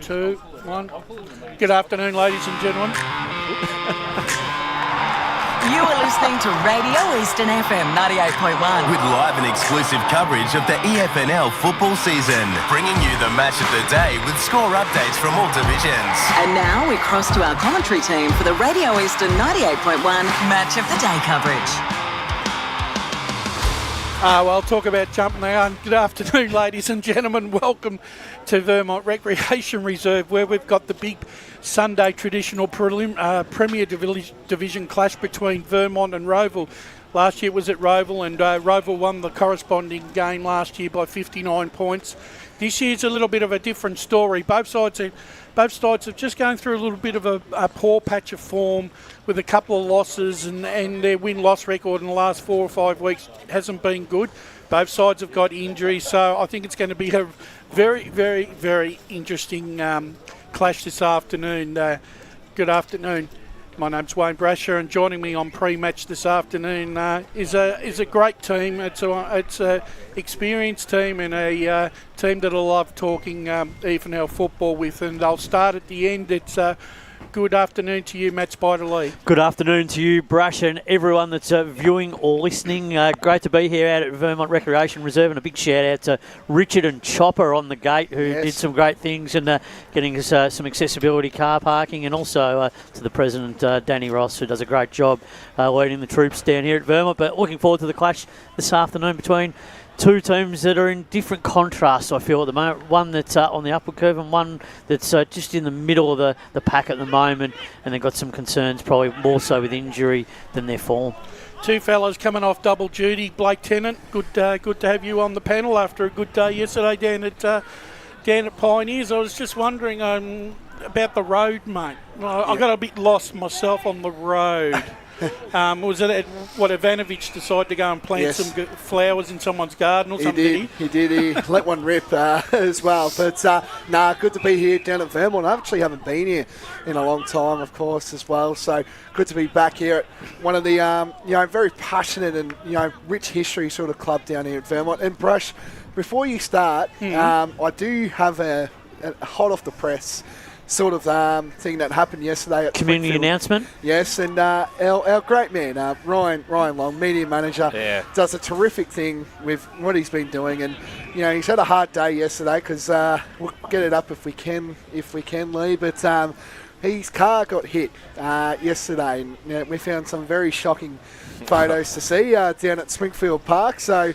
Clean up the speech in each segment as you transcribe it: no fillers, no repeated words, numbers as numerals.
2, 1. Good afternoon, ladies and gentlemen. You are listening to Radio Eastern FM 98.1. With live and exclusive coverage of the EFNL football season, bringing you the match of the day with score updates from all divisions. And now we cross to our commentary team for the Radio Eastern 98.1 Match of the Day coverage. Well, talk about jumping the Good afternoon, ladies and gentlemen. Welcome to Vermont Recreation Reserve, where we've got the big Sunday traditional Premier Division clash between Vermont and Rowville. Last year it was at Rowville, and Rowville won the corresponding game last year by 59 points. This year's a little bit of a different story. Both sides are just going through a little bit of a poor patch of form with a couple of losses, and their win-loss record in the last 4 or 5 weeks hasn't been good. Both sides have got injuries, so I think it's going to be a very, very, very interesting clash this afternoon. Good afternoon. My name's Wayne Brasher, and joining me on pre-match this afternoon is a great team. It's a experienced team and a team that I love talking EFNL football with. And I'll start at the end. It's good afternoon to you, Matt Spider-Lee. Good afternoon to you, Brush, and everyone that's viewing or listening. Great to be here out at Vermont Recreation Reserve, and a big shout out to Richard and Chopper on the gate, who did some great things and getting us some accessibility car parking, and also to the President, Danny Ross, who does a great job leading the troops down here at Vermont. But looking forward to the clash this afternoon between two teams that are in different contrasts, I feel, at the moment. One that's on the upward curve and one that's just in the middle of the pack at the moment, and they've got some concerns, probably more so with injury than their form. Two fellas coming off double duty. Blake Tennant, good to have you on the panel after a good day yesterday down at Pioneers. I was just wondering about the road, mate. I got a bit lost myself on the road. Was it Ivanovic decided to go and plant some flowers in someone's garden or something? He did. He let one rip as well. But good to be here down at Vermont. I actually haven't been here in a long time, of course, as well. So good to be back here at one of the very passionate and rich history sort of club down here at Vermont. And Brush, before you start, I do have a hot off the press sort of thing that happened yesterday at community announcement. Yes, and our great man Ryan Long, media manager, does a terrific thing with what he's been doing, and he's had a hard day yesterday because we'll get it up if we can, Lee. But his car got hit yesterday, and we found some very shocking photos to see down at Springfield Park. So.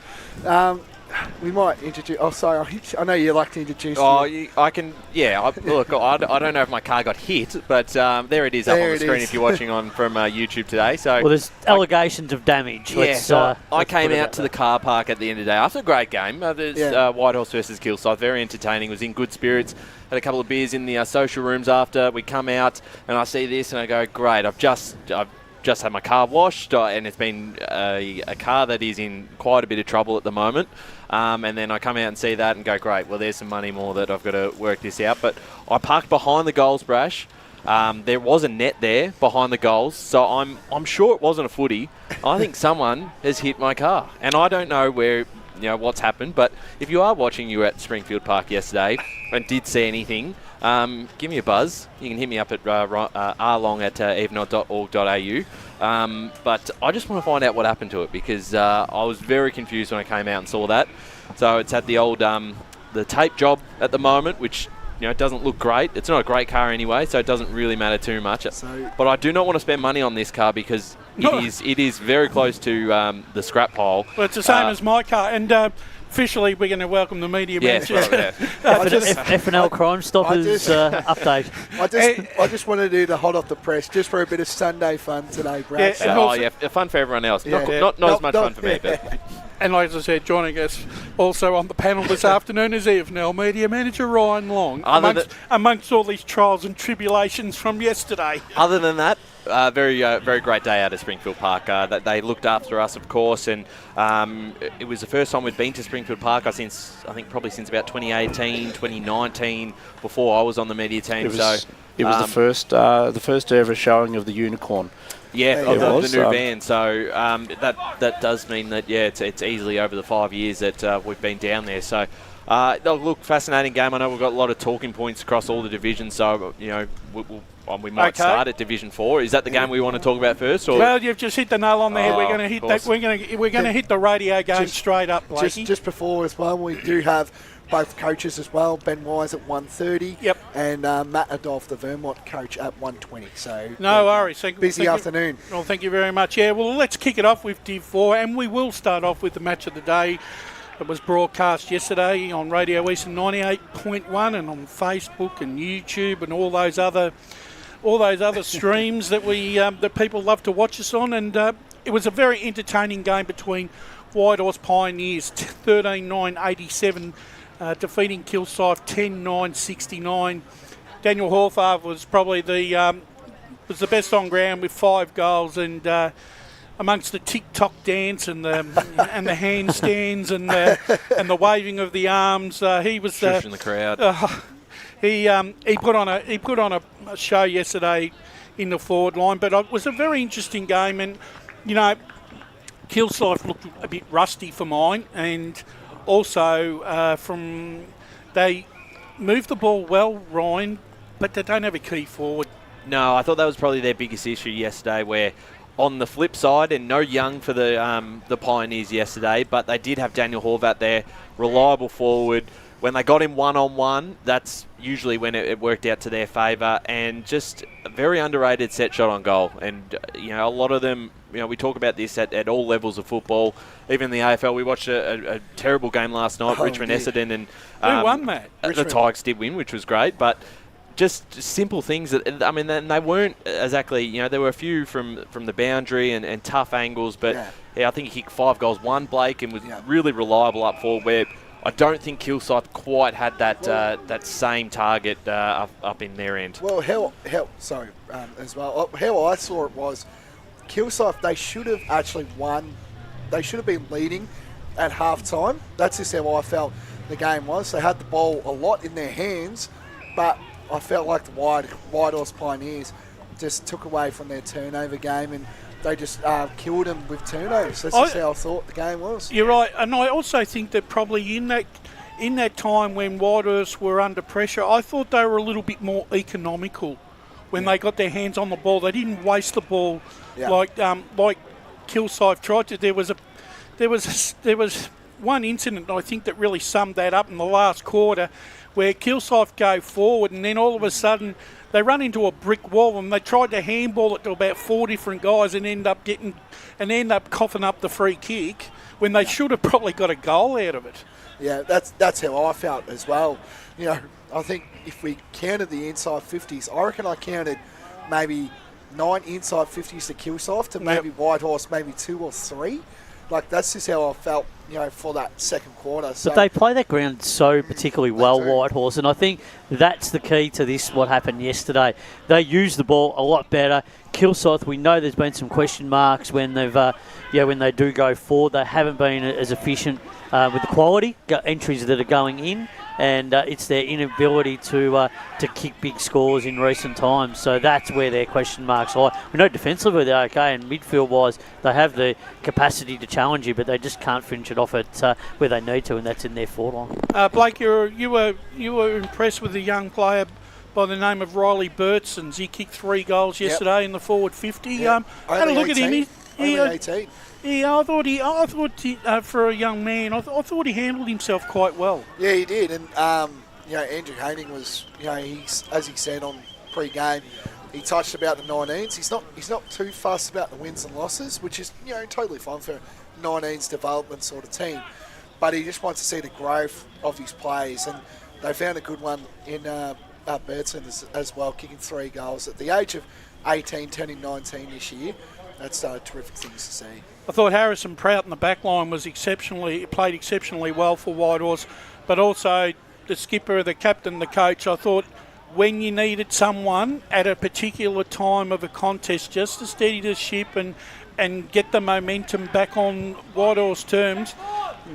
We might introduce. Oh, sorry. I know you like to introduce. I can. Yeah. Look, I don't know if my car got hit, but there it is up on the screen if you're watching on from YouTube today. So, well, there's allegations of damage. I came out to the car park at the end of the day after a great game. There's Whitehorse versus Kilsyth, very entertaining. Was in good spirits. Had a couple of beers in the social rooms after. We come out and I see this and I go, great. I've just had my car washed, and it's been a car that is in quite a bit of trouble at the moment. And then I come out and see that and go, great, well, there's some money more that I've got to work this out. But I parked behind the goals, Brash. There was a net there behind the goals, so I'm sure it wasn't a footy. I think someone has hit my car, and I don't know where, what's happened. But if you are watching, you were at Springfield Park yesterday and did see anything, give me a buzz. You can hit me up at rlong@evenl.org.au. But I just want to find out what happened to it, because I was very confused when I came out and saw that. So it's at the old the tape job at the moment, which it doesn't look great. It's not a great car anyway, so it doesn't really matter too much. But I do not want to spend money on this car because it is very close to the scrap pile. Well, it's the same as my car, and officially we're going to welcome the media manager. EFNL Crime Stoppers update. I just want to do the hot off the press just for a bit of Sunday fun today, Brad. Fun for everyone else. Not as much fun for me. But. And like I said, joining us also on the panel this afternoon is EFNL media manager Ryan Long, amongst all these trials and tribulations from yesterday. Other than that, very great day out at Springfield Park. That they looked after us, of course, and it was the first time we'd been to Springfield Park probably since about 2018, 2019, before I was on the media team. It was the first ever showing of the Unicorn. Yeah, of the new van. So that does mean that it's easily over the 5 years that we've been down there. So Look, fascinating game. I know we've got a lot of talking points across all the divisions, so we might start at Division 4. Is that the game we want to talk about first? Or? Well, you've just hit the nail on the head. We're going to hit that. We're going to hit the radio game straight up, Blakey. Just before as well, we do have both coaches as well. Ben Wise at 1:30. Yep. And Matt Adolph, the Vermont coach, at 1:20. So no worries. Busy afternoon. Well, thank you very much. Yeah. Well, let's kick it off with Div 4, and we will start off with the match of the day. It was broadcast yesterday on Radio Eastland 98.1 and on Facebook and YouTube and all those other streams that that people love to watch us on. And it was a very entertaining game between Whitehorse Pioneers 13-9-87 defeating Kilsyth 10-9-69. Daniel Hawthorne was probably the best on ground with 5 goals, and amongst the TikTok dance and the and the handstands and the waving of the arms, he was in the crowd. He put on a show yesterday in the forward line, but it was a very interesting game, and Kilsyth looked a bit rusty for mine, and also they moved the ball well, Ryan, but they don't have a key forward. No, I thought that was probably their biggest issue yesterday, where on the flip side, and no Young for the Pioneers yesterday, but they did have Daniel Horvat there, reliable forward. When they got him one-on-one, that's usually when it worked out to their favour, and just a very underrated set shot on goal. And, a lot of them, we talk about this at all levels of football, even in the AFL. We watched a terrible game last night, Richmond Essendon, and who won that? The Tigers did win, which was great, but just simple things that, they weren't exactly, there were a few from the boundary and tough angles, but I think he kicked 5 goals, one Blake, and was really reliable up forward, where I don't think Kilsyth quite had that same target up in their end. Well, as well, how I saw it was Kilsyth, they should have actually won. They should have been leading at half-time. That's just how I felt the game was. They had the ball a lot in their hands, but I felt like the Whitehorse Pioneers just took away from their turnover game, and they just killed them with turnovers. That's just how I thought the game was. You're right, and I also think that probably in that time when Whitehorse were under pressure, I thought they were a little bit more economical when they got their hands on the ball. They didn't waste the ball like Kilsyth tried to. There was one incident I think that really summed that up in the last quarter, where Kilsyth go forward and then all of a sudden they run into a brick wall, and they tried to handball it to about 4 different guys and end up coughing up the free kick when they should have probably got a goal out of it. Yeah, that's how I felt as well. I think if we counted the inside 50s, I reckon I counted maybe 9 inside 50s to Kilsyth, to maybe Whitehorse maybe 2 or 3. Like, that's just how I felt, for that second quarter. So, but they play that ground so particularly well, Whitehorse, and I think that's the key to this, what happened yesterday. They use the ball a lot better. Kilsyth, we know there's been some question marks when when they do go forward. They haven't been as efficient with the quality entries that are going in, and it's their inability to kick big scores in recent times. So that's where their question marks lie. We know defensively they're okay, and midfield-wise they have the capacity to challenge you, but they just can't finish it off at where they need to, and that's in their forward line. Blake, you were impressed with a young player by the name of Riley Burtsons. He kicked 3 goals yesterday in the forward 50. Yep. Had a look 18. At him. Only 18. Yeah, I thought for a young man, I thought he handled himself quite well. Yeah, he did, and Andrew Haining was, as he said on pre-game, he touched about the 19s. He's not too fussed about the wins and losses, which is totally fine for a 19s development sort of team. But he just wants to see the growth of his plays, and they found a good one in Burton as well, kicking 3 goals at the age of 18, turning 19 this year. That's terrific things to see. I thought Harrison Prout in the back line played exceptionally well for Whitehorse, but also the skipper, the captain, the coach. I thought when you needed someone at a particular time of a contest just to steady the ship and get the momentum back on Whitehorse terms,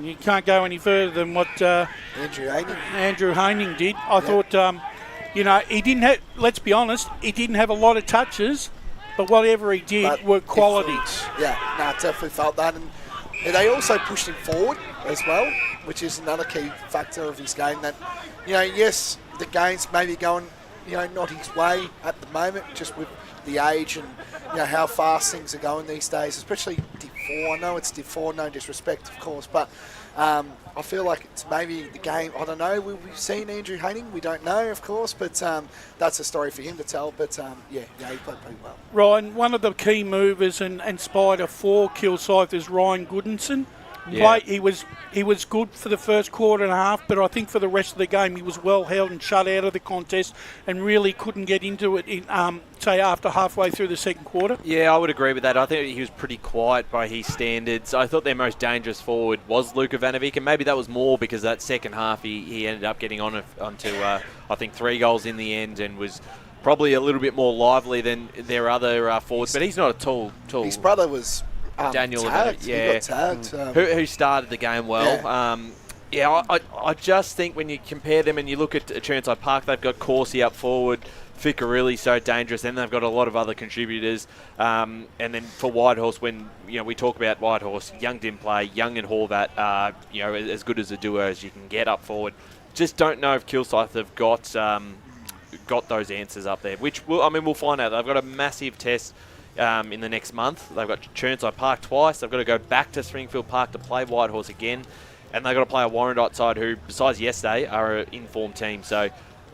you can't go any further than what Andrew Haining did. I thought, he didn't have, let's be honest, he didn't have a lot of touches, but whatever he did were qualities. I definitely felt that. And they also pushed him forward. as well, which is another key factor of his game. That, yes, the game's maybe going, not his way at the moment, just with the age and how fast things are going these days, especially Div 4. I know it's Div 4, no disrespect, of course, but I feel like it's maybe the game. I don't know. We've seen Andrew Haining. We don't know, of course, but that's a story for him to tell. But he played pretty well. Ryan, one of the key movers and Spider for Kilsyth is Ryan Goodinson. Yeah. He was good for the first quarter and a half, but I think for the rest of the game he was well held and shut out of the contest and really couldn't get into it in after halfway through the second quarter. Yeah, I would agree with that. I think he was pretty quiet by his standards. I thought their most dangerous forward was Luka Vanovic, and maybe that was more because that second half he ended up getting onto I think 3 goals in the end and was probably a little bit more lively than their other forwards. But he's not a tall. His brother was Daniel, tagged. yeah, He got tagged. who started the game well. Yeah. I just think when you compare them and you look at Chermside Park, they've got Corsi up forward, Ficarelli so dangerous, then they've got a lot of other contributors. And then for Whitehorse, when we talk about Whitehorse, Young didn't play, Young and Horvat are as good as a duo as you can get up forward. Just don't know if Kilsyth have got those answers up there, which we'll find out. They've got a massive test in the next month. They've got Chermside Park twice. They've got to go back to Springfield Park to play Whitehorse again. And they've got to play a Warrandyte side who, besides yesterday, are an informed team. So,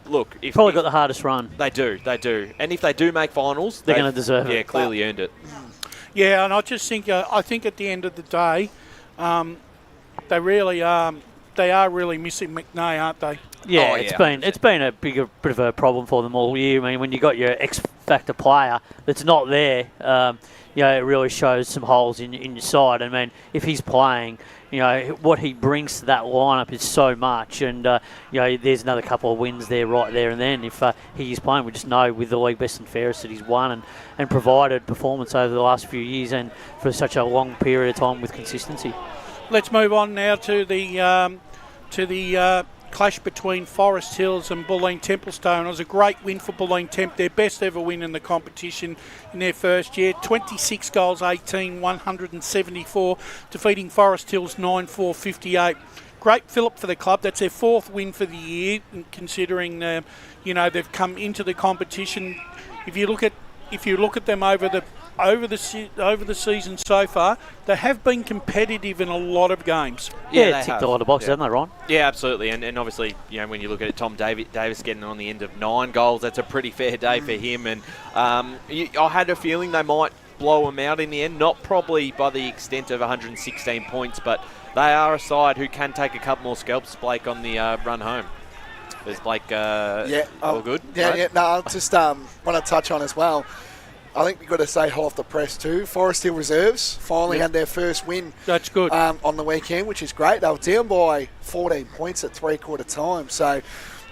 look. Probably got the hardest run. They do. And if they do make finals, they're going to deserve it. Yeah, clearly earned it. Yeah, and I just think, I think at the end of the day, they really they are really missing McNay, aren't they? Yeah, it's been a bit of a problem for them all year. I mean, when you got your X factor player that's not there, it really shows some holes in your side. I mean, if he's playing, what he brings to that lineup is so much, and there's another couple of wins there, right there and then. If he is playing, we just know with the league best and fairest that he's won and provided performance over the last few years and for such a long period of time with consistency. Let's move on now to the clash between Forest Hills and Bulleen Templestone. It was a great win for Bulleen Temp, their best ever win in the competition in their first year. 26 goals, 18, 174, defeating Forest Hills 9-4-58. Great fillip for the club. That's their 4th win for the year, considering they've come into the competition. If you look at them over the season so far, they have been competitive in a lot of games. Yeah, ticked a lot of boxes, haven't they, Ron? Yeah, absolutely. And obviously, when you look at it, Tom Davis getting on the end of 9 goals, that's a pretty fair day for him. And I had a feeling they might blow him out in the end, not probably by the extent of 116 points, but they are a side who can take a couple more scalps, Blake, on the run home. Is Blake all good? Yeah, right? yeah. No, I just want to touch on as well. I think we've got to say hot off the press too. Forest Hill Reserves finally had their first win. That's good. On the weekend, which is great. They were down by 14 points at 3/4 time. So,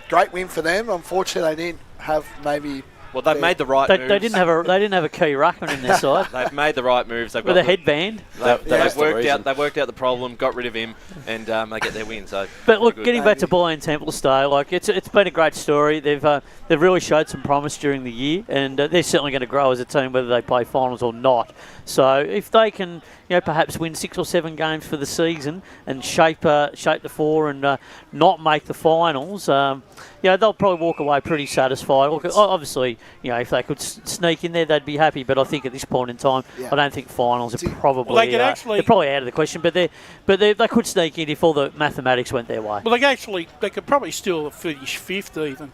great win for them. Unfortunately, they didn't have maybe... Well, they've made the right moves. They didn't have a key ruckman in their side. They've made the right moves. They've with got a headband. They've worked out the problem, got rid of him, and they get their win. So, but look, getting back to Bulleen Templestowe, it's been a great story. They've really showed some promise during the year, and they're certainly going to grow as a team, whether they play finals or not. So if they can, perhaps win 6 or 7 games for the season and shape the 4 and not make the finals, they'll probably walk away pretty satisfied. Look, obviously, if they could sneak in there, they'd be happy. But I think at this point in time, I don't think finals are probably they're probably out of the question. But they could sneak in if all the mathematics went their way. Well, they could probably still finish 5th even.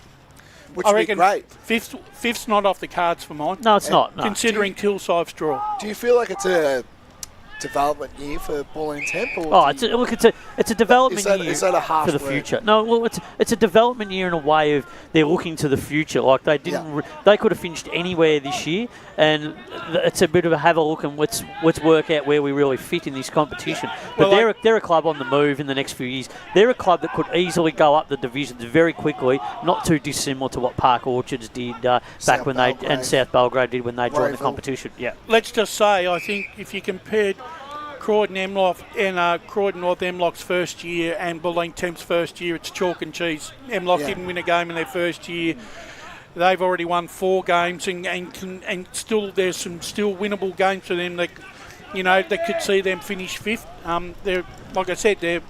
Which would be great. Fifth's not off the cards for mine. No, it's not. No. Considering Kilsyth's draw. Do you feel like it's a development year for Bulleen Temp? It's a development year is that a harsh for the word? future. No, well, it's a development year in a way of they're looking to the future. Like they didn't, they could have finished anywhere this year, and it's a bit of a have a look and let's work out where we really fit in this competition. But they're a club on the move in the next few years. They're a club that could easily go up the divisions very quickly, not too dissimilar to what Park Orchards did back when and South Belgrade did when they joined the competition. Yeah. Let's just say, I think if you compared Croydon North Emlock's first year and Bulleen Temp's first year, it's chalk and cheese. Emlock didn't win a game in their first year. They've already won 4 games and still there's some still winnable games for them. they could see them finish 5th. They're, like I said, they've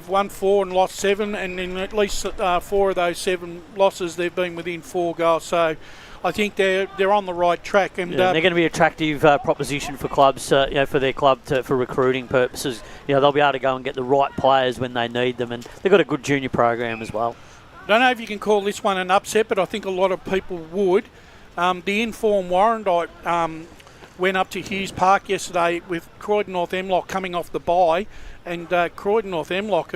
won 4 and lost 7, and in at least 4 of those 7 losses, they've been within 4 goals. So I think they're on the right track, and they're going to be an attractive proposition for clubs, for their club for recruiting purposes. They'll be able to go and get the right players when they need them, and they've got a good junior program as well. I don't know if you can call this one an upset, but I think a lot of people would. The informed Warrandyte went up to Hughes Park yesterday with Croydon North Emlock coming off the bye, and Croydon North Emlock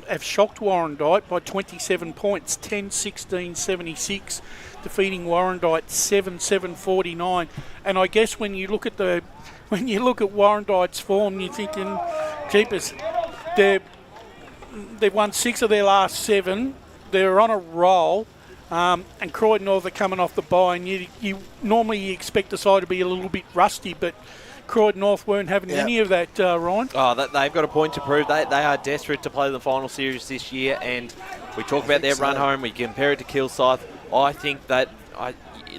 have shocked Warrandyte by 27 points, 10-16-76, defeating Warrandyte 7-7-49. And I guess when you look at Warrandyte's form, you're thinking, keepers, they've won 6 of their last 7. They're on a roll. And Croydon North are coming off the bye, and you normally expect the side to be a little bit rusty, but Croydon North weren't having any of that, Ryan. Oh, they've got a point to prove. They are desperate to play the final series this year, and we talk about their run home. We compare it to Kilsyth. I think that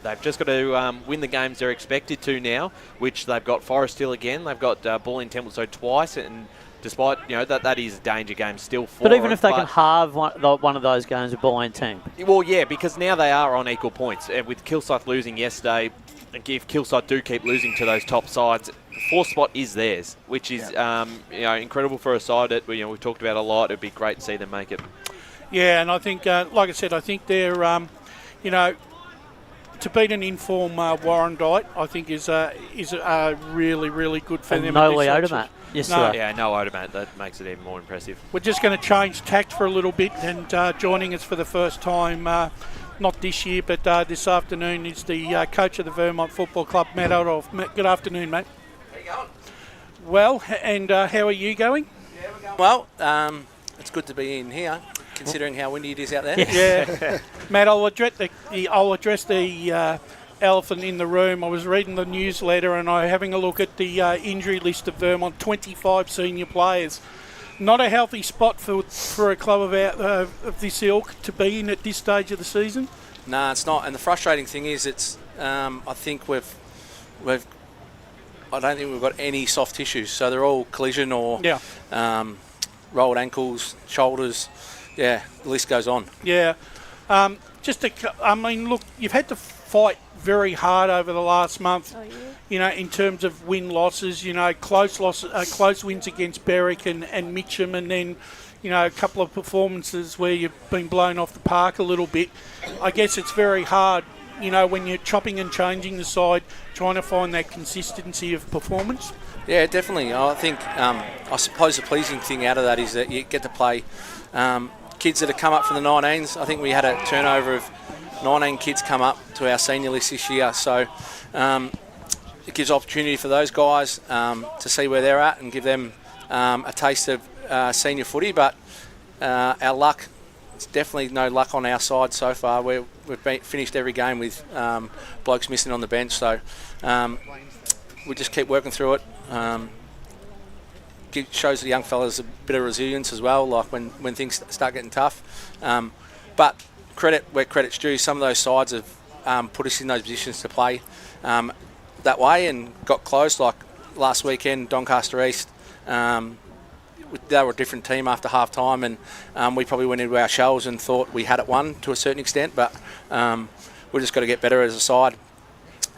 they've just got to win the games they're expected to now, which they've got Forest Hill again. They've got Bull in Templestowe twice, and despite that is a danger game still for them. But even if they can halve one of those games with Bull team. Well, yeah, because now they are on equal points. And with Kilsyth losing yesterday, and if Kilsyth do keep losing to those top sides, the 4th spot is theirs, which is incredible for a side that we've talked about a lot. It'd be great to see them make it. Yeah, and I think, like I said, I think they're, to beat an informed Warrandyte, I think is really, really good for and them. No Leotamat. Yes, no Leotamat. That makes it even more impressive. We're just going to change tact for a little bit, and joining us for the first time, not this year, but this afternoon, is the coach of the Vermont Football Club, Matt Adolph. Good afternoon, mate. How you going? Well, and how are you going? Yeah, we're going well. It's good to be in here, considering how windy it is out there. Yeah. Matt, I'll address the elephant in the room. I was reading the newsletter and I'm having a look at the injury list of Vermont, 25 senior players. Not a healthy spot for a club of this ilk to be in at this stage of the season? No, it's not. And the frustrating thing is I think I don't think we've got any soft tissues. So they're all collision or rolled ankles, shoulders. Yeah, the list goes on. Yeah. Look, you've had to fight very hard over the last month, in terms of win-losses, close wins against Berwick and Mitcham, and then, a couple of performances where you've been blown off the park a little bit. I guess it's very hard, when you're chopping and changing the side, trying to find that consistency of performance. Yeah, definitely. I think, I suppose the pleasing thing out of that is that you get to play kids that have come up from the 19s. I think we had a turnover of 19 kids come up to our senior list this year. So it gives opportunity for those guys to see where they're at and give them a taste of senior footy. But our luck, it's definitely no luck on our side so far. We've finished every game with blokes missing on the bench. So we just keep working through it. Shows the young fellas a bit of resilience as well, like when things start getting tough. But credit where credit's due. Some of those sides have put us in those positions to play that way and got close. Like last weekend, Doncaster East, they were a different team after half time, and we probably went into our shells and thought we had it won to a certain extent. But we've just got to get better as a side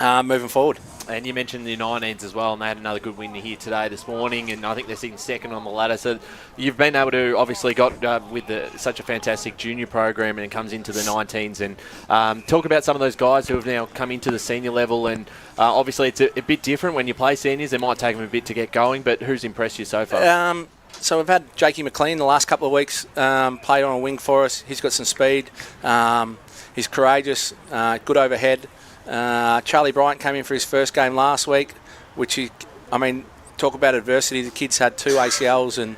moving forward. And you mentioned the 19s as well, and they had another good win here today, this morning, and I think they're sitting second on the ladder. So you've been able to obviously got with such a fantastic junior program, and it comes into the 19s. And talk about some of those guys who have now come into the senior level, and obviously it's a bit different when you play seniors. It might take them a bit to get going, but who's impressed you so far? So we've had Jakey McLean the last couple of weeks play on a wing for us. He's got some speed. He's courageous, good overhead. Charlie Bryant came in for his first game last week, talk about adversity. The kid's had 2 ACLs and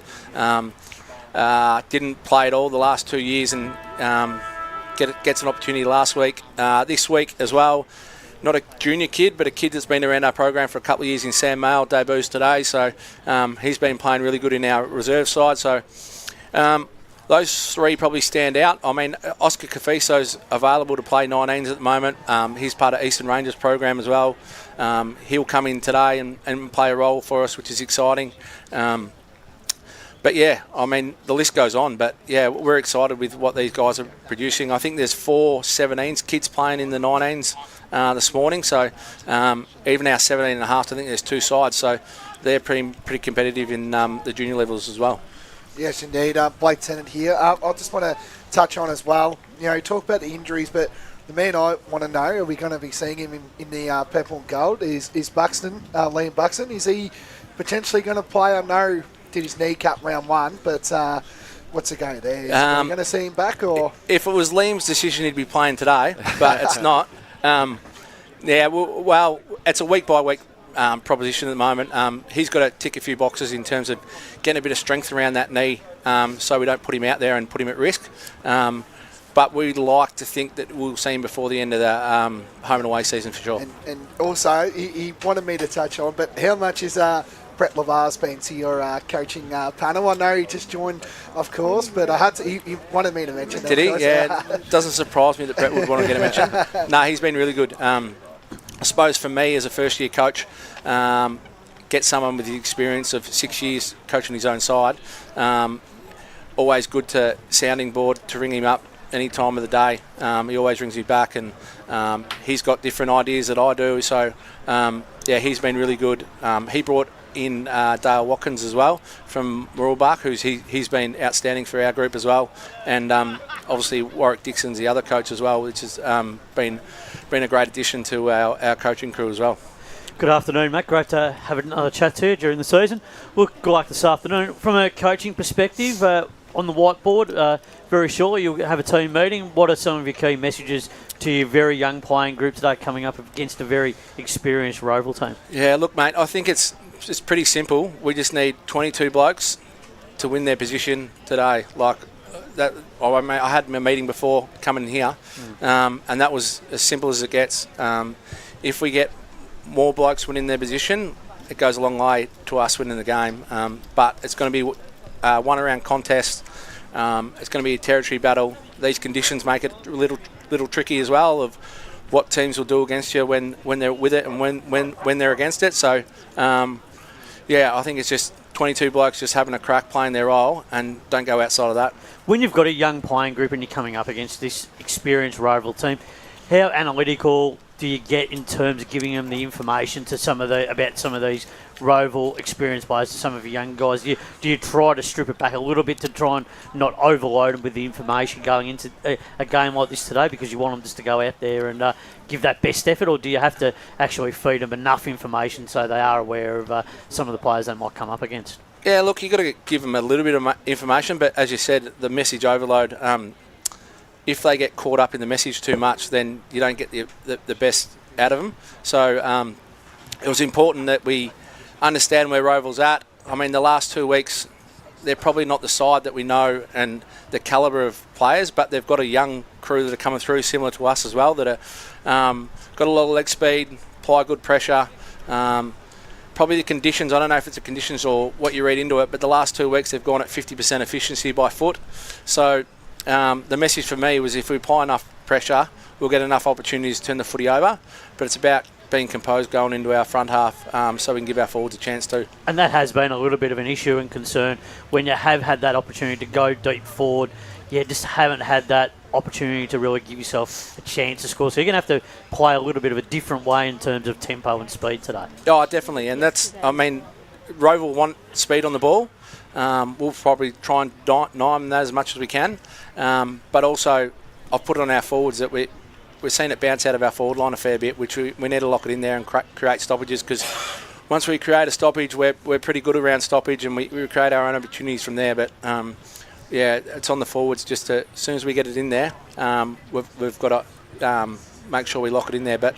didn't play at all the last 2 years, and gets an opportunity last week. This week as well, not a junior kid, but a kid that's been around our program for a couple of years in Sam Mail, debuts today. So he's been playing really good in our reserve side. So Those three probably stand out. I mean, Oscar Cafiso's available to play 19s at the moment. He's part of Eastern Rangers program as well. He'll come in today and play a role for us, which is exciting. But yeah, I mean, the list goes on. But yeah, we're excited with what these guys are producing. I think there's 4 17s kids playing in the 19s this morning. So even our 17 and a half, I think there's 2 sides. So they're pretty competitive in the junior levels as well. Yes, indeed. Blake Tennant here. I just want to touch on as well, you talk about the injuries, but the man I want to know, are we going to be seeing him in the purple and gold, is Buxton, Liam Buxton. Is he potentially going to play? I know did his kneecap round 1, but what's the go there? Are we going to see him back? Or if it was Liam's decision, he'd be playing today, but it's not. Yeah, well, it's a week-by-week proposition at the moment. He's got to tick a few boxes in terms of getting a bit of strength around that knee, so we don't put him out there and put him at risk. But we'd like to think that we'll see him before the end of the home and away season for sure. And also, he wanted me to touch on, but how much is Brett Lavar's been to your coaching panel? I know he just joined, of course, but I had to. He wanted me to mention that. Did he? Yeah, it doesn't surprise me that Brett would want to get a mention. No, he's been really good. I suppose for me as a first-year coach, get someone with the experience of 6 years coaching his own side, always good to sounding board to ring him up any time of the day. He always rings me back, and he's got different ideas that I do. So, yeah, he's been really good. He brought in Dale Watkins as well from Rowville, he's been outstanding for our group as well, and obviously Warwick Dixon's the other coach as well, which has been a great addition to our coaching crew as well. Good afternoon, mate. Great to have another chat to you during the season. Look, good luck this afternoon. From a coaching perspective, on the whiteboard, very shortly you'll have a team meeting. What are some of your key messages to your very young playing group today coming up against a very experienced Rowville team? Yeah, look, mate, I think it's pretty simple. We just need 22 blokes to win their position today. Like that, I had a meeting before coming here, and that was as simple as it gets. If we get more blokes winning their position, it goes a long way to us winning the game. But it's going to be one-round contest. It's going to be a territory battle. These conditions make it a little tricky as well, of what teams will do against you when they're with it and when they're against it. So, yeah, I think it's just 22 blokes just having a crack playing their role, and don't go outside of that. When you've got a young playing group and you're coming up against this experienced Rowville team, how analytical do you get in terms of giving them the information to about some of these Rowville experienced players, to some of the young guys? Do you try to strip it back a little bit to try and not overload them with the information going into a game like this today, because you want them just to go out there and give that best effort, or do you have to actually feed them enough information so they are aware of some of the players they might come up against? Yeah, look, you've got to give them a little bit of information, but as you said, the message overload, if they get caught up in the message too much, then you don't get the best out of them. So it was important that we understand where Rowville's at. I mean, the last 2 weeks, they're probably not the side that we know and the calibre of players, but they've got a young crew that are coming through similar to us as well, that are got a lot of leg speed, apply good pressure. Probably the conditions, I don't know if it's the conditions or what you read into it, but the last 2 weeks they've gone at 50% efficiency by foot. So the message for me was, if we apply enough pressure, we'll get enough opportunities to turn the footy over, but it's about being composed going into our front half, so we can give our forwards a chance too. And that has been a little bit of an issue and concern when you have had that opportunity to go deep forward. You just haven't had that opportunity to really give yourself a chance to score. So you're going to have to play a little bit of a different way in terms of tempo and speed today. Oh, definitely. And that's, I mean, Rowville want speed on the ball. We'll probably try and dime that as much as we can. But also, I've put it on our forwards that we're seeing it bounce out of our forward line a fair bit, which we need to lock it in there and create stoppages, because once we create a stoppage, we're pretty good around stoppage, and we create our own opportunities from there. But yeah, it's on the forwards just to, as soon as we get it in there, we've got to make sure we lock it in there. But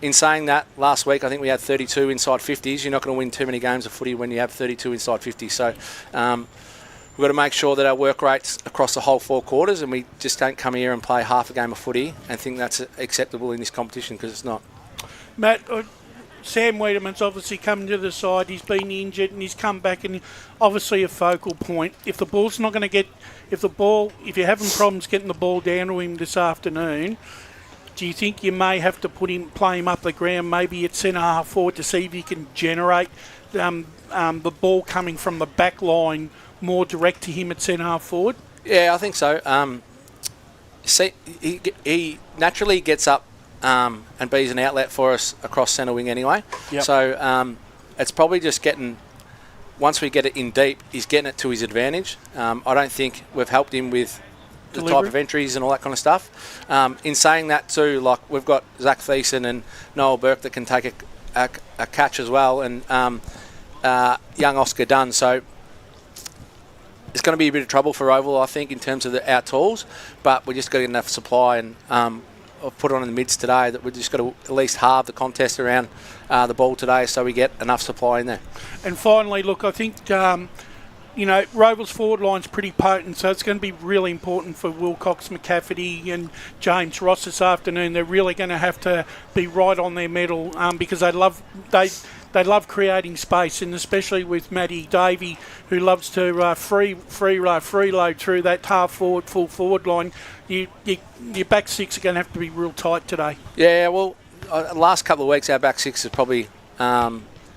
in saying that, last week I think we had 32 inside 50s. You're not going to win too many games of footy when you have 32 inside 50s. So we've got to make sure that our work rate's across the whole 4 quarters, and we just don't come here and play half a game of footy and think that's acceptable in this competition, because it's not. Matt, Sam Wiedemann's obviously coming to the side. He's been injured and he's come back, and obviously a focal point. If the ball's not going to get, if you're having problems getting the ball down to him this afternoon, do you think you may have to play him up the ground, maybe at centre half forward, to see if he can generate the ball coming from the back line more direct to him at centre half forward? Yeah, I think so. He naturally gets up and be an outlet for us across centre wing anyway. Yep. So it's probably just once we get it in deep, he's getting it to his advantage. I don't think we've helped him with the type of entries and all that kind of stuff. In saying that too, like we've got Zach Thiessen and Noel Burke that can take a catch as well, and young Oscar Dunn. So it's going to be a bit of trouble for Rowville, I think, in terms of our tools, but we just got enough supply, and I've put on in the mids today that we've just got to at least halve the contest around the ball today, so we get enough supply in there. And finally, look, I think Rowville's forward line's pretty potent, so it's going to be really important for Wilcox, McCafferty and James Ross this afternoon. They're really going to have to be right on their mettle because they love creating space, and especially with Matty Davey, who loves to freeload through that half forward, full forward line. Your back six are going to have to be real tight today. Yeah, well, the last couple of weeks our back six has probably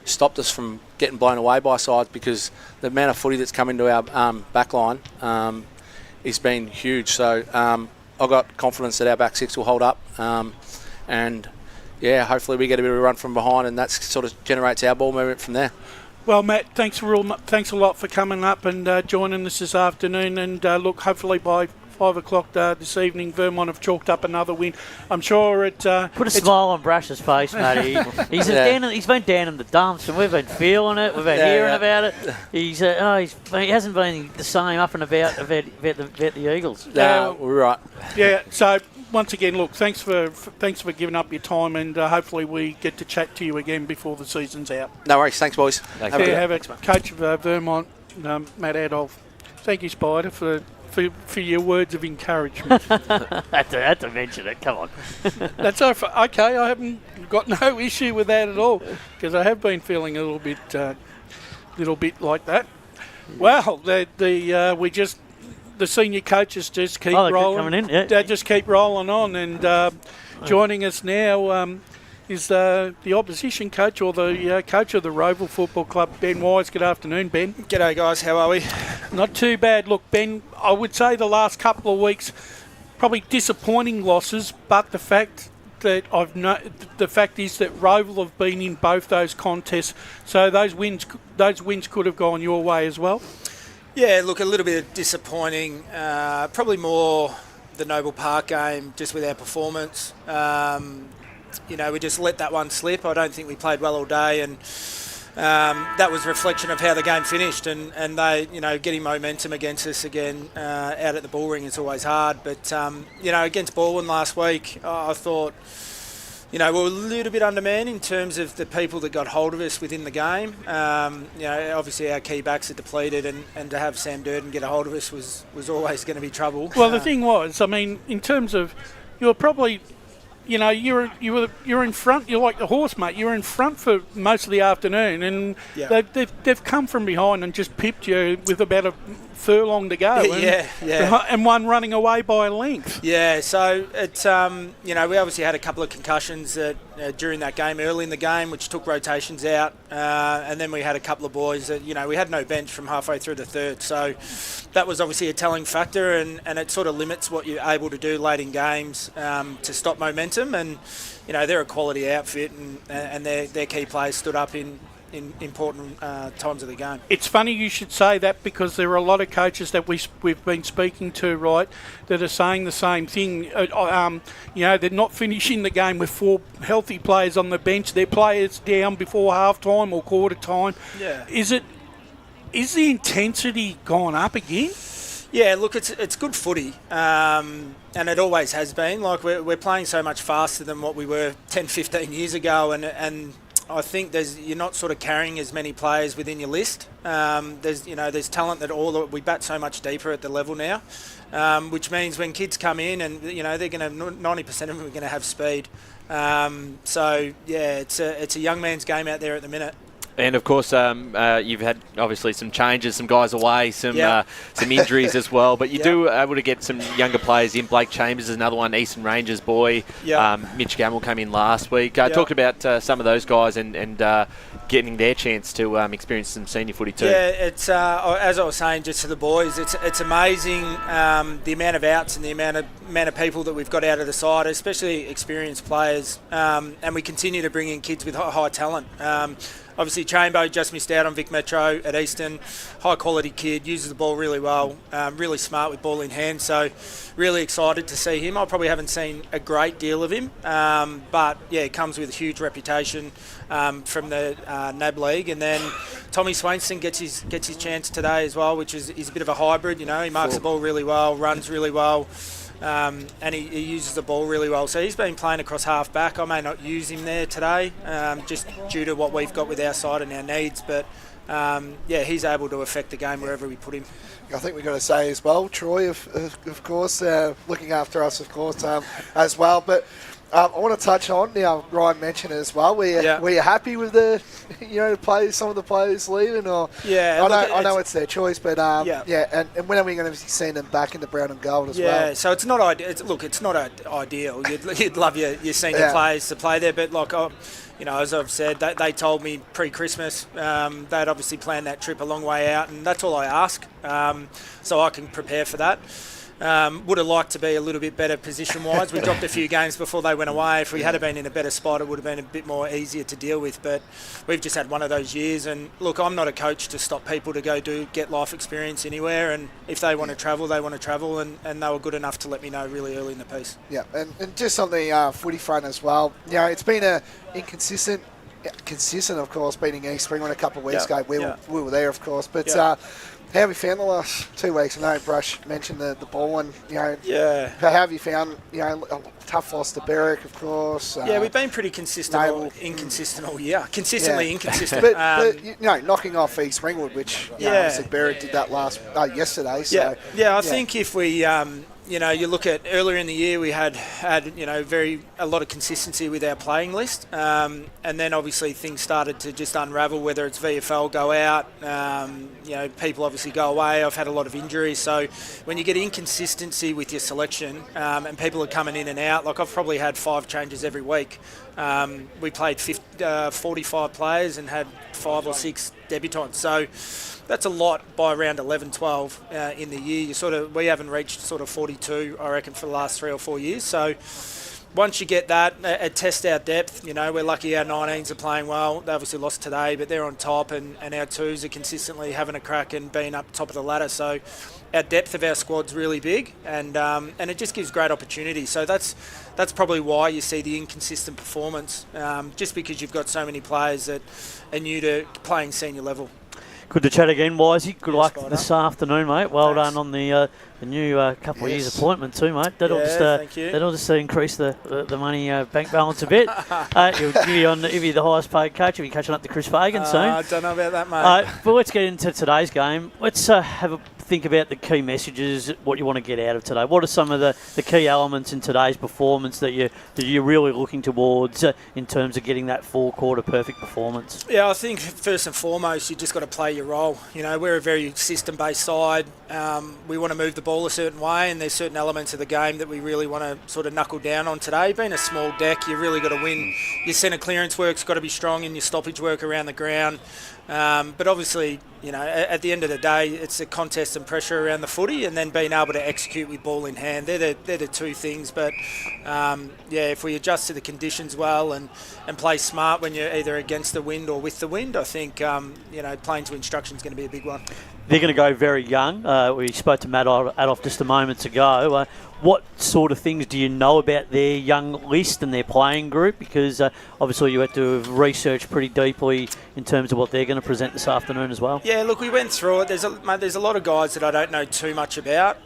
stopped us from getting blown away by sides, because the amount of footy that's come into our back line has been huge. So I've got confidence that our back six will hold up, and yeah, hopefully we get a bit of a run from behind, and that sort of generates our ball movement from there. Well, Matt, thanks a lot for coming up and joining us this afternoon. And look, hopefully by 5 o'clock this evening, Vermont have chalked up another win. I'm sure it... Put a smile on Brash's face, Matty. He's been down in the dumps, and we've been feeling it. We've been hearing about it. He hasn't been the same up and about the Eagles. No, we're right. Yeah, so... Once again, look, thanks for giving up your time, and hopefully we get to chat to you again before the season's out. No worries. Thanks, boys. Have it. Coach of Vermont, Matt Adolph. Thank you, Spider, for your words of encouragement. had to mention it. Come on. That's okay. I haven't got no issue with that at all, because I have been feeling a little bit like that. Well, the senior coaches just keep rolling. Coming in, yeah. They just keep rolling on, and joining us now is the opposition coach, or the coach of the Rowville Football Club, Ben Wise. Good afternoon, Ben. G'day, guys. How are we? Not too bad. Look, Ben, I would say the last couple of weeks probably disappointing losses, but the fact is that Rowville have been in both those contests, so those wins could have gone your way as well. Yeah, look, a little bit disappointing. Probably more the Noble Park game, just with our performance. We just let that one slip. I don't think we played well all day, and that was a reflection of how the game finished. And they, getting momentum against us again out at the ball ring is always hard. But against Baldwin last week, I thought, we were a little bit undermanned in terms of the people that got hold of us within the game. Obviously our key backs are depleted, and to have Sam Durden get a hold of us was always going to be trouble. Well, the thing was, I mean, in terms of, you were probably, you're in front. You're like the horse, mate. You were in front for most of the afternoon, and they've come from behind and just pipped you with about a furlong to go. And one running away by a length. Yeah, so it's we obviously had a couple of concussions during that game, early in the game, which took rotations out, and then we had a couple of boys that we had no bench from halfway through the third, so that was obviously a telling factor, and it sort of limits what you're able to do late in games to stop momentum. And they're a quality outfit, and their key players stood up in important times of the game. It's funny you should say that, because there are a lot of coaches that we've been speaking to, right, that are saying the same thing. They're not finishing the game with 4 healthy players on the bench. Their players down before half-time or quarter time. Yeah. Is the intensity gone up again? Yeah, look, it's good footy, and it always has been. Like, we're playing so much faster than what we were 10, 15 years ago, and I think you're not sort of carrying as many players within your list. There's talent that we bat so much deeper at the level now, which means when kids come in and they're going to 90% of them are going to have speed. It's a young man's game out there at the minute. And of course, you've had obviously some changes, some guys away, some injuries as well. But you do able to get some younger players in. Blake Chambers is another one, Eastern Rangers boy. Mitch Gamble came in last week. Talked about some of those guys and getting their chance to experience some senior footy too. Yeah, it's as I was saying just to the boys, it's amazing the amount of outs and the amount of people that we've got out of the side, especially experienced players, and we continue to bring in kids with high talent. Obviously, Chambo just missed out on Vic Metro at Eastland. High quality kid, uses the ball really well, really smart with ball in hand. So, really excited to see him. I probably haven't seen a great deal of him, but yeah, comes with a huge reputation from the NAB League. And then Tommy Swainston gets his chance today as well, which is a bit of a hybrid. He marks the ball really well, runs really well. And he uses the ball really well. So he's been playing across half back. I may not use him there today, just due to what we've got with our side and our needs. But he's able to affect the game wherever we put him. I think we've got to say as well, Troy, of course, looking after us, of course, as well. But I want to touch on, Ryan mentioned it as well. Were you happy with some of the players leaving? Or I know it's their choice, but and when are we going to be seeing them back in the brown and gold as well? Yeah, so it's not ideal. It's not ideal. You'd love your senior players to play there, but as I've said, they told me pre-Christmas they'd obviously planned that trip a long way out, and that's all I ask, so I can prepare for that. Would have liked to be a little bit better position-wise. We dropped a few games before they went away. If we had been in a better spot, it would have been a bit more easier to deal with. But we've just had one of those years. And look, I'm not a coach to stop people to go get life experience anywhere. And if they want to travel, they want to travel. And they were good enough to let me know really early in the piece. Yeah, and just on the footy front as well. It's been consistent, of course, beating East Spring a couple of weeks ago. We were there, of course. But how have you found the last 2 weeks? I know Brush mentioned the ball one. How have you found a tough loss to Berwick, of course? We've been pretty inconsistent all year. Consistently inconsistent. But knocking off East Ringwood, which obviously Berwick did that yesterday. So I think if we you look at earlier in the year, we had a lot of consistency with our playing list, and then obviously things started to just unravel. Whether it's VFL go out, people obviously go away. I've had a lot of injuries, so when you get inconsistency with your selection, and people are coming in and out, like I've probably had 5 changes every week. We played 45 players and had 5 or 6 debutants, so that's a lot by around 11, 12 in the year. We haven't reached sort of 42, I reckon, for the last 3 or 4 years. So once you get that, it tests our depth. We're lucky our 19s are playing well. They obviously lost today, but they're on top, and our 2s are consistently having a crack and being up top of the ladder. So our depth of our squad's really big, and it just gives great opportunity. So that's probably why you see the inconsistent performance, just because you've got so many players that are new to playing senior level. Good to chat again, Wisey. Good luck this afternoon, mate. Well done on the new couple of years appointment too, mate. That'll just increase the money bank balance a bit. You'll give you the highest paid coach. You'll be catching up to Chris Fagan soon. I don't know about that, mate. But let's get into today's game. Let's have a think about the key messages, what you want to get out of today. What are some of the key elements in today's performance that you're really looking towards in terms of getting that 4-quarter perfect performance? Yeah, I think first and foremost, you just got to play your role. We're a very system-based side. We want to move the ball a certain way, and there's certain elements of the game that we really want to sort of knuckle down on today. Being a small deck, you really got to win. Your centre clearance work's got to be strong, and your stoppage work around the ground. But obviously, at the end of the day, it's a contest and pressure around the footy, and then being able to execute with ball in hand. They're the 2 things. But if we adjust to the conditions well and play smart when you're either against the wind or with the wind, I think playing to instruction is going to be a big one. They're going to go very young. We spoke to Matt Adolf just a moment ago. what sort of things do you know about their young list and their playing group? Because obviously you had to have researched pretty deeply in terms of what they're going to present this afternoon as well. Yeah, look, we went through it. There's a lot of guys that I don't know too much about.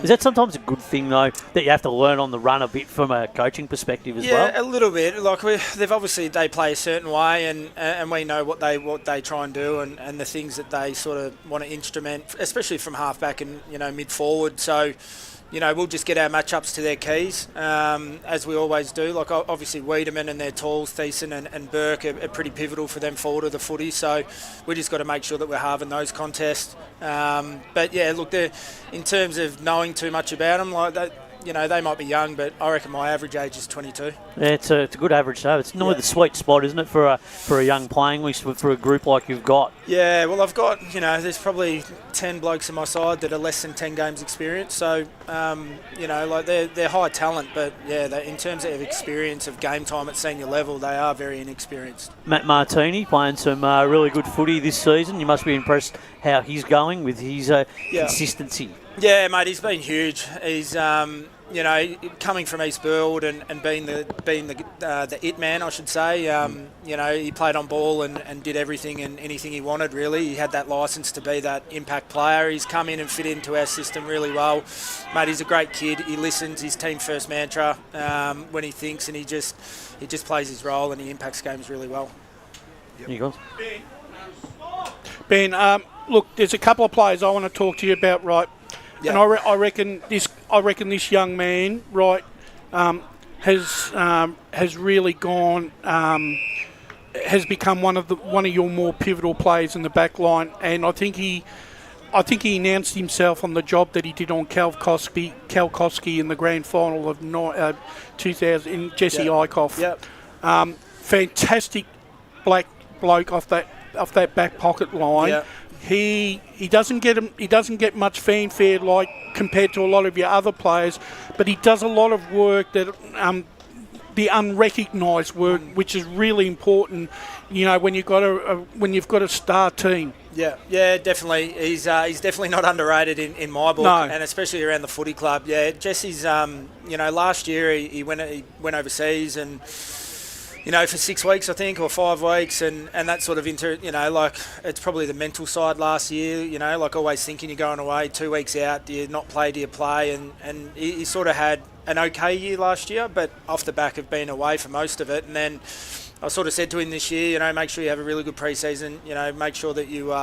Is that sometimes a good thing, though, that you have to learn on the run a bit from a coaching perspective as well? Yeah, a little bit. Like they play a certain way, and we know what they try and do, and the things that they sort of want to instrument, especially from halfback and mid forward. So, we'll just get our matchups to their keys, as we always do. Like, obviously, Wiedemann and their tools, Thiessen and Burke are pretty pivotal for them forward of the footy. So we just got to make sure that we're halving those contests. But, yeah, look, in terms of knowing too much about them, like that, they might be young, but I reckon my average age is 22. Yeah, it's a good average, though. It's normally the sweet spot, isn't it, for a young playing list, for a group like you've got? Yeah, well, I've got, there's probably 10 blokes on my side that are less than 10 games experience. So, like they're high talent, but, yeah, in terms of experience of game time at senior level, they are very inexperienced. Matt Martini playing some really good footy this season. You must be impressed how he's going with his consistency. Yeah, mate, he's been huge. He's, coming from East Burwood and being the it man, I should say. He played on ball and did everything and anything he wanted, really. He had that licence to be that impact player. He's come in and fit into our system really well. Mate, he's a great kid. He listens. His team first mantra when he thinks, and he just plays his role and he impacts games really well. Yep. Here you go. Ben, look, there's a couple of players I want to talk to you about, right? Yep. And I reckon this young man, right, has really gone, has become one of your more pivotal players in the back line, and I think he announced himself on the job that he did on Kalkowski in the grand final of 2000 in Jesse Eichhoff. Yep. Fantastic black bloke off that back pocket line. Yep. He doesn't get much fanfare like compared to a lot of your other players, but he does a lot of work that the unrecognised work, which is really important. When you've got a star team. Yeah, definitely. He's definitely not underrated in my book, and especially around the footy club. Yeah, Jesse's last year he went overseas and. For 6 weeks, I think, or 5 weeks, and that sort of it's probably the mental side last year, like always thinking you're going away, 2 weeks out, do you not play, do you play? And he sort of had an okay year last year, but off the back of being away for most of it. And then I sort of said to him this year, make sure you have a really good pre-season, make sure that you,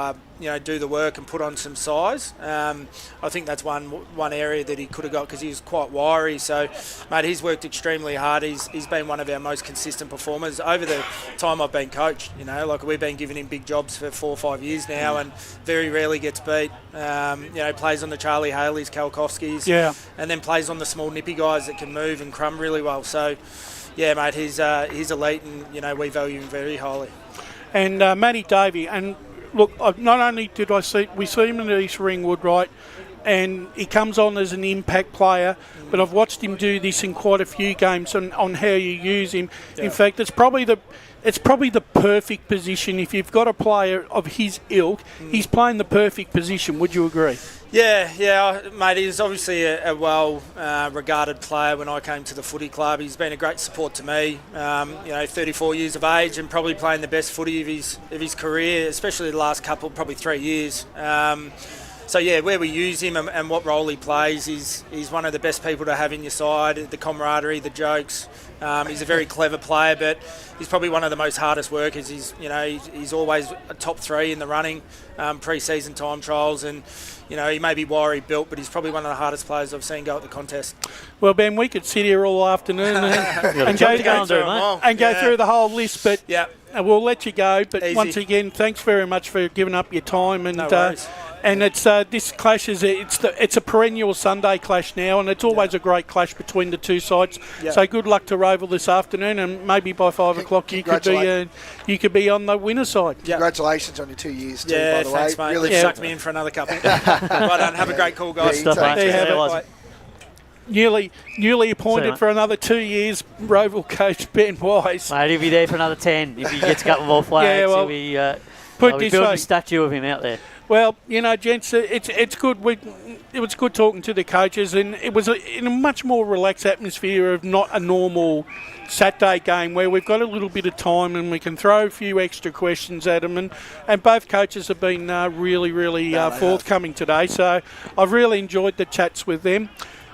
do the work and put on some size. I think that's one area that he could have got because he was quite wiry. So, mate, he's worked extremely hard. He's been one of our most consistent performers over the time I've been coached. We've been giving him big jobs for 4 or 5 years now and very rarely gets beat. Plays on the Charlie Haley's, Kalkowski's, and then plays on the small nippy guys that can move and crumb really well. So, yeah, mate, he's elite, and we value him very highly. And Matty Davey, and look, not only did we see him in East Ringwood, right, and he comes on as an impact player, but I've watched him do this in quite a few games on how you use him. Yeah. In fact, it's probably the perfect position. If you've got a player of his ilk, he's playing the perfect position. Would you agree? Yeah, mate, he's obviously a well-regarded player when I came to the footy club. He's been a great support to me, 34 years of age and probably playing the best footy of his career, especially the last probably 3 years. So, yeah, where we use him and what role he plays, he's one of the best people to have in your side, the camaraderie, the jokes. He's a very clever player, but he's probably one of the most hardest workers. He's always a top 3 in the running, pre-season time trials, and he may be wiry built, but he's probably one of the hardest players I've seen go at the contest. Well, Ben, we could sit here all afternoon and go through the whole list, but we'll let you go. But easy. Once again, thanks very much for giving up your time. And no worries. And it's this clash it's a perennial Sunday clash now, and it's always a great clash between the two sides. Yep. So good luck to Rowville this afternoon, and maybe by 5 o'clock you could be on the winner's side. Yep. Congratulations on your 2 years too. Yeah, by the thanks, way. mate. Really Sucked me in for another couple. Well done. Have a great call, guys. Newly appointed for another 2 years, Rowville coach Ben Wise. Mate, he'll be there for another 10 if he gets a couple more flags. Yeah, well, he'll be building a statue of him out there. Well, gents, it's good. It was good talking to the coaches, and it was in a much more relaxed atmosphere of not a normal Saturday game where we've got a little bit of time and we can throw a few extra questions at them. And both coaches have been really forthcoming today, so I've really enjoyed the chats with them.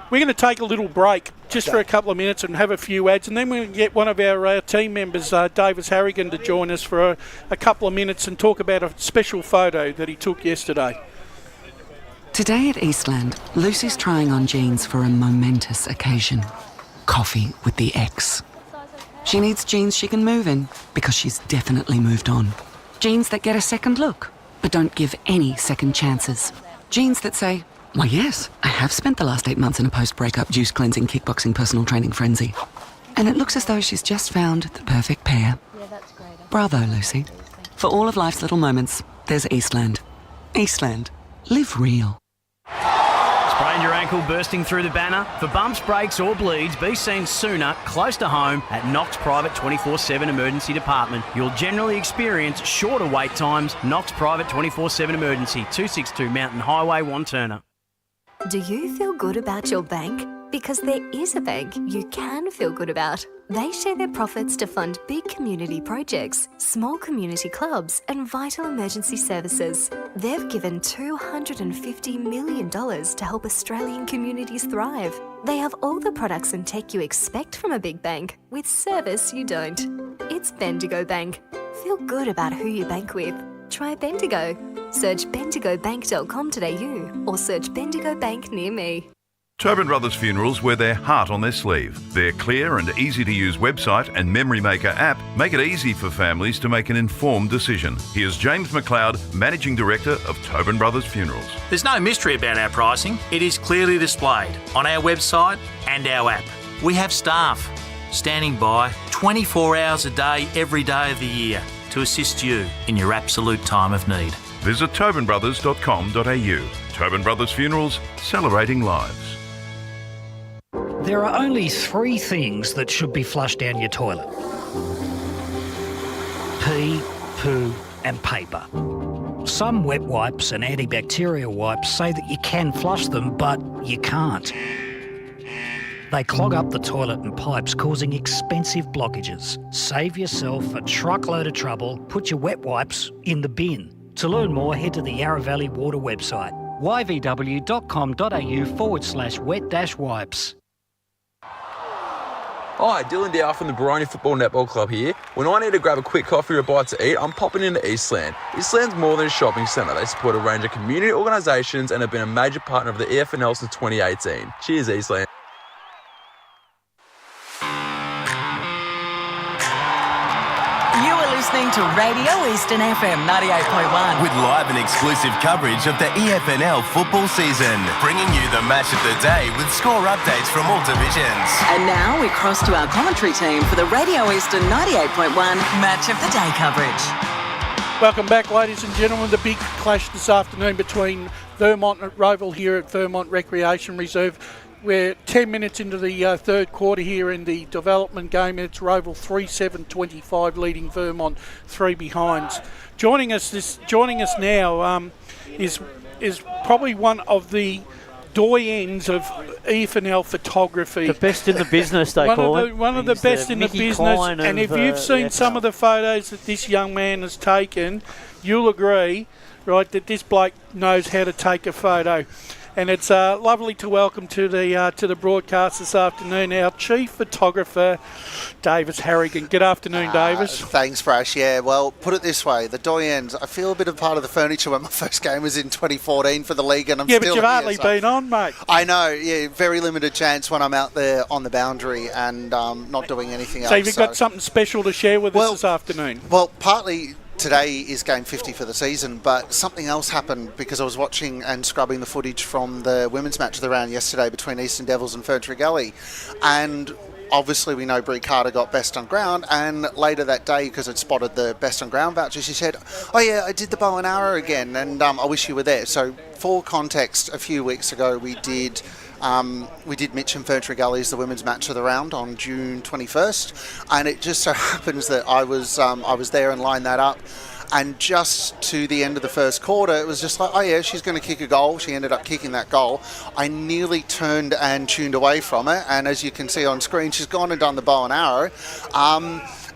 We're going to take a little break just for a couple of minutes and have a few ads, and then we're going to get one of our team members, Davis Harrigan, to join us for a couple of minutes and talk about a special photo that he took yesterday. Today at Eastland, Lucy's trying on jeans for a momentous occasion. Coffee with the ex. She needs jeans she can move in because she's definitely moved on. Jeans that get a second look, but don't give any second chances. Jeans that say, "Why, yes, I have spent the last 8 months in a post-breakup juice-cleansing, kickboxing, personal training frenzy." And it looks as though she's just found the perfect pair. Yeah, that's great. Bravo, Lucy. For all of life's little moments, there's Eastland. Eastland. Live real. Sprained your ankle bursting through the banner? For bumps, breaks or bleeds, be seen sooner, close to home, at Knox Private 24/7 Emergency Department. You'll generally experience shorter wait times. Knox Private 24/7 Emergency, 262 Mountain Highway, Wanturna. Do you feel good about your bank? Because there is a bank you can feel good about. They share their profits to fund big community projects, small community clubs, and vital emergency services. They've given $250 million to help Australian communities thrive. They have all the products and tech you expect from a big bank, with service you don't. It's Bendigo Bank. Feel good about who you bank with. Try Bendigo. Search bendigobank.com.au or search Bendigo Bank near me. Tobin Brothers Funerals wear their heart on their sleeve. Their clear and easy-to-use website and Memory Maker app make it easy for families to make an informed decision. Here's James McLeod, Managing Director of Tobin Brothers Funerals. There's no mystery about our pricing. It is clearly displayed on our website and our app. We have staff standing by 24 hours a day, every day of the year to assist you in your absolute time of need. Visit tobinbrothers.com.au. Tobin Brothers Funerals, celebrating lives. There are only 3 things that should be flushed down your toilet: pee, poo and paper. Some wet wipes and antibacterial wipes say that you can flush them, but you can't. They clog up the toilet and pipes, causing expensive blockages. Save yourself a truckload of trouble. Put your wet wipes in the bin. To learn more, head to the Yarra Valley Water website, yvw.com.au/wet-wipes. Hi, Dylan Dow from the Baroni Football Netball Club here. When I need to grab a quick coffee or a bite to eat, I'm popping into Eastland. Eastland's more than a shopping centre. They support a range of community organisations and have been a major partner of the EFNL since 2018. Cheers, Eastland. You are listening to Radio Eastern FM 98.1. With live and exclusive coverage of the EFNL football season, bringing you the match of the day with score updates from all divisions. And now we cross to our commentary team for the Radio Eastern 98.1 Match of the Day coverage. Welcome back, ladies and gentlemen. The big clash this afternoon between Vermont and Rowville here at Vermont Recreation Reserve. We're 10 minutes into the third quarter here in the development game. It's Rowville 3-7-25 leading Vermont 3 behinds. Joining us now is probably one of the doyens of EFNL photography. The best in the business, they call it. One of the best in the business. And if you've seen some of the photos that this young man has taken, you'll agree, right, that this bloke knows how to take a photo. And it's lovely to welcome to the broadcast this afternoon our chief photographer, Davis Harrigan. Good afternoon, Davis. Thanks, Brash. Yeah, well, put it this way, the doyens, I feel a bit of part of the furniture when my first game was in 2014 for the league, and I'm still but you've hardly been on, mate. I know, yeah, very limited chance when I'm out there on the boundary and not doing anything else. So you've got something special to share with us this afternoon? Well, partly today is game 50 for the season, but something else happened because I was watching and scrubbing the footage from the women's match of the round yesterday between Eastern Devils and Ferntree Gully, and obviously we know Brie Carter got best on ground, and later that day, because I'd spotted the best on ground voucher, she said, "Oh yeah, I did the bow and arrow again, and I wish you were there." So for context, a few weeks ago we did Mitch and Ferntree Gully's the women's match of the round on June 21st, and it just so happens that I was there and lined that up. And just to the end of the first quarter, it was just like, oh yeah, she's going to kick a goal. She ended up kicking that goal. I nearly turned and tuned away from it, and as you can see on screen, she's gone and done the bow and arrow.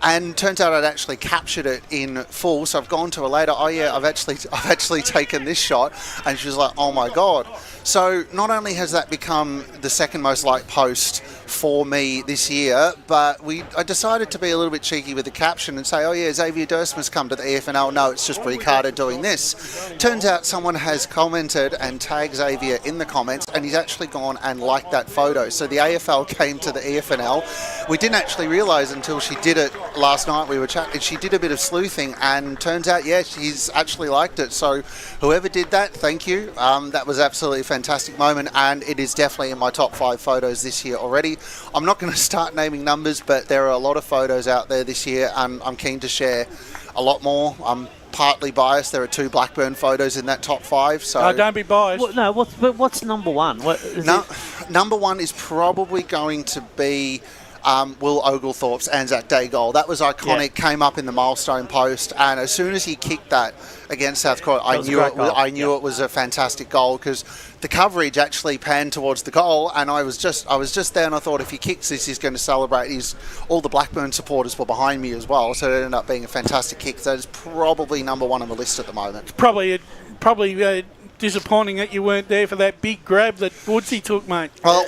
And turns out I'd actually captured it in full. So I've gone to her later. Oh yeah, I've actually taken this shot, and she was like, "Oh my god!" So not only has that become the second most liked post for me this year, but I decided to be a little bit cheeky with the caption and say, "Oh yeah, Xavier Dursman's come to the EFNL." No, it's just Brie Carter doing this. Turns out someone has commented and tagged Xavier in the comments, and he's actually gone and liked that photo. So the AFL came to the EFNL. We didn't actually realise until she did it last night. We were chatting. She did a bit of sleuthing, and turns out, yeah, she's actually liked it. So whoever did that, thank you. That was absolutely a fantastic moment, and it is definitely in my top 5 photos this year already. I'm not going to start naming numbers, but there are a lot of photos out there this year, and I'm keen to share a lot more. I'm partly biased. There are 2 Blackburn photos in that top 5. So don't be biased. What's number one? Number one is probably going to be Will Oglethorpe's Anzac Day goal. That was iconic, came up in the milestone post, and as soon as he kicked that against South Korea, I knew it was a fantastic goal, because the coverage actually panned towards the goal, and I was just there, and I thought, if he kicks this, he's going to celebrate. All the Blackburn supporters were behind me as well, so it ended up being a fantastic kick. That is probably number 1 on the list at the moment. It's probably disappointing that you weren't there for that big grab that Woodsy took, mate. Well,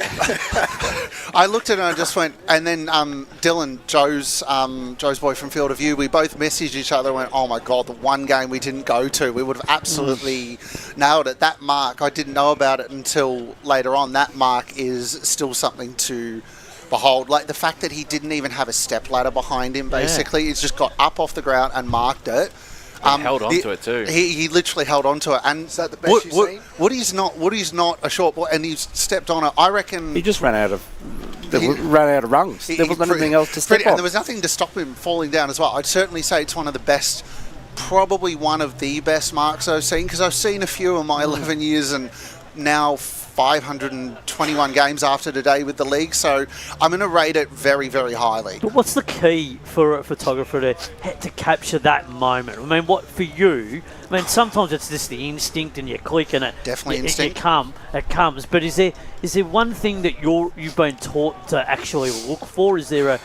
I looked at it and I just went, and then Dylan, Joe's boy from Field of View, we both messaged each other and went, oh my God, the one game we didn't go to, we would have absolutely nailed it. That mark, I didn't know about it until later on. That mark is still something to behold. Like the fact that he didn't even have a step ladder behind him, basically. He's just got up off the ground and marked it. Held on to it too. He literally held on to it. And is that the best you've seen? Woody's not a short boy, and he's stepped on it. I reckon he just ran out of rungs. There wasn't anything else to step on. And there was nothing to stop him falling down as well. I'd certainly say it's one of the best, probably one of the best marks I've seen, because I've seen a few in my 11 years and now 521 games after today with the league, so I'm going to rate it very, very highly. But what's the key for a photographer to capture that moment? I mean, what for you? I mean, sometimes it's just the instinct, and you click, and it definitely instinct. It comes. But is there one thing that you've been taught to actually look for? Is there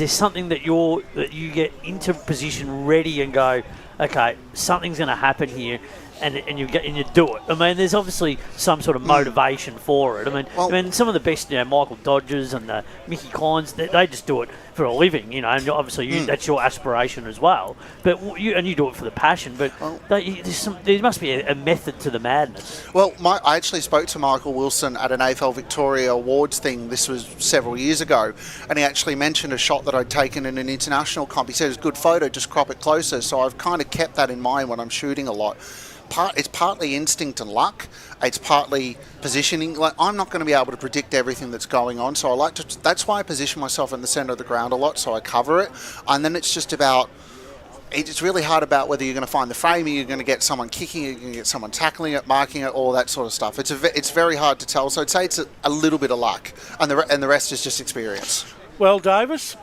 something that you get into position ready and go, okay, something's going to happen here? And you do it. I mean, there's obviously some sort of motivation for it. I mean, some of the best, Michael Dodgers and Mickey Kleins, they just do it for a living, and obviously that's your aspiration as well. But you do it for the passion. But there must be a method to the madness. Well, I actually spoke to Michael Wilson at an AFL Victoria Awards thing. This was several years ago, and he actually mentioned a shot that I'd taken in an international comp. He said, "It's a good photo, just crop it closer." So I've kind of kept that in mind when I'm shooting a lot. It's partly instinct and luck. It's partly positioning. Like, I'm not going to be able to predict everything that's going on, so I like to. That's why I position myself in the centre of the ground a lot, so I cover it. And then it's just about. It's really hard about whether you're going to find the frame, or you're going to get someone kicking it, you're going to get someone tackling it, marking it, all that sort of stuff. It's very hard to tell. So I'd say it's a little bit of luck, and the rest is just experience. Well, Davis,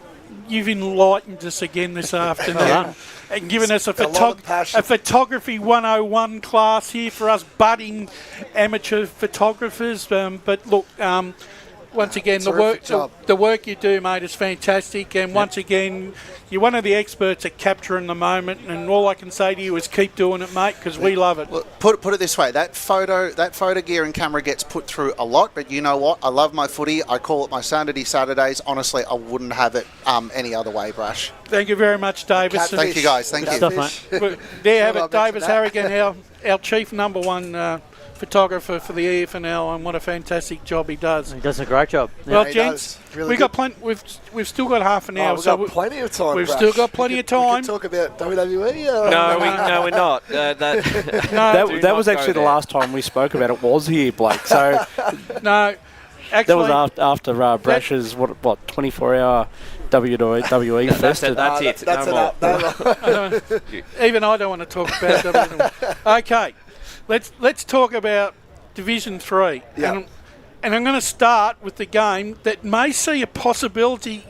you've enlightened us again this afternoon. And given us a photography 101 class here for us budding amateur photographers. But look, once again, the work you do, mate, is fantastic. And once again, you're one of the experts at capturing the moment. And all I can say to you is keep doing it, mate, because we love it. Look, put it this way: that photo gear and camera gets put through a lot. But you know what? I love my footy. I call it my sanity Saturdays. Honestly, I wouldn't have it any other way, Brash. Thank you very much, Davis. Thank you, guys. Thank you. There you have it, Davis Harrigan, our chief number 1 photographer for the EFNL, and what a fantastic job he does. He does a great job. Well, gents, we've got plenty. We've still got half an hour. We've got plenty of time. We've still got plenty of time. We can talk about WWE. No, we're not. That was actually the last time we spoke about it. Was here, Blake? So no, actually, that was after Brash's 24-hour WWE fest. That's it. Even I don't want to talk about WWE. Okay. Let's talk about Division 3. Yeah. And I'm going to start with the game that may see a possibility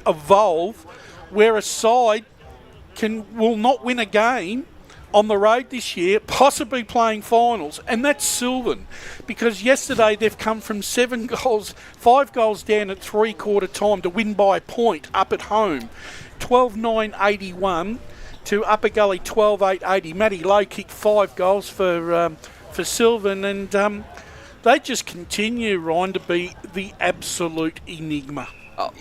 evolve, where a side will not win a game on the road this year, possibly playing finals, and that's Sylvan, because yesterday they've come from 5 goals down at three-quarter time to win by a point up at home, 12-9-81 to Upper Gully 12-8-80. Matty Lowe kicked 5 goals for Sylvan, and they just continue, Ryan, to be the absolute enigma.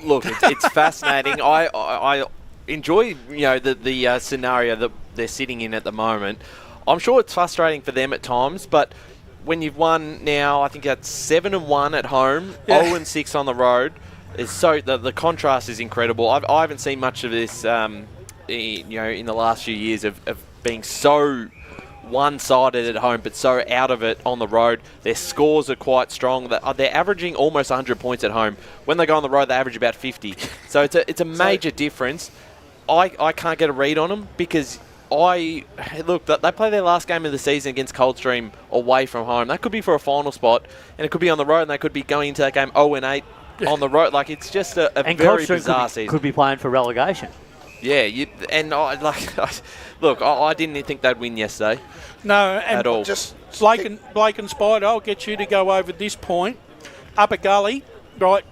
Look, it's fascinating. I enjoy the scenario that they're sitting in at the moment. I'm sure it's frustrating for them at times, but when you've won now, I think that's 7-1 at home, 0-6 on the road, the contrast is incredible. I haven't seen much of this, in the last few years of being so one-sided at home, but so out of it on the road. Their scores are quite strong. They're averaging almost 100 points at home. When they go on the road, they average about 50. So it's a major difference. I can't get a read on them because they play their last game of the season against Coldstream away from home. That could be for a final spot, and it could be on the road, and they could be going into that game 0-8 on the road. Like, it's just a very bizarre season. Could be playing for relegation. Yeah, look, I didn't think they'd win yesterday. No, and at all. Just Blake and Spider, I'll get you to go over this point. Upper Gully, right?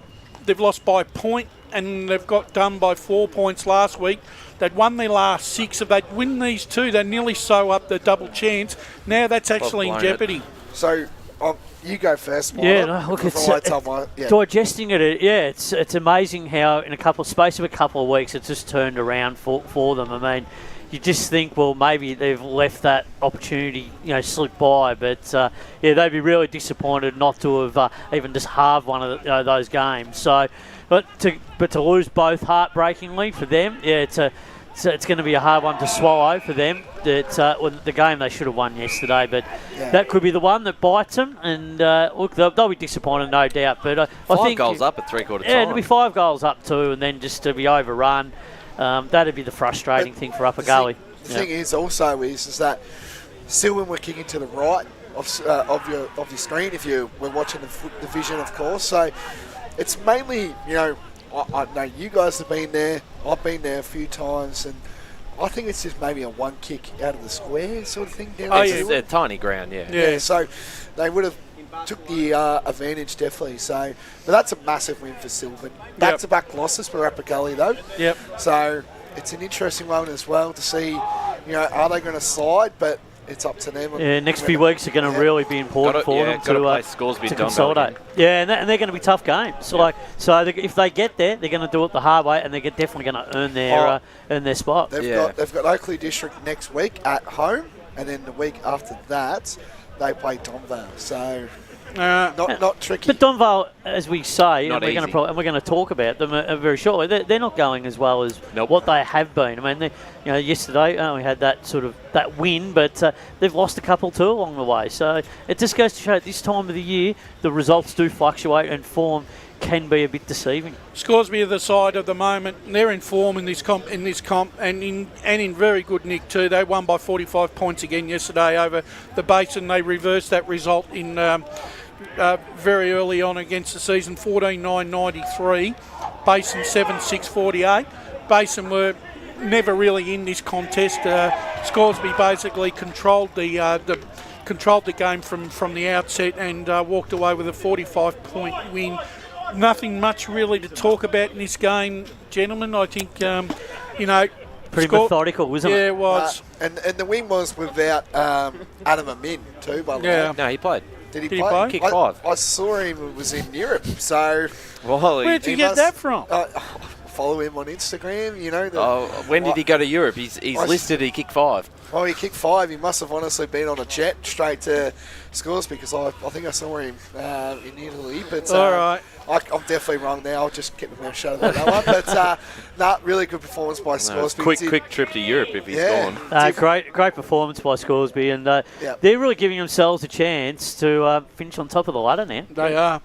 They've lost by a point, and they've got done by 4 points last week. They'd won their last 6. If they'd win these 2, they'd nearly sew up the double chance. Now that's actually in jeopardy. So you go first, Mike. Yeah, look, it's digesting it. Yeah, it's amazing how in space of a couple of weeks it's just turned around for them. I mean, you just think, well, maybe they've left that opportunity, slip by. But they'd be really disappointed not to have even just halved one of those games. So, but to lose both heartbreakingly for them, it's going to be a hard one to swallow for them. The game they should have won yesterday, but that could be the one that bites them. And look, they'll be disappointed, no doubt. But I think 5 goals up at three-quarter time. Yeah, it'll be 5 goals up too, and then just to be overrun. That'd be the frustrating thing for Upper Gully. The thing is also is that Sylvan were kicking to the right of your screen if you were watching the vision, of course. So it's mainly, I know you guys have been there. I've been there a few times, and I think it's just maybe a one kick out of the square sort of thing down there. It's a tiny ground, Yeah, so they would have took the advantage, definitely. So, but that's a massive win for Sylvan. Back-to-back losses for Upper Gully, though. Yep. So it's an interesting one as well to see, are they going to slide? But it's up to them. Yeah, next few weeks are going to really be important for them to consolidate. Yeah, and they're going to be tough games. So if they get there, they're going to do it the hard way, and they're definitely going to earn their spot. They've got Oakley District next week at home, and then the week after that they play Donvale. So not tricky. But Donvale, as we say, not and we're going to talk about them very shortly. They're not going as well as what they have been. I mean, yesterday we had that win, but they've lost a couple too along the way. So it just goes to show at this time of the year the results do fluctuate and form can be a bit deceiving. Scoresby are the side of the moment. They're in form in this comp, and in very good nick too. They won by 45 points again yesterday over the Basin. They reversed that result in very early on against the season, 14-9-93. Basin 7-6-48. Basin were never really in this contest. Scoresby basically controlled the game from the outset and walked away with a 45-point win. Nothing much really to talk about in this game, gentlemen. I think, pretty methodical, wasn't it? Yeah, it was. And the win was without Adam Amin too, by the way. No, he played. Did he play? He kicked 5. I saw him was in Europe, so... Where'd you get that from? Follow him on Instagram, when did he go to Europe? He's listed he kicked 5. Oh, he kicked 5. He must have honestly been on a jet straight to Scores because I think I saw him in Italy. But all right. I'm definitely wrong now. I'll just get the mouth shut about that one. But really good performance by Scoresby. Quick trip to Europe if he's gone. Great performance by Scoresby, and they're really giving themselves a chance to finish on top of the ladder now. They are.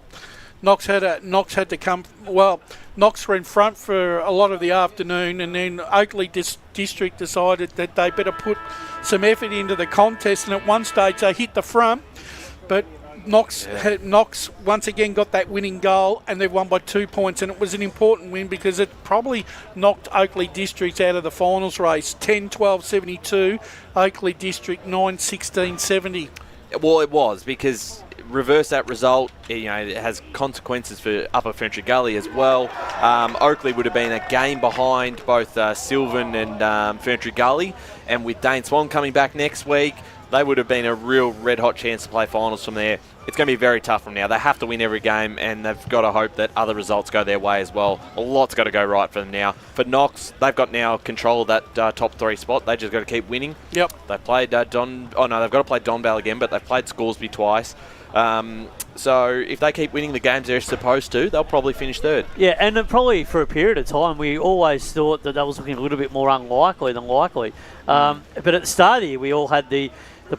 Knox had to come. Well, Knox were in front for a lot of the afternoon, and then Oakley District decided that they better put some effort into the contest. And at one stage they hit the front, but Knox once again got that winning goal, and they've won by 2 points, and it was an important win because it probably knocked Oakley District out of the finals race. 10-12-72, Oakley District 9-16-70. Well, it was, because reverse that result, it has consequences for Upper Ferntree Gully as well. Oakley would have been a game behind both Sylvan and Ferntree Gully, and with Dane Swan coming back next week, they would have been a real red-hot chance to play finals from there. It's going to be very tough from now. They have to win every game, and they've got to hope that other results go their way as well. A lot's got to go right for them now. For Knox, they've got now control of that top 3 spot. They just got to keep winning. Yep. They played they've got to play Donvale again, but they've played Scoresby twice. So if they keep winning the games they're supposed to, they'll probably finish third. Yeah, and probably for a period of time, we always thought that was looking a little bit more unlikely than likely. But at the start of the year, we all had the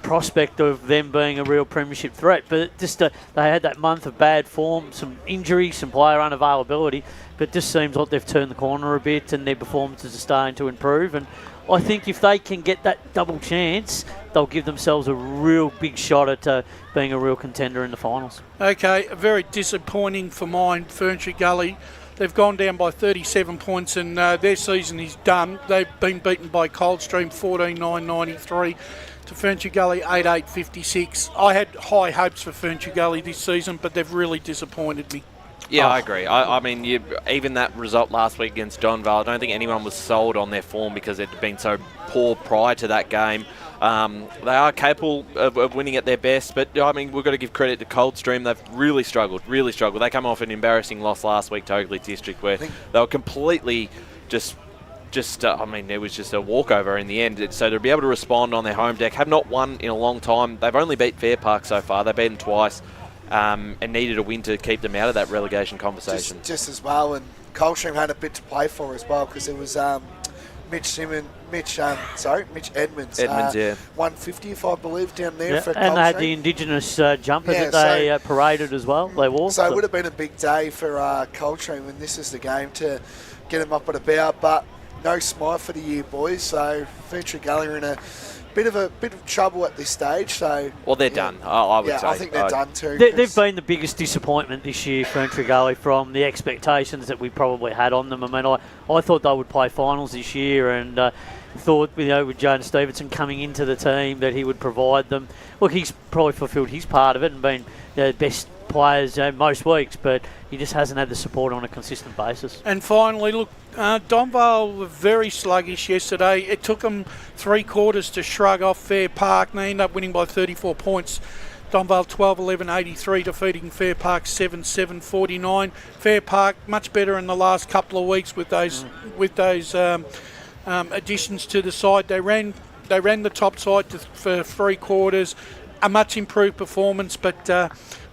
prospect of them being a real premiership threat. But just they had that month of bad form, some injuries, some player unavailability. But it just seems like they've turned the corner a bit and their performances are starting to improve. And I think if they can get that double chance, they'll give themselves a real big shot at being a real contender in the finals. Okay, very disappointing for mine, Ferntree Gully. They've gone down by 37 points and their season is done. They've been beaten by Coldstream 14-9-93 to Ferntree Gully 8-8-56. I had high hopes for Ferntree Gully this season, but they've really disappointed me. Yeah, I agree. I mean, even that result last week against Donvale, I don't think anyone was sold on their form because it had been so poor prior to that game. They are capable of winning at their best, but I mean, we've got to give credit to Coldstream. They've really struggled. They come off an embarrassing loss last week to Oakley District where they were completely I mean, it was just a walkover in the end. So to be able to respond on their home deck, have not won in a long time. They've only beat Fair Park so far. They've beaten twice. And needed a win to keep them out of that relegation conversation. Just as well, and Coldstream had a bit to play for as well because it was Mitch Edmonds. Yeah. 150th, I believe, down there for Coldstream. And they had the Indigenous jumper that they paraded as well. They wore. So it would have been a big day for Coldstream, and this is the game to get them up and about. But no smite for the year, boys. So Ferntree Gully are in a bit of trouble at this stage. So they're done. I would say. I think they're done too. They've been the biggest disappointment this year, Ferntree Gully, from the expectations that we probably had on them. I mean, I thought they would play finals this year, and thought with Jonas Stevenson coming into the team that he would provide them. Look, he's probably fulfilled his part of it and been the best players most weeks, but he just hasn't had the support on a consistent basis. And finally, look, Donvale were very sluggish yesterday. It took them 3 quarters to shrug off Fair Park, and they ended up winning by 34 points. Donvale 12-11-83, defeating Fair Park 7-7-49. Fair Park much better in the last couple of weeks with those additions to the side. They ran the top side for 3 quarters. A much improved performance, but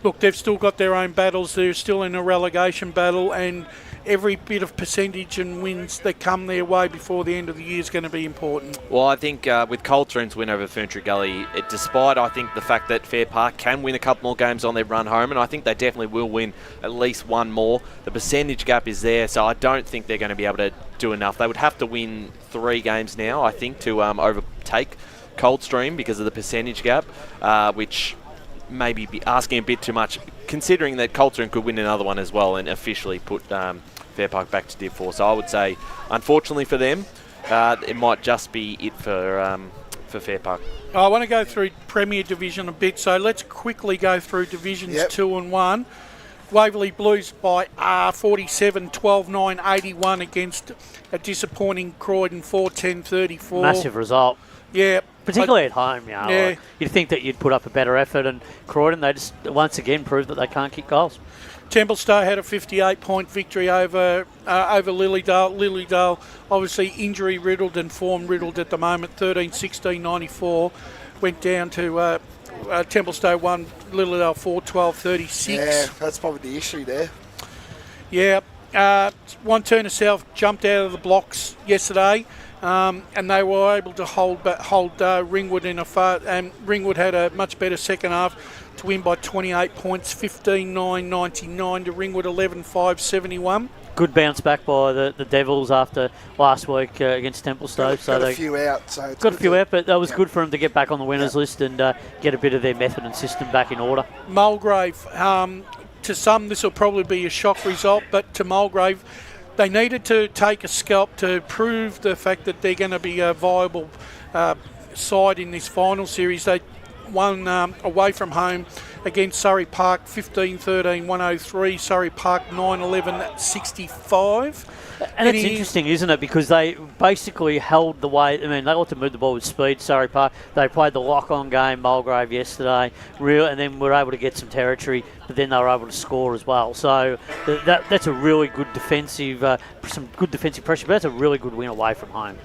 look, they've still got their own battles. They're still in a relegation battle, and every bit of percentage and wins that come their way before the end of the year is going to be important. Well, I think with Coldstream's win over Ferntree Gully, despite I think the fact that Fair Park can win a couple more games on their run home, and I think they definitely will win at least one more, the percentage gap is there, so I don't think they're going to be able to do enough. They would have to win 3 games now, I think, to overtake Coldstream because of the percentage gap, which maybe be asking a bit too much, considering that Coldstream could win another one as well and officially put Fair Park back to Div 4. So I would say, unfortunately for them, it might just be it for Fair Park. I want to go through Premier Division a bit, so let's quickly go through Divisions 2 and 1. Waverley Blues by 47-12-9-81 against a disappointing Croydon 4-10-34. Massive result. Yeah. Particularly at home, you'd think that you'd put up a better effort, and Croydon, they just once again proved that they can't kick goals. Templestowe had a 58-point victory over Lilydale. Lilydale, obviously injury-riddled and form-riddled at the moment, 13-16-94. Went down to Templestowe 1, Lilydale 4-12-36. Yeah, that's probably the issue there. Yeah. One Turner South jumped out of the blocks yesterday. And they were able to hold Ringwood in and Ringwood had a much better second half to win by 28 points, 15-9-99 to Ringwood 11-5-71. good bounce back by the Devils after last week against Templestowe. Got a few out. So it's got a few good out, but that was good for them to get back on the winners list and get a bit of their method and system back in order. Mulgrave, to some this will probably be a shock result, but to Mulgrave, they needed to take a scalp to prove the fact that they're going to be a viable side in this final series. They won away from home against Surrey Park 15-13, 103. Surrey Park 9-11, 65. And it's interesting, isn't it? Because they basically held the way. I mean, they ought to move the ball with speed. Surrey Park, they played the lock-on game, Mulgrave yesterday, and then were able to get some territory, but then they were able to score as well. So that's a really good defensive, some good defensive pressure, but that's a really good win away from home.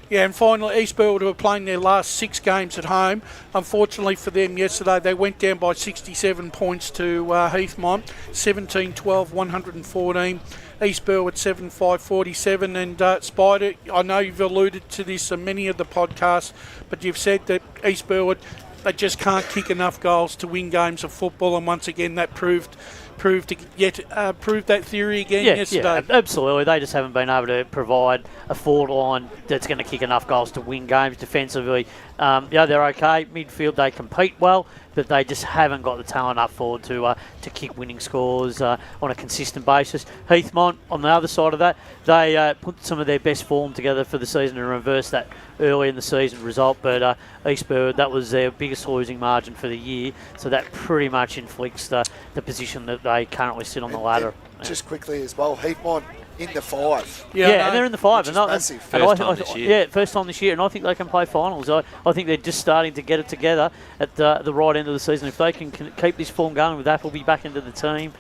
Yeah, and finally, East Burwood were playing their last 6 games at home. Unfortunately for them yesterday, they went down by 67 points to Heathmont, 17-12, 114. East Burwood 7-5-47. And Spider, I know you've alluded to this in many of the podcasts, but you've said that East Burwood, they just can't kick enough goals to win games of football, and once again that proved that theory again yesterday. Yeah, absolutely. They just haven't been able to provide a forward line that's going to kick enough goals to win games defensively. They're okay. Midfield, they compete well, but they just haven't got the talent up forward to kick winning scores on a consistent basis. Heathmont, on the other side of that, they put some of their best form together for the season and reversed that early in the season result, but East Burwood, that was their biggest losing margin for the year, so that pretty much inflicts the position that they currently sit on the ladder. Just quickly as well, Heathmont in the 5. Yeah, and they're in the 5. Which is massive. First time this year. Yeah, first time this year, and I think they can play finals. I think they're just starting to get it together at the right end of the season. If they can keep this form going with Appleby back into the team,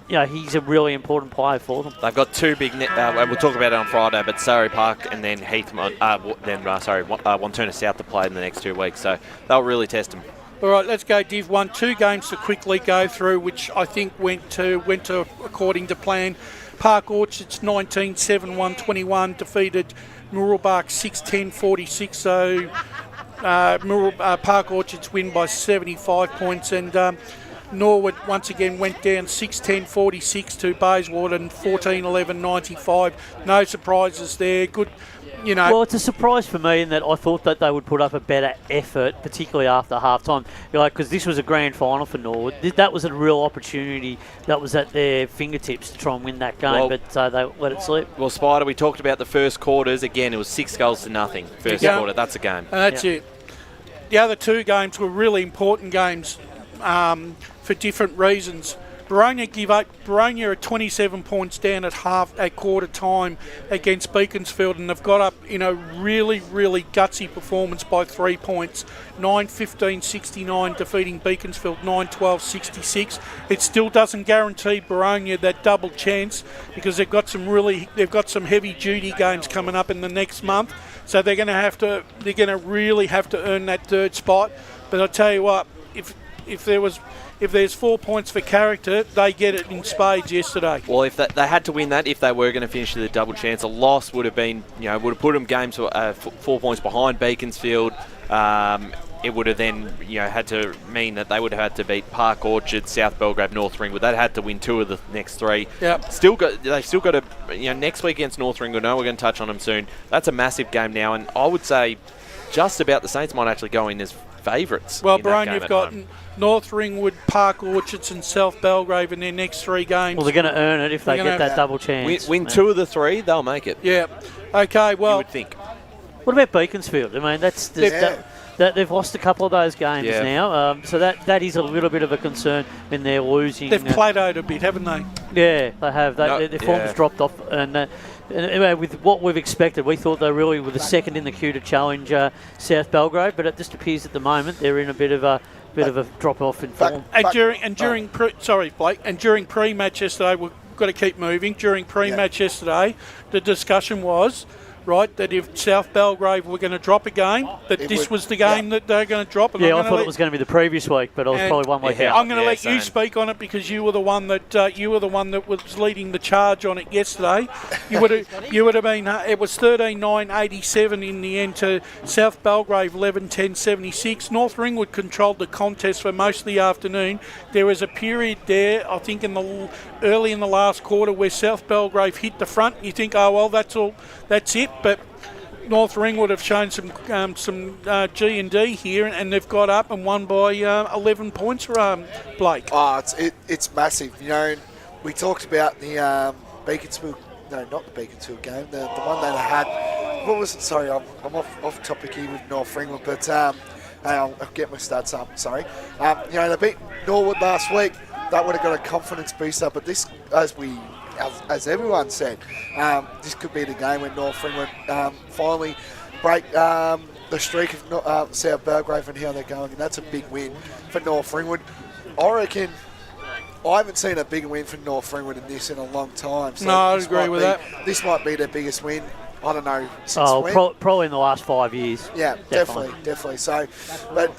he's a really important player for them. They've got 2 big, we'll talk about it on Friday, but Surrey Park and then Heathmont, Wanturna South to play in the next 2 weeks, so they'll really test them. All right, let's go Div 1. 2 games to quickly go through, which I think went to according to plan. Park Orchards 19-7, 121 defeated Murrelbach 6-10-46. So Park Orchards win by 75 points, and Norwood once again went down 6-10-46 to Bayswater and 14-11-95. No surprises there. Good. Well, it's a surprise for me in that I thought that they would put up a better effort, particularly after half-time, because this was a grand final for Norwood. That was a real opportunity that was at their fingertips to try and win that game, but they let it slip. Well, Spider, we talked about the first quarters. Again, it was 6 goals to nothing. First quarter, that's a game. And that's it. The other 2 games were really important games for different reasons. Boronia are 27 points down at quarter time against Beaconsfield, and they've got up in a really, really gutsy performance by 3 points. 9-15-69 defeating Beaconsfield 9-12-66. It still doesn't guarantee Boronia that double chance, because they've got some heavy duty games coming up in the next month. So they're going to really have to earn that 3rd spot. But I tell you what, if there's 4 points for character, they get it in spades yesterday. Well, if they had to win that, if they were going to finish with a double chance, a loss would have been, would have put them games 4 points behind Beaconsfield. It would have then, had to mean that they would have had to beat Park Orchard, South Belgrave, North Ringwood. They'd had to win 2 of the next 3. Yep. They've still got to, next week against North Ringwood. I know we're going to touch on them soon. That's a massive game now, and I would say just about the Saints might actually go in as favourites. Well, Boronia have got North Ringwood, Park Orchards and South Belgrave in their next 3 games. Well, they're going to earn it if they get that double chance. Win 2 of the 3, they'll make it. Yeah. Okay, well. You would think. What about Beaconsfield? I mean, they've lost a couple of those games now, so that is a little bit of a concern when they're losing. They've plateaued a bit, haven't they? Yeah, they have. Their form's dropped off, and anyway, with what we've expected, we thought they really were the second in the queue to challenge South Belgrave, but it just appears at the moment they're in a bit of a drop off in form. During pre-match yesterday, we've got to keep moving. During pre-match yesterday, the discussion was, right, that if South Belgrave were going to drop a game, that this was the game that they're going to drop. And I thought it was going to be the previous week, but I was probably 1 week out. I'm going to let you speak on it because you were the one that was leading the charge on it yesterday. You would have been. It was 13-9-87 in the end to South Belgrave 11-10-76. North Ringwood controlled the contest for most of the afternoon. There was a period there, I think, early in the last quarter where South Belgrave hit the front. You think, oh well, that's it. But North Ringwood have shown some G&D here, and they've got up and won by 11 points, Blake. Oh, it's massive. You know, we talked about the Beaconsfield. No, not the Beaconsfield game. The one that I had. What was it? Sorry, I'm off topic here with North Ringwood, but I'll get my stats up. Sorry. You know, they beat Norwood last week. That would have got a confidence booster, but this, as everyone said, this could be the game when North Ringwood finally break the streak of South Belgrave and how they're going, and that's a big win for North Ringwood. I reckon I haven't seen a bigger win for North Ringwood in this in a long time. So no, I agree with that. This might be their biggest win. I don't know. Since when? Probably in the last 5 years. Yeah, definitely. So, but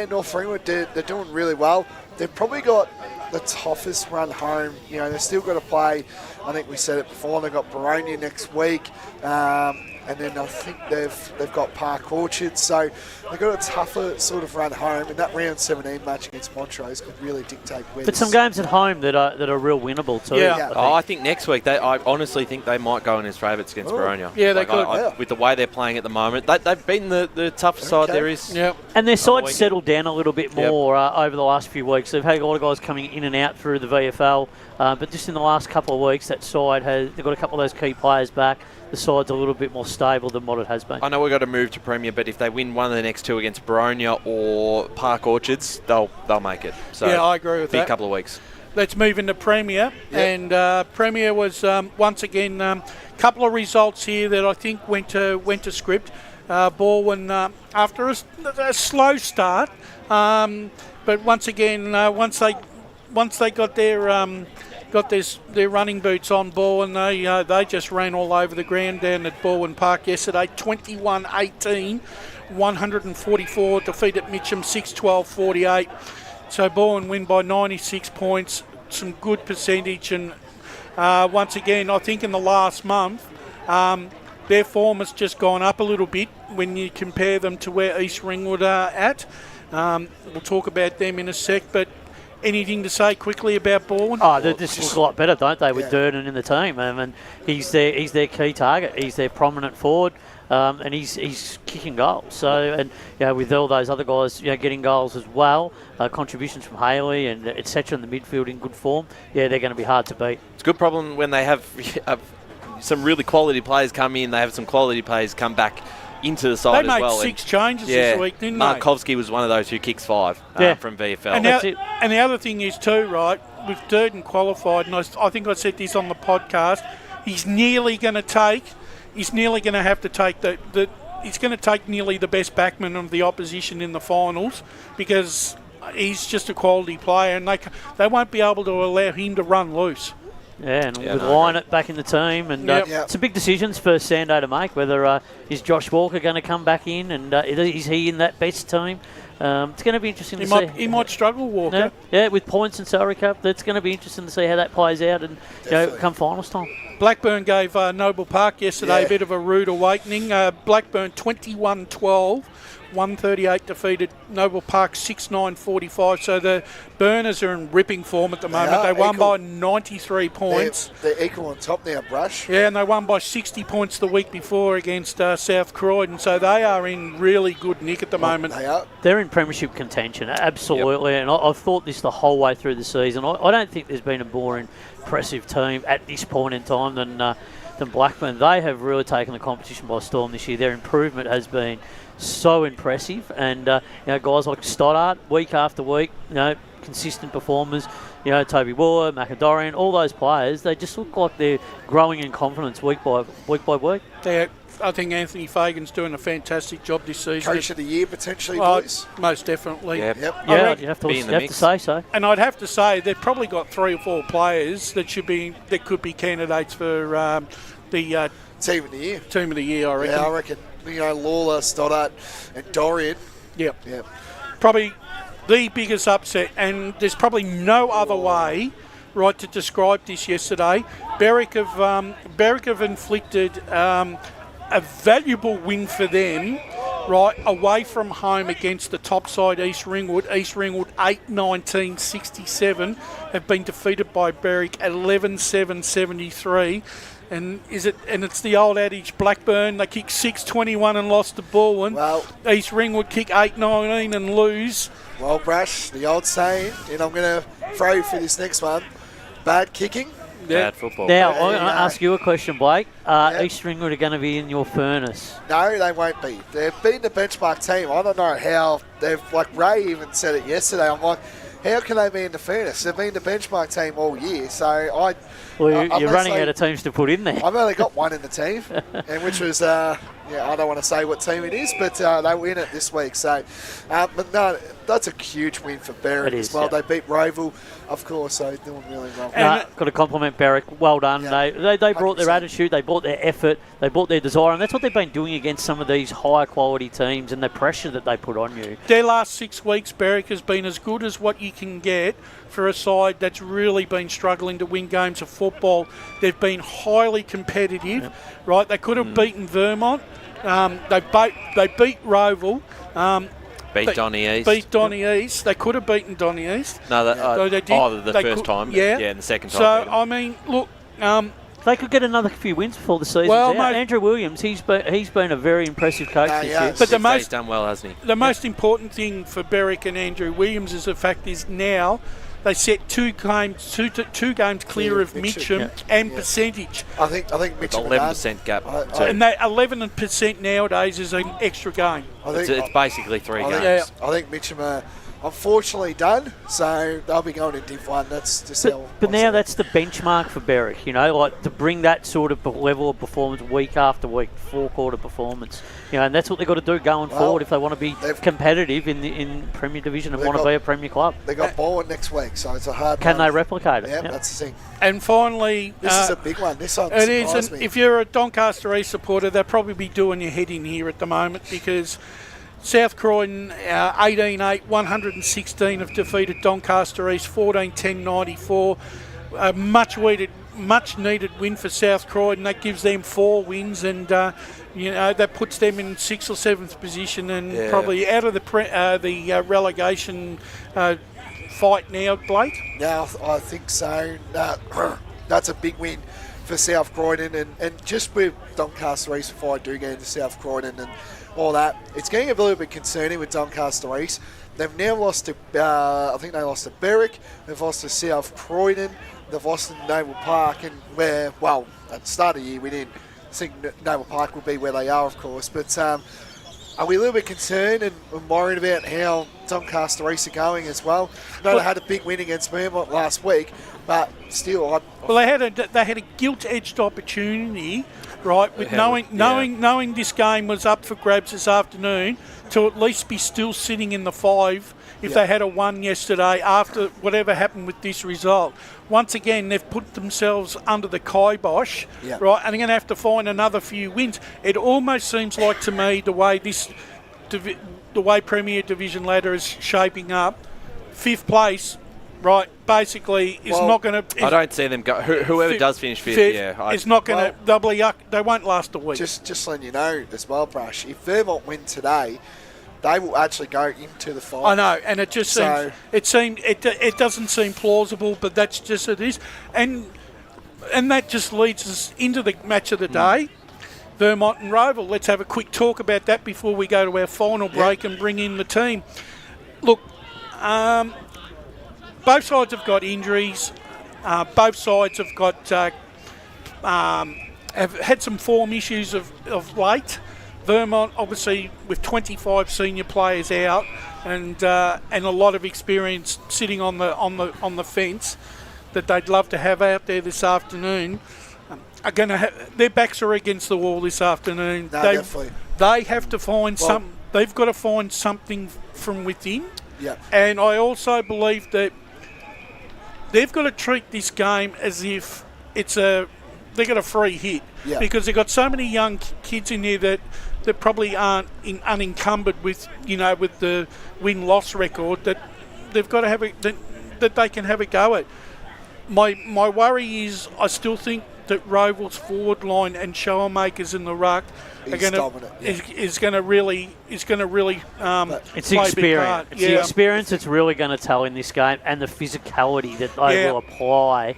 North Ringwood, they're doing really well. They've probably got the toughest run home. You know, they've still got to play. I think we said it before. They've got Baronia next week, and then I think they've got Park Orchard. So they've got a tougher sort of run home, and that round 17 match against Montrose could really dictate where. But some games at home that are real winnable too. Yeah. I think next week I honestly think they might go in as favourites against Baronia. Yeah, they could. With the way they're playing at the moment, they've beaten the tough side there is. Yeah. And their side's settled down a little bit more over the last few weeks. They've had a lot of guys coming in and out through the VFL, but just in the last couple of weeks, that side they've got a couple of those key players back. The side's a little bit more stable than what it has been. I know we've got to move to Premier, but if they win one of the next two against Baronia or Park Orchards, they'll make it. So yeah, I agree with that. A couple of weeks. Let's move into Premier, and Premier was once again a couple of results here that I think went to script. Baldwin after a slow start, but once again once they got their running boots on Baldwin, they just ran all over the ground down at Baldwin Park yesterday. 21-18, 144, defeated Mitcham 6-12-48. So Baldwin win by 96 points, some good percentage, and once again I think in the last month their form has just gone up a little bit when you compare them to where East Ringwood are at. We'll talk about them in a sec, but anything to say quickly about Baldwin? Oh, they just look a lot better, don't they, with Durden in the team? And he's their key target. He's their prominent forward, and he's kicking goals. So, and with all those other guys, getting goals as well, contributions from Haley and etc. in the midfield in good form. Yeah, they're going to be hard to beat. It's a good problem when they have some really quality players come in. They have some quality players come back into the side as well. They made 6 changes this week, didn't they? Markovsky was one of those who kicks 5 from VFL. And the other thing is too, right, with Durden qualified, and I think I said this on the podcast, he's nearly going to have to take he's going to take nearly the best backman of the opposition in the finals, because he's just a quality player, and they won't be able to allow him to run loose. Yeah, and with Lynott back in the team, and some big decisions for Sando to make. Whether is Josh Walker going to come back in, and is he in that best team? It's going to be interesting to see. He might struggle, Walker. Yeah, with points and salary cap. That's going to be interesting to see how that plays out, and come finals time. Blackburn gave Noble Park yesterday a bit of a rude awakening. Blackburn 21-12. 138 defeated Noble Park 6-9-45. So the Burners are in ripping form at the moment. They won by 93 points. They're equal on top now, Brush. Yeah, and they won by 60 points the week before against South Croydon. So they are in really good nick at the moment. They are. They're in premiership contention, absolutely. And I've thought this the whole way through the season. I don't think there's been a more impressive team at this point in time than Blackburn. They have really taken the competition by storm this year. Their improvement has been so impressive, and guys like Stoddart, week after week, consistent performers. Toby Wooler, Macadorian, all those players, they just look like they're growing in confidence week by week. I think Anthony Fagan's doing a fantastic job this season. Coach of the year potentially, boys. Most definitely. Yep. Yeah, you have to say so. And I'd have to say they've probably got 3 or 4 players that could be candidates for the Team of the year. Team of the year, I reckon. Yeah, I reckon. Lawler, Stoddart, and Dorian. Yep. Yep. Probably the biggest upset, and there's probably no other way, right, to describe this yesterday. Berwick have inflicted a valuable win for them, right, away from home against the top side East Ringwood. East Ringwood 8-19-67 have been defeated by Berwick 11-7-73. And it's the old adage, Blackburn, they kick 6-21 and lost to Baldwin. Well, East Ringwood kick 8-19 and lose. Well, Brash, the old saying, and I'm going to throw you for this next one, bad kicking. Bad football. Now, I'm going to ask you a question, Blake. East Ringwood are going to be in your furnace. No, they won't be. They've beaten the benchmark team. I don't know how they've, like Ray even said it yesterday. I'm like, how can they be in the furnace? They've been the benchmark team all year. So you're running out of teams to put in there. I've only got one in the team, and which was, I don't want to say what team it is, but they win it this week. So, but no, that's a huge win for Berwick as well. Yeah. They beat Rowville, of course, so doing really well. Got to compliment Berwick. Well done. Yeah. They brought their attitude, they brought their effort, they brought their desire, and that's what they've been doing against some of these higher quality teams and the pressure that they put on you. Their last 6 weeks, Berwick has been as good as what you can get for a side that's really been struggling to win games of football. They've been highly competitive, right? They could have beaten Vermont. They beat Rowville. Beat Donny East. Beat Donny East. They could have beaten Donny East. No, they did. Oh, the first time. Yeah. And the second time. So, I mean, look... they could get another few wins before the season's Well, out. mate, Andrew Williams, he's been a very impressive coach this year. But he's done well, hasn't he? The most important thing for Berwick and Andrew Williams is the fact is now they set two games clear of Mitcham and percentage. I think Mitcham 11% gap. And that 11% nowadays is an extra game. It's basically 3 games. I think Mitcham are unfortunately done, so they'll be going in Div 1. That's just But now that's the benchmark for Berwick, like to bring that sort of level of performance week after week, 4-quarter performance. And that's what they've got to do going forward if they want to be competitive in Premier Division and want to be a Premier club. They got Baldwin next week, so it's a hard Can one. they replicate it? Yeah, that's the thing. And finally... This is a big one. This one it is, surprised and me. if you're a Doncaster East supporter, they'll probably be doing your head in here at the moment because... South Croydon 18-8, 116 have defeated Doncaster East 14-10-94. A much needed win for South Croydon. That gives them 4 wins, and that puts them in 6th or 7th position and probably out of the relegation fight now, Blake. Yeah, I think so. That's a big win for South Croydon, and just with Doncaster East, if I do get into South Croydon and all that, it's getting a little bit concerning with Doncaster East. They've now lost to, I think they lost to Berwick, they've lost to South Croydon, they've lost to Noble Park, and at the start of the year we didn't think Noble Park would be where they are, of course, but are we a little bit concerned and worried about how Doncaster East are going as well? I know they had a big win against Vermont last week, but still... they had a gilt-edged opportunity, right, with knowing this game was up for grabs this afternoon, to at least be still sitting in the 5 if they had a 1 yesterday after whatever happened with this result. Once again, they've put themselves under the kibosh, right, and they're going to have to find another few wins. It almost seems like to me the way Premier Division ladder is shaping up, 5th place, right, basically is not going to... I don't see them go... Whoever does finish 5th, it's not going to... They won't last a week. Just letting you know as well, Brush, if Vermont win today, they will actually go into the 5. I know, and it just seems... It doesn't seem plausible, but that's just it is. And that just leads us into the match of the day, Vermont and Rowville. Let's have a quick talk about that before we go to our final break and bring in the team. Look, both sides have got injuries. Both sides have got have had some form issues of late. Vermont, obviously, with 25 senior players out and a lot of experience sitting on the fence that they'd love to have out there this afternoon, are going to their backs are against the wall this afternoon. No, definitely. They have to find some. They've got to find something from within. Yeah. And I also believe that they've got to treat this game as if it's got a free hit because they've got so many young kids in there that probably aren't unencumbered with with the win-loss record that they've got to have that they can have a go at. My worry is I still think that Rowville's forward line and shower makers in the ruck is going to really it's play the experience. a big part. It's the experience that's really going to tell in this game, and the physicality that they will apply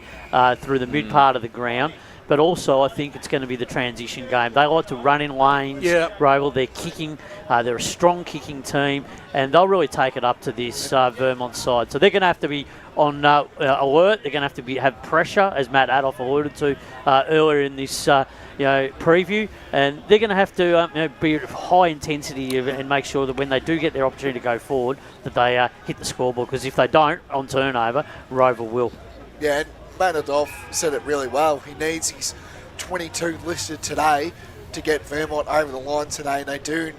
through the mid part of the ground. But also, I think it's going to be the transition game. They like to run in lanes. Rowville, they're kicking. They're a strong kicking team, and they'll really take it up to this Vermont side. So they're going to have to be on alert. They're going to have to have pressure, as Matt Adolf alluded to earlier in this preview, and they're going to have to be at high intensity and make sure that when they do get their opportunity to go forward, that they hit the scoreboard. Because if they don't on turnover, Rowville will. Yeah. Matt Adolf said it really well. He needs his 22 listed today to get Vermont over the line today, and they do.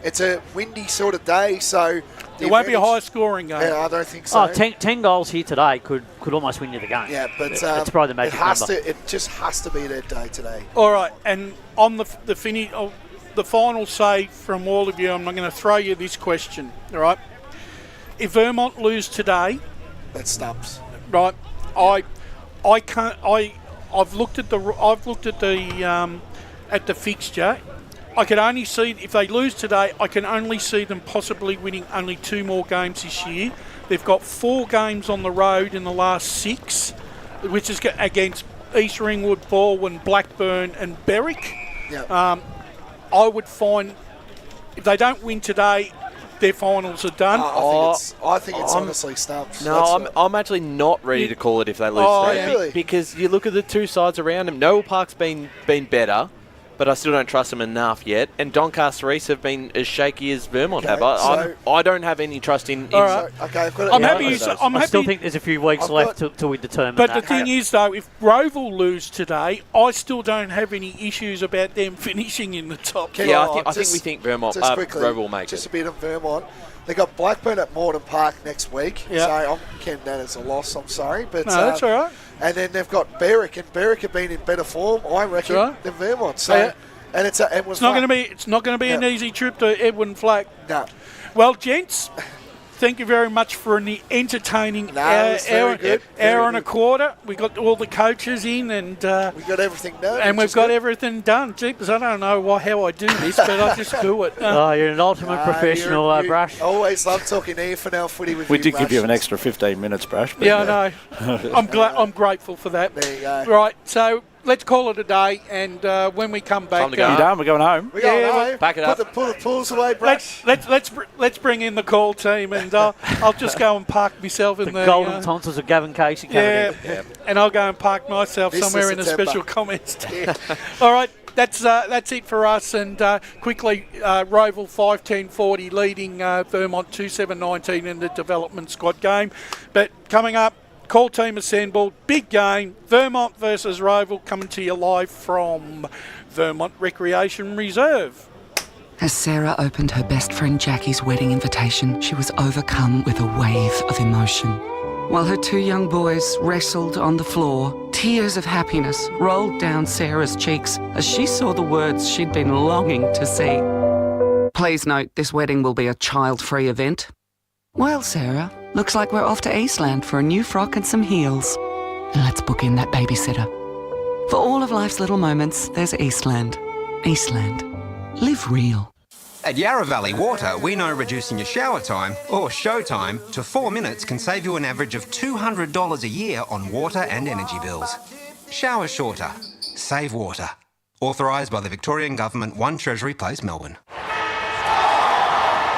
It's a windy sort of day, so it won't be a high-scoring game. Yeah, I don't think so. 10 goals here today could almost win you the game. Yeah, but it's probably the magic number. It just has to be their day today. All right, and on the final say from all of you, I'm going to throw you this question. All right, if Vermont lose today, that stumps. Right, I can't. I've looked at the fixture. I can only see if they lose today. I can only see them possibly winning only 2 more games this year. They've got 4 games on the road in the last 6, which is against East Ringwood, Balwyn, Blackburn, and Berwick. Yeah. I would find if they don't win today, their finals are done. I think it's honestly stumps. No, I'm actually not ready to call it if they lose today. Really? Because you look at the two sides around them. Noel Park's been better, but I still don't trust them enough yet. And Doncaster East have been as shaky as Vermont have. I don't have any trust in. All right. Okay, I'm happy. I still think there's a few weeks left till we determine but that. But the thing is, though, if Rowville lose today, I still don't have any issues about them finishing in the top. I think we think Vermont. Rowville will make just it. A bit of Vermont. They got Blackburn at Moreton Park next week, so I'm counting that as a loss. I'm sorry, but no, that's all right. And then they've got Berwick, and Berwick have been in better form, I reckon, than Vermont. So, and it's not going to be an easy trip to Edwin Flack. No. Well, gents, thank you very much for an entertaining hour and a quarter. We got all the coaches in, and we got everything done. And we've got everything done. Jeepers, I don't know how I do this, but I just do it. You're an ultimate professional, Brush. Always love talking EFNL footy with you. We did give you an extra 15 minutes, Brush. Yeah, I know. I'm grateful for that. There you go. Right, so let's call it a day, and when we come back, you done? We're going home. We're going home. Back it up. Pull the pools away, Brush. Let's bring in the call team, and I'll just go and park myself in the golden tonsils of Gavin Casey coming in. Yeah, and I'll go and park myself somewhere in a special comments tent. All right. That's it for us, and quickly, Rowville 5-10-40 leading Vermont 2-7-19 in the development squad game. But coming up, call team assembled, big game, Vermont versus Rowville, coming to you live from Vermont Recreation Reserve. As Sarah opened her best friend Jackie's wedding invitation, she was overcome with a wave of emotion. While her 2 young boys wrestled on the floor, tears of happiness rolled down Sarah's cheeks as she saw the words she'd been longing to see. Please note, this wedding will be a child-free event. Well, Sarah, looks like we're off to Eastland for a new frock and some heels. And let's book in that babysitter. For all of life's little moments, there's Eastland. Eastland. Live real. At Yarra Valley Water, we know reducing your shower time, or show time, to 4 minutes can save you an average of $200 a year on water and energy bills. Shower shorter. Save water. Authorised by the Victorian Government, 1 Treasury Place, Melbourne.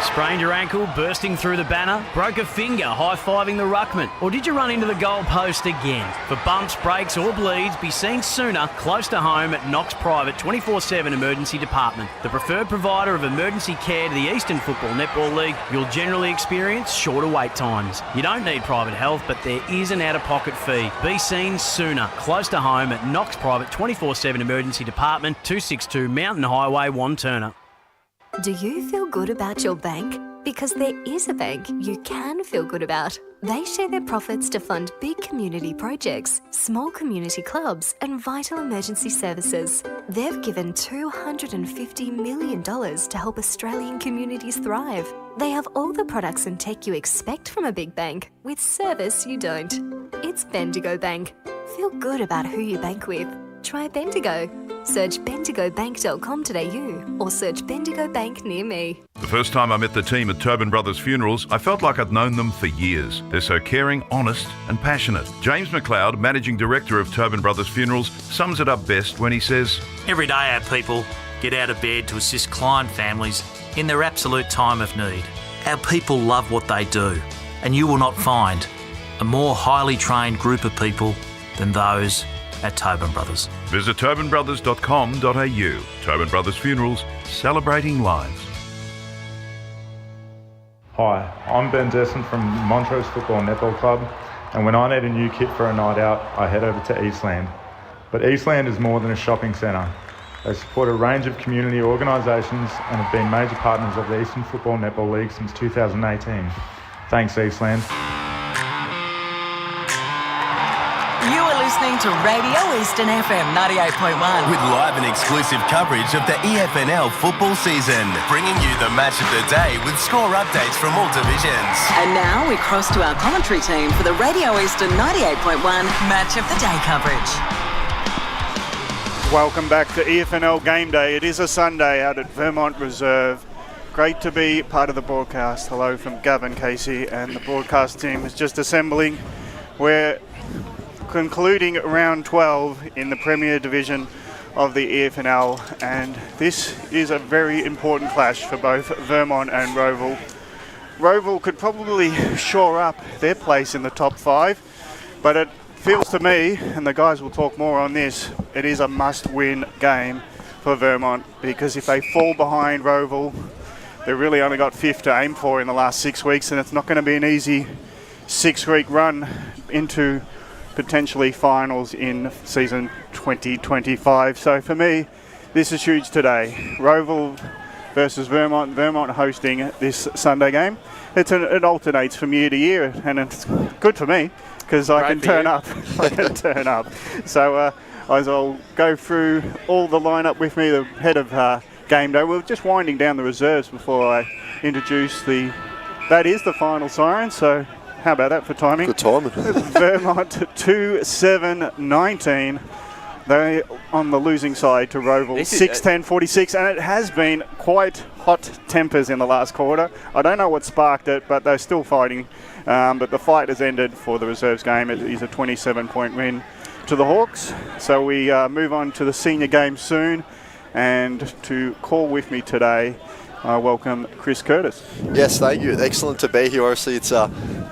Sprained your ankle, bursting through the banner? Broke a finger, high-fiving the ruckman? Or did you run into the goal post again? For bumps, breaks or bleeds, be seen sooner, close to home at Knox Private 24/7 Emergency Department. The preferred provider of emergency care to the Eastern Football Netball League, you'll generally experience shorter wait times. You don't need private health, but there is an out-of-pocket fee. Be seen sooner, close to home at Knox Private 24/7 Emergency Department, 262 Mountain Highway, Wanturna. Do you feel good about your bank? Because there is a bank you can feel good about. They share their profits to fund big community projects, small community clubs, and vital emergency services. They've given $250 million to help Australian communities thrive. They have all the products and tech you expect from a big bank, with service you don't. It's Bendigo Bank. Feel good about who you bank with. Try Bendigo. Search bendigobank.com.au or search Bendigo Bank near me. The first time I met the team at Tobin Brothers Funerals, I felt like I'd known them for years. They're so caring, honest and passionate. James McLeod, Managing Director of Tobin Brothers Funerals, sums it up best when he says, Every day our people get out of bed to assist client families in their absolute time of need. Our people love what they do, and you will not find a more highly trained group of people than those at Tobin Brothers. Visit tobinbrothers.com.au. Tobin Brothers Funerals, celebrating lives. Hi, I'm Ben Desson from Montrose Football Netball Club, and when I need a new kit for a night out, I head over to Eastland. But Eastland is more than a shopping centre. They support a range of community organisations and have been major partners of the Eastern Football Netball League since 2018. Thanks, Eastland. You are listening to Radio Eastern FM 98.1. With live and exclusive coverage of the EFNL football season, bringing you the match of the day with score updates from all divisions. And now we cross to our commentary team for the Radio Eastern 98.1 Match of the Day coverage. Welcome back to EFNL Game Day. It is a Sunday out at Vermont Reserve. Great to be part of the broadcast. Hello from Gavin Casey, and the broadcast team is just assembling. We're concluding round 12 in the Premier Division of the EFNL, and this is a very important clash for both Vermont and Rowville. Rowville could probably shore up their place in the top 5, but it feels to me, and the guys will talk more on this, it is a must-win game for Vermont, because if they fall behind Rowville, they've really only got 5th to aim for in the last 6 weeks, and it's not going to be an easy 6-week run into potentially finals in season 2025. So for me, this is huge today. Rowville versus Vermont. Vermont hosting this Sunday game. It alternates from year to year, and it's good for me because I can turn up. I can turn up. So as I'll go through all the lineup with me, the head of game day. We're just winding down the reserves before I introduce that is the final siren. So how about that for timing? Good timing. Vermont 2-7-19. They on the losing side to Rowville 6-10-46, and it has been quite hot tempers in the last quarter. I don't know what sparked it, but they're still fighting. But the fight has ended for the reserves game. It is a 27-point win to the Hawks. So we move on to the senior game soon, and to call with me today, welcome Chris Curtis. Yes, thank you. Excellent to be here. Obviously, it's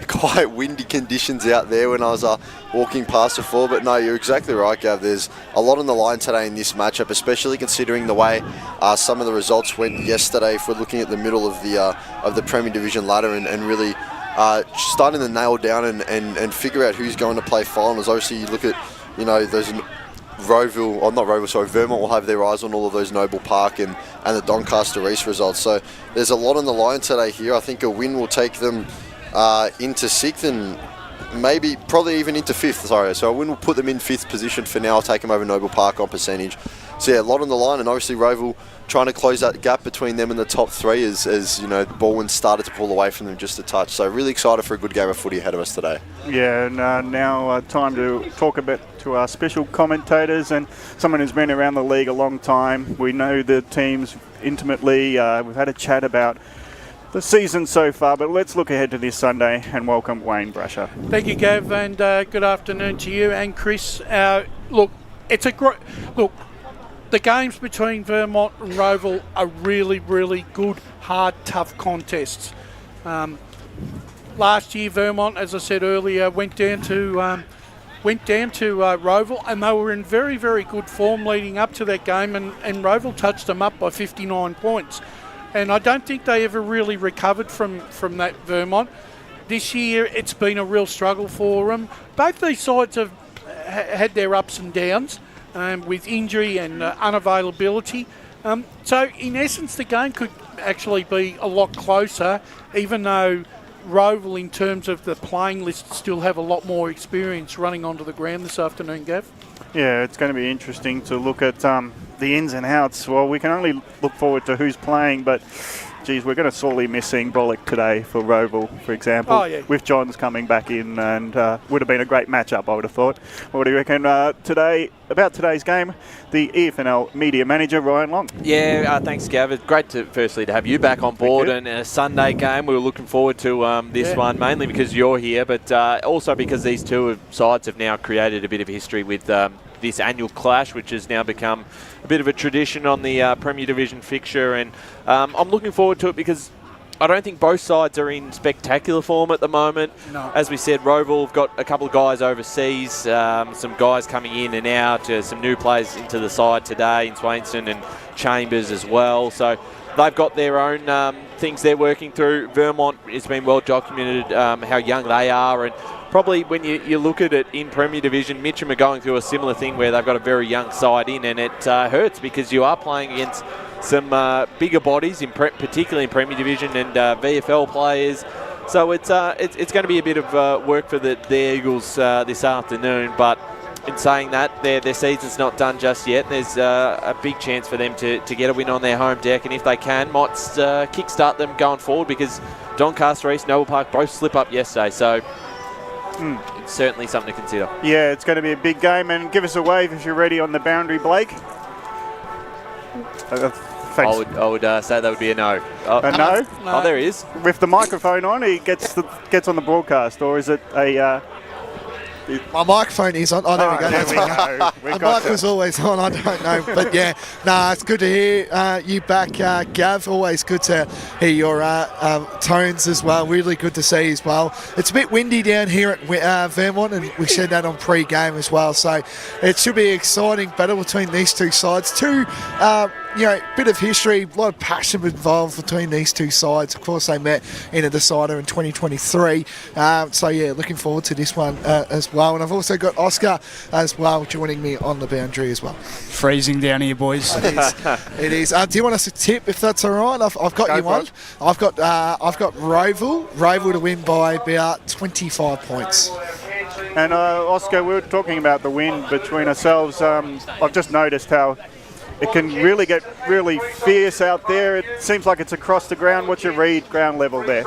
quite windy conditions out there when I was walking past before, but no, you're exactly right, Gav. There's a lot on the line today in this matchup, especially considering the way some of the results went yesterday. If we're looking at the middle of the Premier Division ladder and really starting to nail down and figure out who's going to play finals. Obviously, you look at those. Vermont will have their eyes on all of those Noble Park and the Doncaster East results. So there's a lot on the line today here. I think a win will take them into 6th and probably even into 5th. Sorry, so a win will put them in 5th position for now. I'll take them over Noble Park on percentage. So yeah, a lot on the line, and obviously Rowville trying to close that gap between them and the top 3 as Baldwin started to pull away from them just a touch. So really excited for a good game of footy ahead of us today. Yeah, and now time to talk a bit to our special commentators and someone who's been around the league a long time. We know the teams intimately. We've had a chat about the season so far, but let's look ahead to this Sunday and welcome Wayne Brasher. Thank you, Gav, and good afternoon to you and Chris. Look, it's a great look. The games between Vermont and Rowville are really, really good, hard, tough contests. Last year, Vermont, as I said earlier, went down to Rowville, and they were in very, very good form leading up to that game, and Rowville touched them up by 59 points. And I don't think they ever really recovered from that Vermont. This year, it's been a real struggle for them. Both these sides have had their ups and downs. With injury and unavailability. So in essence the game could actually be a lot closer, even though Rowville, in terms of the playing list, still have a lot more experience running onto the ground this afternoon, Gav. Yeah, it's going to be interesting to look at the ins and outs. Well, we can only look forward to who's playing, but geez, we're going to sorely miss seeing Bollock today for Rowville, for example. Oh, yeah. With Johns coming back in, and would have been a great matchup, I would have thought. What do you reckon about today's game? The EFNL media manager, Ryan Long. Yeah, thanks, Gav. It's great firstly to have you back on board, and a Sunday game. We were looking forward to this one, mainly because you're here, but also because these two sides have now created a bit of history with this annual clash, which has now become a bit of a tradition on the Premier Division fixture, and I'm looking forward to it because I don't think both sides are in spectacular form at the moment. No. As we said, Rowville have got a couple of guys overseas, some guys coming in and out, some new players into the side today in Swainson and Chambers as well. So they've got their own things they're working through. Vermont, it's been well documented how young they are, and probably when you look at it in Premier Division, Mitcham are going through a similar thing where they've got a very young side in, and it hurts because you are playing against some bigger bodies, particularly in Premier Division, and VFL players. So it's going to be a bit of work for the Eagles this afternoon, but in saying that, their season's not done just yet. There's a big chance for them to get a win on their home deck, and if they can, might kickstart them going forward, because Doncaster East, Noble Park both slip up yesterday, so it's certainly something to consider. Yeah, it's going to be a big game, and give us a wave if you're ready on the boundary, Blake. I would say that would be a no. A no? Oh, there he is. With the microphone on, he gets on the broadcast, or is it a... My microphone is on. Oh, there we go. There we go. My mic was always on. I don't know. But yeah, it's good to hear you back, Gav. Always good to hear your tones as well. Really good to see as well. It's a bit windy down here at Vermont, and we said that on pre-game as well. So it should be an exciting battle between these two sides. Bit of history, a lot of passion involved between these two sides. Of course, they met in a decider in 2023. Looking forward to this one as well. And I've also got Oscar as well joining me on the boundary as well. Freezing down here, boys. It is. Do you want us to tip, if that's all right? I've got you one. I've got Rowville to win by about 25 points. And Oscar, we were talking about the win between ourselves. I've just noticed how it can really get really fierce out there. It seems like it's across the ground. What's your read ground level there?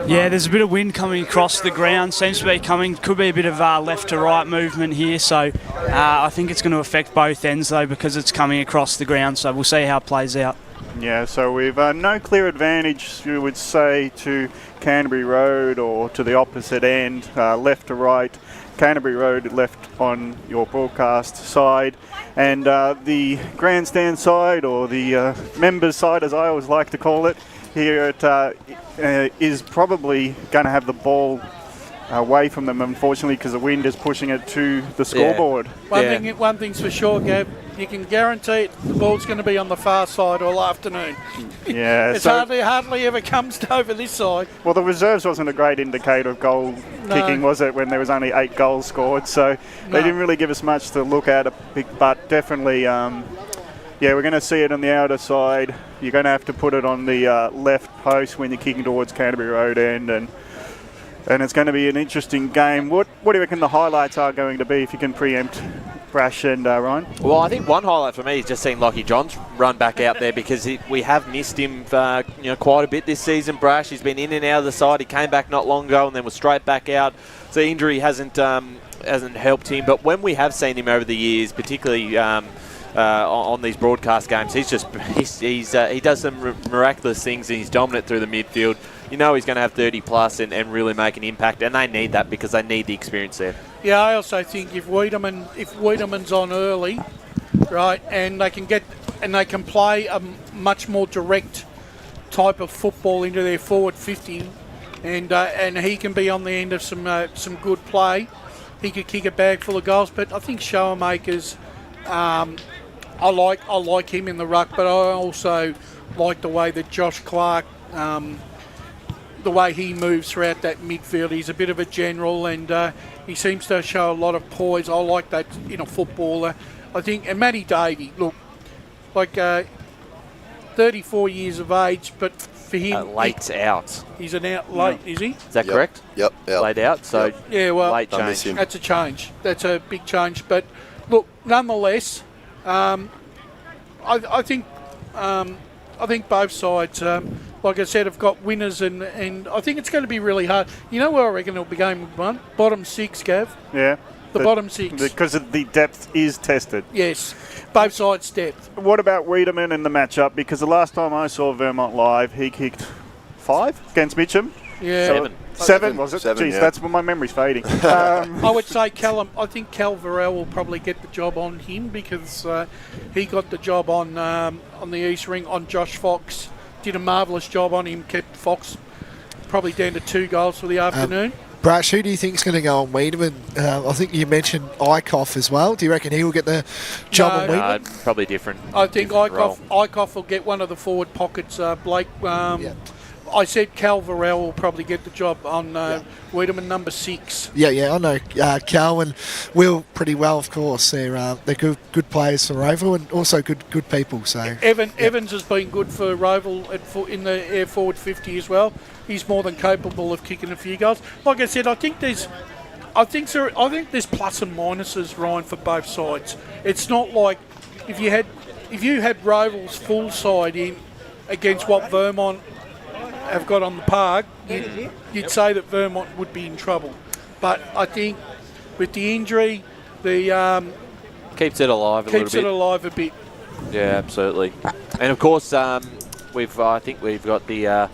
Yeah, there's a bit of wind coming across the ground. Seems to be coming. Could be a bit of left to right movement here. So I think it's going to affect both ends though, because it's coming across the ground. So we'll see how it plays out. Yeah, so we've no clear advantage, you would say, to Canterbury Road or to the opposite end, left to right. Canterbury Road left on your broadcast side, and the grandstand side, or the members side as I always like to call it, here is probably going to have the ball away from them, unfortunately, because the wind is pushing it to the scoreboard. One thing's for sure, Gab, you can guarantee the ball's going to be on the far side all afternoon. Yeah, It hardly ever comes over this side. Well, the reserves wasn't a great indicator of goal kicking, was it, when there was only 8 goals scored? So they didn't really give us much to look at, but definitely, we're going to see it on the outer side. You're going to have to put it on the left post when you're kicking towards Canterbury Road end, and it's going to be an interesting game. What do you reckon the highlights are going to be, if you can preempt Brash and Ryan? Well, I think one highlight for me is just seeing Lockie Johns run back out there, because we have missed him quite a bit this season. Brash, he's been in and out of the side. He came back not long ago and then was straight back out. So injury hasn't helped him. But when we have seen him over the years, particularly on these broadcast games, he does some miraculous things, and he's dominant through the midfield. You know he's going to have 30 plus and really make an impact, and they need that because they need the experience there. Yeah, I also think if Wiedemann's on early, right, and they can play a much more direct type of football into their forward 50, and he can be on the end of some good play, he could kick a bag full of goals. But I think Showermakers, I like him in the ruck, but I also like the way that Josh Clark, the way he moves throughout that midfield. He's a bit of a general, and he seems to show a lot of poise. I like that in a footballer, I think. And Matty Davey, look, 34 years of age, but for him. Late's out. He's an out late, is he? Is that correct? Yep. Late out, so yeah, well, late change. That's a change. That's a big change. But look, nonetheless, I think both sides, like I said, have got winners, and I think it's going to be really hard. You know where I reckon it'll be game one? Bottom 6, Gav. Yeah. The bottom 6. Because of the depth is tested. Yes, both sides' depth. What about Wiedemann in the matchup? Because the last time I saw Vermont live, he kicked 5 against Mitcham. Yeah. 7 was it? 7, Jeez, yeah. that's when my memory's fading. I would say I think Cal Varel will probably get the job on him, because he got the job on the East Ring on Josh Fox. Did a marvellous job on him, kept Fox probably down to 2 goals for the afternoon. Brash, who do you think is going to go on Wiedemann? I think you mentioned Eichhoff as well. Do you reckon he will get the job on Wiedemann? Probably different. I think different Eichhoff will get one of the forward pockets. Blake, I said Cal Varel will probably get the job on Wiedemann, number 6. Yeah, I know Cal and Will pretty well, of course. They're good players for Rowville, and also good people. So Evans has been good for Rowville in the air forward 50 as well. He's more than capable of kicking a few goals. Like I said, I think there's plus and minuses, Ryan, for both sides. It's not like if you had Rowville's full side in against what Vermont have got on the park, you'd say that Vermont would be in trouble. But I think with the injury, the keeps it alive a bit. Yeah, absolutely. And of course, I think we've got the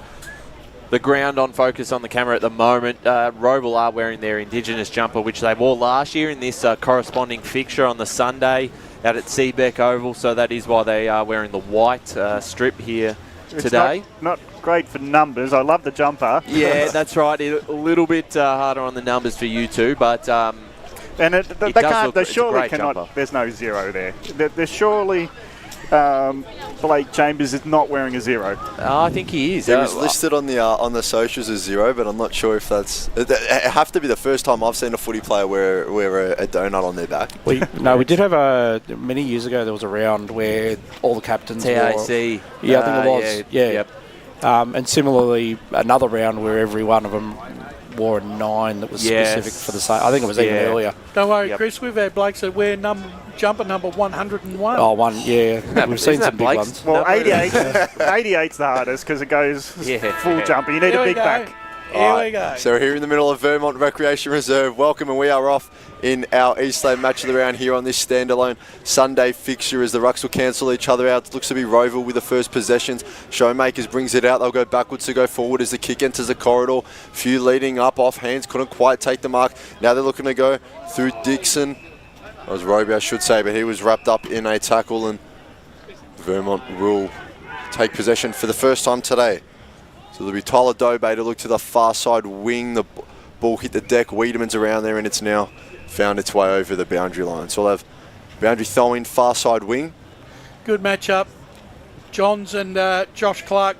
ground on focus on the camera at the moment. Rowville are wearing their Indigenous jumper, which they wore last year in this corresponding fixture on the Sunday out at Seabeck Oval. So that is why they are wearing the white strip here today. It's not great for numbers. I love the jumper. Yeah, that's right. A little bit harder on the numbers for you two, but and they surely cannot. Jumper. There's no 0 there. There's surely Blake Chambers is not wearing a 0. I think he is. He was listed on the socials as 0, but I'm not sure if that's. It have to be the first time I've seen a footy player wear a donut on their back. We did have many years ago. There was a round where all the captains TAC. wore. Yeah, I think it was. Yeah. Yep. And similarly, another round where every one of them wore a 9 that was specific for the same. I think it was even earlier. Don't worry, Chris. We've had blokes that wear jumper number 101. Oh, one, yeah. We've seen some big ones. Well, 88's the hardest because it goes full jumper. You need a big back. Here we go. So we're here in the middle of Vermont Recreation Reserve. Welcome, and we are off in our Eastland match of the round here on this standalone Sunday fixture as the Rucks will cancel each other out. It looks to be Rowville with the first possessions. Showmakers brings it out. They'll go backwards to go forward as the kick enters the corridor. Few leading up off hands, couldn't quite take the mark. Now they're looking to go through Dixon. That was Roby, I should say, but he was wrapped up in a tackle, and Vermont will take possession for the first time today. So there'll be Tyler Dobay to look to the far side wing. The ball hit the deck. Wiedemann's around there, and it's now found its way over the boundary line. So we'll have boundary throw-in, far side wing. Good matchup. Johns and Josh Clark,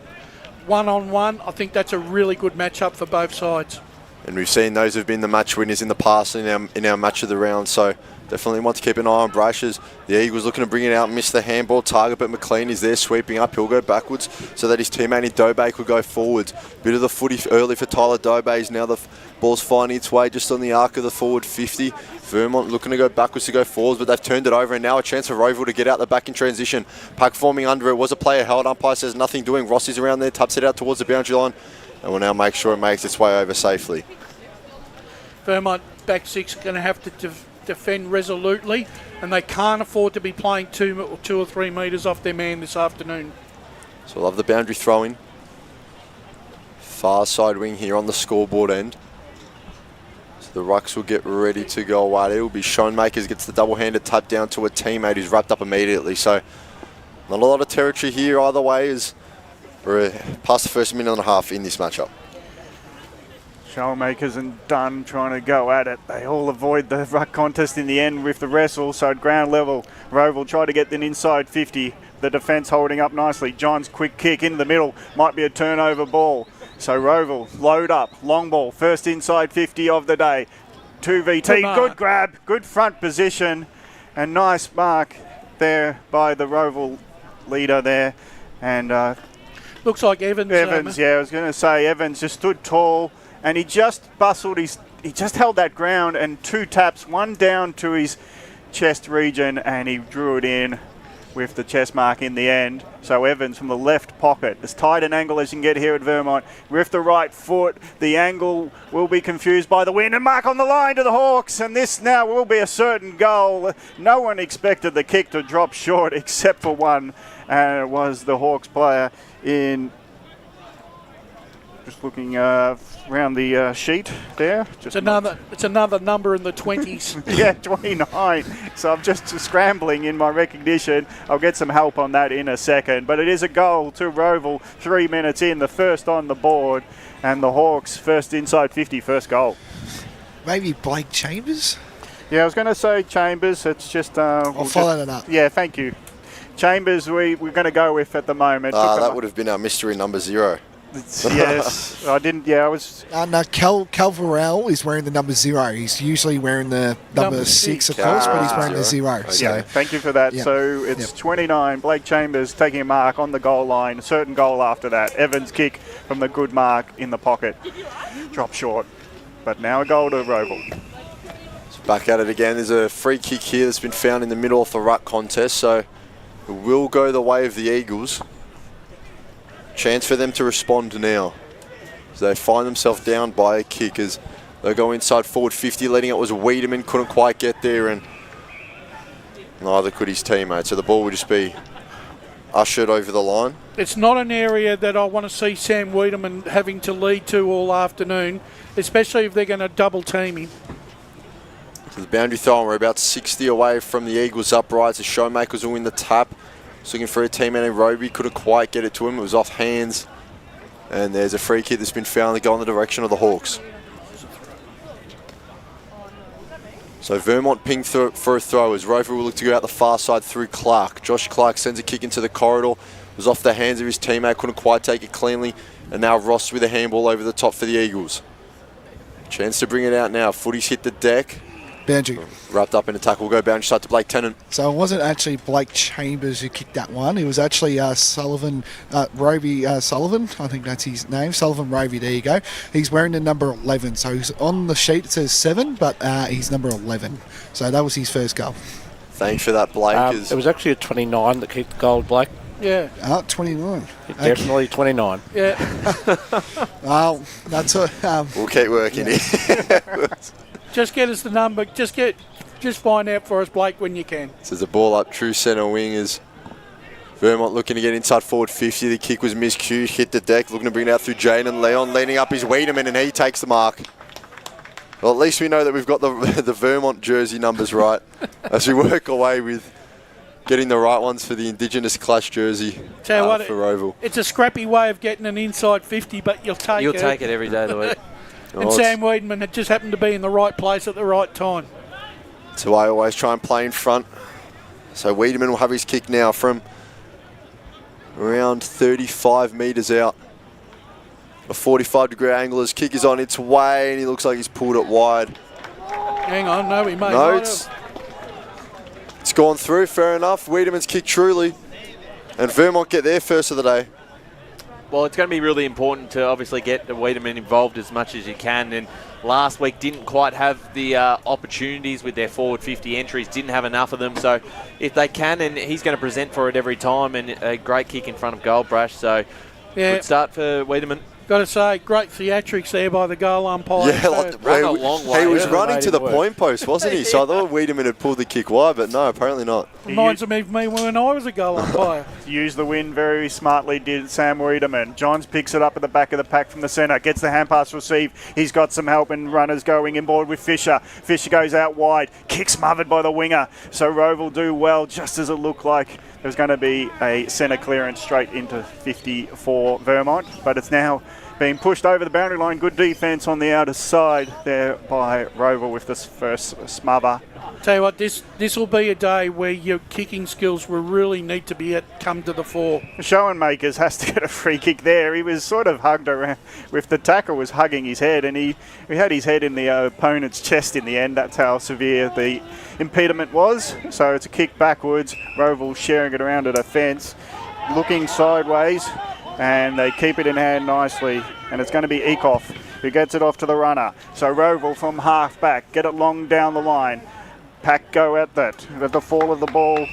1-on-1. I think that's a really good matchup for both sides. And we've seen those who've been the match winners in the past in our match of the round. So definitely want to keep an eye on Brashes. The Eagles looking to bring it out, miss the handball target, but McLean is there sweeping up. He'll go backwards so that his teammate in Dobay could go forwards. Bit of the footy early for Tyler Dobay. Now the ball's finding its way just on the arc of the forward 50. Vermont looking to go backwards to go forwards, but they've turned it over, and now a chance for Rowville to get out the back in transition. Pack forming under it. Was a player held. Umpire says nothing doing. Rossi's around there, taps it out towards the boundary line, and will now make sure it makes its way over safely. Vermont back 6 are going to have to defend resolutely, and they can't afford to be playing 2 or 3 metres off their man this afternoon. So we'll have the boundary throw-in. Far side wing here on the scoreboard end. So the Rucks will get ready to go away. It will be Schoenmakers gets the double-handed tap down to a teammate who's wrapped up immediately. So not a lot of territory here either way as we're past the first minute and a half in this matchup. Showmakers and Dunn trying to go at it. They all avoid the ruck contest in the end with the wrestle. So at ground level, Rowville try to get an inside 50. The defence holding up nicely. John's quick kick into the middle. Might be a turnover ball. So Rowville load up. Long ball. First inside 50 of the day. 2VT. Good grab. Good front position. And nice mark there by the Rowville leader there. And Looks like Evans. Evans, I was going to say Evans just stood tall and he just he just held that ground and 2 taps, one down to his chest region and he drew it in with the chest mark in the end. So Evans from the left pocket, as tight an angle as you can get here at Vermont, with the right foot. The angle will be confused by the wind and mark on the line to the Hawks, and this now will be a certain goal. No one expected the kick to drop short except for one, and it was the Hawks player in. Just looking around the sheet there. It's another number in the 20s. Yeah, 29. So I'm just scrambling in my recognition. I'll get some help on that in a second. But it is a goal to Rowville 3 minutes in, the first on the board. And the Hawks first inside 50, first goal. Maybe Blake Chambers? Yeah, I was going to say Chambers. It's just... I'll follow that up. Yeah, thank you. Chambers we're going to go with at the moment. That would have been our mystery number 0. Yes, I didn't. Yeah, I was. No, Calvarell is wearing the number 0. He's usually wearing the number 6, of course, but he's wearing the 0. Okay. So. Yeah, thank you for that. Yep. So it's 29. Blake Chambers taking a mark on the goal line. A certain goal after that. Evans kick from the good mark in the pocket. Drop short, but now a goal to Rowville. Back at it again. There's a free kick here that's been found in the middle of the ruck contest, so it will go the way of the Eagles. Chance for them to respond now. So they find themselves down by a kick as they go inside forward 50. Leading it was Wiedemann, couldn't quite get there, and neither could his teammate. So the ball will just be ushered over the line. It's not an area that I want to see Sam Wiedemann having to lead to all afternoon, especially if they're going to double team him. So the boundary throw, and we're about 60 away from the Eagles uprights. The Showmakers will win the tap. Just looking for a teammate named Roby, couldn't quite get it to him. It was off hands. And there's a free kick that's been found to go in the direction of the Hawks. So Vermont ping for a throw as Rowville will look to go out the far side through Clark. Josh Clark sends a kick into the corridor. It was off the hands of his teammate, couldn't quite take it cleanly. And now Ross with a handball over the top for the Eagles. Chance to bring it out now. Footy's hit the deck. Boundary. Wrapped up in a tackle. We'll go boundary side to Blake Tennant. So it wasn't actually Blake Chambers who kicked that one. It was actually Sullivan, Roby Sullivan. I think that's his name. Sullivan Roby, there you go. He's wearing the number 11. So he's on the sheet, it says 7, but he's number 11. So that was his first goal. Thanks for that, Blake. It was actually a 29 that kicked the goal, Blake. Yeah. 29. Definitely 29. Yeah. Well, that's a... we'll keep working here. Just get us the number. Just find out for us, Blake, when you can. So there's a ball up true centre wing as Vermont looking to get inside forward 50. The kick was miscued, hit the deck, looking to bring it out through Jaden Leon, leaning up his Wiedemann, and he takes the mark. Well, at least we know that we've got the Vermont jersey numbers right as we work away with getting the right ones for the Indigenous Clash jersey for Rowville. It's a scrappy way of getting an inside 50, but you'll take it. You'll take it every day of the week. And Sam Wiedemann had just happened to be in the right place at the right time. So I always try and play in front. So Wiedemann will have his kick now from around 35 metres out. A 45-degree angle. His kick is on its way, and he looks like he's pulled it wide. Hang on, no, he may No, not it's gone through, fair enough. Wiedemann's kick truly. And Vermont get their first of the day. Well, it's going to be really important to obviously get the Wiedemann involved as much as you can. And last week didn't quite have the opportunities with their forward 50 entries, didn't have enough of them. So if they can, and he's going to present for it every time, and a great kick in front of goal, Brash. So good start for Wiedemann. Got to say, great theatrics there by the goal umpire. Yeah, he was running to the point post, wasn't he? So I thought Wiedemann had pulled the kick wide, but no, apparently not. Reminds me of me when I was a goal umpire. Used the wind very smartly, did Sam Wiedemann. Johns picks it up at the back of the pack from the centre, gets the hand pass received. He's got some help and runners going inboard with Fisher. Fisher goes out wide, kick smothered by the winger. So Rowville do well, just as it looked like there's going to be a centre clearance straight into 50 for Vermont, but it's now being pushed over the boundary line. Good defence on the outer side there by Rowville with this first smother. Tell you what, this will be a day where your kicking skills will really need to come to the fore. Schoenmakers has to get a free kick there. He was sort of hugged around with the tackle was hugging his head, and he had his head in the opponent's chest in the end. That's how severe the impediment was. So it's a kick backwards. Rowville sharing it around at a fence, looking sideways. and they keep it in hand nicely, and it's going to be Eekhoff who gets it off to the runner. So Rowville from half back, get it long down the line. Pack go at that. At the fall of the ball,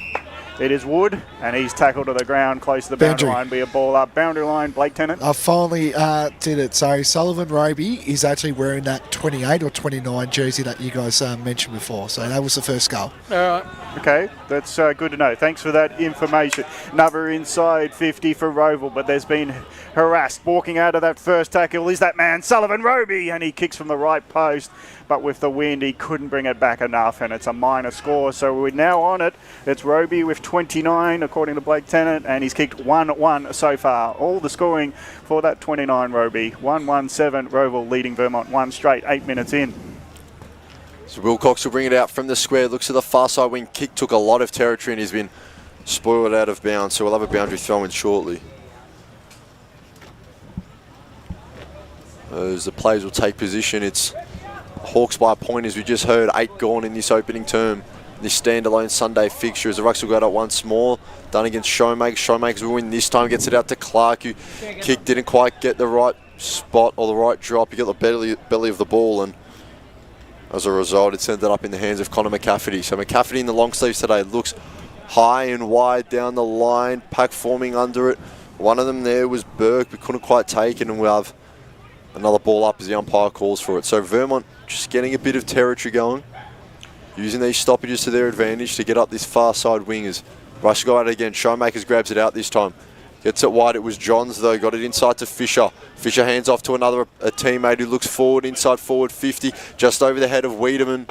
it is Wood, and he's tackled to the ground close to the boundary line. Be a ball up. Boundary line, Blake Tennant. I finally did it. So Sullivan Roby is actually wearing that 28 or 29 jersey that you guys mentioned before. So that was the first goal. All right. Okay, that's good to know. Thanks for that information. Another inside 50 for Rowville, but there's been harassed. Walking out of that first tackle is that man, Sullivan Roby, and he kicks from the right post. But with the wind, he couldn't bring it back enough, and it's a minor score. So we're now on it. It's Roby with 29, according to Blake Tennant, and he's kicked 1-1 so far. All the scoring for that 29 Roby. 1-1-7, Rowville leading Vermont 1 straight, 8 minutes in. So Wilcox will bring it out from the square. Looks at the far side wing. Kick took a lot of territory and he's been spoiled out of bounds. So we'll have a boundary throw in shortly. As the players will take position, it's Hawks by a point, as we just heard. 8 gone in this opening term. This standalone Sunday fixture as the Rucks will go out once more. Done against Showmakers. Showmakers will win this time. Gets it out to Clark, who kick didn't quite get the right spot or the right drop. He got the belly of the ball, and as a result, it's ended up in the hands of Connor McCafferty. So McCafferty in the long sleeves today looks high and wide down the line. Pack forming under it. One of them there was Burke, but couldn't quite take it, and we'll have another ball up as the umpire calls for it. So Vermont just getting a bit of territory going, using these stoppages to their advantage to get up this far side wing as Rush go at it again. Showmakers grabs it out this time. Gets it wide. It was Johns though. Got it inside to Fisher. Fisher hands off to a teammate who looks forward, inside forward 50, just over the head of Wiedemann.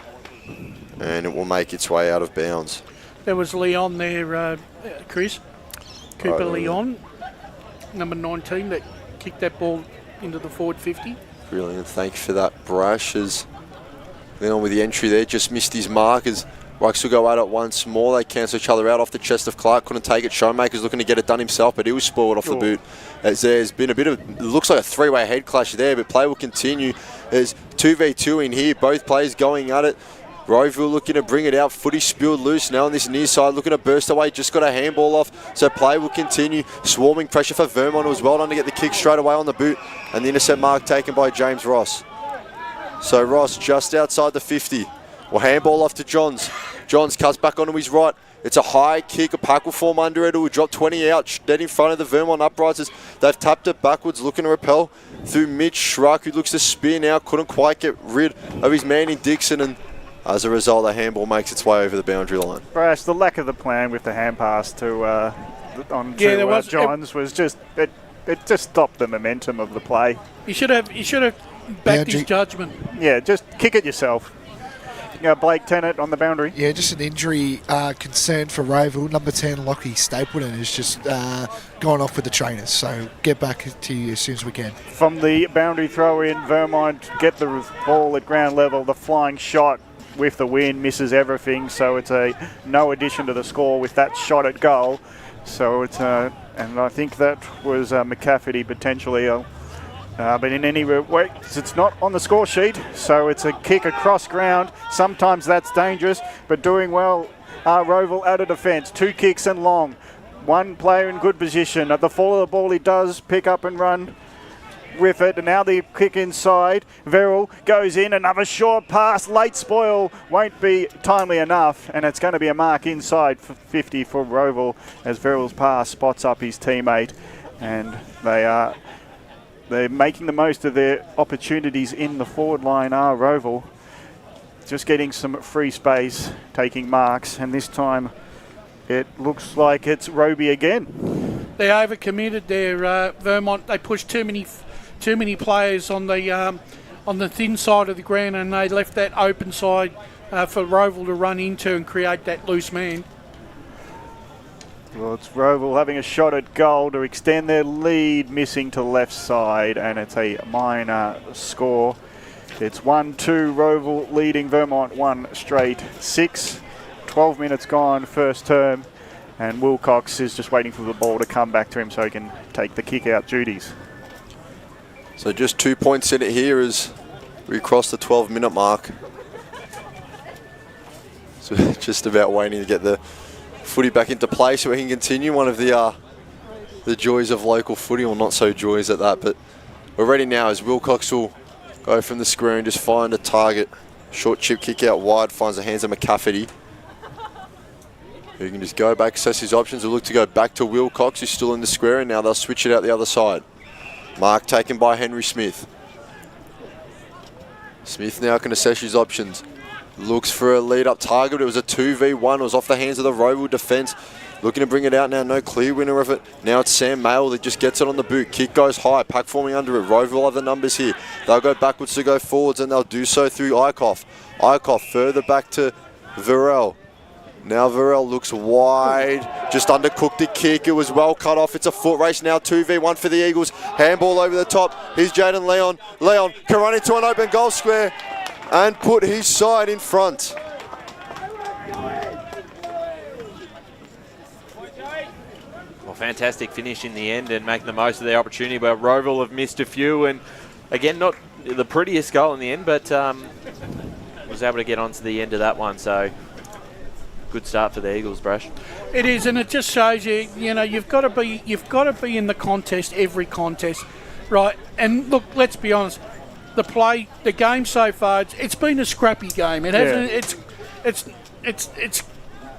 And it will make its way out of bounds. There was Leon there, Chris. Cooper Leon, number 19, that kicked that ball into the forward 50. Brilliant. Thank you for that, Brash. As Leon with the entry there, just missed his mark as Rucks will go at it once more. They cancel each other out off the chest of Clark. Couldn't take it. Showmaker's looking to get it done himself, but he was spoiled off the boot. As there's been a bit of, it looks like a three-way head clash there, but play will continue. There's 2v2 in here. Both players going at it. Rowville looking to bring it out. Footy spilled loose now on this near side. Looking to burst away. Just got a handball off. So play will continue. Swarming pressure for Vermont. It was well done to get the kick straight away on the boot. And the intercept mark taken by James Ross. So Ross just outside the 50. Well, handball off to Johns. Johns cuts back onto his right. It's a high kick. A pack will form under it. It will drop 20 out. Dead in front of the Vermont uprights. They've tapped it backwards, looking to repel through Mitch Schruck, who looks to spear now. Couldn't quite get rid of his man in Dixon. And as a result, the handball makes its way over the boundary line. Brash, the lack of the plan with the hand pass to Johns was just it just stopped the momentum of the play. You should have backed his judgment. Yeah, just kick it yourself. Blake Tennant on the boundary. Yeah, just an injury concern for Rowville. Number 10, Lockie Stapleton, has just gone off with the trainers. So get back to you as soon as we can. From the boundary throw in, Vermont get the ball at ground level. The flying shot with the wind misses everything. So it's a no addition to the score with that shot at goal. So it's and I think that was McCafferty potentially. But in any way, it's not on the score sheet, so it's a kick across ground. Sometimes that's dangerous, but doing well, Rowville out of defence. 2 kicks and long. One player in good position. At the fall of the ball, he does pick up and run with it. And now the kick inside. Verrill goes in. Another short pass. Late spoil won't be timely enough, and it's going to be a mark inside for 50 for Rowville as Verrill's pass spots up his teammate, and they're making the most of their opportunities in the forward line. Rowville just getting some free space, taking marks, and this time it looks like it's Roby again. They overcommitted there, Vermont. They pushed too many players on the thin side of the ground, and they left that open side for Rowville to run into and create that loose man. Well, it's Rowville having a shot at goal to extend their lead, missing to left side, and it's a minor score. It's 1-2, Rowville leading Vermont 1 straight 6. 12 minutes gone, first term, and Wilcox is just waiting for the ball to come back to him so he can take the kick-out duties. So just 2 points in it here as we cross the 12-minute mark. So just about waiting to get the footy back into play so we can continue. One of the the joys of local footy, or not so joys at that. But we're ready now as Wilcox will go from the square and just find a target. Short chip kick out wide, finds the hands of McCafferty. Who can just go back, assess his options. We'll look to go back to Wilcox, who's still in the square, and now they'll switch it out the other side. Mark taken by Henry Smith. Smith now can assess his options. Looks for a lead-up target. It was a 2v1. It was off the hands of the Rowville defence. Looking to bring it out now. No clear winner of it. Now it's Sam Mayle that just gets it on the boot. Kick goes high. Pack forming under it. Rowville have the numbers here. They'll go backwards to go forwards, and they'll do so through Eichhoff. Eichhoff further back to Verrell. Now Verrell looks wide. Just undercooked the kick. It was well cut off. It's a foot race now. 2v1 for the Eagles. Handball over the top. Here's Jaden Leon. Leon can run into an open goal square and put his side in front. Well, fantastic finish in the end and making the most of their opportunity, but Rowville have missed a few, and again, not the prettiest goal in the end, but was able to get onto the end of that one, so good start for the Eagles, Brash. It is, and it just shows you, you've got to be in the contest, every contest, right? And look, let's be honest, the game so far, it's been a scrappy game. It hasn't. It's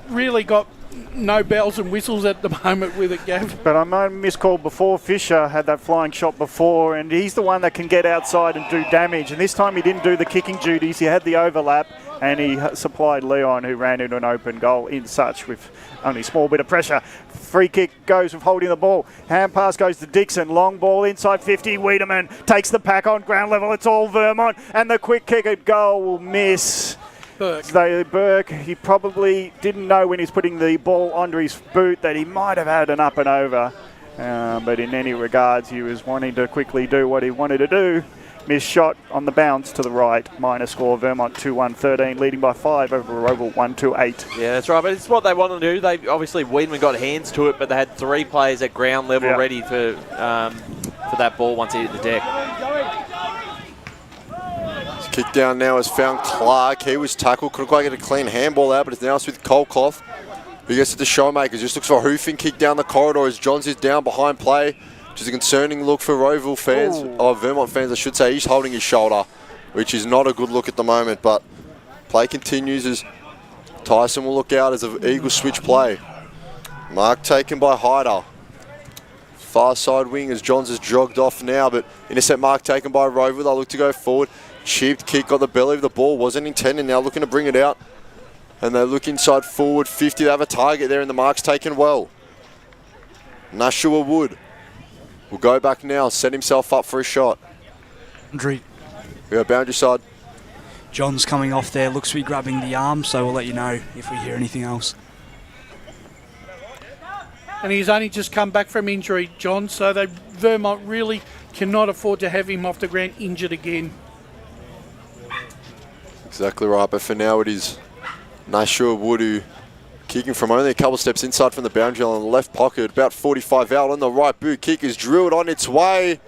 really got no bells and whistles at the moment with it, Gav. But I might have miscalled before. Fisher had that flying shot before, and he's the one that can get outside and do damage. And this time he didn't do the kicking duties. He had the overlap, and he supplied Leon, who ran into an open goal in such with only a small bit of pressure. Free kick goes with holding the ball. Hand pass goes to Dixon. Long ball inside 50. Wiedemann takes the pack on ground level. It's all Vermont, and the quick kick at goal will miss. Burke, he probably didn't know when he's putting the ball under his boot that he might have had an up and over. But in any regards, he was wanting to quickly do what he wanted to do. Missed shot on the bounce to the right. Minor score, Vermont 2-1-13, leading by 5 over Rowville 1-8. Yeah, that's right. But it's what they wanted to do. They obviously, Wiedemann got hands to it, but they had 3 players at ground level ready for that ball once he hit the deck. Kick down now has found Clark. He was tackled. Couldn't quite get a clean handball out, but it's now with Kolkoff. Who gets it to Showmakers. Just looks for a hoofing kick down the corridor as Johns is down behind play, which is a concerning look for Rowville fans, or Vermont fans I should say. He's holding his shoulder, which is not a good look at the moment, but play continues as Tyson will look out as an Eagles switch play. Mark taken by Hyder. Far side wing as Johns has jogged off now, but intercept mark taken by Rowville. They'll look to go forward. Chipped kick got the belly of the ball. Wasn't intended. Now looking to bring it out. And they look inside forward 50. They have a target there and the mark's taken well. Nashua Wood will go back now. Set himself up for a shot. We got boundary side. John's coming off there. Looks to be grabbing the arm, so we'll let you know if we hear anything else. And he's only just come back from injury, John, so Vermont really cannot afford to have him off the ground injured again. Exactly right, but for now it is Nashua Wood who kicking from only a couple steps inside from the boundary line in the left pocket, about 45 out on the right boot. Kick is drilled on its way,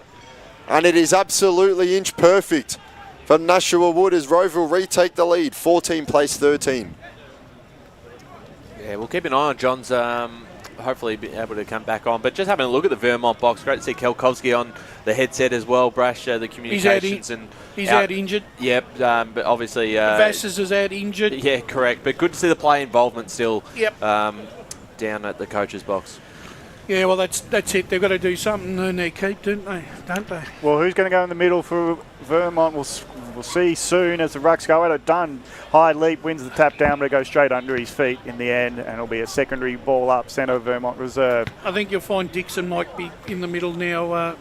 and it is absolutely inch perfect for Nashua Wood as Rowville retake the lead, 14 place 13. Yeah, we'll keep an eye on John's. Hopefully be able to come back on. But just having a look at the Vermont box, great to see Kelkowski on the headset as well. Brash, the communications. He's out injured. Yep, but obviously... Vasses is out injured. Yeah, correct. But good to see the play involvement still down at the coach's box. Yeah, well, that's it. They've got to do something in their keep, don't they? Well, who's going to go in the middle for Vermont? We'll see soon as the rucks go at it. Dunn, high leap, wins the tap down, but it goes straight under his feet in the end, and it'll be a secondary ball up, centre of Vermont Reserve. I think you'll find Dixon might be in the middle now,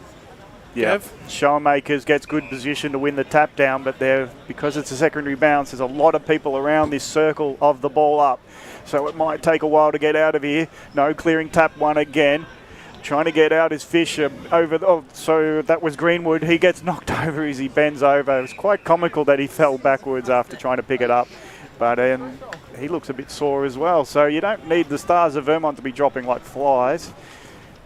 Gav. Showmakers gets good position to win the tap down, but because it's a secondary bounce, there's a lot of people around this circle of the ball up. So it might take a while to get out of here. No clearing tap one again. Trying to get out is Fisher so that was Greenwood. He gets knocked over as he bends over. It was quite comical that he fell backwards after trying to pick it up. But he looks a bit sore as well. So you don't need the stars of Vermont to be dropping like flies.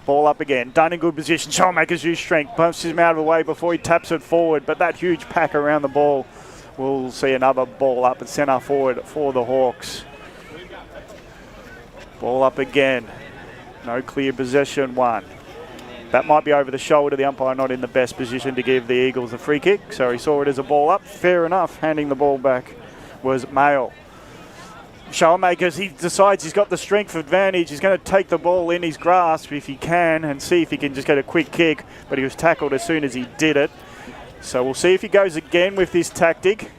Ball up again. Done in good position. Showmakers use strength. Bumps him out of the way before he taps it forward. But that huge pack around the ball. We'll see another ball up at centre forward for the Hawks. Ball up again. No clear possession one. That might be over the shoulder. The umpire not in the best position to give the Eagles a free kick, so he saw it as a ball up. Fair enough. Handing the ball back was Mail. Showmakers, he decides he's got the strength advantage. He's going to take the ball in his grasp if he can and see if he can just get a quick kick, but he was tackled as soon as he did it. So we'll see if he goes again with this tactic.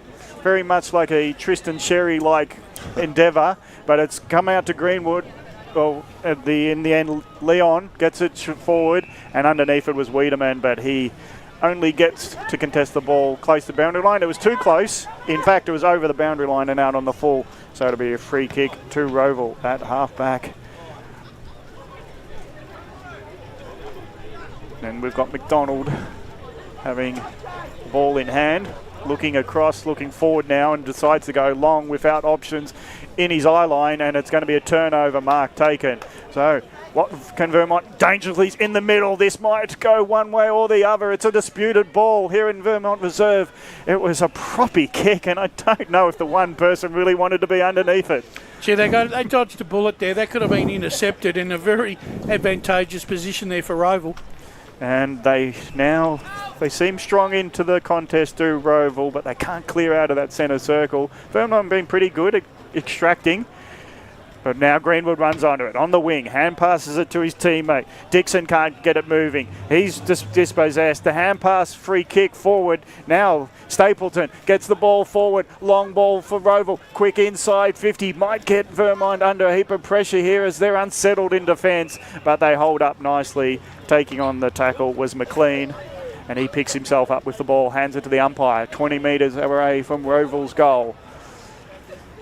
Very much like a Tristan Sherry-like endeavour, but it's come out to Greenwood. Well, in the end, Leon gets it forward, and underneath it was Wiedemann, but he only gets to contest the ball close to the boundary line. It was too close. In fact, it was over the boundary line and out on the full. So it'll be a free kick to Rowville at half-back. And we've got McDonald having the ball in hand, looking across, looking forward now, and decides to go long without options in his eye line, and it's going to be a turnover mark taken. So what can Vermont dangerously in the middle? This might go one way or the other. It's a disputed ball here in Vermont Reserve. It was a proppy kick, and I don't know if the one person really wanted to be underneath it. Gee, they dodged a bullet there. That could have been intercepted in a very advantageous position there for Rowville. And they seem strong into the contest to Rowville, but they can't clear out of that centre circle. Vermont have been pretty good at extracting. But now Greenwood runs onto it. On the wing, hand passes it to his teammate. Dixon can't get it moving. He's dispossessed. The hand pass, free kick forward. Now Stapleton gets the ball forward. Long ball for Rowville. Quick inside 50. Might get Vermont under a heap of pressure here as they're unsettled in defence. But they hold up nicely. Taking on the tackle was McLean. And he picks himself up with the ball. Hands it to the umpire. 20 metres away from Rowville's goal.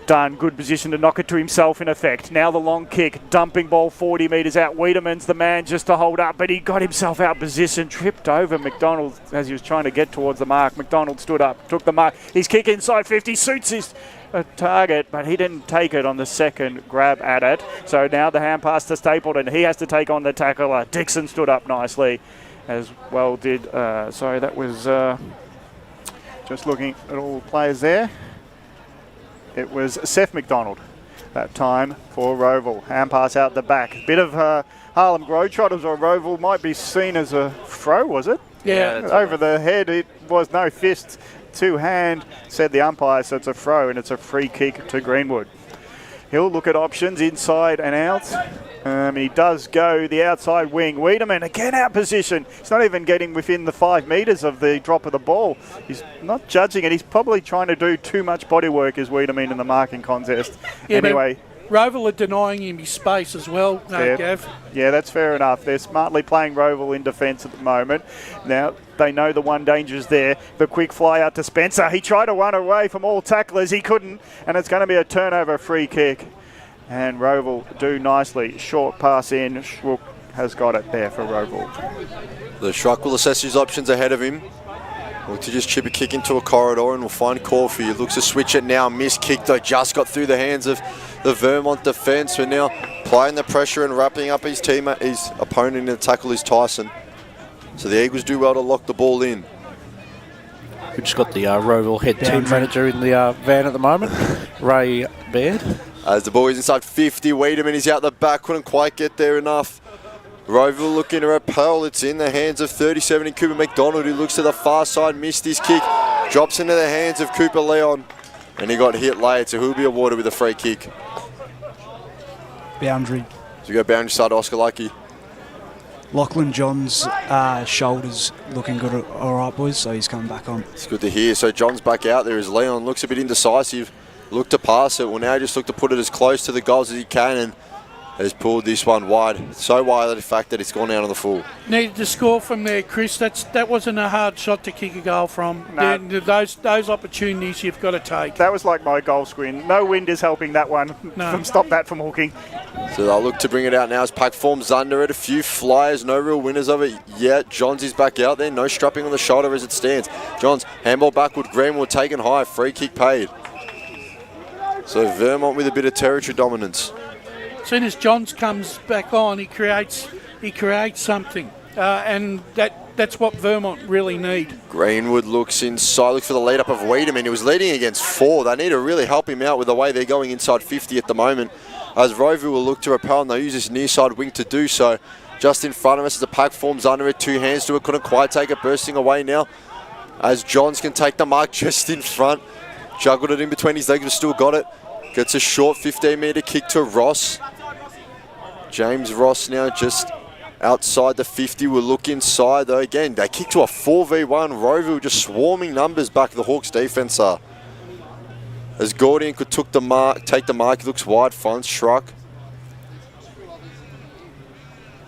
Dunn, good position to knock it to himself in effect. Now the long kick, dumping ball 40 metres out. Wiedemann's the man just to hold up, but he got himself out position, tripped over McDonald as he was trying to get towards the mark. McDonald stood up, took the mark. His kick inside 50 suits his target, but he didn't take it on the second grab at it. So now the hand pass to Stapleton. He has to take on the tackler. Dixon stood up nicely as well did, sorry, that was just looking at all the players there. It was Seth McDonald that time for Rowville. Hand pass out the back. Bit of Harlem Globetrotters or Rowville might be seen as a throw, was it? Yeah. Over the head, it was no fist, two hand, said the umpire, so it's a throw and it's a free kick to Greenwood. He'll look at options inside and out. He does go the outside wing. Wiedemann again out position. He's not even getting within the 5 metres of the drop of the ball. He's not judging it. He's probably trying to do too much body work as Wiedemann in the marking contest. Yeah, anyway. Rowville are denying him his space as well, Gav. Yeah, that's fair enough. They're smartly playing Rowville in defence at the moment. Now, they know the one danger is there. The quick fly out to Spencer. He tried to run away from all tacklers. He couldn't, and it's going to be a turnover free kick. And Rowville do nicely. Short pass in. Schrook has got it there for Rowville. The Schrock will assess his options ahead of him. Look to just chip a kick into a corridor and we'll find Caulfield. Looks to switch it now. Missed kick though. Just got through the hands of the Vermont defence. We're now applying the pressure and wrapping up his teammate. His opponent in the tackle is Tyson. So the Eagles do well to lock the ball in. We just got the Rowville head team manager in the van at the moment, Ray Baird. As the ball is inside 50, Wiedemann is out the back, couldn't quite get there enough. Rowville looking to repel. It's in the hands of 37 in Cooper McDonald, who looks to the far side, missed his kick, drops into the hands of Cooper Leon, and he got hit late, so he'll be awarded with a free kick. Boundary. So we go boundary side, Oscar Lucky. Lachlan John's shoulders looking good, all right, boys, so he's coming back on. It's good to hear. So John's back out there as Leon looks a bit indecisive. Look to pass it. Will now just look to put it as close to the goals as he can and has pulled this one wide. So wide that the fact that it's gone out on the full. Needed to score from there, Chris. That wasn't a hard shot to kick a goal from. No. Those opportunities you've got to take. That was like my goal screen. No wind is helping that one. Stop that from hooking. So they'll look to bring it out now as pack forms under it. A few flyers, no real winners of it yet. Johns is back out there. No strapping on the shoulder as it stands. Johns, handball backward. Greenwood taken high. Free kick paid. So Vermont with a bit of territory dominance. As soon as Johns comes back on, he creates something, and that's what Vermont really need. Greenwood looks inside, look for the lead up of Wiedemann. He was leading against 4. They need to really help him out with the way they're going inside 50 at the moment. As Rowville will look to repel, and they'll use this near side wing to do so. just in front of us as the pack forms under it. 2 hands to it, couldn't quite take it, bursting away now as Johns can take the mark just in front. Juggled it in between his legs, but still got it. Gets a short 15-metre kick to Ross. James Ross now just outside the 50. We'll look inside though. Again, they kick to a 4v1. Rowville just swarming numbers back the Hawks defence are. As Gordian could take the mark, he looks wide, finds Schruck.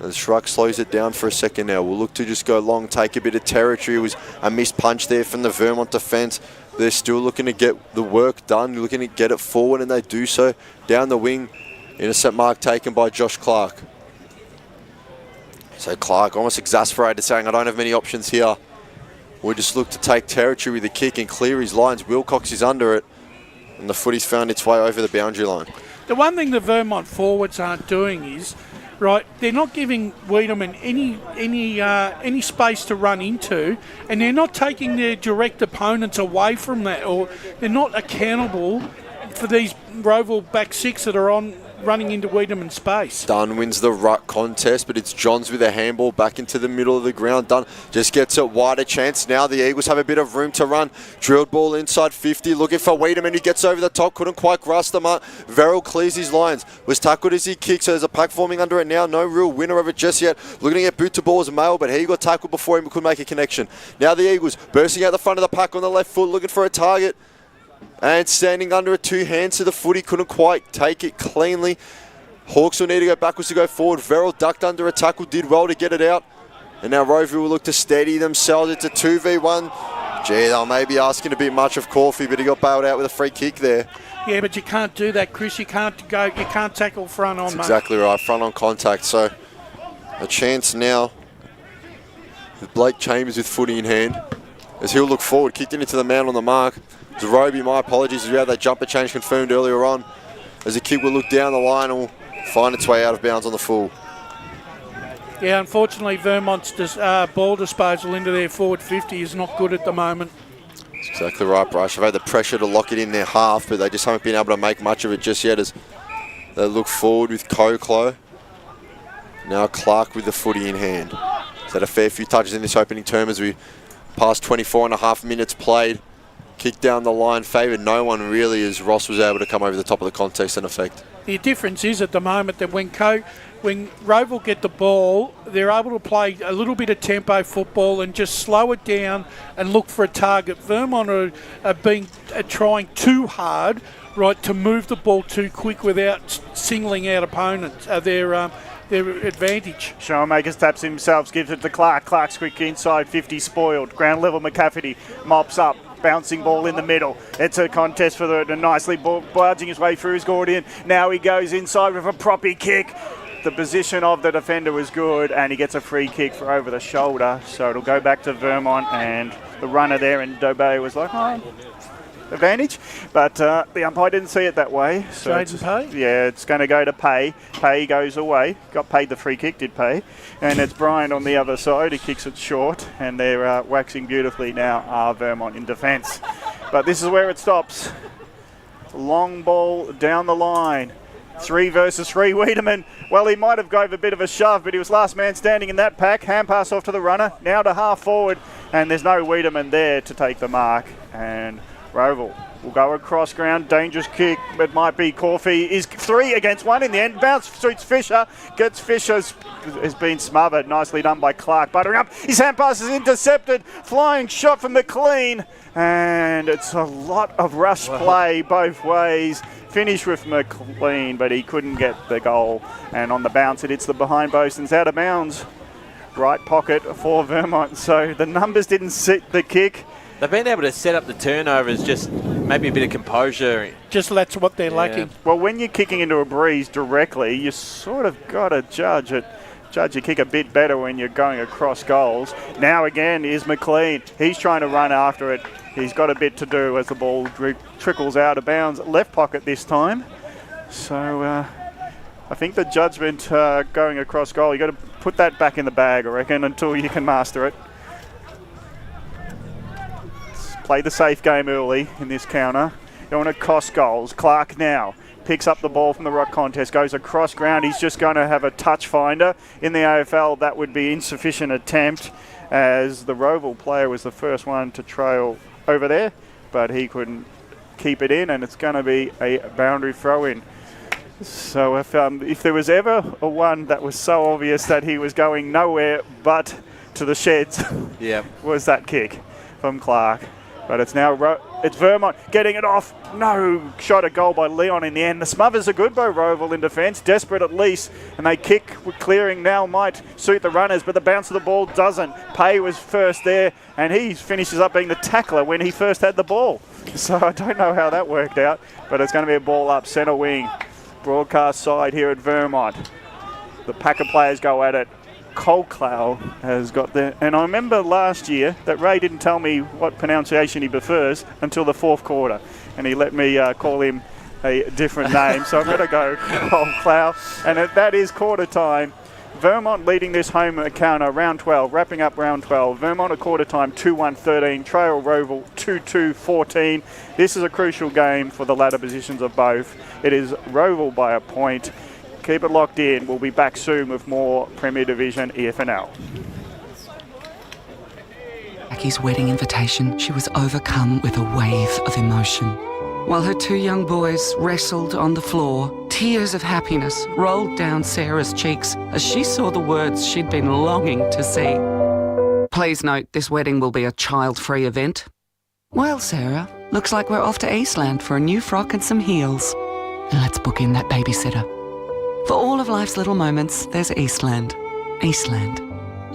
As Schruck slows it down for a second now. We'll look to just go long, take a bit of territory. It was a missed punch there from the Vermont defence. They're still looking to get the work done, looking to get it forward, and they do so. Down the wing, intercept mark taken by Josh Clark. So Clark almost exasperated, saying, I don't have many options here. We'll just look to take territory with the kick and clear his lines. Wilcox is under it, and the footy's found its way over the boundary line. The one thing the Vermont forwards aren't doing is, right, they're not giving Wiedemann any space to run into, and they're not taking their direct opponents away from that, or they're not accountable for these Rowville back six that are running into Wiedemann's space. Dunn wins the ruck contest, but it's Johns with a handball back into the middle of the ground. Dunn just gets a wider chance. Now the Eagles have a bit of room to run. Drilled ball inside 50, looking for Wiedemann, who gets over the top, couldn't quite grasp the mark. Verrill clears his lines, was tackled as he kicks, so there's a pack forming under it now. No real winner of it just yet. Looking to get boot to ball as Mail, but he got tackled before he could make a connection. Now the Eagles bursting out the front of the pack on the left foot, looking for a target. And standing under it, 2 hands to the footy, couldn't quite take it cleanly. Hawks will need to go backwards to go forward. Verrill ducked under a tackle, did well to get it out. And now Rowville will look to steady themselves. It's a 2v1. Gee, they'll maybe asking a bit much of Corfy, but he got bailed out with a free kick there. Yeah, but you can't do that, Chris. You can't tackle front on, That's mate. exactly right, front on contact. So a chance now with Blake Chambers with footy in hand. As he'll look forward, kicked it into the man on the mark. Zerobi, my apologies, as we had that jumper change confirmed earlier on. As the kick will look down the line and will find its way out of bounds on the full. Yeah, unfortunately, Vermont's ball disposal into their forward 50 is not good at the moment. That's exactly right, Bryce. They've had the pressure to lock it in their half, but they just haven't been able to make much of it just yet as they look forward with Koklo. Now Clark with the footy in hand. He's had a fair few touches in this opening term as we passed 24.5 minutes played. Kick down the line, favoured no one really as Ross was able to come over the top of the contest in effect. The difference is at the moment that when Rowville get the ball, they're able to play a little bit of tempo football and just slow it down and look for a target. Vermont are trying too hard, right, to move the ball too quick without singling out opponents, their advantage. Schoenmakers taps himself, gives it to Clark. Clark's quick inside 50, spoiled. Ground level McCafferty mops up. Bouncing ball in the middle. It's a contest for the nicely barging his way through his Gordian. Now he goes inside with a proppy kick. The position of the defender was good and he gets a free kick for over the shoulder. So it'll go back to Vermont and the runner there and Dobey was like, oh, advantage. But the umpire didn't see it that way. So yeah, it's going to go to Pay. Pay goes away. Got paid the free kick, did Pay. And it's Brian on the other side. He kicks it short. And they're waxing beautifully now, Vermont in defence. But this is where it stops. Long ball down the line. 3 versus 3. Wiedemann, well, he might have gave a bit of a shove, but he was last man standing in that pack. Hand pass off to the runner. Now to half forward. And there's no Wiedemann there to take the mark. And Rowville will go across ground. Dangerous kick. It might be Corfy. Is 3 against 1 in the end. Bounce suits Fisher. Gets Fisher's has been smothered. Nicely done by Clark. Buttering up. His hand pass is intercepted. Flying shot from McLean. And it's a lot of rush play both ways. Finish with McLean, but he couldn't get the goal. And on the bounce, it hits the behind post and it's out of bounds. Right pocket for Vermont. So the numbers didn't sit the kick. They've been able to set up the turnovers, just maybe a bit of composure. Just that's what they're lacking. Well, when you're kicking into a breeze directly, you sort of got to judge your kick a bit better when you're going across goals. Now again is McLean. He's trying to run after it. He's got a bit to do as the ball trickles out of bounds. Left pocket this time. So I think the judgment going across goal, you got to put that back in the bag, I reckon, until you can master it. Play the safe game early in this counter. Don't want to cost goals. Clark now picks up the ball from the ruck contest, goes across ground. He's just going to have a touch finder. In the AFL, that would be insufficient attempt, as the Rowville player was the first one to trail over there, but he couldn't keep it in, and it's going to be a boundary throw-in. So if there was ever a one that was so obvious that he was going nowhere but to the sheds, was that kick from Clark. But it's now it's Vermont getting it off. No shot at goal by Leon in the end. The smothers are good by Rowville in defence, desperate at least, and they kick with clearing now might suit the runners, but the bounce of the ball doesn't. Pay was first there, and he finishes up being the tackler when he first had the ball. So I don't know how that worked out, but it's going to be a ball up centre wing. Broadcast side here at Vermont. The Packer players go at it. Colclough has got there. And I remember last year that Ray didn't tell me what pronunciation he prefers until the fourth quarter. And he let me call him a different name. So I'm going to go Colclough. And that is quarter time. Vermont leading this home encounter, round 12, wrapping up round 12. Vermont at quarter time, 2-1-13. Trail Rowville, 2-2-14. This is a crucial game for the ladder positions of both. It is Rowville by a point. Keep it locked in. We'll be back soon with more Premier Division EFNL. Jackie's wedding invitation, she was overcome with a wave of emotion. While her two young boys wrestled on the floor, tears of happiness rolled down Sarah's cheeks as she saw the words she'd been longing to see. Please note, this wedding will be a child-free event. Well, Sarah, looks like we're off to Eastland for a new frock and some heels. And let's book in that babysitter. For all of life's little moments, there's Eastland. Eastland.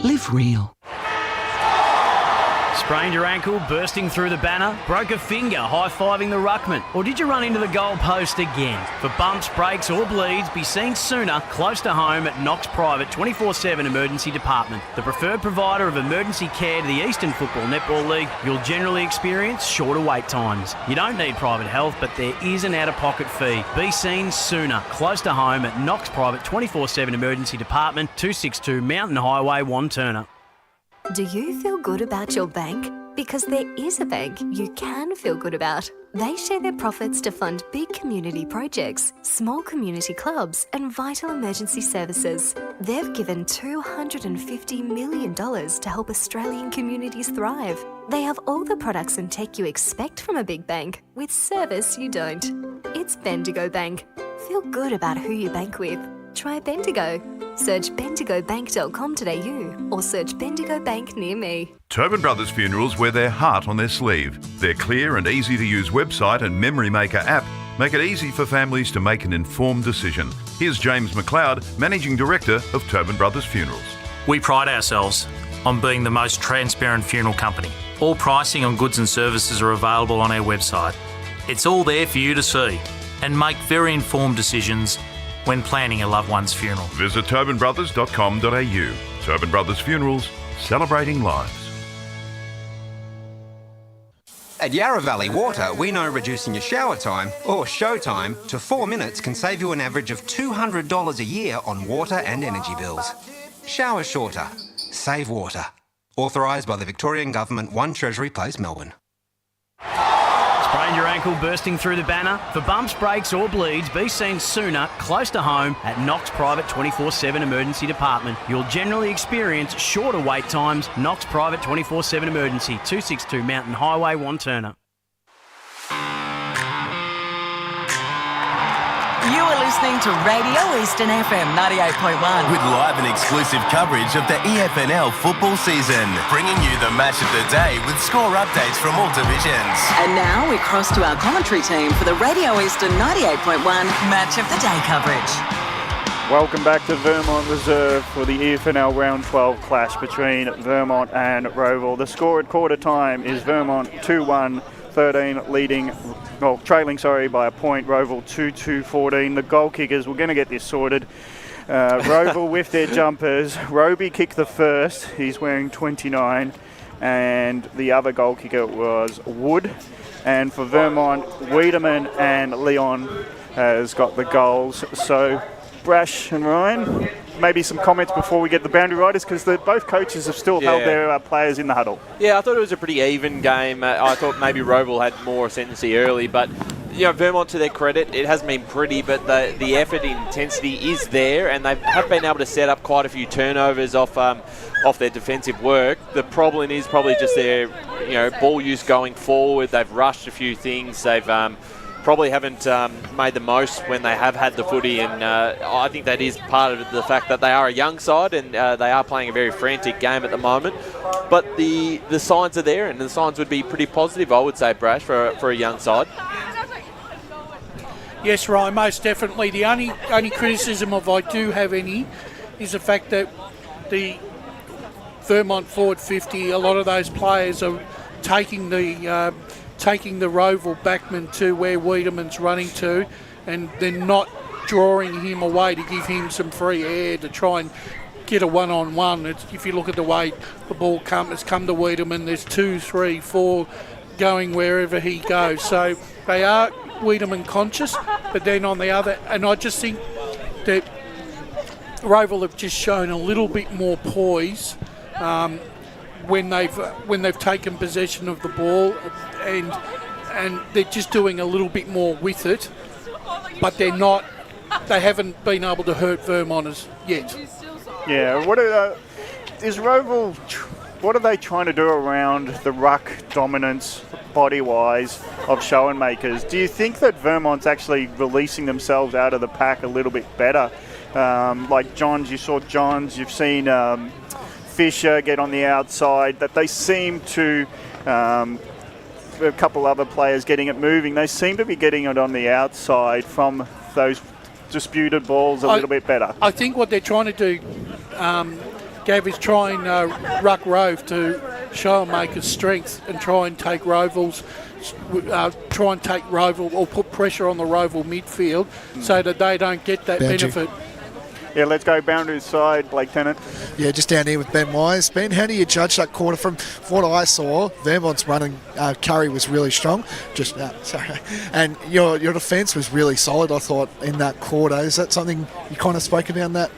Live real. Sprained your ankle, bursting through the banner, broke a finger, high-fiving the ruckman, or did you run into the goal post again? For bumps, breaks or bleeds, be seen sooner, close to home at Knox Private 24/7 Emergency Department. The preferred provider of emergency care to the Eastern Football Netball League, you'll generally experience shorter wait times. You don't need private health, but there is an out-of-pocket fee. Be seen sooner, close to home at Knox Private 24/7 Emergency Department, 262 Mountain Highway, Wantirna. Do you feel good about your bank? Because there is a bank you can feel good about. They share their profits to fund big community projects, small community clubs, and vital emergency services. They've given $250 million to help Australian communities thrive. They have all the products and tech you expect from a big bank, with service you don't. It's Bendigo Bank. Feel good about who you bank with. Try Bendigo. Search bendigobank.com.au or search Bendigo Bank near me. Tobin Brothers Funerals wear their heart on their sleeve. Their clear and easy to use website and Memory Maker app make it easy for families to make an informed decision. Here's James McLeod, Managing Director of Tobin Brothers Funerals. We pride ourselves on being the most transparent funeral company. All pricing on goods and services are available on our website. It's all there for you to see and make very informed decisions when planning a loved one's funeral. Visit tobinbrothers.com.au. Tobin Brothers Funerals, celebrating lives. At Yarra Valley Water, we know reducing your shower time, or show time, to 4 minutes can save you an average of $200 a year on water and energy bills. Shower shorter. Save water. Authorised by the Victorian Government, 1 Treasury Place, Melbourne. Sprained your ankle, bursting through the banner? For bumps, breaks or bleeds, be seen sooner, close to home at Knox Private 24/7 Emergency Department. You'll generally experience shorter wait times. Knox Private 24/7 Emergency, 262 Mountain Highway, Wantirna. You are listening to Radio Eastern FM 98.1. With live and exclusive coverage of the EFNL football season. Bringing you the match of the day with score updates from all divisions. And now we cross to our commentary team for the Radio Eastern 98.1 Match of the Day coverage. Welcome back to Vermont Reserve for the EFNL Round 12 clash between Vermont and Rowville. The score at quarter time is Vermont 2-1-13 trailing by a point. Rowville 2-2-14. The goal kickers, we're going to get this sorted. Rowville with their jumpers. Roby kicked the first. He's wearing 29. And the other goal kicker was Wood. And for Vermont, Wiedemann and Leon has got the goals. So Brash and Ryan, maybe some comments before we get the boundary riders, because both coaches have still held their players in the huddle. Yeah, I thought it was a pretty even game. I thought maybe Rowville had more ascendancy early, but Vermont, to their credit, it hasn't been pretty, but the effort intensity is there, and they have been able to set up quite a few turnovers off their defensive work. The problem is probably just their ball use going forward. They've rushed a few things. They've probably haven't made the most when they have had the footy, and I think that is part of the fact that they are a young side and they are playing a very frantic game at the moment. But the signs are there, and the signs would be pretty positive, I would say, Brash, for a young side. Yes, Ryan, most definitely. The only criticism, if I do have any, is the fact that the Vermont forward 50, a lot of those players are taking the Rowville backman to where Wiedemann's running to, and they're not drawing him away to give him some free air to try and get a one-on-one. If you look at the way the ball has come to Wiedemann, there's 2, 3, 4 going wherever he goes. So they are Wiedemann conscious, but then on the other, and I just think that Rowville have just shown a little bit more poise when they've taken possession of the ball, and they're just doing a little bit more with it, but they haven't been able to hurt Vermonters yet. Yeah, what are they trying to do around the ruck dominance body-wise of show and makers? Do you think that Vermont's actually releasing themselves out of the pack a little bit better? Like Johns, you saw Johns, you've seen Fisher get on the outside, that they seem to, a couple other players getting it moving, they seem to be getting it on the outside from those disputed balls a little bit better. I think what they're trying to do, Gav, is try and ruck Rove to show and make his strength and try and take Rowville or put pressure on the Rowville midfield so that they don't get that benefit. Yeah, let's go boundary side, Blake Tennant. Yeah, just down here with Ben Wise. Ben, how do you judge that quarter? From what I saw, Vermont's running carry was really strong. And your defence was really solid, I thought, in that quarter. Is that something you kind of spoke about in that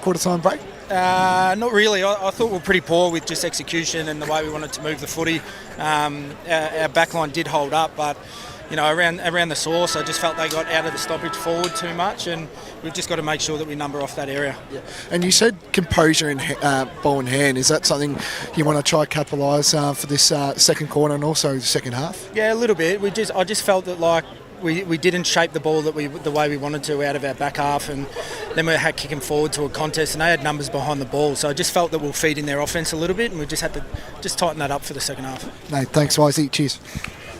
quarter time break? Not really. I thought we were pretty poor with just execution and the way we wanted to move the footy. Our backline did hold up, but around the source, I just felt they got out of the stoppage forward too much, and we've just got to make sure that we number off that area. Yeah. And you said composure in ball in hand. Is that something you want to try capitalise for this second quarter and also the second half? Yeah, a little bit. I just felt that we didn't shape the ball the way we wanted to out of our back half, and then we had kicking forward to a contest, and they had numbers behind the ball. So I just felt that we'll feed in their offence a little bit, and we just had to tighten that up for the second half. No, thanks, Wisey. Cheers.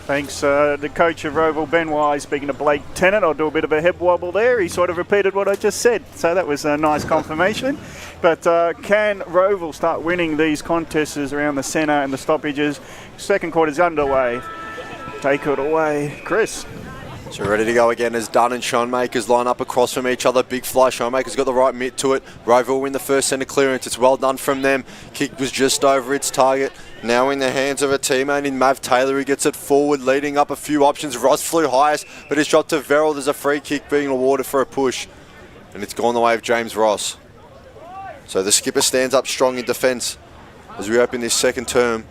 Thanks, the coach of Rowville, Ben Wise, speaking to Blake Tennant. I'll do a bit of a hip wobble there. He sort of repeated what I just said, so that was a nice confirmation. But can Rowville start winning these contests around the centre and the stoppages? Second quarter's underway. Take it away, Chris. So ready to go again as Dunn and Schoenmakers line up across from each other. Big fly. Schoenmakers got the right mitt to it. Rowville win the first centre clearance. It's well done from them. Kick was just over its target. Now in the hands of a teammate in Mav Taylor. He gets it forward, leading up a few options. Ross flew highest, but it's dropped to Verrill. There's a free kick being awarded for a push, and it's gone the way of James Ross. So the skipper stands up strong in defence as we open this second term.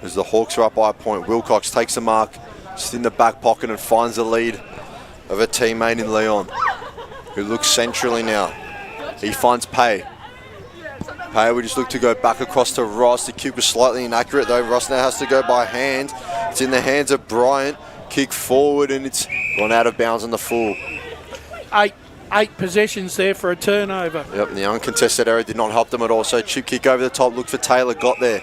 As the Hawks are up by a point, Wilcox takes the mark, just in the back pocket, and finds the lead of a teammate in Leon, who looks centrally now. He finds Pay. Pay would just look to go back across to Ross. The kick was slightly inaccurate though. Ross now has to go by hand. It's in the hands of Bryant. Kick forward, and it's gone out of bounds on the full. Eight possessions there for a turnover. Yep, and the uncontested error did not help them at all. So chip kick over the top, looked for Taylor, got there.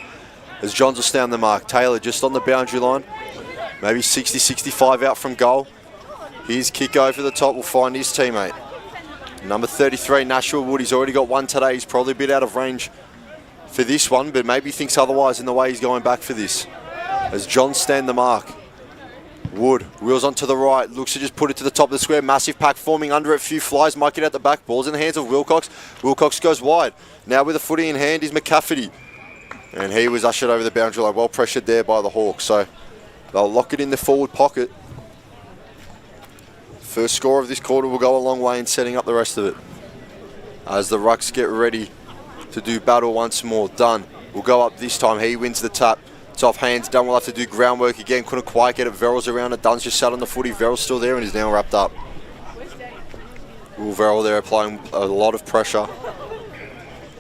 As Johns will stay on the mark. Taylor just on the boundary line. Maybe 60, 65 out from goal. His kick over the top will find his teammate. Number 33, Nashua Wood. He's already got one today. He's probably a bit out of range for this one, but maybe thinks otherwise in the way he's going back for this. As Johns stand the mark. Wood wheels onto the right, looks to just put it to the top of the square. Massive pack forming under it, few flies, might get out the back. Ball's in the hands of Wilcox. Wilcox goes wide. Now with a footy in hand is McCafferty. And he was ushered over the boundary line, well pressured there by the Hawks. So they'll lock it in the forward pocket. First score of this quarter will go a long way in setting up the rest of it. As the Rucks get ready to do battle once more. Dunn will go up this time. He wins the tap. It's off hands. Dunn will have to do groundwork again. Couldn't quite get it. Verrill's around it. Dunn's just sat on the footy. Verrill's still there and is now wrapped up. Verrill there applying a lot of pressure.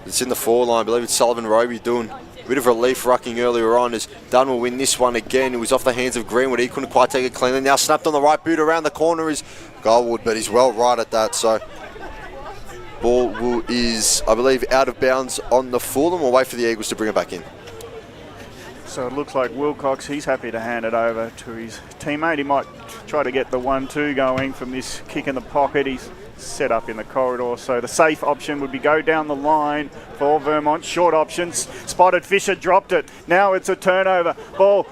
It's in the forward line. I believe it's Sullivan Roby doing a bit of relief rucking earlier on as Dunn will win this one again. It was off the hands of Greenwood. He couldn't quite take it cleanly. Now snapped on the right boot. Around the corner is Goldwood, but he's well right at that. So ball is, I believe, out of bounds on the full, and we'll wait for the Eagles to bring it back in. So it looks like Wilcox, he's happy to hand it over to his teammate. He might try to get the 1-2 going from this kick in the pocket. He's set up in the corridor, so the safe option would be go down the line for Vermont. Short options, spotted Fisher, dropped it. Now it's a turnover. Ball,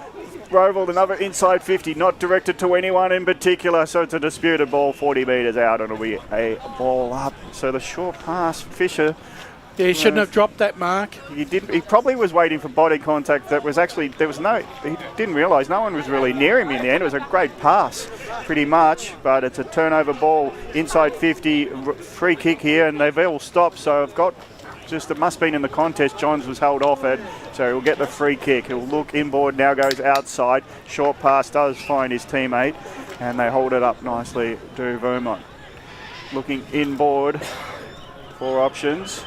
Rowville, another inside 50, not directed to anyone in particular, so it's a disputed ball 40 metres out, and it'll be a ball up. So the short pass, Fisher. Yeah, he shouldn't have dropped that, Mark. He probably was waiting for body contact. That was actually, he didn't realise no one was really near him in the end. It was a great pass, pretty much, but it's a turnover ball, inside 50, free kick here, and they've all stopped, so I've got just, it must have been in the contest, Johns was held off it, so he'll get the free kick. He'll look inboard, now goes outside, short pass does find his teammate, and they hold it up nicely to Vermont. Looking inboard, 4 options.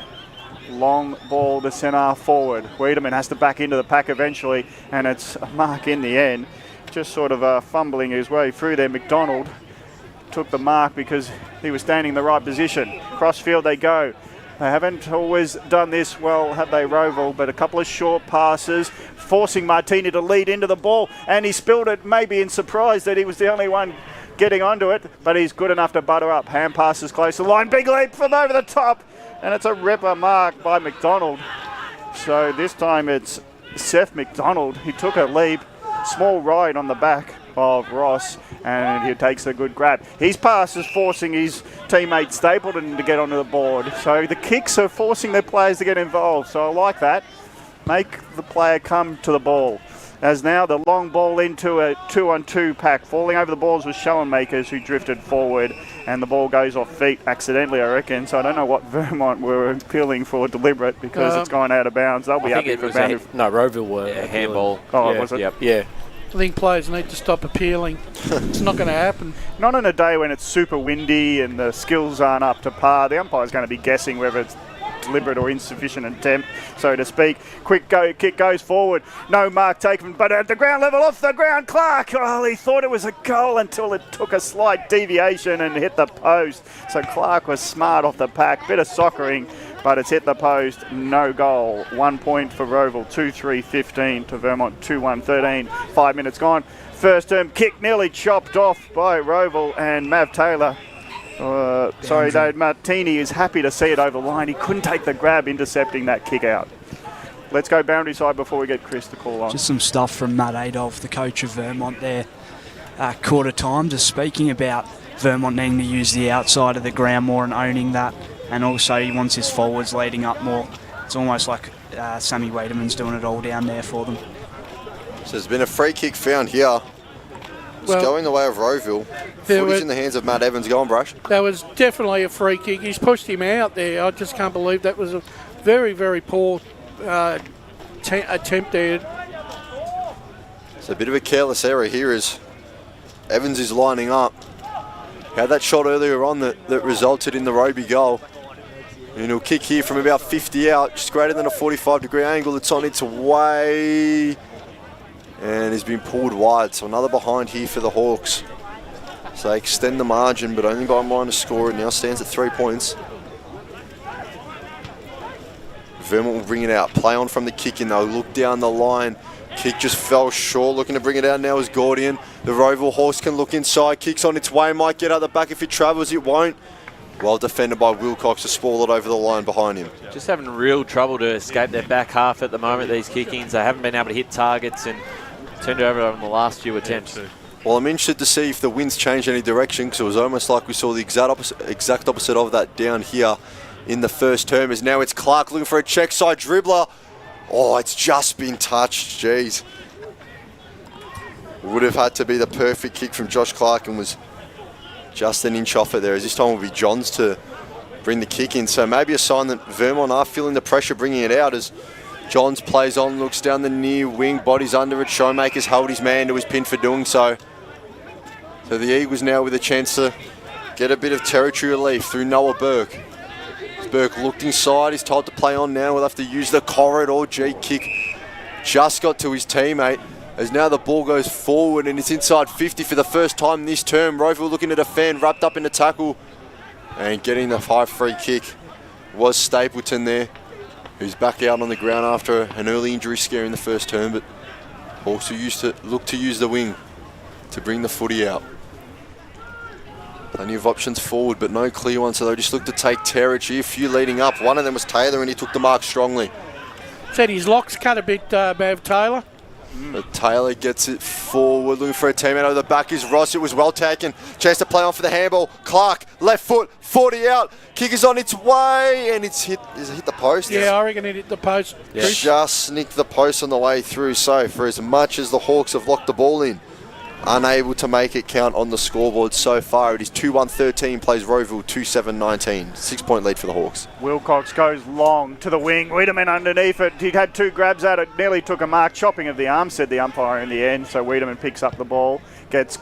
Long ball to centre forward. Wiedemann has to back into the pack eventually, and it's a mark in the end. Just sort of fumbling his way through there. McDonald took the mark because he was standing in the right position. Crossfield they go. They haven't always done this well, have they, Rowville? But a couple of short passes, forcing Martini to lead into the ball, and he spilled it maybe in surprise that he was the only one getting onto it, but he's good enough to butter up. Hand passes close to the line. Big leap from over the top. And it's a ripper mark by McDonald. So this time it's Seth McDonald. He took a leap, small ride on the back of Ross, and he takes a good grab. His pass is forcing his teammate Stapleton to get onto the board. So the kicks are forcing their players to get involved. So I like that. Make the player come to the ball. As now the long ball into a 2-on-2 pack. Falling over the balls was Schoenmakers, who drifted forward, and the ball goes off feet accidentally, I reckon. So I don't know what Vermont were appealing for deliberate, because it's gone out of bounds. They'll be happy for boundary. No, Rowville were. Handball. Oh, was it? Yep. Yeah. I think players need to stop appealing. It's not going to happen. Not on a day when it's super windy and the skills aren't up to par. The umpire's going to be guessing whether it's deliberate or insufficient attempt, so to speak. Quick go, kick goes forward. No mark taken, but at the ground level, off the ground, Clark. Oh, he thought it was a goal until it took a slight deviation and hit the post. So Clark was smart off the pack. Bit of soccering, but it's hit the post. No goal. 1 point for Rowville. 2-3-15 to Vermont. 2-1-13. 5 minutes gone. First term kick nearly chopped off by Rowville, and Mav Taylor. David Martini is happy to see it over the line. He couldn't take the grab intercepting that kick out. Let's go boundary side before we get Chris to call on. Just some stuff from Matt Adolph, the coach of Vermont there. Quarter time, just speaking about Vermont needing to use the outside of the ground more and owning that. And also he wants his forwards leading up more. It's almost like Sammy Wiedemann's doing it all down there for them. So there's been a free kick found here. It's going the way of Rowville. Footage in the hands of Matt Evans. Go on, Brush. That was definitely a free kick. He's pushed him out there. I just can't believe that was a very, very poor attempt there. It's a bit of a careless error here as Evans is lining up. He had that shot earlier on that resulted in the Roby goal. And he'll kick here from about 50 out, just greater than a 45-degree angle. It's on its way. And has been pulled wide, so another behind here for the Hawks. So they extend the margin, but only by minus score. It now stands at 3 points. Vermont will bring it out. Play on from the kick in though. Look down the line. Kick just fell short. Looking to bring it out now is Gordian. The Rowville Hawks can look inside. Kick's on its way. Might get out the back if it travels. It won't. Well defended by Wilcox to spoil it over the line behind him. Just having real trouble to escape their back half at the moment, these kick-ins. They haven't been able to hit targets and turned over on the last few attempts. Well, I'm interested to see if the winds change any direction, because it was almost like we saw the exact opposite of that down here in the first term. As now it's Clark looking for a check side dribbler. Oh, it's just been touched. Jeez. Would have had to be the perfect kick from Josh Clark and was just an inch off it there. As this time will be Johns to bring the kick in. So maybe a sign that Vermont are feeling the pressure bringing it out, as Johns plays on, looks down the near wing, bodies under it. Showmakers held his man to his pin for doing so. So the Eagles now with a chance to get a bit of territory relief through Noah Burke. Burke looked inside, he's told to play on now. We'll have to use the corridor G kick. Just got to his teammate as now the ball goes forward and it's inside 50 for the first time this term. Rowville looking to defend, wrapped up in the tackle and getting the high free kick was Stapleton there, who's back out on the ground after an early injury scare in the first term, but also look to use the wing to bring the footy out. Plenty of options forward, but no clear one, so they just look to take territory. A few leading up. One of them was Taylor, and he took the mark strongly. Said his locks cut a bit, Bev Taylor. But Taylor gets it forward, looking for a teammate over the back is Ross. It was well taken. Chance to play on for the handball. Clark, left foot, 40 out. Kick is on its way, and it's hit. Is it hit the post? Yeah, I reckon it hit the post. Yeah. Just nicked the post on the way through. So for as much as the Hawks have locked the ball in, unable to make it count on the scoreboard so far. It is 2-1-13, plays Rowville 2-7-19. 6-point lead for the Hawks. Wilcox goes long to the wing. Wiedemann underneath it. He had 2 grabs at it, nearly took a mark. Chopping of the arm, said the umpire in the end. So Wiedemann picks up the ball,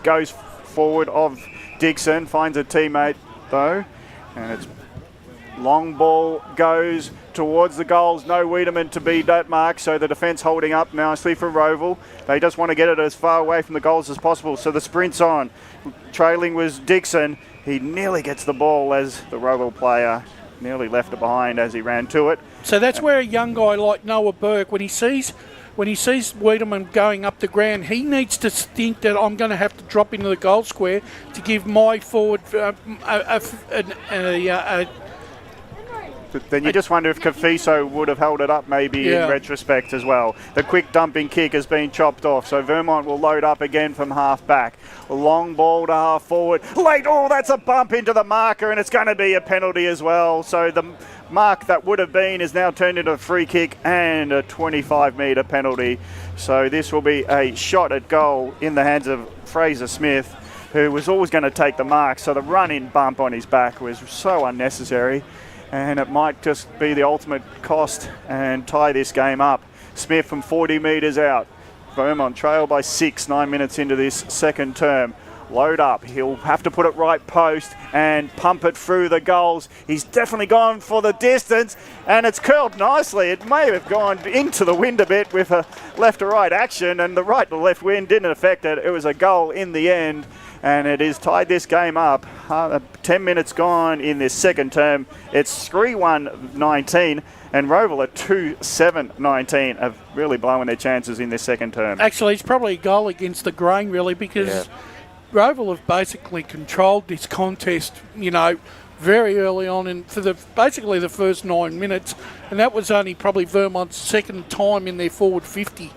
goes forward of Dixon, finds a teammate though, and it's long ball goes towards the goals. No Wiedemann to beat that mark, so the defence holding up nicely for Rowville. They just want to get it as far away from the goals as possible, so the sprint's on. Trailing was Dixon. He nearly gets the ball as the Rowville player nearly left it behind as he ran to it. So that's where a young guy like Noah Burke, when he sees Wiedemann going up the ground, he needs to think that I'm going to have to drop into the goal square to give my forward then you just wonder if Kafiso would have held it up maybe in retrospect as well. The quick dumping kick has been chopped off, so Vermont will load up again from half back. A long ball to half forward. Late, that's a bump into the marker, and it's going to be a penalty as well. So the mark that would have been is now turned into a free kick and a 25-metre penalty. So this will be a shot at goal in the hands of Fraser Smith, who was always going to take the mark. So the run-in bump on his back was so unnecessary, and it might just be the ultimate cost and tie this game up. Smith from 40 metres out. Vermont trail by 6, 9 minutes into this second term. Load up. He'll have to put it right post and pump it through the goals. He's definitely gone for the distance, and it's curled nicely. It may have gone into the wind a bit with a left to right action, and the right to left wind didn't affect it. It was a goal in the end, and it has tied this game up. 10 minutes gone in this second term. It's 3-1-19, and Rowville at 2-7-19 have really blown their chances in this second term. Actually, it's probably a goal against the grain, really, because Rowville have basically controlled this contest, very early on and for basically the first 9 minutes, and that was only probably Vermont's second time in their forward 50.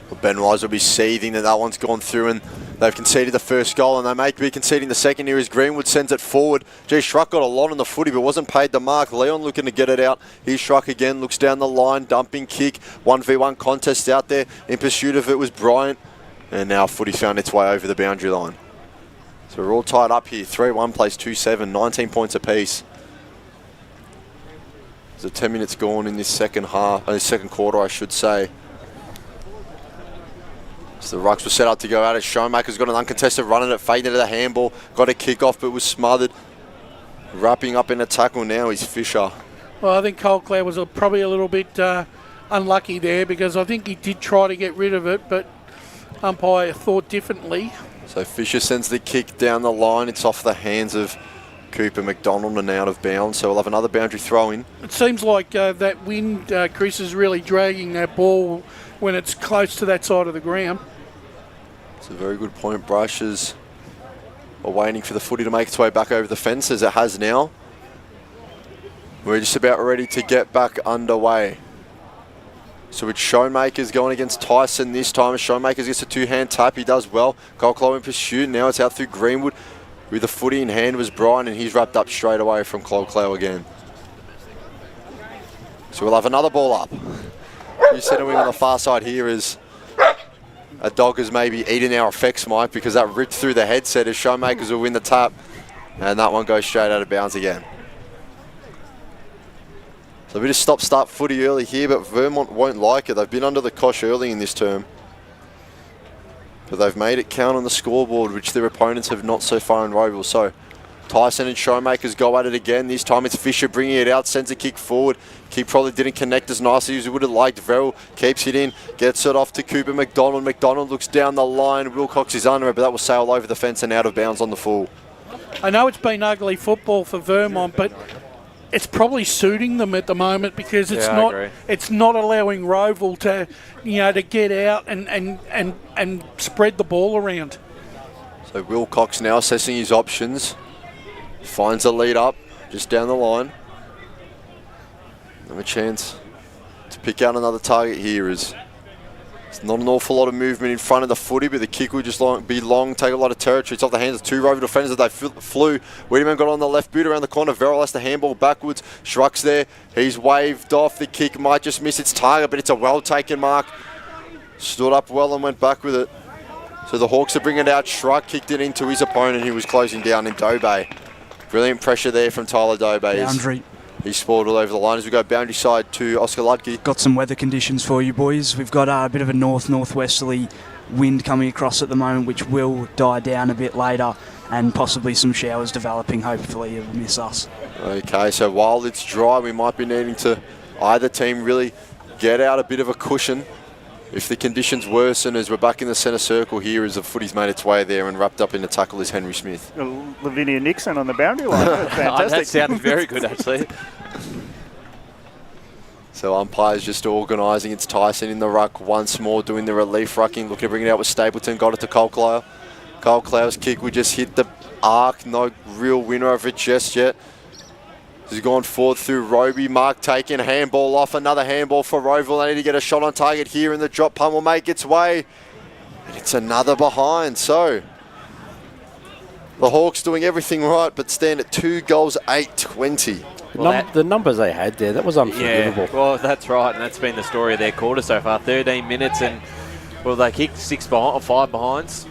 Well, Ben Wise will be seething that one's gone through, and they've conceded the first goal, and they may be conceding the second here as Greenwood sends it forward. Schruck got a lot on the footy but wasn't paid the mark. Leon looking to get it out. Here's Schruck again, looks down the line, dumping kick, 1v1 contest out there. In pursuit of it was Bryant, and now footy found its way over the boundary line. So we're all tied up here. 3-1 plays 2-7, 19 points apiece. There's 10 minutes gone in this second quarter, I should say. So the rucks were set up to go at it. Showmaker's got an uncontested run at it, fading into the handball. Got a kick off but was smothered. Wrapping up in a tackle now is Fisher. Well, I think Coldcloud was probably a little bit unlucky there, because I think he did try to get rid of it, but umpire thought differently. So Fisher sends the kick down the line. It's off the hands of Cooper McDonald and out of bounds. So we'll have another boundary throw in. It seems like that wind, Chris, is really dragging that ball when it's close to that side of the ground. It's a very good point. Brushes are waiting for the footy to make its way back over the fence, as it has now. We're just about ready to get back underway. So it's Showmakers going against Tyson this time. Showmakers gets a two-hand tap. He does well. Colclough in pursuit. Now it's out through Greenwood. With the footy in hand was Brian, and he's wrapped up straight away from Colclough again. So we'll have another ball up. You centre wing on the far side here is a dog has maybe eaten our effects, Mike, because that ripped through the headset as Showmakers will win the tap, and that one goes straight out of bounds again. So a bit of stop-start footy early here, but Vermont won't like it. They've been under the cosh early in this term. But they've made it count on the scoreboard, which their opponents have not so far in Rowville. So Tyson and Showmakers go at it again. This time it's Fisher bringing it out, sends a kick forward. Kick probably didn't connect as nicely as he would have liked. Verrill keeps it in, gets it off to Cooper McDonald. McDonald looks down the line. Wilcox is under it, but that will sail over the fence and out of bounds on the full. I know it's been ugly football for Vermont, but it's probably suiting them at the moment because it's not allowing Rowville to to get out and spread the ball around. So Wilcox now assessing his options. Finds a lead up just down the line. Have a chance to pick out another target here. It's not an awful lot of movement in front of the footy, but the kick will just be long, take a lot of territory. It's off the hands of two Rowville defenders as they flew. Wiedemann got on the left boot around the corner. Verrill has the handball backwards. Schruck's there. He's waved off. The kick might just miss its target, but it's a well-taken mark. Stood up well and went back with it. So the Hawks are bringing it out. Schruck kicked it into his opponent who was closing down in Dobe. Brilliant pressure there from Tyler Dobe. Boundary. He's spoiled all over the line as we go boundary side to Oscar Ludke. Got some weather conditions for you boys. We've got a bit of a northwesterly wind coming across at the moment, which will die down a bit later, and possibly some showers developing. Hopefully it'll miss us. Okay, so while it's dry, we might be needing to either team really get out a bit of a cushion. If the conditions worsen as we're back in the centre circle here as the footy's made its way there and wrapped up in the tackle is Henry Smith. Lavinia Nixon on the boundary line. That's fantastic. That sounded very good, actually. So umpires just organising. It's Tyson in the ruck once more doing the relief rucking. Looking to bring it out with Stapleton. Got it to Colclough. Colclough's kick will just hit the arc. No real winner of it just yet. He's gone forward through Roby. Mark taking handball off. Another handball for Rowville. They need to get a shot on target here, and the drop punt will make its way. And it's another behind. So the Hawks doing everything right, but stand at 2 goals, 8-20. Well, the numbers they had there, that was unforgivable. Yeah, well, that's right, and that's been the story of their quarter so far. 13 minutes, and well, they kicked 5 behinds.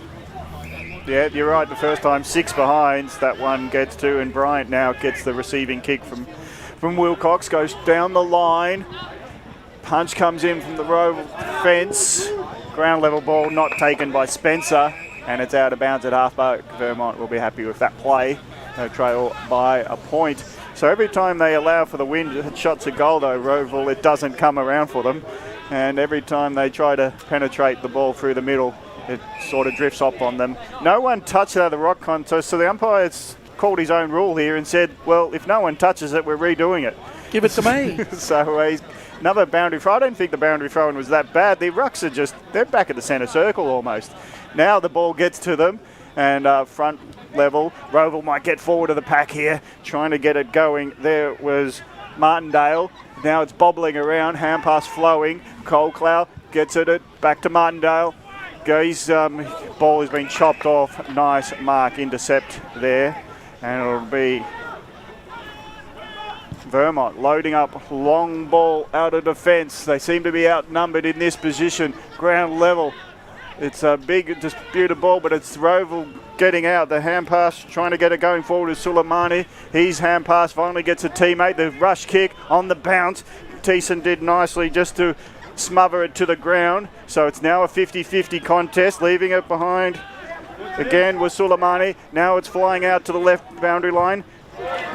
Yeah, you're right. The first time 6 behinds, that one gets 2, and Bryant now gets the receiving kick from Wilcox, goes down the line. Punch comes in from the Rowville fence. Ground level ball not taken by Spencer, and it's out of bounds at halfback. Vermont will be happy with that play. No trail by a point. So every time they allow for the wind shots at goal, though, Rowville, it doesn't come around for them. And every time they try to penetrate the ball through the middle, it sort of drifts up on them. No one touched out of the rock contest, so the umpire's called his own rule here and said, well, if no one touches it, we're redoing it. Give it to me. So another boundary throw. I don't think the boundary throwing was that bad. The rucks are they're back at the centre circle almost. Now the ball gets to them, and front level, Rowville might get forward of the pack here, trying to get it going. There was Martindale. Now it's bobbling around, hand pass flowing. Colclough gets it back to Martindale. His ball has been chopped off. Nice mark, intercept there. And it'll be Vermont loading up, long ball out of defence. They seem to be outnumbered in this position. Ground level. It's a big disputed ball, but it's Rowville getting out. The hand pass, trying to get it going forward is Suleimani. His hand pass finally gets a teammate. The rush kick on the bounce. Thiessen did nicely just to smother it to the ground. So it's now a 50-50 contest, leaving it behind. Again was Suleimani. Now it's flying out to the left boundary line.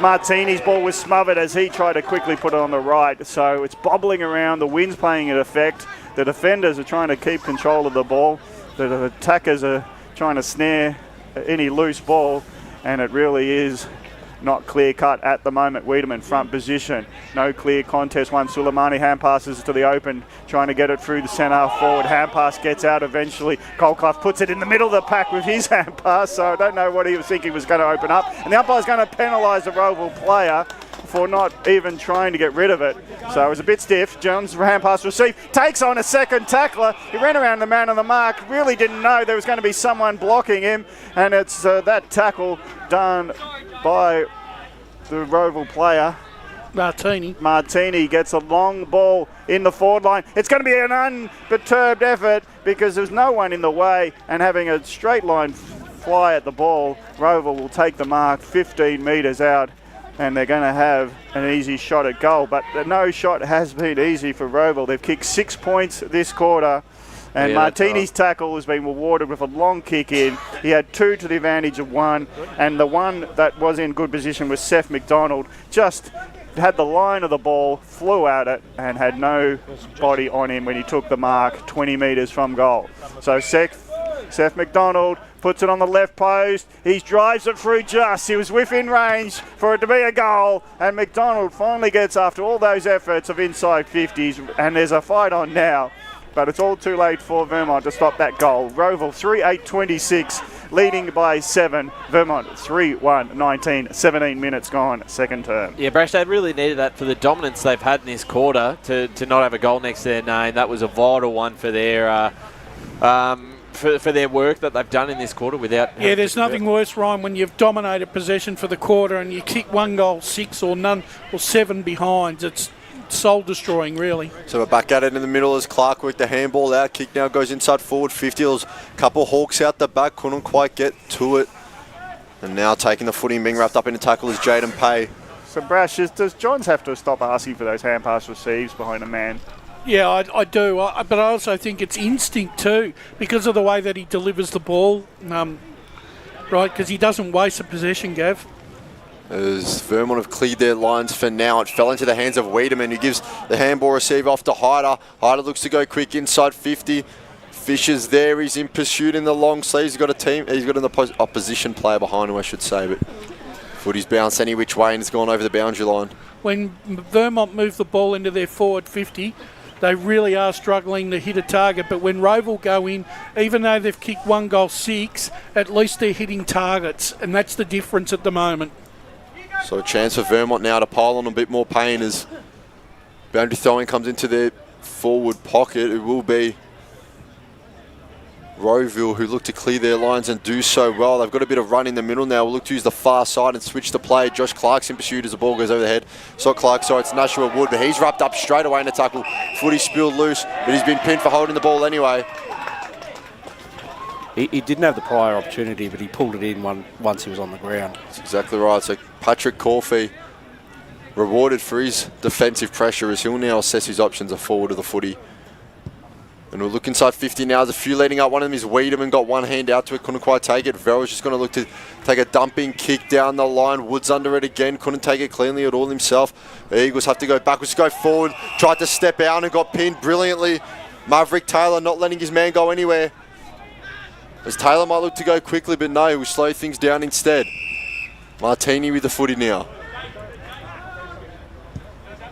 Martini's ball was smothered as he tried to quickly put it on the right. So it's bobbling around. The wind's playing an effect. The defenders are trying to keep control of the ball. The attackers are trying to snare any loose ball, and it really is not clear-cut at the moment. Wiedemann front position. No clear contest. One Suleimani hand passes to the open, trying to get it through the centre forward. Hand pass gets out eventually. Colclough puts it in the middle of the pack with his hand pass, so I don't know what he was thinking was going to open up. And the umpire's going to penalise the Rowville player for not even trying to get rid of it. So it was a bit stiff. Jones, hand pass received, takes on a second tackler. He ran around the man on the mark, really didn't know there was going to be someone blocking him, and it's that tackle done by the Rowville player. Martini gets a long ball in the forward line. It's going to be an unperturbed effort because there's no one in the way, and having a straight line fly at the ball, Rowville will take the mark 15 metres out and they're going to have an easy shot at goal. But no shot has been easy for Rowville. They've kicked 6 points this quarter. And Martini's tackle has been rewarded with a long kick in. He had 2 to the advantage of 1. And the one that was in good position was Seth McDonald. Just had the line of the ball, flew at it, and had no body on him when he took the mark 20 metres from goal. So Seth McDonald puts it on the left post. He drives it through just. He was within range for it to be a goal. And McDonald finally gets, after all those efforts of inside 50s, and there's a fight on now. But it's all too late for Vermont to stop that goal. Rowville 3-8-26, leading by 7. Vermont 3-1-19, 17 minutes gone, second term. Yeah, Brash, they really needed that for the dominance they've had in this quarter to not have a goal next to their name. That was a vital one for their for their work that they've done in this quarter without... Yeah, there's nothing worse, Ryan, when you've dominated possession for the quarter and you kick 1 goal, 6 or none, or 7 behind. It's soul-destroying, really. So we're back at it in the middle as Clark worked the handball out. Kick now goes inside forward 50. There was a couple Hawks out the back, couldn't quite get to it. And now taking the footy and being wrapped up in a tackle is Jaden Pay. So Brash, does Johns have to stop asking for those hand pass receives behind a man? Yeah, I do. But I also think it's instinct too, because of the way that he delivers the ball. Right, because he doesn't waste a possession, Gav. As Vermont have cleared their lines for now, it fell into the hands of Wiedemann, who gives the handball receive off to Hyder. Hyder looks to go quick inside 50. Fisher's there. He's in pursuit in the long sleeves. He's got a team. He's got an opposition player behind him, I should say. But footy's bounced any which way and it's gone over the boundary line. When Vermont move the ball into their forward 50, they really are struggling to hit a target. But when Rowville go in, even though they've kicked 1 goal, 6, at least they're hitting targets, and that's the difference at the moment. So a chance for Vermont now to pile on a bit more pain as boundary throwing comes into their forward pocket. It will be Rowville who look to clear their lines and do so well. They've got a bit of run in the middle now. We'll look to use the far side and switch the play. Josh Clark's in pursuit as the ball goes over the head. So Clark, sorry, it's Nashua Wood, but he's wrapped up straight away in the tackle. Footy spilled loose, but he's been pinned for holding the ball anyway. He didn't have the prior opportunity, but he pulled it in once he was on the ground. That's exactly right. So Patrick Corfey rewarded for his defensive pressure as he'll now assess his options a forward of the footy. And we'll look inside 50 now. There's a few leading up. One of them is Wiedemann, got one hand out to it, couldn't quite take it. Verrell's just going to look to take a dumping kick down the line. Woods under it again, couldn't take it cleanly at all himself. The Eagles have to go backwards, go forward. Tried to step out and got pinned brilliantly. Maverick Taylor not letting his man go anywhere. As Taylor might look to go quickly, but no, we'll slow things down instead. Martini with the footy now.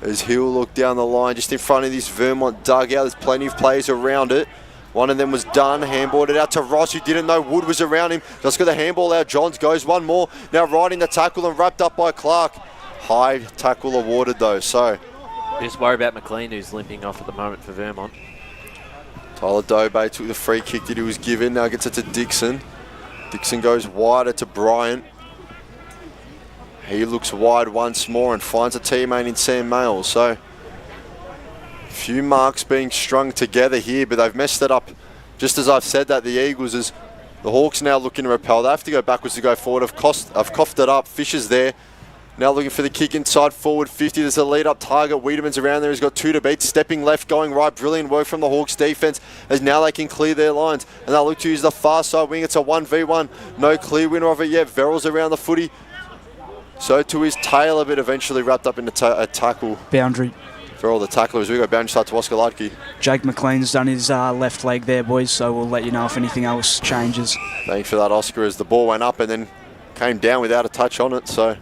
As he'll look down the line just in front of this Vermont dugout. There's plenty of players around it. One of them was done, handballed it out to Ross, who didn't know Wood was around him. Just got the handball out. Johns goes one more. Now riding the tackle and wrapped up by Clark. High tackle awarded though, so. Just worry about McLean, who's limping off at the moment for Vermont. Tyler Dobey took the free kick that he was given. Now gets it to Dixon. Dixon goes wider to Bryant. He looks wide once more and finds a teammate in Sam Mayles. So, a few marks being strung together here, but they've messed it up. Just as I've said that, the Eagles, as the Hawks now looking to repel. They have to go backwards to go forward. I've coughed it up. Fisher's there. Now looking for the kick inside forward 50. There's a lead up target. Wiedemann's around there. He's got 2 to beat. Stepping left, going right. Brilliant work from the Hawks defense as now they can clear their lines. And they'll look to use the far side wing. It's a 1v1. No clear winner of it yet. Verrell's around the footy. So to his tail a bit, eventually wrapped up in a tackle. Boundary. Verrell the tackler as we go boundary start to Oscar Ladke. Jake McLean's done his left leg there, boys, so we'll let you know if anything else changes. Thanks for that, Oscar, as the ball went up and then came down without a touch on it. So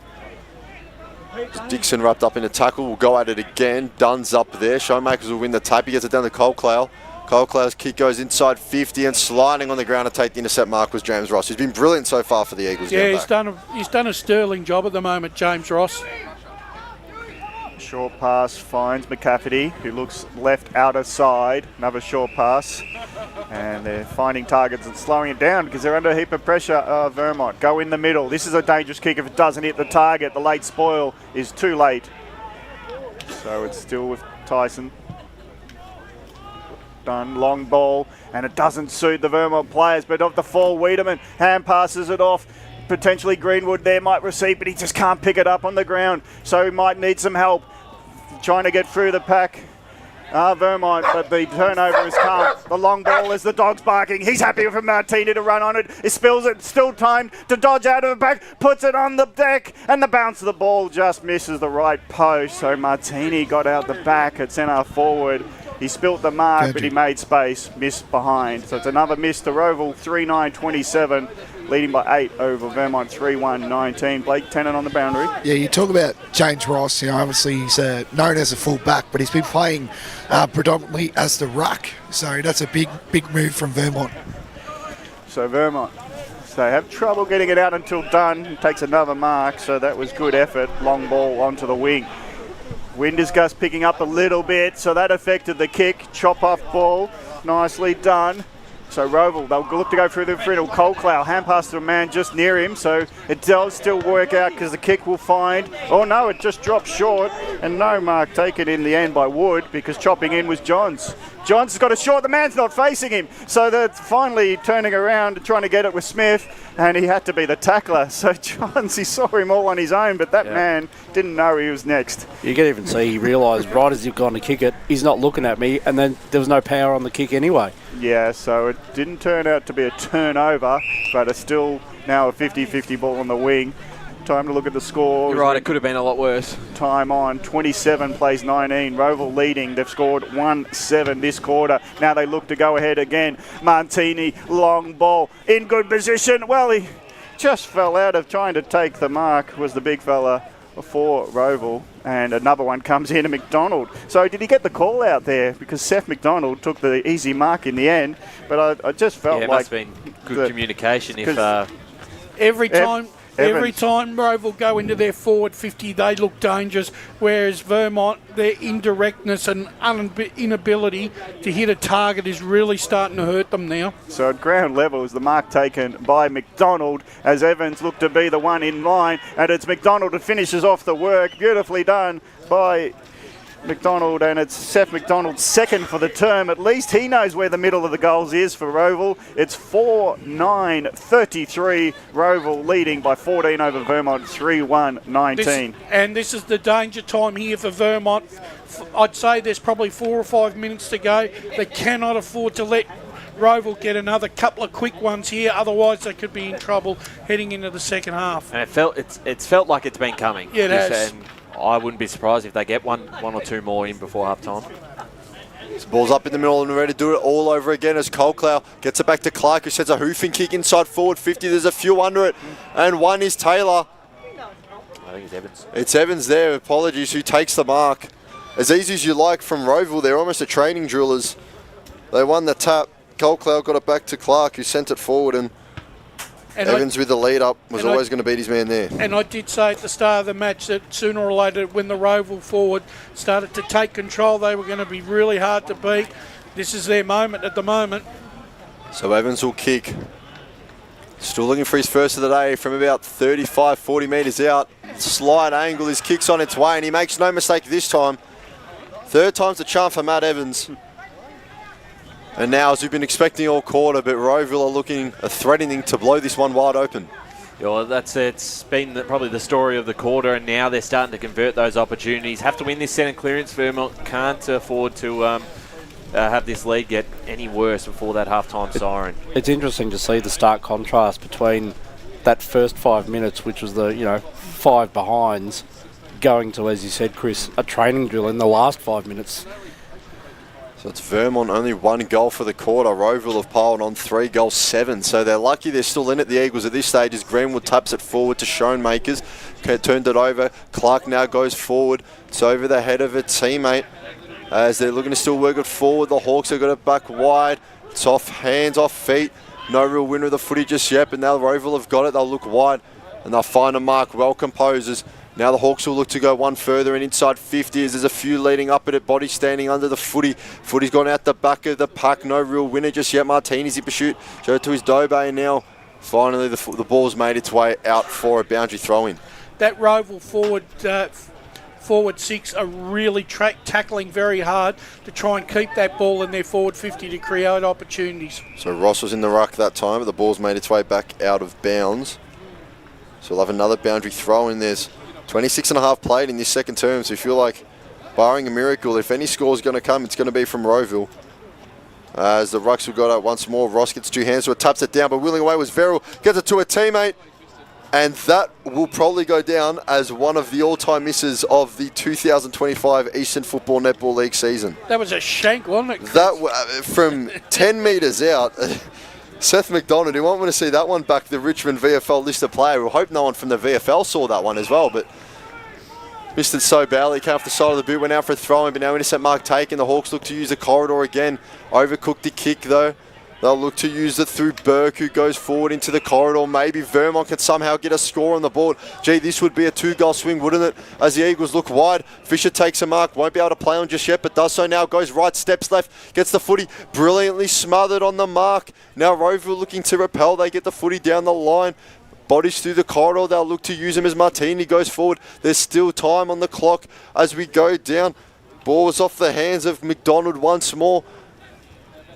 Dixon wrapped up in a tackle. We'll go at it again. Dunn's up there. Showmakers will win the tap. He gets it down to Colclough. Colclough's kick goes inside 50 and sliding on the ground to take the intercept mark was James Ross. He's been brilliant so far for the Eagles. Yeah, he's done a sterling job at the moment, James Ross. Short pass finds McCafferty, who looks left outer side. Another short pass. And they're finding targets and slowing it down because they're under a heap of pressure. Vermont go in the middle. This is a dangerous kick if it doesn't hit the target. The late spoil is too late. So it's still with Tyson. Done, long ball, and it doesn't suit the Vermont players, but of the fall, Wiedemann hand passes it off. Potentially Greenwood there might receive, but he just can't pick it up on the ground. So he might need some help trying to get through the pack. Vermont, but the turnover has come. The long ball as the dog's barking. He's happy for Martini to run on it. He spills it, still timed to dodge out of the back, puts it on the deck, and the bounce of the ball just misses the right post. So Martini got out the back at centre forward. He spilt the mark, but he made space, missed behind. So it's another miss to Rowville, 3-9-27. Leading by 8 over Vermont, 3-1-19. Blake Tennant on the boundary. Yeah, you talk about James Ross. Obviously he's known as a full back, but he's been playing predominantly as the ruck. So that's a big move from Vermont. So Vermont, they have trouble getting it out until Dunn takes another mark. So that was good effort. Long ball onto the wing. Wind is gust picking up a little bit, so that affected the kick. Chop off ball, nicely done. So Rowville, they'll look to go through the middle. Colclough, hand pass to a man just near him, so it does still work out because the kick will find. Oh no, it just dropped short, and no mark taken in the end by Wood because chopping in was Johns. Johns has got a short, the man's not facing him, so they're finally turning around and trying to get it with Smith, and he had to be the tackler. So Johns, he saw him all on his own, but that man didn't know he was next. You can even see he realised right as he'd gone to kick it, he's not looking at me, and then there was no power on the kick anyway. Yeah, so it didn't turn out to be a turnover, but it's still now a 50-50 ball on the wing. Time to look at the score. You're right, it could have been a lot worse. Time on, 27 plays 19. Rowville leading. They've scored 1-7 this quarter. Now they look to go ahead again. Martini, long ball, in good position. Well, he just fell out of trying to take the mark, was the big fella for Rowville. And another one comes in to McDonald. So did he get the call out there? Because Seth McDonald took the easy mark in the end. But I just felt it like... must have been good communication. Every time Rowville go into their forward 50, they look dangerous, whereas Vermont, their indirectness and inability to hit a target is really starting to hurt them now. So at ground level is the mark taken by McDonald as Evans looked to be the one in line, and it's McDonald who finishes off the work. Beautifully done by McDonald, and it's Seth McDonald's second for the term. At least he knows where the middle of the goals is for Rowville. It's 4-9-33. Rowville leading by 14 over Vermont, 3-1-19. And this is the danger time here for Vermont. I'd say there's probably 4 or 5 minutes to go. They cannot afford to let Rowville get another couple of quick ones here, otherwise they could be in trouble heading into the second half. And it's felt like it's been coming. Yeah, it has. And I wouldn't be surprised if they get one or two more in before half time. This ball's up in the middle and ready to do it all over again as Colclough gets it back to Clark, who sets a hoofing kick inside forward 50. There's a few under it, and one is Taylor. I think it's Evans. It's Evans there, apologies, who takes the mark. As easy as you like from Rowville, they're almost a training drillers. They won the tap. Colclough got it back to Clark, who sent it forward, and Evans with the lead up was always going to beat his man there. And I did say at the start of the match that sooner or later when the Rowville forward started to take control, they were going to be really hard to beat. This is their moment at the moment. So Evans will kick. Still looking for his first of the day from about 35, 40 metres out. Slight angle, his kick's on its way, and he makes no mistake this time. Third time's the charm for Matt Evans. And now, as we've been expecting all quarter, but Rowville are threatening to blow this one wide open. Yeah, well, it's been probably the story of the quarter, and now they're starting to convert those opportunities. Have to win this centre clearance. Vermont can't afford to have this lead get any worse before that half-time siren. It's interesting to see the stark contrast between that first 5 minutes, which was the 5 behinds, going to, as you said, Chris, a training drill in the last 5 minutes. So it's Vermont, only 1 goal for the quarter. Rowville have piled on 3 goals, 7. So they're lucky they're still in at the Eagles at this stage as Greenwood taps it forward to Schoenmakers. Okay, turned it over. Clark now goes forward. It's over the head of a teammate as they're looking to still work it forward. The Hawks have got it back wide. It's off hands, off feet. No real winner of the footy just yet, but now Rowville have got it. They'll look wide and they'll find a mark. Well composed. Now the Hawks will look to go one further and inside 50 as there's a few leading up at it. Body standing under the footy. Footy's gone out the back of the pack. No real winner just yet. Martini's in pursuit. Show it to his Dobe, and now finally the ball's made its way out for a boundary throw-in. That Rowville forward 6 are really tackling very hard to try and keep that ball in their forward 50 to create opportunities. So Ross was in the ruck that time, but the ball's made its way back out of bounds. So we'll have another boundary throw in. There's 26 and a half played in this second term, so you feel like, barring a miracle, if any score is going to come, it's going to be from Rowville. As the Rucks will go out once more. Ross gets two hands to it, taps it down, but wheeling away was Verrill. Gets it to a teammate, and that will probably go down as one of the all-time misses of the 2025 Eastern Football Netball League season. That was a shank, wasn't it, Chris? That from 10 metres out. Seth McDonald, who won't want to see that one back, the Richmond VFL listed player. We'll hope no one from the VFL saw that one as well, but missed it so badly. Came off the side of the boot, went out for a throw-in, but now intercept mark taken. The Hawks look to use the corridor again. Overcooked the kick though. They'll look to use it through Burke, who goes forward into the corridor. Maybe Vermont can somehow get a score on the board. Gee, this would be a 2-goal swing, wouldn't it? As the Eagles look wide, Fisher takes a mark. Won't be able to play on just yet, but does so now. Goes right, steps left, gets the footy. Brilliantly smothered on the mark. Now Rowville looking to repel. They get the footy down the line. Bodies through the corridor. They'll look to use him as Martini goes forward. There's still time on the clock as we go down. Ball was off the hands of McDonald once more.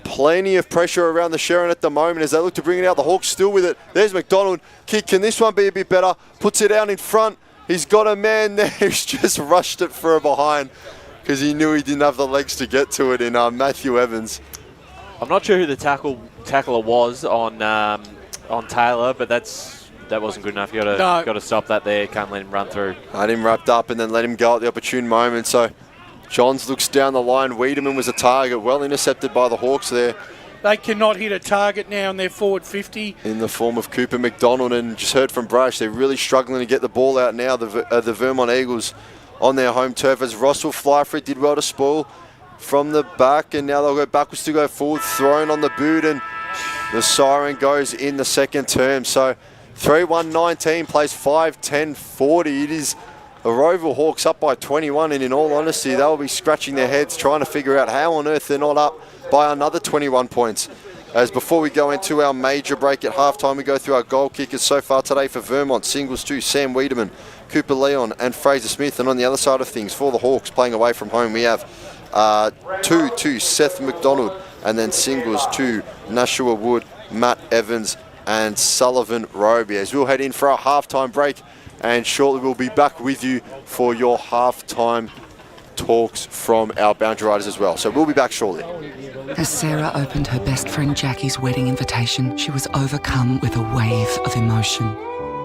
Plenty of pressure around the Sharon at the moment as they look to bring it out. The Hawks still with it. There's McDonald. Kick. Can this one be a bit better? Puts it out in front. He's got a man there who's just rushed it for a behind because he knew he didn't have the legs to get to it in Matthew Evans. I'm not sure who the tackler was on Taylor, but that wasn't good enough. You got to stop that there. Can't let him run through. Had him wrapped up and then let him go at the opportune moment. So Johns looks down the line. Wiedemann was a target. Well intercepted by the Hawks there. They cannot hit a target now in their forward 50. In the form of Cooper McDonald, and just heard from Brash, they're really struggling to get the ball out now, the Vermont Eagles on their home turf, as Ross will fly for it. Did well to spoil from the back, and now they'll go backwards to go forward, thrown on the boot, and the siren goes in the second term. So 3-1-19 plays 5-10-40. It is the Rowville Hawks up by 21, and in all honesty, they'll be scratching their heads trying to figure out how on earth they're not up by another 21 points. As before we go into our major break at halftime, we go through our goal kickers so far today for Vermont. Singles to Sam Wiedemann, Cooper Leon and Fraser Smith. And on the other side of things, for the Hawks playing away from home, we have 2 to Seth McDonald, and then singles to Nashua Wood, Matt Evans and Sullivan Roby. As we'll head in for our halftime break, and shortly we'll be back with you for your halftime talks from our boundary riders as well. So we'll be back shortly. As Sarah opened her best friend Jackie's wedding invitation, she was overcome with a wave of emotion.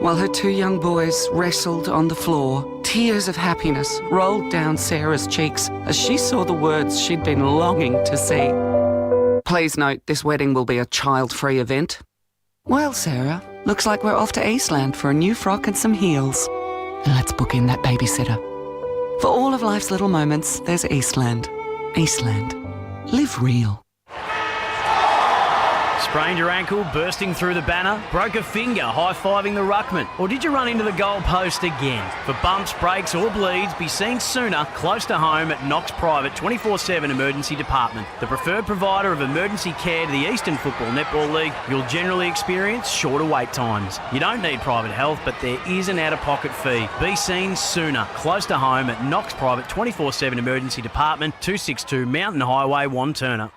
While her 2 young boys wrestled on the floor, tears of happiness rolled down Sarah's cheeks as she saw the words she'd been longing to see. Please note, this wedding will be a child-free event. Well, Sarah, looks like we're off to Eastland for a new frock and some heels. And let's book in that babysitter. For all of life's little moments, there's Eastland. Eastland. Live real. Sprained your ankle, bursting through the banner, broke a finger, high-fiving the ruckman, or did you run into the goal post again? For bumps, breaks or bleeds, be seen sooner, close to home at Knox Private 24/7 Emergency Department. The preferred provider of emergency care to the Eastern Football Netball League, you'll generally experience shorter wait times. You don't need private health, but there is an out-of-pocket fee. Be seen sooner, close to home at Knox Private 24/7 Emergency Department, 262 Mountain Highway, Wantirna.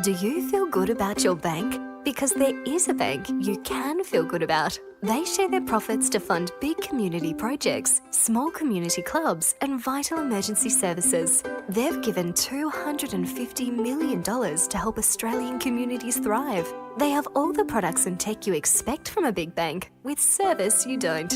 Do you feel good about your bank? Because there is a bank you can feel good about. They share their profits to fund big community projects, small community clubs, and vital emergency services. They've given $250 million to help Australian communities thrive. They have all the products and tech you expect from a big bank, with service you don't.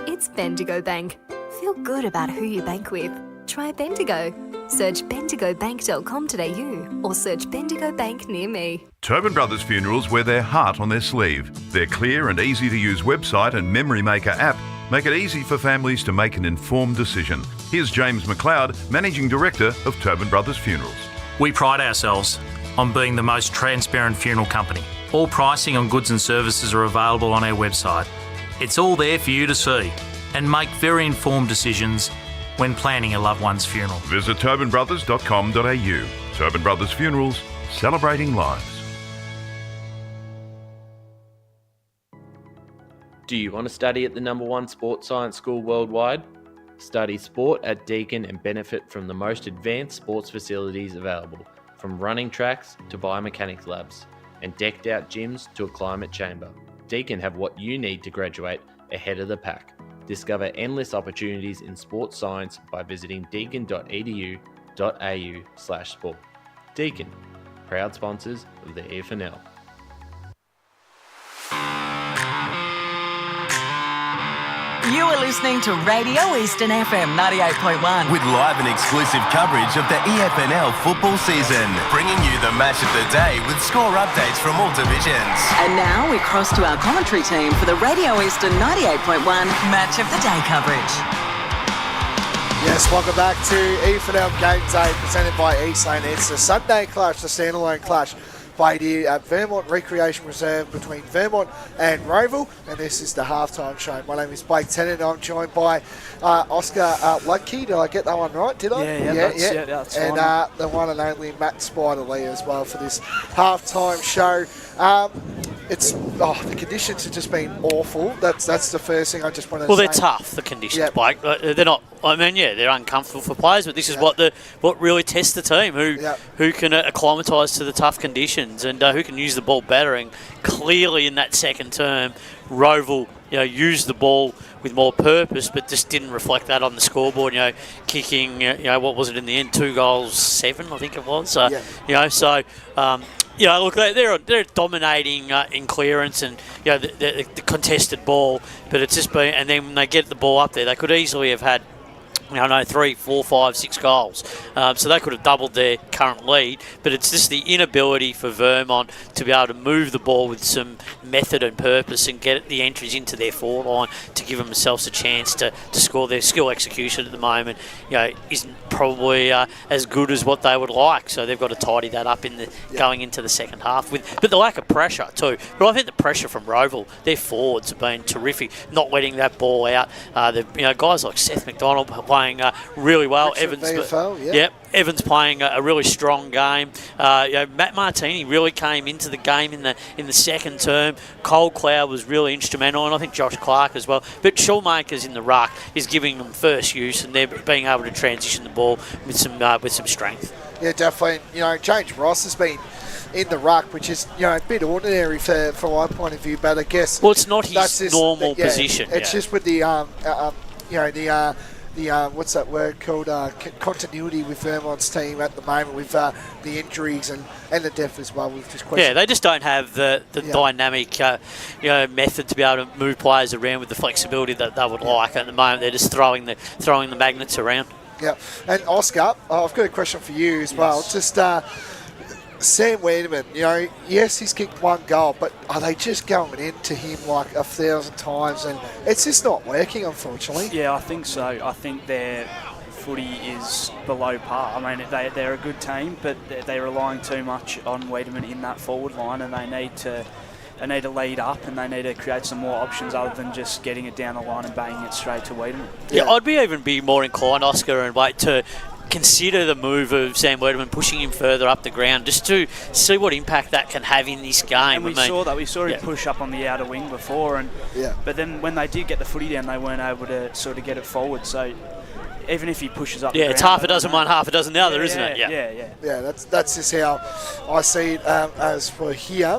It's Bendigo Bank. Feel good about who you bank with. Try Bendigo. Search bendigobank.com.au or search Bendigo Bank near me. Tobin Brothers Funerals wear their heart on their sleeve. Their clear and easy-to-use website and Memory Maker app make it easy for families to make an informed decision. Here's James McLeod, Managing Director of Tobin Brothers Funerals. We pride ourselves on being the most transparent funeral company. All pricing on goods and services are available on our website. It's all there for you to see and make very informed decisions when planning a loved one's funeral. Visit tobinbrothers.com.au. Tobin Brothers Funerals, celebrating lives. Do you want to study at the #1 sports science school worldwide? Study sport at Deakin and benefit from the most advanced sports facilities available, from running tracks to biomechanics labs, and decked out gyms to a climate chamber. Deakin have what you need to graduate ahead of the pack. Discover endless opportunities in sports science by visiting deakin.edu.au/sport. Deakin, proud sponsors of the EFNL. You are listening to Radio Eastern FM 98.1. With live and exclusive coverage of the EFNL football season, bringing you the match of the day with score updates from all divisions. And now we cross to our commentary team for the Radio Eastern 98.1 Match of the Day coverage. Yes, welcome back to EFNL Game Day presented by Eastland. It's the Sunday clash, the standalone clash played here at Vermont Recreation Reserve between Vermont and Rowville, and this is the halftime show. My name is Blake Tennant. I'm joined by Oscar Ludke. Did I get that one right? Did I? Yeah, that's and fine. The one and only Matt Spider Lee as well for this halftime show. The conditions have just been awful. That's the first thing I just want to say. Well, they're tough, the conditions, Blake. They're not. I mean, they're uncomfortable for players, but this is what really tests the team, who can acclimatise to the tough conditions and who can use the ball better. And clearly, in that second term, Rowville used the ball with more purpose, but just didn't reflect that on the scoreboard. Kicking, what was it in the end? 2 goals, 7, I think it was. Look, they're dominating in clearance and the contested ball, but it's just been. And then when they get the ball up there, they could easily have had 3, 4, 5, 6 goals. So they could have doubled their current lead, but it's just the inability for Vermont to be able to move the ball with some method and purpose and get the entries into their forward line to give themselves a chance to score. Their skill execution at the moment isn't probably as good as what they would like, so they've got to tidy that up going into the second half. But the lack of pressure too. But I think the pressure from Rowville, their forwards have been terrific, not letting that ball out. Guys like Seth McDonald playing really well. Evans playing a really strong game. Matt Martini really came into the game in the second term. Cole Cloud was really instrumental, and I think Josh Clark as well. But Shawmakers in the ruck is giving them first use, and they're being able to transition the ball with some strength. Yeah, definitely. James Ross has been in the ruck, which is a bit ordinary from my point of view, but I guess it's not his normal position. It's just with the what's that word called? Continuity with Vermont's team at the moment with the injuries and the depth as well. We've just questioned. Yeah, they just don't have the dynamic method to be able to move players around with the flexibility that they would like. At the moment, they're just throwing the magnets around. Yeah, and Oscar, I've got a question for you as well. Just Sam Wiedemann, yes, he's kicked 1 goal, but are they just going into him like 1,000 times? And it's just not working, unfortunately. Yeah, I think so. I think their footy is below par. I mean, they're a good team, but they're relying too much on Wiedemann in that forward line, and they need to lead up, and they need to create some more options other than just getting it down the line and banging it straight to Wiedemann. Yeah, I'd even be more inclined, Oscar, and wait to consider the move of Sam Wiedemann, pushing him further up the ground, just to see what impact that can have in this game. And we saw him push up on the outer wing before, but then when they did get the footy down, they weren't able to sort of get it forward. So even if he pushes up, it's half a dozen one, half a dozen the other, isn't it? Yeah. That's just how I see it. As for here,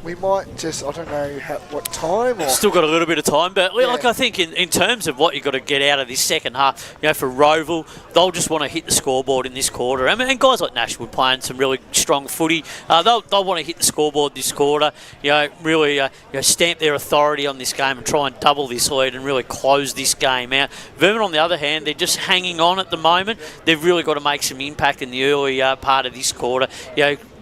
we might just, I don't know what time. Still got a little bit of time, but I think in terms of what you've got to get out of this second half, for Rowville, they'll just want to hit the scoreboard in this quarter. I mean, and guys like Nashwood playing some really strong footy, they'll want to hit the scoreboard this quarter, really stamp their authority on this game and try and double this lead and really close this game out. Vermont, on the other hand, they're just hanging on at the moment. They've really got to make some impact in the early part of this quarter.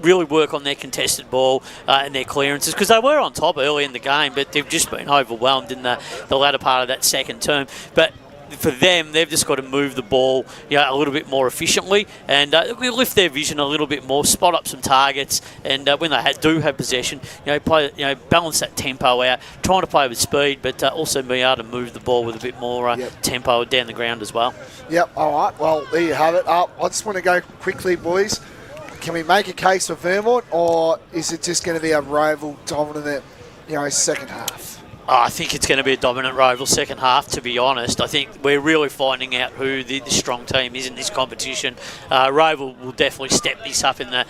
Really work on their contested ball and their clearances, because they were on top early in the game, but they've just been overwhelmed in the latter part of that second term. But for them, they've just got to move the ball a little bit more efficiently and lift their vision a little bit more, spot up some targets, and when they do have possession, play, balance that tempo out, trying to play with speed, but also be able to move the ball with a bit more tempo down the ground as well. Yep, all right, well, there you have it. I just want to go quickly, boys. Can we make a case for Vermont, or is it just going to be a Rowville dominant, second half? I think it's going to be a dominant Rowville second half, to be honest. I think we're really finding out who the strong team is in this competition. Rowville will definitely step this up in the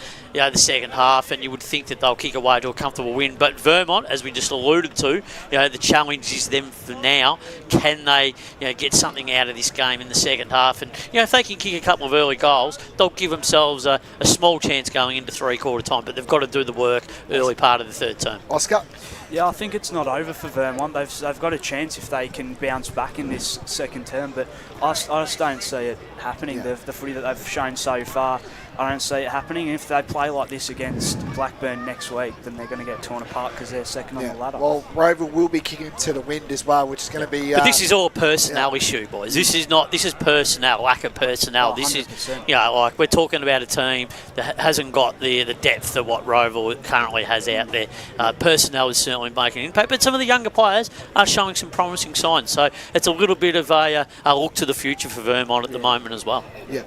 second half, and you would think that they'll kick away to a comfortable win. But Vermont, as we just alluded to, the challenge is them for now. Can they get something out of this game in the second half? And if they can kick a couple of early goals, they'll give themselves a small chance going into three-quarter time. But they've got to do the work early part of the third term. Oscar? Yeah, I think it's not over for Vermont. They've got a chance if they can bounce back in this second term, but I just don't see it happening. Yeah. The footy that they've shown so far, I don't see it happening. And if they play like this against Blackburn next week, then they're going to get torn apart because they're second on the ladder. Well, Rowville will be kicking to the wind as well, which is going to be... But this is all a personnel issue, boys. This is personnel, lack of personnel. This 100%. is, like we're talking about a team that hasn't got the depth of what Rowville currently has out there. Personnel is certainly making an impact, but some of the younger players are showing some promising signs. So it's a little bit of a look to the future for Vermont at the moment as well. Yeah.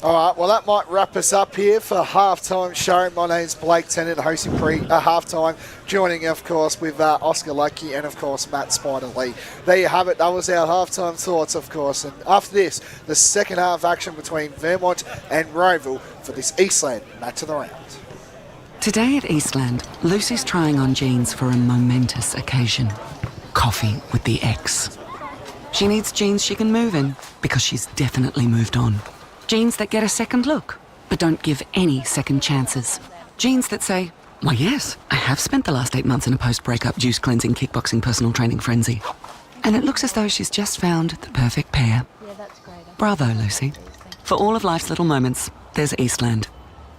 All right, well, that might wrap us up here for halftime show. My name's Blake Tennant, hosting halftime, joining, of course, with Oscar Lucky and, of course, Matt Spider Lee. There you have it. That was our halftime thoughts, of course. And after this, the second half action between Vermont and Rowville for this Eastland match of the round. Today at Eastland, Lucy's trying on jeans for a momentous occasion. Coffee with the ex. She needs jeans she can move in because she's definitely moved on. Jeans that get a second look, but don't give any second chances. Jeans that say, why yes, I have spent the last 8 months in a post-breakup juice cleansing, kickboxing, personal training frenzy. And it looks as though she's just found the perfect pair. Yeah, that's great. Bravo, Lucy. For all of life's little moments, there's Eastland.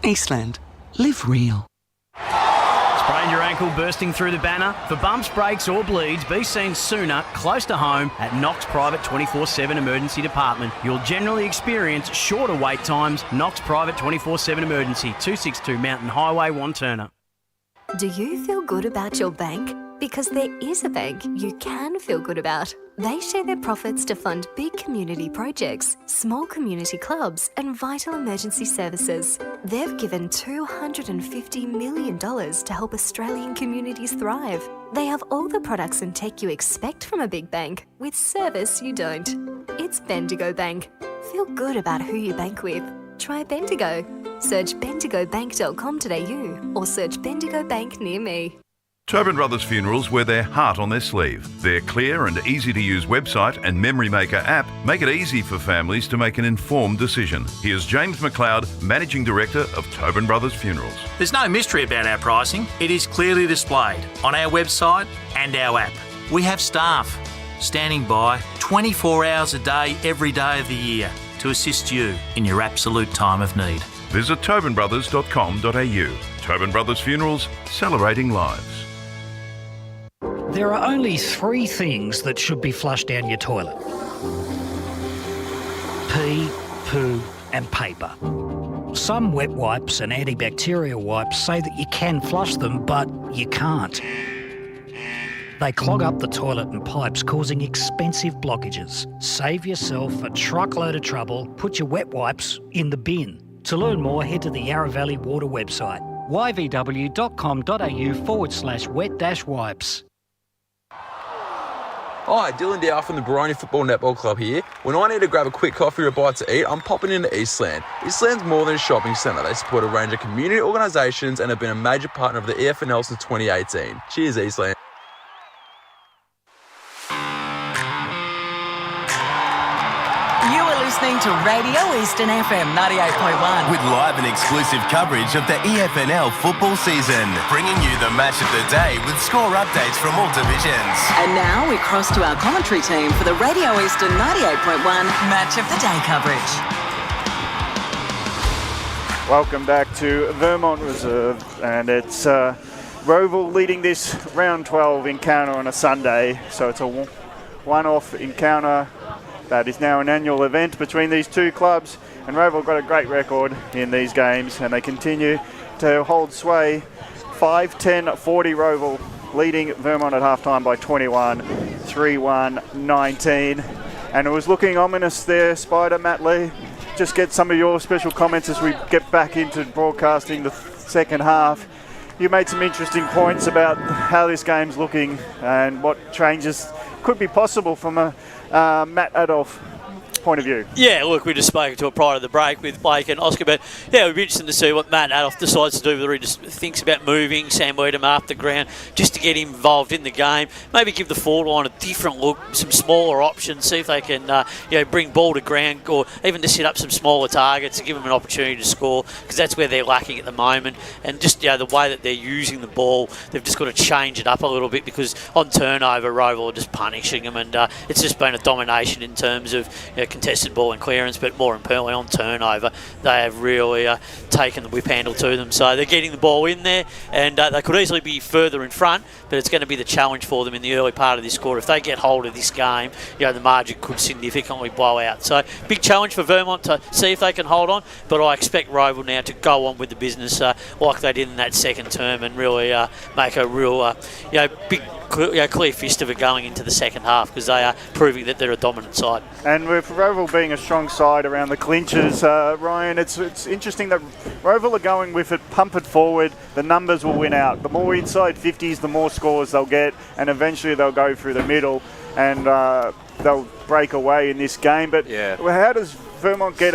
Eastland. Live real. Sprained your ankle bursting through the banner? For bumps, breaks or bleeds, be seen sooner, close to home, at Knox Private 24/7 Emergency Department. You'll generally experience shorter wait times. Knox Private 24/7 Emergency, 262 Mountain Highway, Wanturna. Do you feel good about your bank? Because there is a bank you can feel good about. They share their profits to fund big community projects, small community clubs, and vital emergency services. They've given $250 million to help Australian communities thrive. They have all the products and tech you expect from a big bank, with service you don't. It's Bendigo Bank. Feel good about who you bank with. Try Bendigo. Search bendigobank.com.au or search Bendigo Bank near me. Tobin Brothers Funerals wear their heart on their sleeve. Their clear and easy-to-use website and Memory Maker app make it easy for families to make an informed decision. Here's James McLeod, Managing Director of Tobin Brothers Funerals. There's no mystery about our pricing. It is clearly displayed on our website and our app. We have staff standing by 24 hours a day, every day of the year to assist you in your absolute time of need. Visit tobinbrothers.com.au. Tobin Brothers Funerals, celebrating lives. There are only 3 things that should be flushed down your toilet. Pee, poo and paper. Some wet wipes and antibacterial wipes say that you can flush them, but you can't. They clog up the toilet and pipes, causing expensive blockages. Save yourself a truckload of trouble. Put your wet wipes in the bin. To learn more, head to the Yarra Valley Water website, yvw.com.au/wet-wipes. Hi, Dylan Dow from the Baroni Football Netball Club here. When I need to grab a quick coffee or a bite to eat, I'm popping into Eastland. Eastland's more than a shopping centre. They support a range of community organisations and have been a major partner of the EFNL since 2018. Cheers, Eastland. You are listening to Radio Eastern FM 98.1. With live and exclusive coverage of the EFNL football season, bringing you the match of the day with score updates from all divisions. And now we cross to our commentary team for the Radio Eastern 98.1 Match of the Day coverage. Welcome back to Vermont Reserve, and it's Rowville leading this round 12 encounter on a Sunday, so it's a one-off encounter. That is now an annual event between these two clubs, and Rowville got a great record in these games, and they continue to hold sway. 5-10-40 Rowville, leading Vermont at halftime by 21, 3-1-19. And it was looking ominous there, Spider, Matt Lee. Just get some of your special comments as we get back into broadcasting the second half. you made some interesting points about how this game's looking and what changes could be possible from a Matt Adolf point of view. Yeah, look, we just spoke to it prior to the break with Blake and Oscar, but yeah, it would be interesting to see what Matt Adolf decides to do, whether he just thinks about moving Sam Wiedemann up the ground just to get him involved in the game, maybe give the forward line a different look, some smaller options, see if they can bring ball to ground, or even to set up some smaller targets and give them an opportunity to score, because that's where they're lacking at the moment. And just the way that they're using the ball, they've just got to change it up a little bit, because on turnover, Rowville are just punishing them, and it's just been a domination in terms of contested ball and clearance, but more importantly on turnover, they have really taken the whip handle to them. So they're getting the ball in there, and they could easily be further in front, but it's going to be the challenge for them in the early part of this quarter. If they get hold of this game, the margin could significantly blow out. So big challenge for Vermont to see if they can hold on, but I expect Rowville now to go on with the business like they did in that second term, and really make a real big clear fist of it going into the second half, because they are proving that they're a dominant side. And with Rowville being a strong side around the clinches, Ryan, it's interesting that Rowville are going with it, pump it forward, the numbers will win out. The more inside 50s, the more scores they'll get, and eventually they'll go through the middle and they'll break away in this game. But how does Vermont get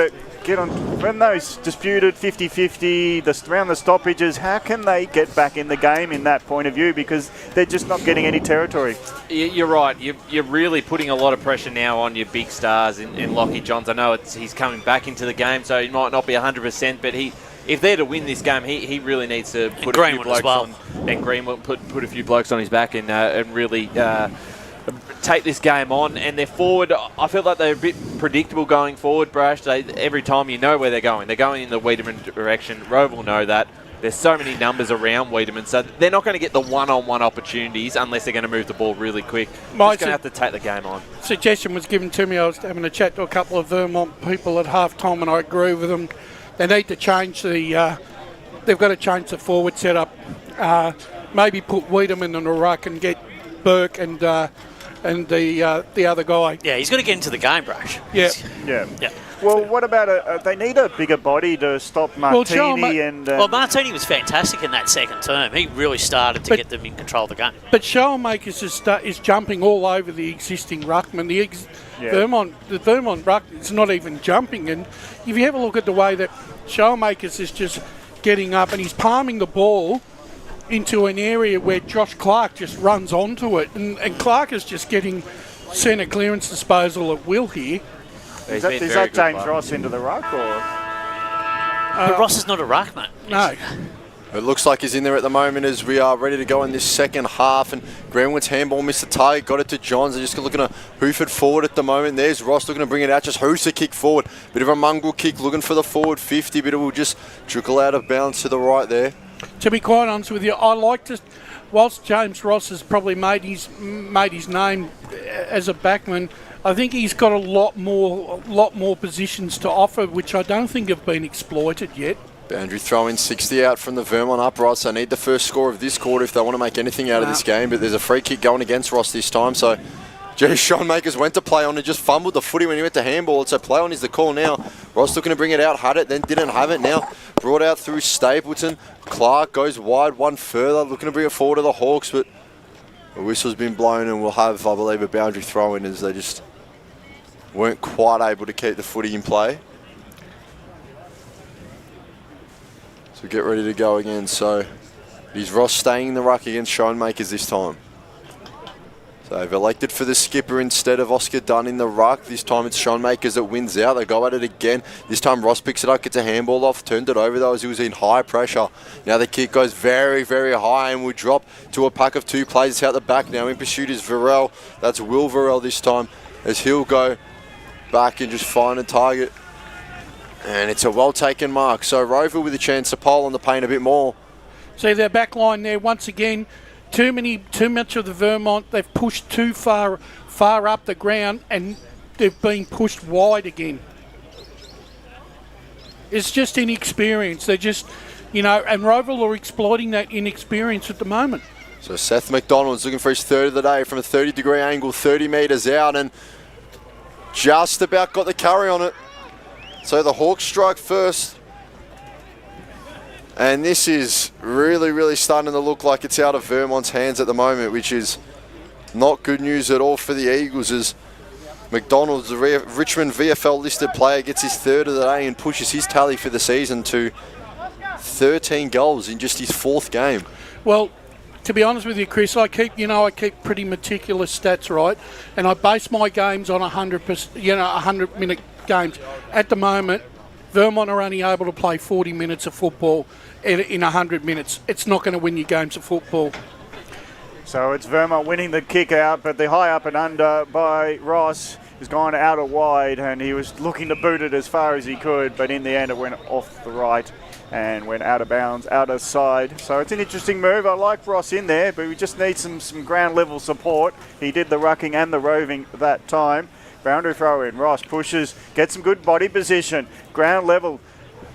on when those disputed 50-50 around the stoppages? How can they get back in the game in that point of view, because they're just not getting any territory? You're right. You're really putting a lot of pressure now on your big stars in Lockie Johns. I know he's coming back into the game, so he might not be 100%, but if they're to win this game, he really needs to put a few blokes on, and Greenwood put a few blokes on his back and really take this game on. And they're forward, I feel like they're a bit predictable going forward, Brash. Every time you know where they're going in the Wiedemann direction. Rowville know that. There's so many numbers around Wiedemann, so they're not going to get the one-on-one opportunities unless they're going to move the ball really quick. Just going to have to take the game on. Suggestion was given to me. I was having a chat to a couple of Vermont people at half-time, and I agree with them. They need to change they've got to change the forward setup. Maybe put Wiedemann in a ruck and get Burke and the other guy. Yeah, he's got to get into the game, Brush. Yeah. Well, what about they need a bigger body to stop Martini Well, Martini was fantastic in that second term. He really started to get them in control of the game. But Schoenmakers is jumping all over the existing ruckman. The Vermont ruck is not even jumping. And if you have a look at the way that Schoenmakers is just getting up and he's palming the ball into an area where Josh Clark just runs onto it, and Clark is just getting centre clearance disposal at will here. Is that James Ross into the ruck, or? But Ross is not a ruckman. No. It looks like he's in there at the moment as we are ready to go in this second half, and Greenwood's handball missed the target, got it to Johns. They're just looking to hoof it forward at the moment. There's Ross looking to bring it out, just hoofs a kick forward. Bit of a mongrel kick looking for the forward 50, but it will just trickle out of bounds to the right there. To be quite honest with you, I like to, whilst James Ross has probably made his name as a backman, I think he's got a lot more positions to offer, which I don't think have been exploited yet. Boundary throw in 60 out from the Vermont uprights. They need the first score of this quarter if they want to make anything out of this game, but there's a free kick going against Ross this time, so Schoenmakers went to play on and just fumbled the footy when he went to handball it, so play on is the call now. Ross looking to bring it out, had it, then didn't have it now. Brought out through Stapleton. Clark goes wide one further, looking to bring it forward to the Hawks, but the whistle's been blown and we'll have, I believe, a boundary throw in as they just weren't quite able to keep the footy in play. So get ready to go again. So is Ross staying in the ruck against Schoenmakers this time? So they've elected for the skipper instead of Oscar Dunn in the ruck. This time it's Schoenmakers that wins out. They go at it again. This time Ross picks it up, gets a handball off, turned it over though as he was in high pressure. Now the kick goes very, very high and will drop to a pack of two players out the back now. In pursuit is Varel. That's Will Varel this time as he'll go back and just find a target. And it's a well-taken mark. So Rowville with a chance to pole on the paint a bit more. See their back line there once again. Too much of the Vermont. They've pushed too far up the ground, and they've been pushed wide again. It's just inexperience. They're just, and Rowville are exploiting that inexperience at the moment. So Seth McDonald's looking for his third of the day from a 30-degree angle, 30 metres out, and just about got the carry on it. So the Hawks strike first. And this is really, really starting to look like it's out of Vermont's hands at the moment, which is not good news at all for the Eagles, as McDonald's, the Richmond VFL listed player, gets his third of the day and pushes his tally for the season to 13 goals in just his fourth game. Well, to be honest with you, Chris, I keep pretty meticulous stats, right? And I base my games on 100-minute games. At the moment, Vermont are only able to play 40 minutes of football in 100 minutes. It's not going to win you games of football. So it's Vermont winning the kick out, but the high up and under by Ross has gone out or wide, and he was looking to boot it as far as he could, but in the end it went off the right and went out of bounds, out of side. So it's an interesting move. I like Ross in there, but we just need some ground level support. He did the rucking and the roving that time. Boundary throw in. Ross pushes, gets some good body position. Ground level.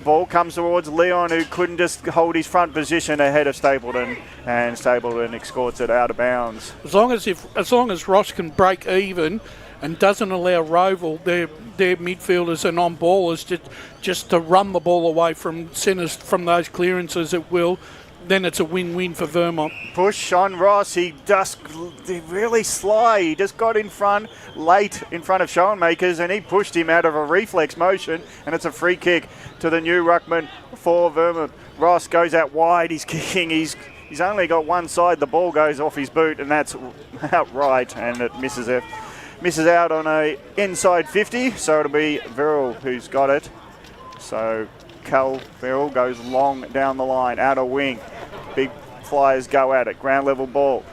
Ball comes towards Leon, who couldn't just hold his front position ahead of Stapleton, and Stapleton escorts it out of bounds. As long as Ross can break even and doesn't allow Rowville, their midfielders and on ballers just to run the ball away from centres from those clearances at will, then it's a win-win for Vermont. Push on Ross. He really sly. He just got in front late in front of Schoenmakers, and he pushed him out of a reflex motion, and it's a free kick to the new ruckman for Vermont. Ross goes out wide. He's kicking. He's only got one side. The ball goes off his boot, and that's outright, and it misses out on a inside 50. So it'll be Verrill who's got it. So Cal Verrill goes long down the line, out of wing. Big Flyers go at it. Ground level ball.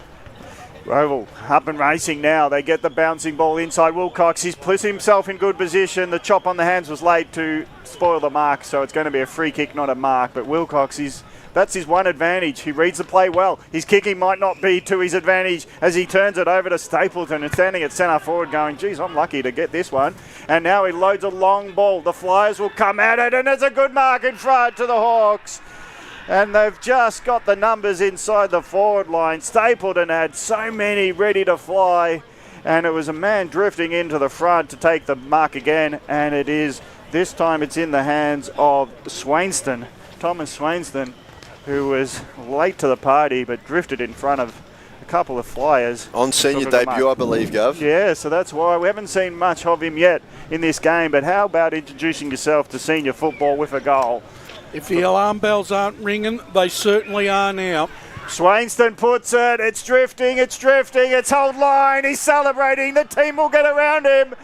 Rowville up and racing now. They get the bouncing ball inside. Wilcox, he's put himself in good position. The chop on the hands was late to spoil the mark, so it's going to be a free kick, not a mark. But Wilcox, that's his one advantage. He reads the play well. His kicking might not be to his advantage as he turns it over to Stapleton and standing at centre forward going, geez, I'm lucky to get this one. And now he loads a long ball. The Flyers will come at it, and there's a good mark in front to the Hawks. And they've just got the numbers inside the forward line. Stapleton had so many ready to fly, and it was a man drifting into the front to take the mark again, and this time it's in the hands of Swainston, Thomas Swainston, who was late to the party but drifted in front of a couple of Flyers. On senior debut, I believe, Gav. Yeah, so that's why we haven't seen much of him yet in this game, but how about introducing yourself to senior football with a goal? If the alarm bells aren't ringing, they certainly are now. Swainston puts it, it's drifting, it's hold line, he's celebrating, the team will get around him.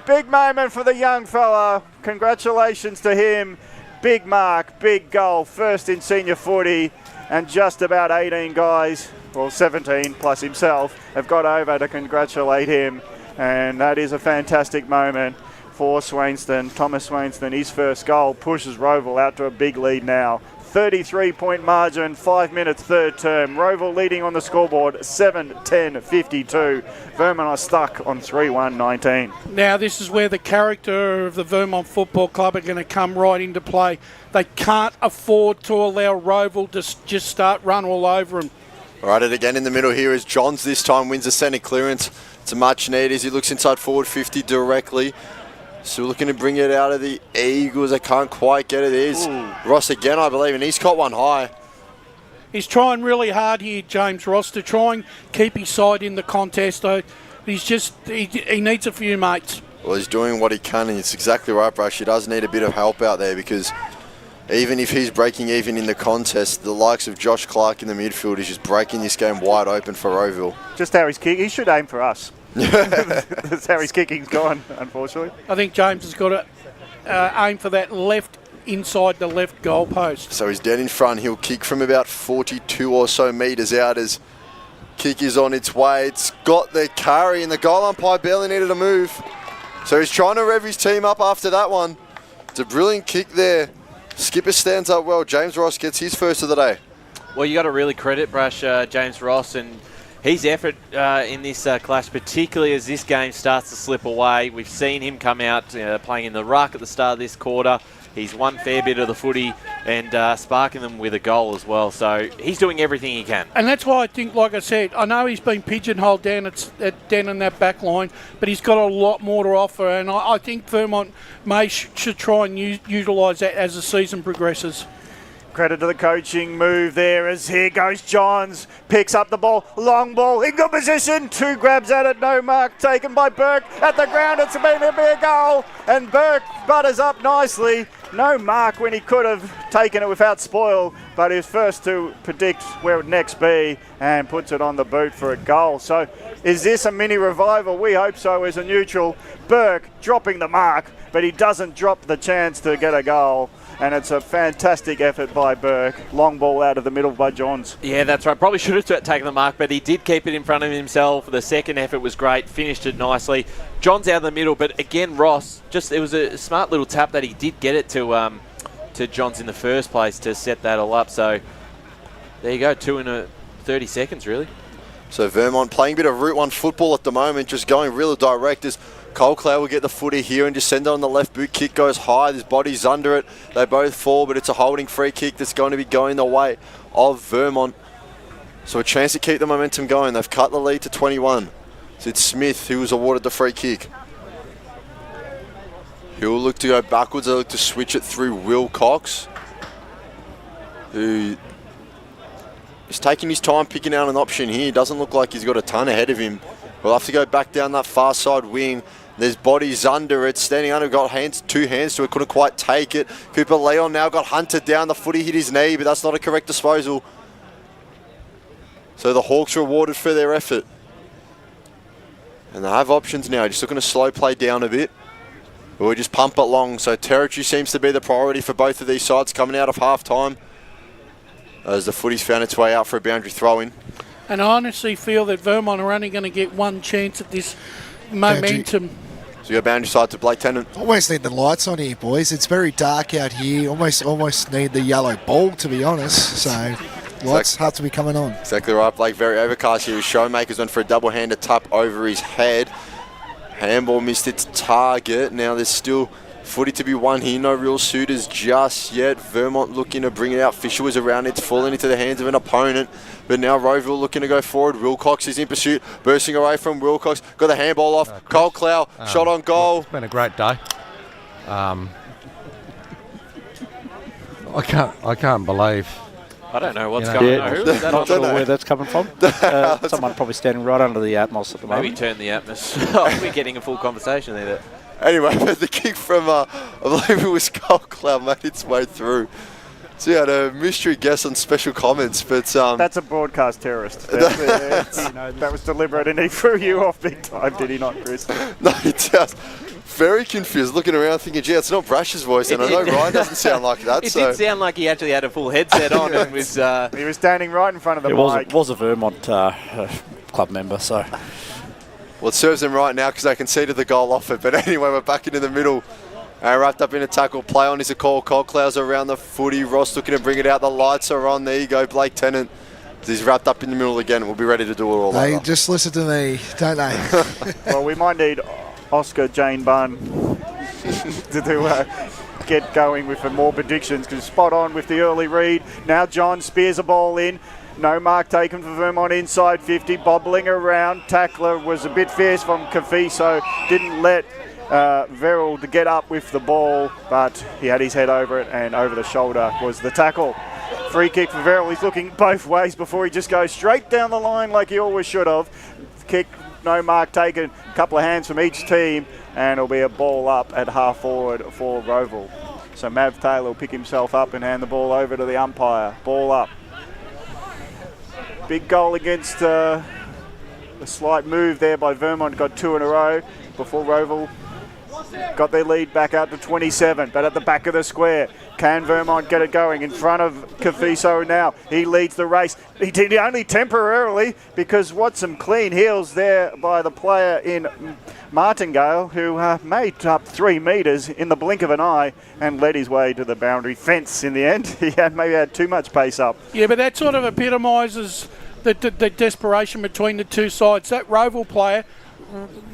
Big moment for the young fella, congratulations to him. Big mark, big goal, first in senior footy, and just about 18 guys, well 17 plus himself, have got over to congratulate him, and that is a fantastic moment for Swainston. Thomas Swainston, his first goal, pushes Rowville out to a big lead now. 33-point margin, 5 minutes third term. Rowville leading on the scoreboard, 7-10-52. Vermont are stuck on 3-1-19. Now this is where the character of the Vermont Football Club are going to come right into play. They can't afford to allow Rowville to just start run all over them. All right, and again in the middle here is Johns this time, wins the centre clearance. It's a much need as he looks inside forward 50 directly. So looking to bring it out of the Eagles. They can't quite get it. There's Ross again, I believe, and he's caught one high. He's trying really hard here, James Ross, to try and keep his side in the contest. He needs a few mates. Well, he's doing what he can, and it's exactly right, Brush. He does need a bit of help out there, because even if he's breaking even in the contest, the likes of Josh Clark in the midfield is just breaking this game wide open for Rowville. Just how he's kicking, he should aim for us. That's how his kicking's gone, unfortunately. I think James has got to aim for that left inside the left goal post. So he's dead in front. He'll kick from about 42 or so metres out as kick is on its way. It's got the carry, and the goal umpire barely needed a move. So he's trying to rev his team up after that one. It's a brilliant kick there. Skipper stands up well. James Ross gets his first of the day. Well, you got to really credit Brush James Ross and his effort in this clash, particularly as this game starts to slip away. We've seen him come out playing in the ruck at the start of this quarter. He's won a fair bit of the footy and sparking them with a goal as well. So he's doing everything he can. And that's why I think, like I said, I know he's been pigeonholed down in that back line, but he's got a lot more to offer. And I think Vermont should try and utilise that as the season progresses. Credit to the coaching move there as here goes Johns. Picks up the ball. Long ball in good position. 2 grabs at it. No mark taken by Burke. At the ground, it's been a big goal. And Burke butters up nicely. No mark when he could have taken it without spoil, but he was first to predict where it would next be and puts it on the boot for a goal. So is this a mini revival? We hope so as a neutral. Burke dropping the mark, but he doesn't drop the chance to get a goal. And it's a fantastic effort by Burke. Long ball out of the middle by Johns. Yeah, that's right. Probably should have taken the mark, but he did keep it in front of himself. The second effort was great. Finished it nicely. Johns out of the middle, but again, Ross, it was a smart little tap that he did get it to Johns in the first place to set that all up. So there you go, 2 in 30 seconds, really. So Vermont playing a bit of Route 1 football at the moment, just going real direct as Cole Cloud will get the footy here and just send it on the left boot. Kick goes high. His body's under it. They both fall, but it's a holding free kick that's going to be going the way of Vermont. So a chance to keep the momentum going. They've cut the lead to 21. So it's Smith who was awarded the free kick. He'll look to go backwards. They'll look to switch it through Will Cox, who is taking his time picking out an option here. Doesn't look like he's got a ton ahead of him. We'll have to go back down that far side wing. There's bodies under it, standing under, got two hands to it, couldn't quite take it. Cooper Leon now got hunted down, the footy hit his knee, but that's not a correct disposal. So the Hawks are rewarded for their effort. And they have options now, just looking to slow play down a bit. Or just pump it long, so territory seems to be the priority for both of these sides coming out of half-time. As the footy's found its way out for a boundary throw-in. And I honestly feel that Vermont are only going to get one chance at this momentum. So you got boundary side to Blake Tennant. Almost need the lights on here, boys. It's very dark out here. Almost need the yellow ball, to be honest. So lights have to be coming on. Exactly right, Blake. Very overcast here. Showmakers went for a double-handed tap over his head. Handball missed its target. Now there's still footy to be won here. No real suitors just yet. Vermont looking to bring it out. Fisher was around. It's falling into the hands of an opponent. But now Rowville looking to go forward. Wilcox is in pursuit. Bursting away from Wilcox. Got the handball off. Cole Clow. Shot on goal. It's been a great day. I can't believe. I don't know what's going on. Who is that? Not sure where that's coming from. Someone probably standing right under the Atmos at the moment. Maybe turn the Atmos. We're getting a full conversation there. Anyway, but the kick from, I believe it was Cole Cloud, made its way through. So you had a mystery guest on special comments, but... That's a broadcast terrorist. That was deliberate, and he threw you off big time, did he not, Chris? No, he just very confused, looking around thinking, gee, it's not Brash's voice, and I know Ryan doesn't sound like that. It did sound like he actually had a full headset on. And was, he was standing right in front of the mic. It was a Vermont club member, so... Well, it serves them right now because they conceded the goal off it. But anyway, we're back into the middle. Wrapped up in a tackle. Play on is a call. Cole Clouds around the footy. Ross looking to bring it out. The lights are on. There you go, Blake Tennant. He's wrapped up in the middle again. We'll be ready to do it all They over. just listen to me, don't they? Well, we might need Oscar Jane Bunn to get going with more predictions because spot on with the early read. Now John spears a ball in. No mark taken for Vermont inside 50, bobbling around. Tackler was a bit fierce from Kafiso, didn't let Verrill to get up with the ball, but he had his head over it, and over the shoulder was the tackle. Free kick for Verrill. He's looking both ways before he just goes straight down the line like he always should have. Kick, no mark taken, a couple of hands from each team, and it'll be a ball up at half forward for Rowville. So Mav Taylor will pick himself up and hand the ball over to the umpire. Ball up. Big goal against a slight move there by Vermont. Got 2 in a row before Rowville got their lead back out to 27. But at the back of the square, can Vermont get it going? In front of Kafiso now. He leads the race. He did only temporarily because some clean heels there by the player in Martingale who made up 3 metres in the blink of an eye and led his way to the boundary fence in the end. He maybe had too much pace up. Yeah, but that sort of epitomises the desperation between the two sides. That Rowville player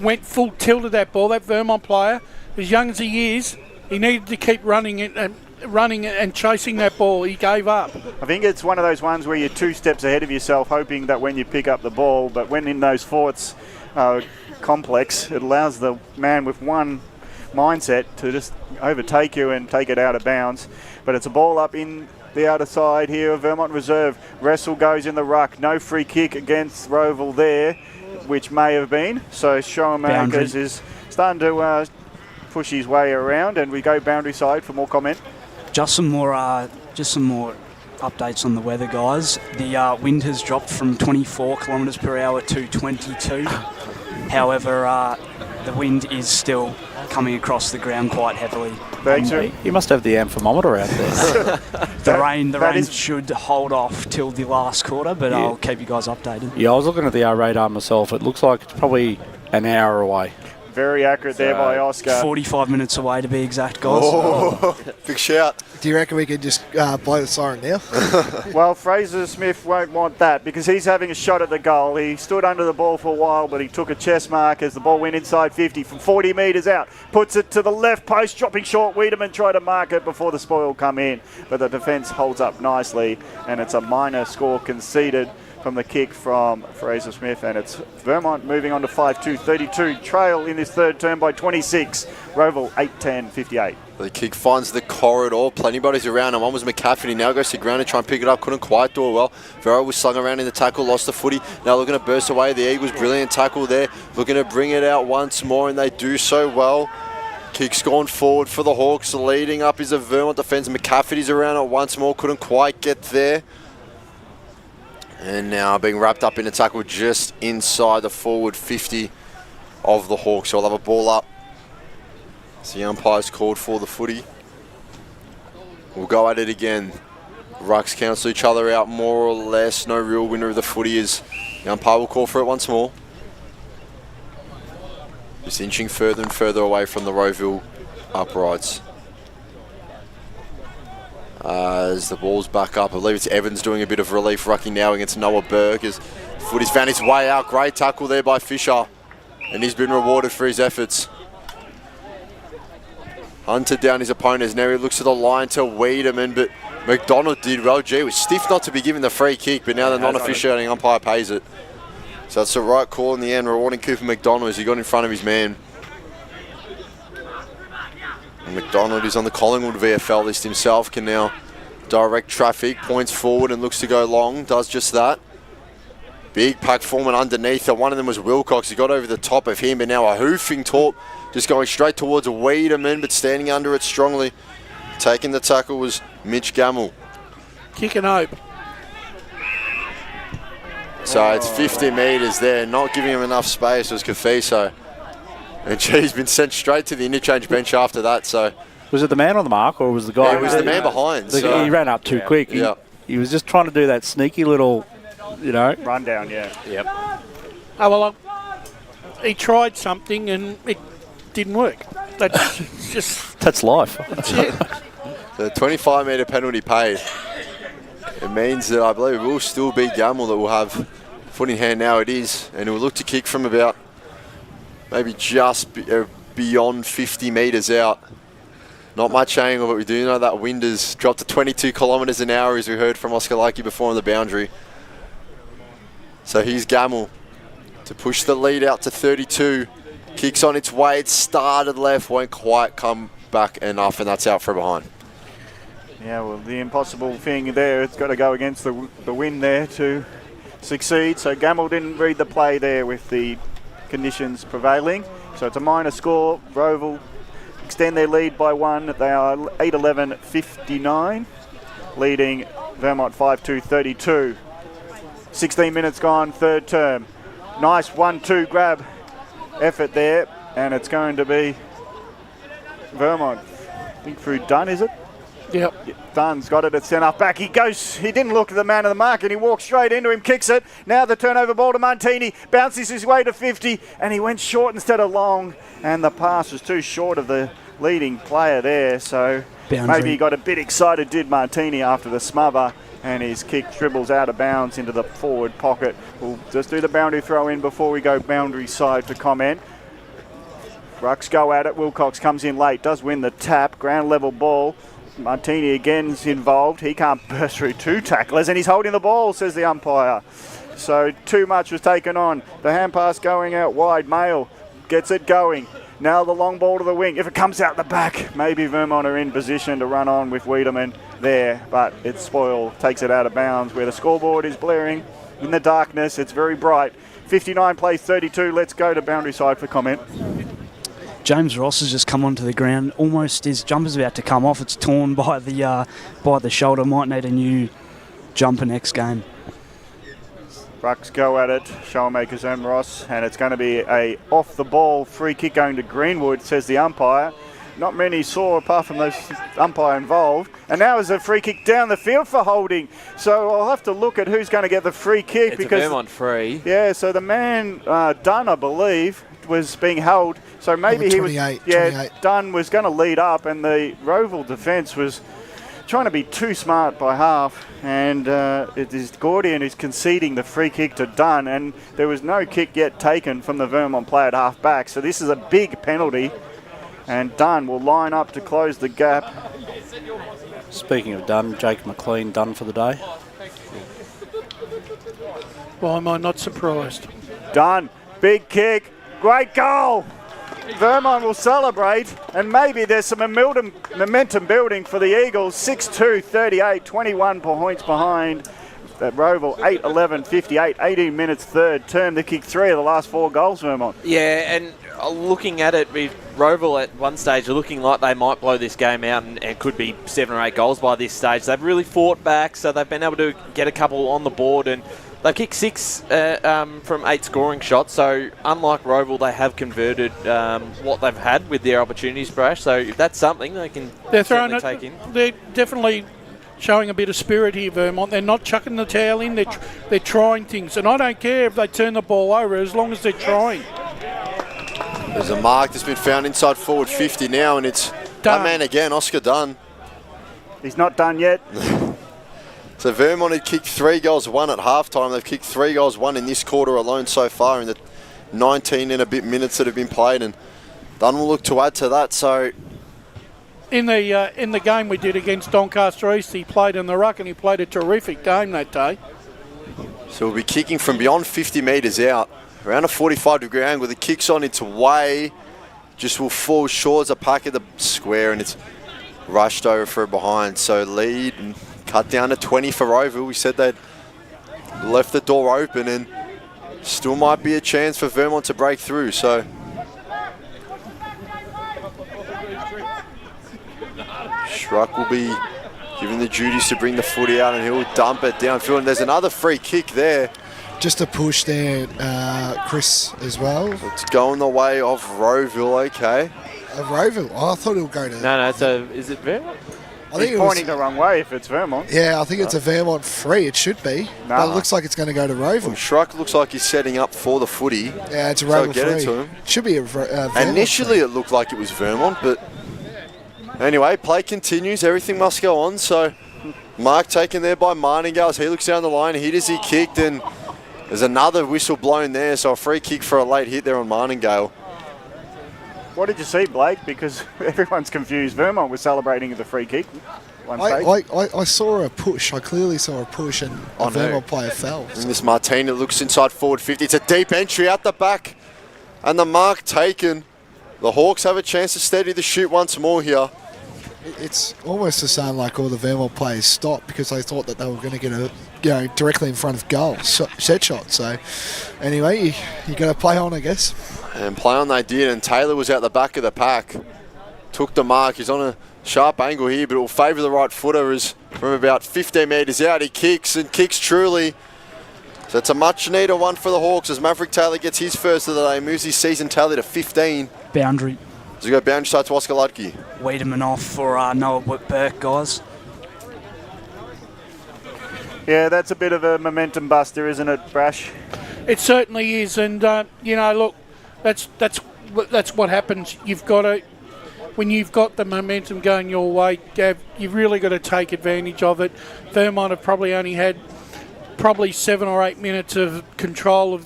went full tilt at that ball. That Vermont player, as young as he is, he needed to keep running and chasing that ball. He gave up. I think it's one of those ones where you're 2 steps ahead of yourself, hoping that when you pick up the ball, but when in those forts complex, it allows the man with one mindset to just overtake you and take it out of bounds. But it's a ball up in the outer side here of Vermont Reserve. Wrestle goes in the ruck. No free kick against Rowville there, which may have been. So Showmakers is starting to push his way around, and we go boundary side for more comment. Just some more updates on the weather, guys. The wind has dropped from 24 kilometres per hour to 22. However, the wind is still coming across the ground quite heavily. You must have the amphemometer out there. The rain should hold off till the last quarter, but Yeah. I'll keep you guys updated. Yeah, I was looking at the radar myself. It looks like it's probably an hour away. Very accurate there by Oscar. 45 minutes away to be exact, guys. Oh, big shout. Do you reckon we could just blow the siren now? Well, Fraser Smith won't want that because he's having a shot at the goal. He stood under the ball for a while, but he took a chest mark as the ball went inside 50 from 40 metres out. Puts it to the left post, dropping short. Wiedemann tried to mark it before the spoil come in, but the defence holds up nicely, and it's a minor score conceded from the kick from Fraser Smith, and it's Vermont moving on to 5-2, 32. Trail in this third term by 26. Rowville 8-10, 58. The kick finds the corridor. Plenty bodies around, and one was McCaffrey. Now goes to ground to try and pick it up. Couldn't quite do it well. Vero was slung around in the tackle, lost the footy. Now looking to burst away. The Eagles, brilliant tackle there. Looking to bring it out once more, and they do so well. Kick's gone forward for the Hawks. Leading up is the Vermont defence. McCaffrey's around it once more. Couldn't quite get there. And now being wrapped up in a tackle just inside the forward 50 of the Hawks. So we'll have a ball up. So the umpire's called for the footy. We'll go at it again. Rucks cancel each other out more or less. No real winner of the footy is. The umpire will call for it once more. Just inching further and further away from the Rowville uprights. As the ball's back up, I believe it's Evans doing a bit of relief rucking now against Noah Berg as footy's found its way out. Great tackle there by Fisher, and he's been rewarded for his efforts. Hunted down his opponents. Now he looks to the line to Wiedemann, but McDonald did well. Gee, it was stiff not to be given the free kick, but now the non-officiating umpire pays it. So it's the right call in the end, rewarding Cooper McDonald as he got in front of his man. And McDonald is on the Collingwood VFL list himself, can now direct traffic, points forward and looks to go long, does just that. Big pack forming underneath, one of them was Wilcox. He got over the top of him, but now a hoofing top, just going straight towards Wiedemann, but standing under it strongly. Taking the tackle was Mitch Gamble. Kick and hope. So it's 50 metres there, not giving him enough space was Kafiso. And he's been sent straight to the interchange bench after that. So was it the man on the mark, or was the guy? Yeah, it was the man behind. So he ran up too quick. He was just trying to do that sneaky little, run down. Yeah. Yep. Oh well, he tried something and it didn't work. That's just that's life. That's it. The 25-metre penalty paid. It means that I believe it will still be Gamble that will have foot in hand. Now it is, and it will look to kick from about maybe just beyond 50 metres out. Not much angle, but we do know that wind has dropped to 22 kilometres an hour, as we heard from Oscar Lakey before on the boundary. So here's Gamble to push the lead out to 32. Kicks on its way. It started left, won't quite come back enough, and that's out for behind. Yeah, well, the impossible thing there, it's got to go against the wind there to succeed. So Gamble didn't read the play there with the conditions prevailing. So it's a minor score. Rowville extend their lead by one. They are 8-11, 59, leading Vermont 5-2, 32. 16 minutes gone, third term. Nice 1-2 grab effort there, and it's going to be Vermont. I think through Dunn, is it? Yep. Dunn's got it at centre back. He didn't look at the man of the mark, and he walks straight into him, kicks it. Now the turnover ball to Martini, bounces his way to 50, and he went short instead of long, and the pass was too short of the leading player there, so maybe he got a bit excited, did Martini, after the smother, and his kick dribbles out of bounds into the forward pocket. We'll just do the boundary throw in before we go boundary side for comment. Rucks go at it. Wilcox comes in late, does win the tap. Ground level ball. Martini again is involved. He can't burst through two tacklers, and he's holding the ball, says the umpire. So too much was taken on. The hand pass going out wide. Mail gets it going. Now the long ball to the wing. If it comes out the back, maybe Vermont are in position to run on with Wiedemann. there, but it's Spoil takes it out of bounds where the scoreboard is blaring in the darkness. It's very bright. 59 plays 32. Let's go to boundary side for comment. James Ross has just come onto the ground. Almost his jumper's about to come off. It's torn by the shoulder. Might need a new jumper next game. Rucks go at it. Showmakers and Ross, and it's going to be a off-the-ball free kick going to Greenwood, says the umpire. Not many saw apart from those umpire involved. And now is a free kick down the field for holding. So I'll have to look at who's going to get the free kick. It's because a Vermont free. Yeah, so the man, Dunn, I believe, was being held. So maybe he was... 28. Dunn was going to lead up, and the Rowville defence was trying to be too smart by half. And it is Gordian who's conceding the free kick to Dunn. And there was no kick yet taken from the Vermont player at half back. So this is a big penalty. And Dunn will line up to close the gap. Speaking of Dunn, Jake McLean done for the day. Why am I not surprised? Dunn, big kick, great goal. Vermont will celebrate, and maybe there's some momentum building for the Eagles. 6-2, 38, 21 points behind. At Rowville, 8-11, 58, 18 minutes third term. They kicked 3 of the last 4 goals, Vermont. Yeah, and looking at it, with Rowville at one stage looking like they might blow this game out and could be 7 or 8 goals by this stage. They've really fought back, so they've been able to get a couple on the board, and they've kicked 6 from 8 scoring shots. So unlike Rowville, they have converted what they've had with their opportunities, Brash. So if that's something they can certainly take in. They're definitely showing a bit of spirit here, Vermont. They're not chucking the towel in. They're trying things, and I don't care if they turn the ball over as long as they're trying. There's a mark that's been found inside forward 50 now, and it's that man again, Oscar Dunn. He's not done yet. So Vermont had kicked 3 goals, 1 at halftime. They've kicked 3 goals, 1 in this quarter alone so far in the 19 and a bit minutes that have been played, and Dunn will look to add to that. So in the game we did against Doncaster East, he played in the ruck, and he played a terrific game that day. So we'll be kicking from beyond 50 metres out, around a 45-degree angle. The kick's on its way, just will fall short as a pack of the square, and it's rushed over for a behind. So lead and cut down to 20 for Rowville. We said they'd left the door open, and still might be a chance for Vermont to break through. So Schruck will be given the duties to bring the footy out, and he'll dump it downfield. And there's another free kick there. Just a push there, Chris, as well. It's going the way of Rowville, okay. Rowville? Oh, I thought it would go to... No, is it Vermont? I think He's pointing the wrong way if it's Vermont. Yeah, I think it's a Vermont free. It should be. But it looks like it's going to go to Rowville. Well, Schruck looks like he's setting up for the footy. Yeah, it's a Rowville get free. it to him. It should be a Vermont Initially, it looked like it was Vermont, but anyway, play continues. Everything must go on. So mark taken there by Martingale as he looks down the line. Hit as he kicked, and there's another whistle blown there. So a free kick for a late hit there on Martingale. What did you see, Blake? Because everyone's confused. Vermont was celebrating the free kick. I saw a push. I clearly saw a push, and a Vermont player fell. And this Martina looks inside forward 50. It's a deep entry out the back, and the mark taken. The Hawks have a chance to steady the shoot once more here. It's almost to sound like all the Vermont players stopped because they thought that they were going to get directly in front of goal, set shot. So anyway, you got to play on, I guess. And play on they did, and Taylor was out the back of the pack. Took the mark. He's on a sharp angle here, but it will favour the right footer as from about 15 metres out. He kicks and kicks truly. So it's a much needed one for the Hawks as Maverick Taylor gets his first of the day, moves his season tally to 15. Boundary. So we go boundary side to Oscar Ludke. Wiedemann off for Noah Burke, guys. Yeah, that's a bit of a momentum buster, isn't it, Brash? It certainly is, and look, that's what happens. You've got to, when you've got the momentum going your way, Gav, you've really got to take advantage of it. Vermont have probably only had 7 or 8 minutes of control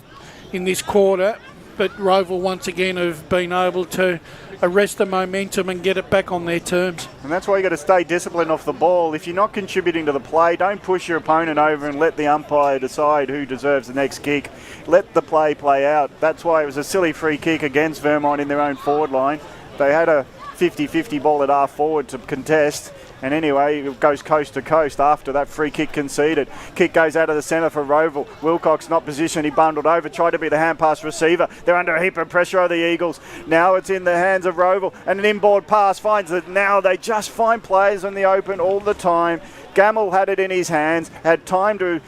in this quarter, but Rowville once again have been able to arrest the momentum and get it back on their terms. And that's why you got to stay disciplined off the ball. If you're not contributing to the play, don't push your opponent over and let the umpire decide who deserves the next kick. Let the play out. That's why it was a silly free kick against Vermont in their own forward line. They had a 50-50 ball at half forward to contest, And anyway, it goes coast to coast after that free kick conceded. Kick goes out of the centre for Rowville. Wilcox not positioned. He bundled over, tried to be the hand pass receiver. They're under a heap of pressure of the Eagles. Now it's in the hands of Rowville. And an inboard pass finds it. Now they just find players in the open all the time. Gamble had it in his hands, had time to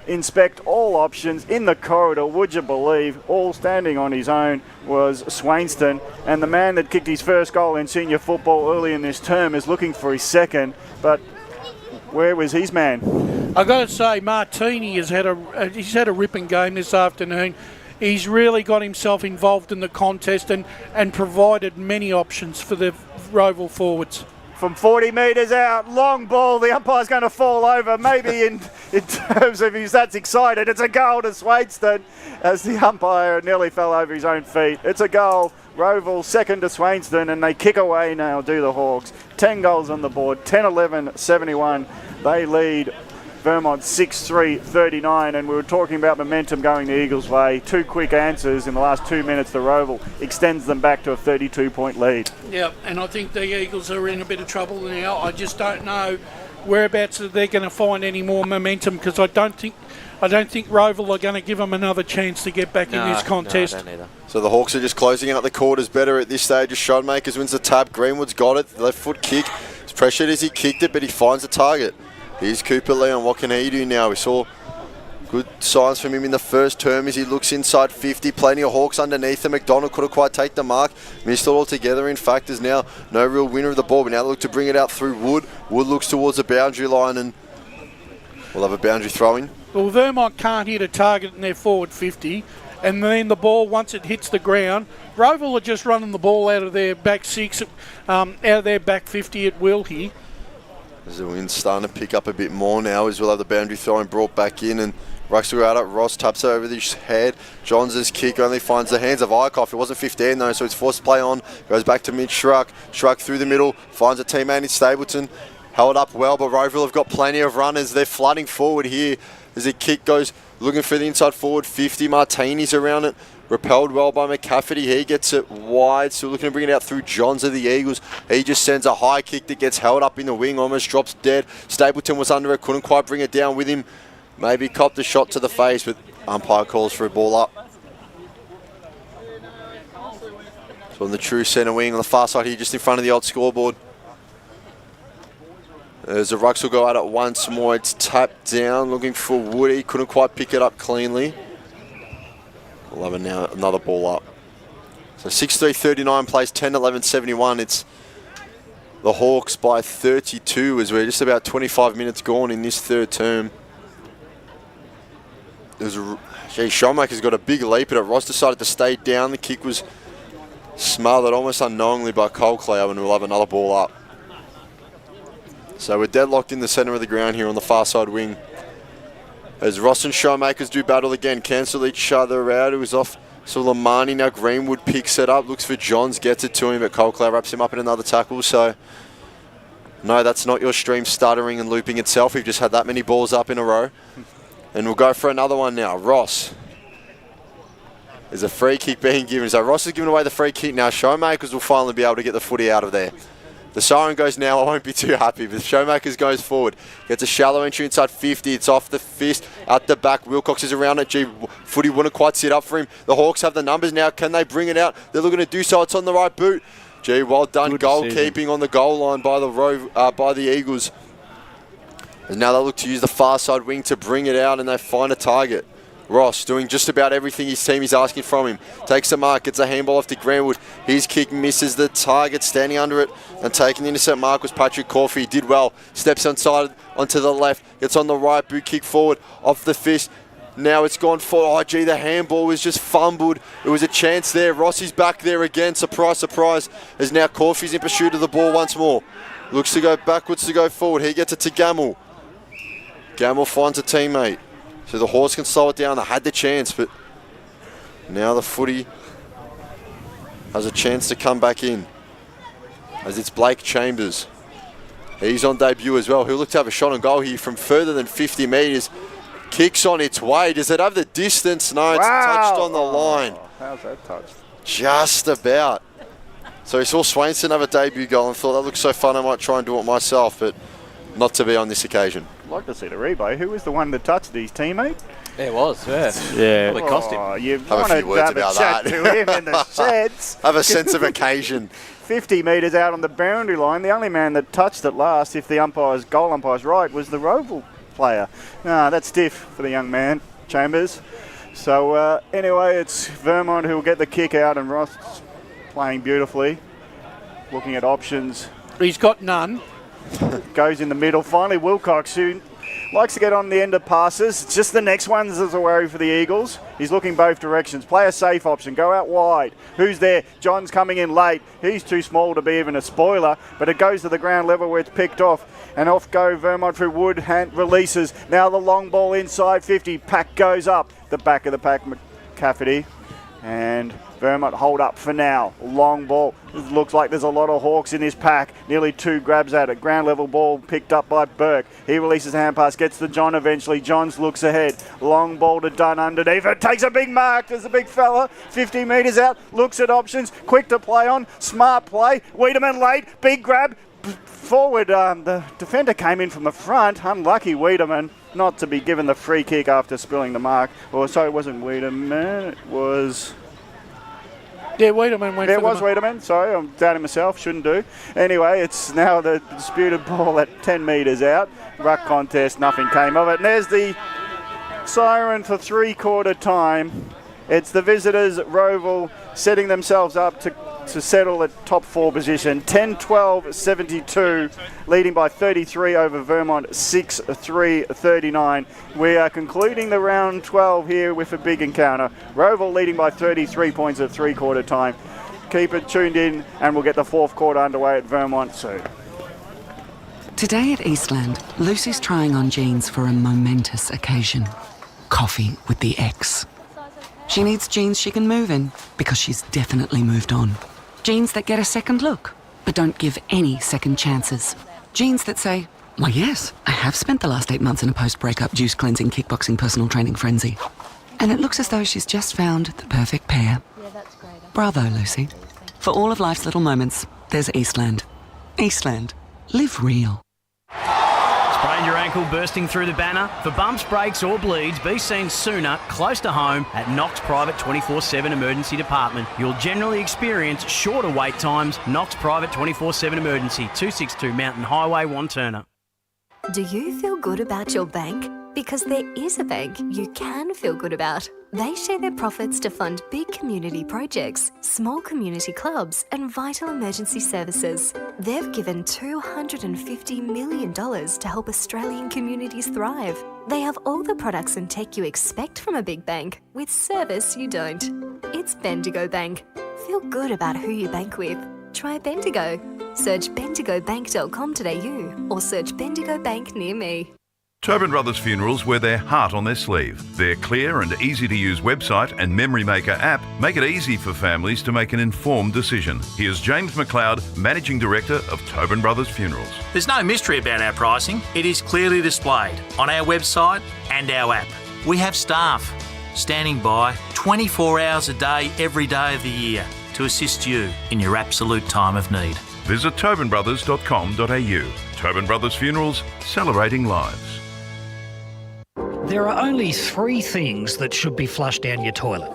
inspect all options in the corridor. Would you believe, all standing on his own was Swainston, and the man that kicked his first goal in senior football early in this term is looking for his second, but where was his man? I've got to say, Martini has had a ripping game this afternoon. He's really got himself involved in the contest and provided many options for the Rowville forwards. From 40 metres out, long ball, the umpire's going to fall over, maybe in terms of he's that's excited. It's a goal to Swainston as the umpire nearly fell over his own feet. It's a goal. Rowville second to Swainston, and they kick away now, do the Hawks. 10 goals on the board, 10-11, 71. They lead Vermont 6-3-39, and we were talking about momentum going the Eagles' way. 2 quick answers in the last 2 minutes to Rowville extends them back to a 32-point lead. Yeah, and I think the Eagles are in a bit of trouble now. I just don't know whereabouts they're going to find any more momentum, because I don't think Rowville are going to give them another chance to get back in this contest. No, I don't either. So the Hawks are just closing out the quarters better at this stage. As Shotmakers wins the tap, Greenwood's got it. The left foot kick. He's pressured as he kicked it, but he finds the target. Here's Cooper Leon. What can he do now? We saw good signs from him in the first term as he looks inside 50. Plenty of Hawks underneath him. McDonald couldn't quite take the mark. Missed it altogether. In fact, there's now no real winner of the ball. But now they look to bring it out through Wood. Wood looks towards the boundary line, and we'll have a boundary throw-in. Well, Vermont can't hit a target in their forward 50. And then the ball, once it hits the ground, Rowville are just running the ball out of their back 6, out of their back 50 at will here. As the wind's starting to pick up a bit more now, as we'll have the boundary throw-in brought back in, and Rucks will go out it. Ross taps it over his head. Johns' kick only finds the hands of Eichhoff. It wasn't 15 though, so it's forced to play on. Goes back to mid Schruck. Schruck through the middle, finds a teammate in Stapleton. Held up well, but Rowville have got plenty of runners. They're flooding forward here as the kick goes looking for the inside forward 50. Martini's around it. Repelled well by McCafferty. He gets it wide. Still looking to bring it out through Johns of the Eagles. He just sends a high kick that gets held up in the wing. Almost drops dead. Stapleton was under it. Couldn't quite bring it down with him. Maybe copped a shot to the face, but umpire calls for a ball up. So on the true centre wing on the far side here, just in front of the old scoreboard. As the Rucks will go at it once more. It's tapped down. Looking for Woody. Couldn't quite pick it up cleanly. We'll have now another ball up. So 6-3-39 plays 10-11-71. It's the Hawks by 32 as we're just about 25 minutes gone in this third term. Showmaker's got a big leap at it. Ross decided to stay down. The kick was smothered almost unknowingly by Coldcloud, and we'll have another ball up. So we're deadlocked in the centre of the ground here on the far side wing. As Ross and Showmakers do battle again, cancel each other out. It was off Soleimani. Now Greenwood picks it up, looks for Johns, gets it to him, but Coldcloud wraps him up in another tackle. So, no, that's not your stream stuttering and looping itself. We've just had that many balls up in a row. And we'll go for another one now. Ross. There's a free kick being given. So Ross has given away the free kick now. Showmakers will finally be able to get the footy out of there. The siren goes now. I won't be too happy, but Showmakers goes forward. Gets a shallow entry inside 50. It's off the fist. Out the back. Wilcox is around it. Gee, footy wouldn't quite sit up for him. The Hawks have the numbers now. Can they bring it out? They're looking to do so. It's on the right boot. Gee, well done. Goalkeeping on the goal line by the Eagles. And now they look to use the far side wing to bring it out, and they find a target. Ross doing just about everything his team is asking from him. Takes a mark, gets a handball off to Greenwood. His kick misses the target, standing under it and taking the intercept mark was Patrick Corfey. He did well. Steps inside onto the left, gets on the right, boot kick forward, off the fist. Now it's gone for, oh gee, the handball was just fumbled. It was a chance there. Rossi's back there again. Surprise, surprise. As now Corfey's in pursuit of the ball once more. Looks to go backwards to go forward. He gets it to Gamble. Gamble finds a teammate. So the Hawks can slow it down. They had the chance, but now the footy has a chance to come back in. As it's Blake Chambers. He's on debut as well. He'll look to have a shot on goal here from further than 50 metres. Kicks on its way. Does it have the distance? No, it's touched on the line. How's that touched? Just about. So he saw Swainson have a debut goal and thought, that looks so fun, I might try and do it myself, but not to be on this occasion. I'd like to see the replay. Who was the one that touched his teammate? It was, yeah. Yeah. Well, it cost him. Oh, you Have a want few to words have a about chat that. to him in the sheds. Have a sense of occasion. 50 metres out on the boundary line. The only man that touched it last, if the goal umpire's right, was the Rowville player. That's stiff for the young man, Chambers. So anyway, it's Vermont who will get the kick out, and Ross playing beautifully, looking at options. He's got none. Goes in the middle. Finally, Wilcox, who likes to get on the end of passes. It's just the next ones that's a worry for the Eagles. He's looking both directions. Play a safe option. Go out wide. Who's there? John's coming in late. He's too small to be even a spoiler, but it goes to the ground level where it's picked off. And off go Vermont through Wood. Hand releases. Now the long ball inside 50. Pack goes up. The back of the pack, McCafferty. And Vermont hold up for now. Long ball. It looks like there's a lot of Hawks in this pack. Nearly 2 grabs at it. Ground level ball picked up by Burke. He releases hand pass. Gets to John eventually. Johns looks ahead. Long ball to Dunn underneath. It takes a big mark. There's a big fella. 50 metres out. Looks at options. Quick to play on. Smart play. Wiedemann late. Big grab. Forward. The defender came in from the front. Unlucky Wiedemann not to be given the free kick after spilling the mark. Or so it wasn't Wiedemann. It was... Yeah, Wiedemann went There for was the Wiedemann. Sorry, I'm doubting myself. Shouldn't do. Anyway, it's now the disputed ball at 10 metres out. Ruck contest. Nothing came of it. And there's the siren for three-quarter time. It's the visitors, Rowville, setting themselves up to settle at top 4 position. 10-12-72, leading by 33 over Vermont, 6-3-39. We are concluding the round 12 here with a big encounter. Rowville leading by 33 points at three-quarter time. Keep it tuned in, and we'll get the fourth quarter underway at Vermont soon. Today at Eastland, Lucy's trying on jeans for a momentous occasion. Coffee with the ex. She needs jeans she can move in, because she's definitely moved on. Jeans that get a second look, but don't give any second chances. Jeans that say, why yes, I have spent the last 8 months in a post-breakup juice cleansing, kickboxing, personal training frenzy. And it looks as though she's just found the perfect pair. Bravo, Lucy. For all of life's little moments, there's Eastland. Eastland. Live real. Sprained your ankle bursting through the banner? For bumps, breaks or bleeds, be seen sooner, close to home, at Knox Private 24/7 Emergency Department. You'll generally experience shorter wait times. Knox Private 24/7 Emergency, 262 Mountain Highway, Wanturna. Do you feel good about your bank? Because there is a bank you can feel good about. They share their profits to fund big community projects, small community clubs, and vital emergency services. They've given $250 million to help Australian communities thrive. They have all the products and tech you expect from a big bank, with service you don't. It's Bendigo Bank. Feel good about who you bank with. Try Bendigo. Search bendigobank.com.au or search Bendigo Bank near me. Tobin Brothers Funerals wear their heart on their sleeve. Their clear and easy-to-use website and Memory Maker app make it easy for families to make an informed decision. Here's James McLeod, Managing Director of Tobin Brothers Funerals. There's no mystery about our pricing. It is clearly displayed on our website and our app. We have staff standing by 24 hours a day, every day of the year to assist you in your absolute time of need. Visit tobinbrothers.com.au. Tobin Brothers Funerals, celebrating lives. There are only 3 things that should be flushed down your toilet.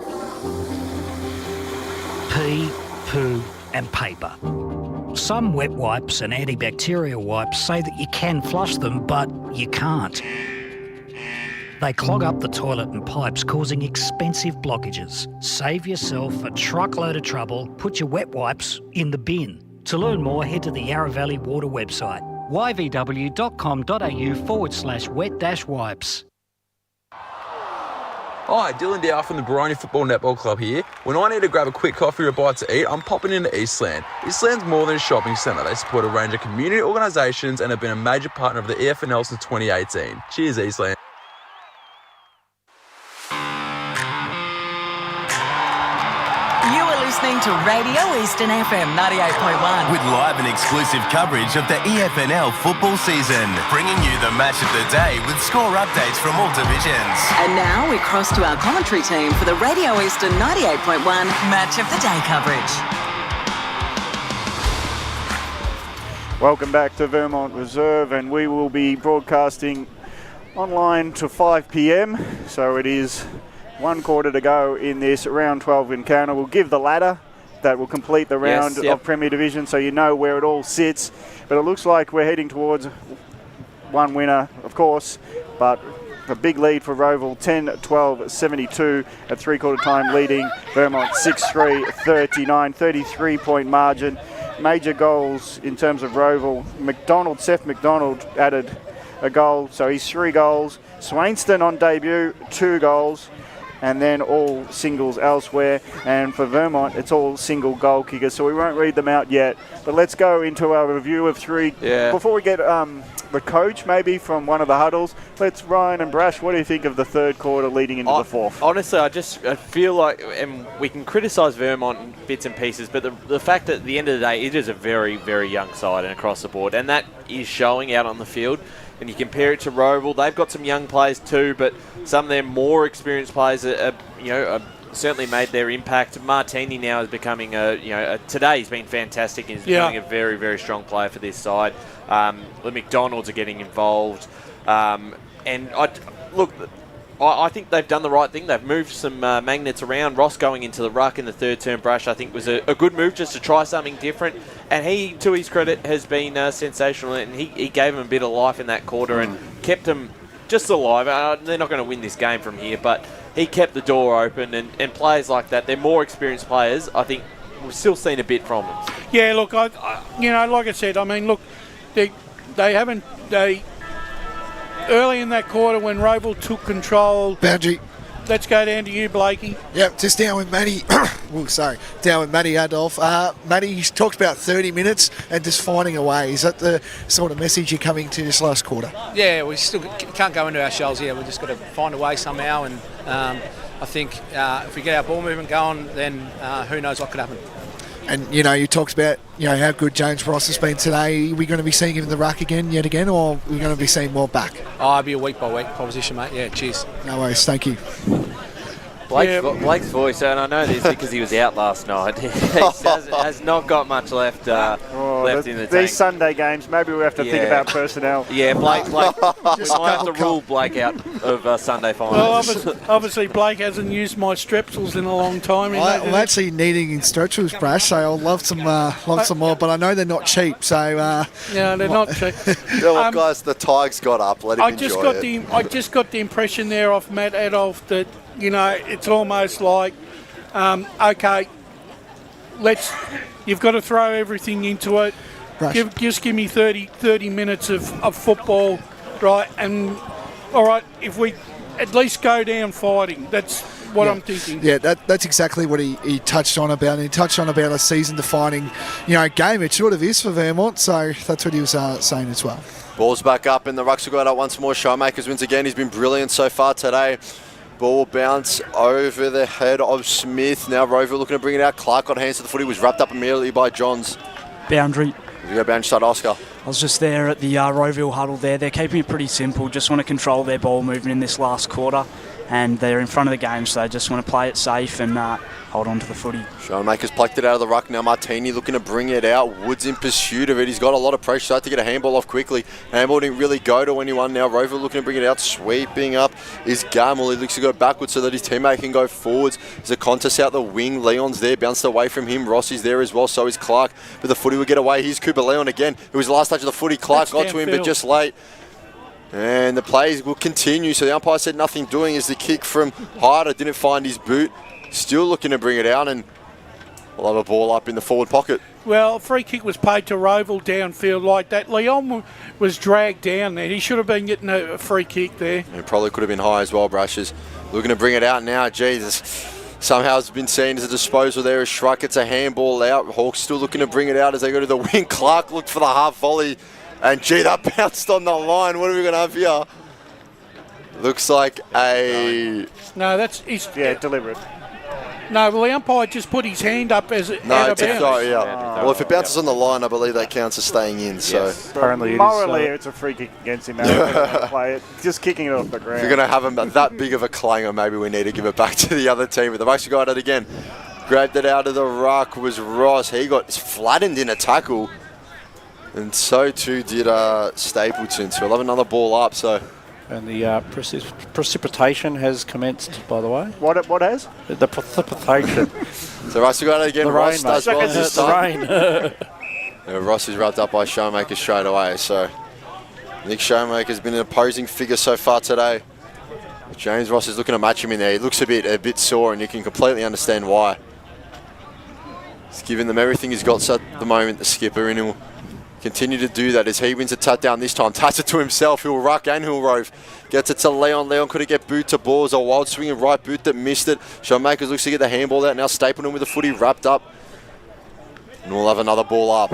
Pee, poo and paper. Some wet wipes and antibacterial wipes say that you can flush them, but you can't. They clog up the toilet and pipes, causing expensive blockages. Save yourself a truckload of trouble. Put your wet wipes in the bin. To learn more, head to the Yarra Valley Water website, yvw.com.au/wet-wipes. Hi, Dylan Dow from the Vermont Football Netball Club here. When I need to grab a quick coffee or a bite to eat, I'm popping into Eastland. Eastland's more than a shopping centre. They support a range of community organisations and have been a major partner of the EFNL since 2018. Cheers, Eastland. You are listening to Radio Eastern FM 98.1. With live and exclusive coverage of the EFNL football season, bringing you the match of the day with score updates from all divisions. And now we cross to our commentary team for the Radio Eastern 98.1 Match of the Day coverage. Welcome back to Vermont Reserve, and we will be broadcasting online to 5 p.m. So it is 1 quarter to go in this round 12 encounter. We'll give the ladder that will complete the round of Premier Division, so you know where it all sits. But it looks like we're heading towards one winner, of course, but a big lead for Rowville, 10-12-72 at three-quarter time, leading Vermont 6-3, 39, 33-point margin. Major goals in terms of Rowville. Seth McDonald added a goal, so he's 3 goals. Swainston on debut, 2 goals. And then all singles elsewhere. And for Vermont, it's all single goal kickers, so we won't read them out yet. But let's go into our review of 3. Yeah. Before we get the coach maybe from one of the huddles, let's Ryan and Brash, what do you think of the third quarter leading into the fourth? Honestly, I feel like, and we can criticise Vermont in bits and pieces, but the fact that at the end of the day, it is a very, very young side and across the board, and that is showing out on the field. And you compare it to Rowville, they've got some young players too, but some of their more experienced players are certainly made their impact. Martini now is becoming today he's been fantastic and he's becoming a very, very strong player for this side. The McDonalds are getting involved. I think they've done the right thing. They've moved some magnets around. Ross going into the ruck in the third term, Brash, I think was a good move just to try something different. And he, to his credit, has been sensational. And he gave him a bit of life in that quarter and kept them just alive. They're not going to win this game from here, but he kept the door open. And players like that, they're more experienced players. I think we've still seen a bit from them. Yeah, look, like I said, I mean, look, they early in that quarter when Rowville took control. Boundary. Let's go down to you, Blakey. Yep, just down with Matty. Down with Matty Adolf. Matty talked about 30 minutes and just finding a way. Is that the sort of message you're coming to this last quarter? Yeah, we still can't go into our shells here. We've just got to find a way somehow. And I think if we get our ball movement going, then who knows what could happen. And, you talked about, how good James Ross has been today. Are we going to be seeing him in the ruck yet again, or are we going to be seeing more back? Oh, it'll be a week-by-week proposition, mate. Yeah, cheers. No worries, thank you. Blake's voice, and I know this because he was out last night. He has not got much left in the tank. These Sunday games, maybe we have to think about personnel. Yeah, Blake we might have to rule Blake out of Sunday finals. Well, obviously Blake hasn't used my strepsils in a long time. I'm actually needing instructions, Brash, so I'll love some more, but I know they're not cheap, so... they're not cheap. Look, guys, the Tigers got up. Let him enjoy it. I just got the impression there off Matt Adolf that, it's almost like, okay, you've got to throw everything into it. Just give me 30 minutes of football, right? And, all right, if we at least go down fighting, that's what I'm thinking. Yeah, that's exactly what he touched on about. And he touched on about a season-defining, game. It sort of is for Vermont, so that's what he was saying as well. Ball's back up, and the Rucks will go out once more. Showmakers wins again. He's been brilliant so far today. Ball will bounce over the head of Smith. Now Rowville looking to bring it out. Clark got hands to the footy. Was wrapped up immediately by Johns. Boundary. We go boundary side, Oscar. I was just there at the Rowville huddle there. They're keeping it pretty simple. Just want to control their ball movement in this last quarter. And they're in front of the game, so they just want to play it safe and hold on to the footy. Showmakers plucked it out of the ruck. Now Martini looking to bring it out. Woods in pursuit of it. He's got a lot of pressure. So had to get a handball off quickly. Handball didn't really go to anyone. Now Rowville looking to bring it out. Sweeping up is Gamble. He looks to go backwards so that his teammate can go forwards. There's a contest out the wing. Leon's there. Bounced away from him. Rossi's there as well. So is Clark. But the footy will get away. Here's Cooper Leon again. It was the last touch of the footy. Clark got to him, but just late. And the plays will continue. So the umpire said nothing doing as the kick from Hyder didn't find his boot. Still looking to bring it out, and we'll have a ball up in the forward pocket. Well, free kick was paid to Rowville downfield like that. Leon was dragged down there. He should have been getting a free kick there. It probably could have been high as well, Brushes. Looking to bring it out now. Jesus. Somehow it's been seen as a disposal there as Schruck gets a handball out. Hawks still looking to bring it out as they go to the wing. Clark looked for the half volley. And gee, that bounced on the line. What are we going to have here? Looks like a... No, that's... deliberate. No, well, the umpire just put his hand up as it out of bounds. Well, if it bounces on the line, I believe that counts as staying in. So apparently morally, it's a free kick against him. Play it. Just kicking it off the ground. If you're going to have him that big of a clanger, maybe we need to give it back to the other team. But the Bucks got it again. Grabbed it out of the ruck was Ross. He got flattened in a tackle. And so too did Stapleton. So we'll have another ball up. So. And the precipitation has commenced, by the way. What has? The precipitation. So Russ, we got it again. The Ross rain, does well this time. the rain. Ross is wrapped up by Showmaker straight away. So Nick Showmaker's been an opposing figure so far today. James Ross is looking to match him in there. He looks a bit sore, and you can completely understand why. He's giving them everything he's got at the moment, the skipper, and he'll continue to do that as he wins a tap down this time. Tats it to himself. He'll ruck and he'll rove. Gets it to Leon. Leon couldn't get boot to ball. It was a wild swinging right boot that missed it. Showmakers looks to get the handball out. Now Stapleton with the footy wrapped up. And we'll have another ball up.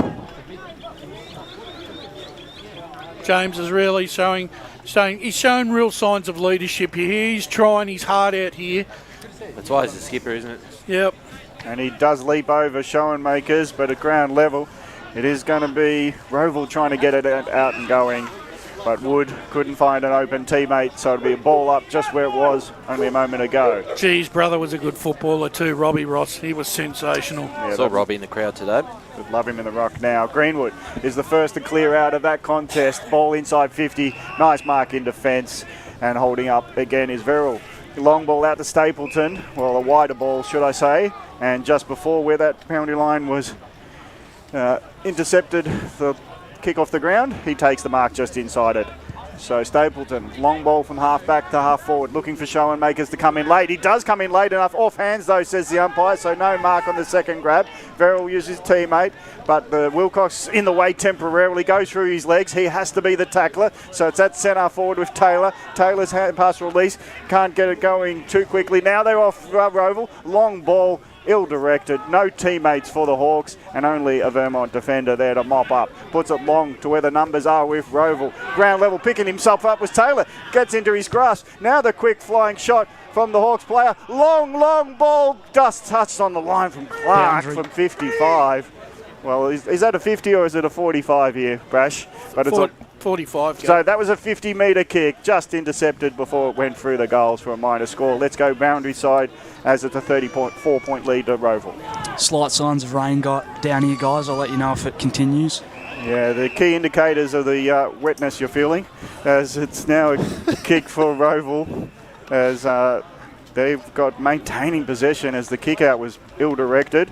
James is really showing he's showing real signs of leadership here. He's trying his heart out here. That's why he's the skipper, isn't it? Yep. And he does leap over Showmakers, but at ground level, it is going to be Rowville trying to get it out and going. But Wood couldn't find an open teammate, so it'll be a ball up just where it was only a moment ago. Geez, brother was a good footballer too, Robbie Ross. He was sensational. Yeah, saw Robbie in the crowd today. We'd love him in the rock now. Greenwood is the first to clear out of that contest. Ball inside 50. Nice mark in defence. And holding up again is Verrell. Long ball out to Stapleton. Well, a wider ball, should I say. And just before where that penalty line was intercepted the kick off the ground, he takes the mark just inside it. So Stapleton, long ball from half back to half forward, looking for Showmakers to come in late. He does come in late enough, off hands though, says the umpire, so no mark on the second grab. Verrell uses his teammate, but the Wilcox in the way temporarily, goes through his legs. He has to be the tackler, so it's at centre forward with Taylor. Taylor's hand pass release, can't get it going too quickly. Now they're off Rowville, long ball, ill-directed, no teammates for the Hawks, and only a Vermont defender there to mop up. Puts it long to where the numbers are with Rowville. Ground level, picking himself up was Taylor. Gets into his grasp. Now the quick flying shot from the Hawks player. Long ball, just touched on the line from Clark from 55. Well, is that a 50 or is it a 45 here, Brash? But it's 45. So that was a 50-metre kick, just intercepted before it went through the goals for a minor score. Let's go boundary side as it's a 34-point lead to Rowville. Slight signs of rain down here, guys. I'll let you know if it continues. Yeah, the key indicators of the wetness you're feeling, as it's now a kick for Rowville, as they've got maintaining possession as the kick out was ill-directed.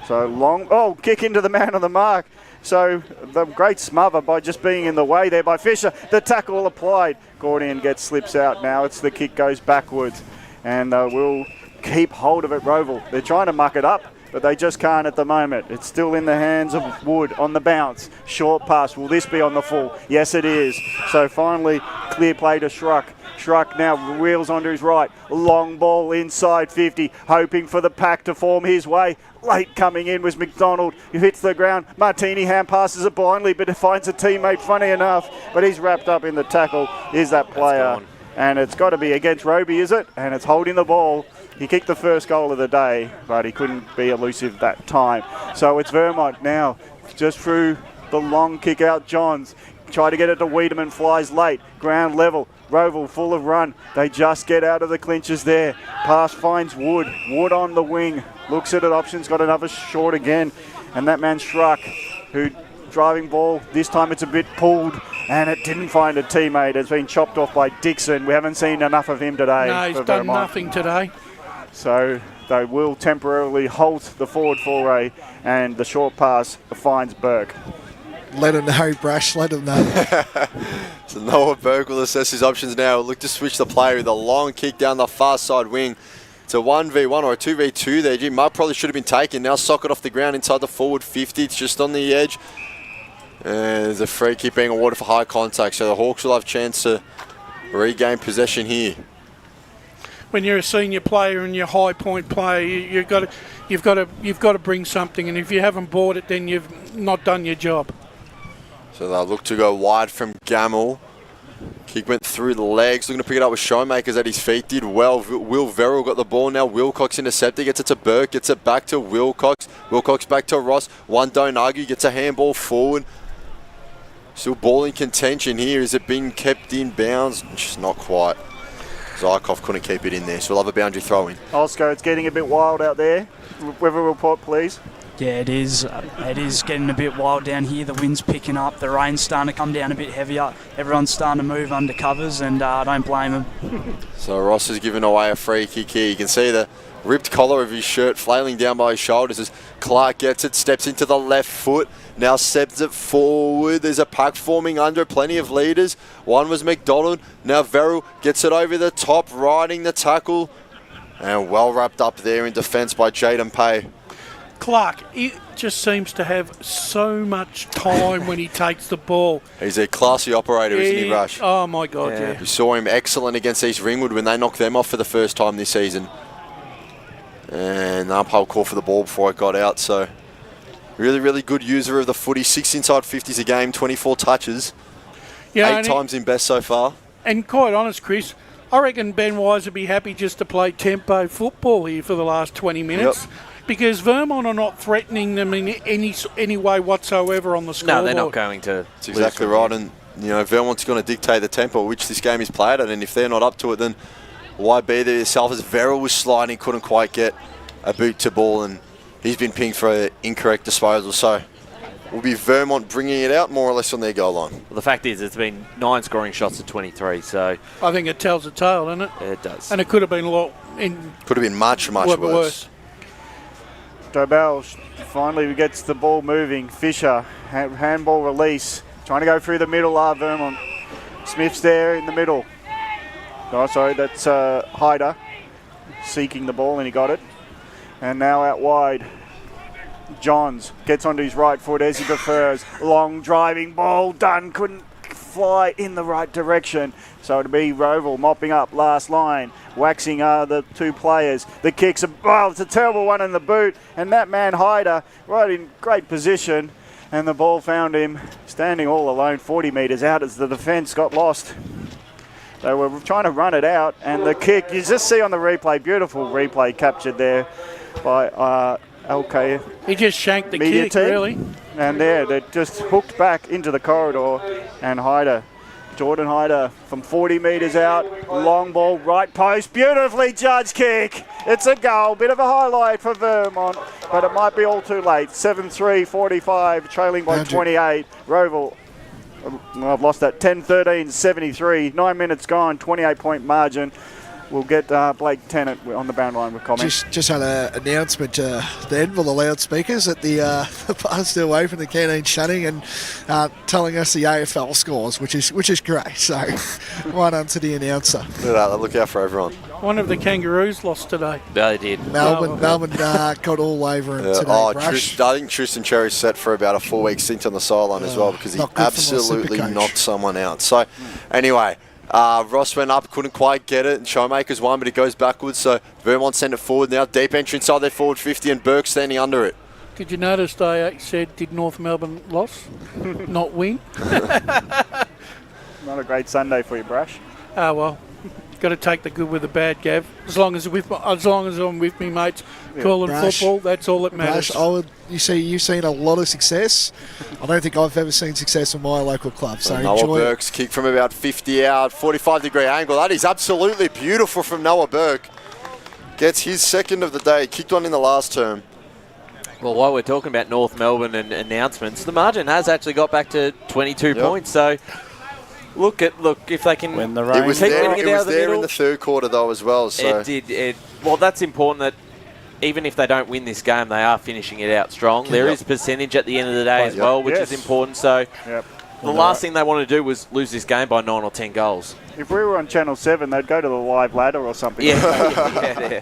So long, kick into the man on the mark. So the great smother by just being in the way there by Fisher. The tackle applied. Gordian slips out now. It's the kick goes backwards. And we'll keep hold of it, Rowville. They're trying to muck it up, but they just can't at the moment. It's still in the hands of Wood on the bounce. Short pass. Will this be on the full? Yes, it is. So finally, clear play to Schruck. Schruck now wheels onto his right. Long ball inside 50, hoping for the pack to form his way. Late coming in was McDonald, who hits the ground. Martini hand passes it blindly, but it finds a teammate, funny enough. But he's wrapped up in the tackle, is that player. And it's got to be against Roby, is it? And it's holding the ball. He kicked the first goal of the day, but he couldn't be elusive that time. So it's Vermont now, just through the long kick out. Johns try to get it to Wiedemann, flies late. Ground level. Rowville full of run. They just get out of the clinches there. Pass finds Wood. Wood on the wing. Looks at it. Options got another short again. And that man Schruck, who driving ball. This time it's a bit pulled. And it didn't find a teammate. It's been chopped off by Dixon. We haven't seen enough of him today. No, he's done nothing today. So they will temporarily halt the forward foray. And the short pass finds Burke. Let him know, Brash. Let him know. So Noah Burke will assess his options now. He'll look to switch the play with a long kick down the far side wing. It's a 1v1 or a 2v2 there. Jim Mark probably should have been taken. Now socket off the ground inside the forward 50. It's just on the edge. And there's a free kick being awarded for high contact. So the Hawks will have a chance to regain possession here. When you're a senior player and you're a high point player, you've got to bring something. And if you haven't bought it, then you've not done your job. So they'll look to go wide from Gamble. Kick went through the legs, looking to pick it up with Showmakers at his feet. Did well. Will Verrell got the ball now. Wilcox intercepted, gets it to Burke, gets it back to Wilcox. Wilcox back to Ross. One don't argue, gets a handball forward. Still ball in contention here. Is it being kept in bounds? Just not quite. Zykov couldn't keep it in there, so we'll have a boundary throw in. Oscar, it's getting a bit wild out there. Weather report, please. Yeah, it is. It is getting a bit wild down here. The wind's picking up. The rain's starting to come down a bit heavier. Everyone's starting to move under covers, and I don't blame them. So Ross has given away a free kick here. You can see the ripped collar of his shirt flailing down by his shoulders as Clark gets it, steps into the left foot, now steps it forward. There's a pack forming under, plenty of leaders. One was McDonald, now Verrell gets it over the top, riding the tackle, and well wrapped up there in defence by Jaden Pay. Clark, he just seems to have so much time when he takes the ball. He's a classy operator, isn't he, Rush? Oh, my God, yeah. We saw him excellent against East Ringwood when they knocked them off for the first time this season. And umpire call for the ball before it got out. So really, really good user of the footy. 6 inside 50s a game, 24 touches. Yeah, 8 times in best so far. And quite honest, Chris, I reckon Ben Wise would be happy just to play tempo football here for the last 20 minutes. Yep. Because Vermont are not threatening them in any way whatsoever on the scoreboard. No, they're not going to. That's exactly right. And, you know, Vermont's going to dictate the tempo which this game is played at. And if they're not up to it, then why be there yourself? As Verrell was sliding, couldn't quite get a boot to ball, and he's been pinged for an incorrect disposal. So will be Vermont bringing it out more or less on their goal line. Well, the fact is, it's been 9 scoring shots to 23. So I think it tells a tale, doesn't it? Yeah, it does. And it could have been a lot. Could have been much worse. Dobell finally gets the ball moving. Fisher, handball release. Trying to go through the middle, Vermont. Smith's there in the middle. Oh, sorry, that's Hyder seeking the ball, and he got it. And now out wide, Johns gets onto his right foot as he prefers. Long driving ball, done, couldn't fly in the right direction. So it'll be Rowville mopping up last line, waxing the 2 players. The kicks, it's a terrible one in the boot, and that man Hyder right in great position, and the ball found him standing all alone 40 metres out as the defence got lost. They were trying to run it out, and the kick, you just see on the replay, beautiful replay captured there by LK. He just shanked the media kick, team. really. And there, they just hooked back into the corridor, and Hyder, Jordan Hyder from 40 metres out, long ball, right post, beautifully judged kick. It's a goal, bit of a highlight for Vermont, but it might be all too late. 7-3, 45, trailing by 28. Rowville, I've lost that, 10-13, 73, 9 minutes gone, 28-point margin. We'll get Blake Tennant on the bound line with comments. Just had an announcement then for the loudspeakers at the bar's still open, the canteen shutting, and telling us the AFL scores, which is great. So, right on to the announcer. Look out for everyone. One of the Kangaroos lost today. They did. Melbourne got all over him today. I think Tristan Cherry's set for about a 4-week stint on the sideline as well, because he absolutely knocked someone out. So, anyway. Ross went up, couldn't quite get it, and Showmakers won, but it goes backwards, so Vermont sent it forward now. Deep entry inside their forward 50, and Burke standing under it. Did you notice they said, did North Melbourne loss, not win? Not a great Sunday for you, Brash. Oh, well, got to take the good with the bad, Gav. As long as I'm with me mates, calling football, that's all that matters. Brash, you've seen a lot of success. I don't think I've ever seen success from my local club. So Noah enjoy Burke's kick from about 50 out, 45-degree angle. That is absolutely beautiful from Noah Burke. Gets his second of the day. Kicked one in the last term. Well, while we're talking about North Melbourne and announcements, the margin has actually got back to 22 points. So look, if they can It was there in the third quarter though as well. So it did. Well, that's important that even if they don't win this game, they are finishing it out strong. There is percentage at the end of the day as well, which is important. So the last thing they wanted to do was lose this game by 9 or 10 goals. If we were on Channel 7, they'd go to the live ladder or something. Yeah.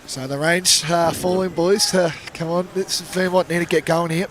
So the rain's falling, boys. Come on, Vermont need to get going here.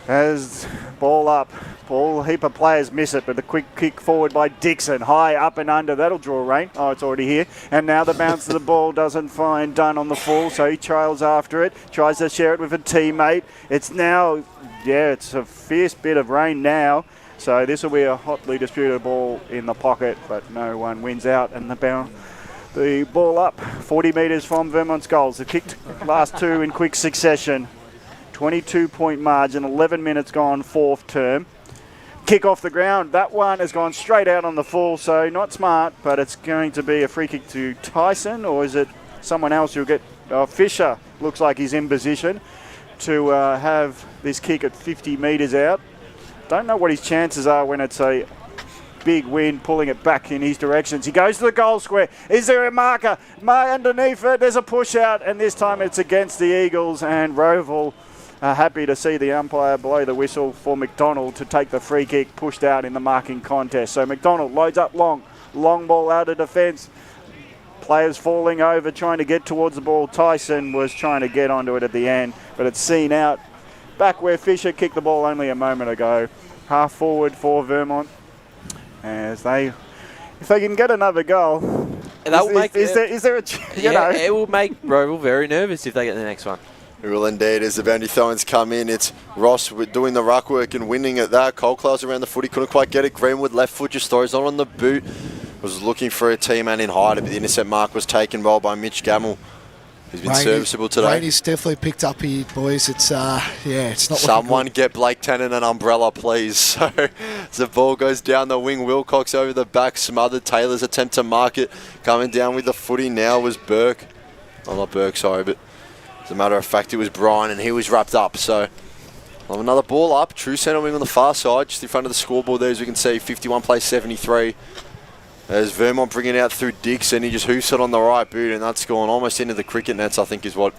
As ball up, heap of players miss it, but the quick kick forward by Dixon, high up and under, that'll draw rain. Oh, it's already here. And now the bounce of the ball doesn't find Dunn on the full, so he trails after it, tries to share it with a teammate. It's now, it's a fierce bit of rain now. So this will be a hotly disputed ball in the pocket, but no one wins out, and the ball up 40 metres from Vermont's goals. They kicked last 2 in quick succession. 22-point margin, 11 minutes gone, fourth term. Kick off the ground. That one has gone straight out on the full, so not smart, but it's going to be a free kick to Tyson, or is it someone else who'll get... Fisher looks like he's in position. to have this kick at 50 metres out. Don't know what his chances are when it's a big wind pulling it back in his directions. He goes to the goal square. Is there a marker? Underneath it, there's a push out, and this time it's against the Eagles, and Rowville are happy to see the umpire blow the whistle for McDonald to take the free kick pushed out in the marking contest. So McDonald loads up long ball out of defence. Players falling over, trying to get towards the ball. Tyson was trying to get onto it at the end, but it's seen out back where Fisher kicked the ball only a moment ago. Half forward for Vermont. If they can get another goal, is there a it will make Rowville very nervous if they get the next one. It will indeed. As the boundary throw-ins come in, it's Ross doing the ruck work and winning at that. Colclough's around the footy, couldn't quite get it. Greenwood left foot just throws on the boot. Was looking for a teammate in height, but the intercept mark was taken well by Mitch Gamble. He's been serviceable today. Rainey's definitely picked up here, boys. It's it's not. Someone get Blake Tennant an umbrella, please. So as the ball goes down the wing, Wilcox over the back, smothered Taylor's attempt to mark it. Coming down with the footy now was Burke. Oh, not Burke, sorry, but as a matter of fact, it was Brian, and he was wrapped up. So we'll have another ball up. True centre wing on the far side, just in front of the scoreboard there, as we can see, 51 plays 73. As Vermont bringing it out through Dixon, he just hoofs it on the right boot, and that's gone almost into the cricket nets, I think is what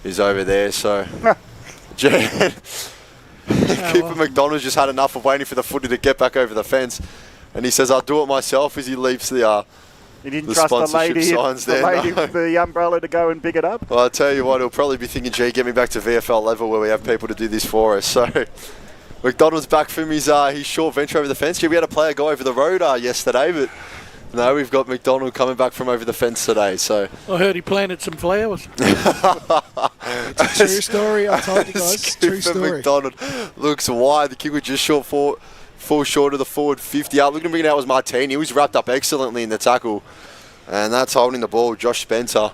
is over there. So Keeper McDonald's just had enough of waiting for the footy to get back over the fence, and he says, "I'll do it myself," as he leaves the he didn't trust the lady with the umbrella to go and pick it up. Well, I'll tell you what, he'll probably be thinking, gee, get me back to VFL level where we have people to do this for us. So McDonald's back from his short venture over the fence. We had a player go over the road yesterday, but no, we've got McDonald coming back from over the fence today. So I heard he planted some flowers. It's a true story, I told you guys. True story. McDonald looks wide. The kick was just fall short of the forward 50 up. Looking to bring it out was Martini. He was wrapped up excellently in the tackle, and that's holding the ball, Josh Spencer.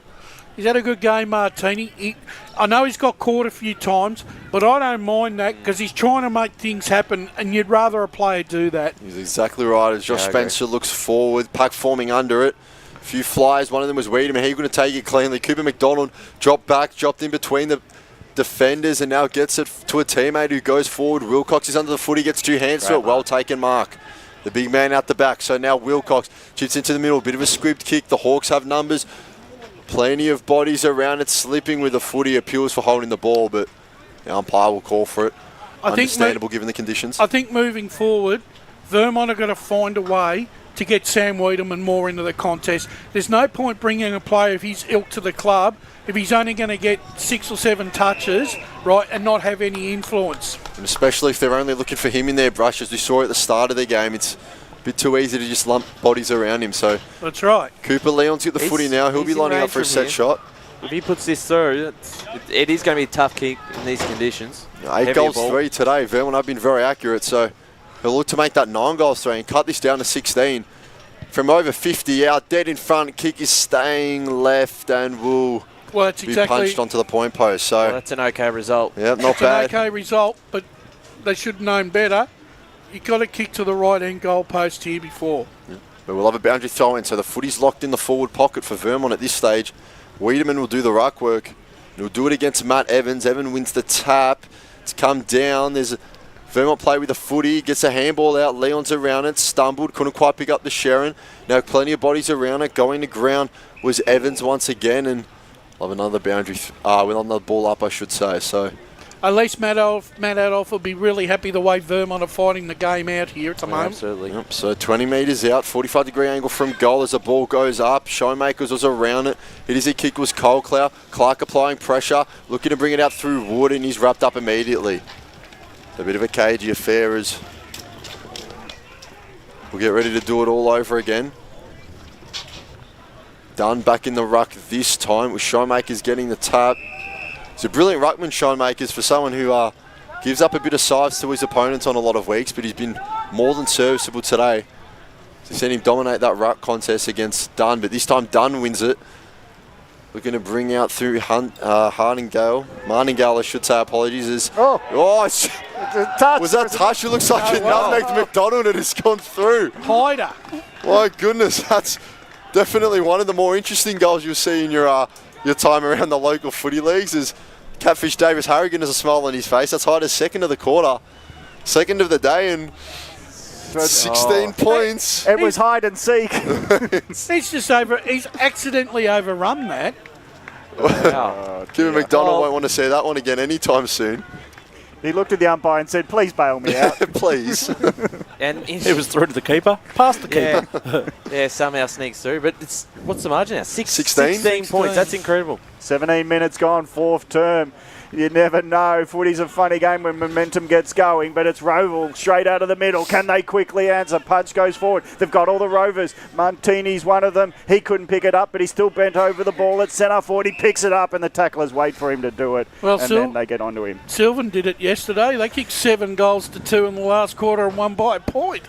He's had a good game, Martini. I know he's got caught a few times, but I don't mind that because he's trying to make things happen, and you'd rather a player do that. He's exactly right. As Josh Spencer looks forward, pack forming under it. A few flyers. One of them was Wiedemann. He's going to take it cleanly. Cooper McDonald dropped in between the defenders, and now gets it to a teammate who goes forward. Wilcox is under the footy, gets two hands to it. Well taken mark. The big man out the back. So now Wilcox chips into the middle. Bit of a script kick. The Hawks have numbers. Plenty of bodies around it, slipping with the footy, appeals for holding the ball, but the umpire will call for it. Understandable given the conditions. I think moving forward, Vermont are going to find a way to get Sam Wiedemann more into the contest. There's no point bringing a player of his ilk to the club if he's only going to get 6 or 7 touches, right, and not have any influence. And especially if they're only looking for him in their brush, as we saw at the start of the game, it's a bit too easy to just lump bodies around him. So that's right. Cooper Leon's got the footy now. He'll be lining up for a set shot. If he puts this through, it is going to be a tough kick in these conditions. 8 goals, 3 today. Vermont have been very accurate, so he'll look to make that 9 goals 3 and cut this down to 16. From over 50 out, dead in front, kick is staying left and will be punched onto the point post. So that's an okay result. Yeah, not bad. It's an okay result, but they should have known better. You got a kick to the right end goal post here before. Yeah. But we'll have a boundary throw in, so the footy's locked in the forward pocket for Vermont at this stage. Wiedemann will do the ruck work. He'll do it against Matt Evans. Evan wins the tap. It's come down. There's a Vermont play with the footy. Gets a handball out. Leon's around it. Stumbled. Couldn't quite pick up the Sharon. Now plenty of bodies around it. Going to ground was Evans once again. And we'll have another boundary. We'll have another ball up, I should say. So at least Matt Adolph will be really happy the way Vermont are fighting the game out here at the moment. Absolutely. Yep, so 20 metres out, 45-degree angle from goal as the ball goes up. Showmakers was around it. Hit as he kick was Colclough. Clark applying pressure, looking to bring it out through Wood, and he's wrapped up immediately. A bit of a cagey affair as we'll get ready to do it all over again. Dunn back in the ruck this time with Showmakers getting the tap. It's a brilliant ruckman, Showmakers, for someone who gives up a bit of size to his opponents on a lot of weeks, but he's been more than serviceable today. So seen him dominate that ruck contest against Dunn, but this time Dunn wins it. We're going to bring out through Martingale, I should say, apologies. Was that touch? It looks like a nutmeg to McDonald and it's gone through. Hyder. My goodness, that's definitely one of the more interesting goals you'll see in your time around the local footy leagues. As Catfish Davis Harrigan has a smile on his face. That's Hyder's second of the quarter. Second of the day, and 16 points. It was hide and seek. He's accidentally overrun that. Wow. Kevin McDonald won't want to see that one again anytime soon. He looked at the umpire and said, please bail me out. Please. And It was through to the keeper, past the keeper. Yeah, somehow sneaks through. But what's the margin now? 16? 16 points. That's incredible. 17 minutes gone, fourth term. You never know. Footy's a funny game when momentum gets going, but it's Rowville straight out of the middle. Can they quickly answer? Punch goes forward. They've got all the Rovers. Martini's one of them. He couldn't pick it up, but he's still bent over the ball at centre forward. He picks it up, and the tacklers wait for him to do it. Well, then they get onto him. Sylvan did it yesterday. They kicked 7 goals to 2 in the last quarter and won by a point.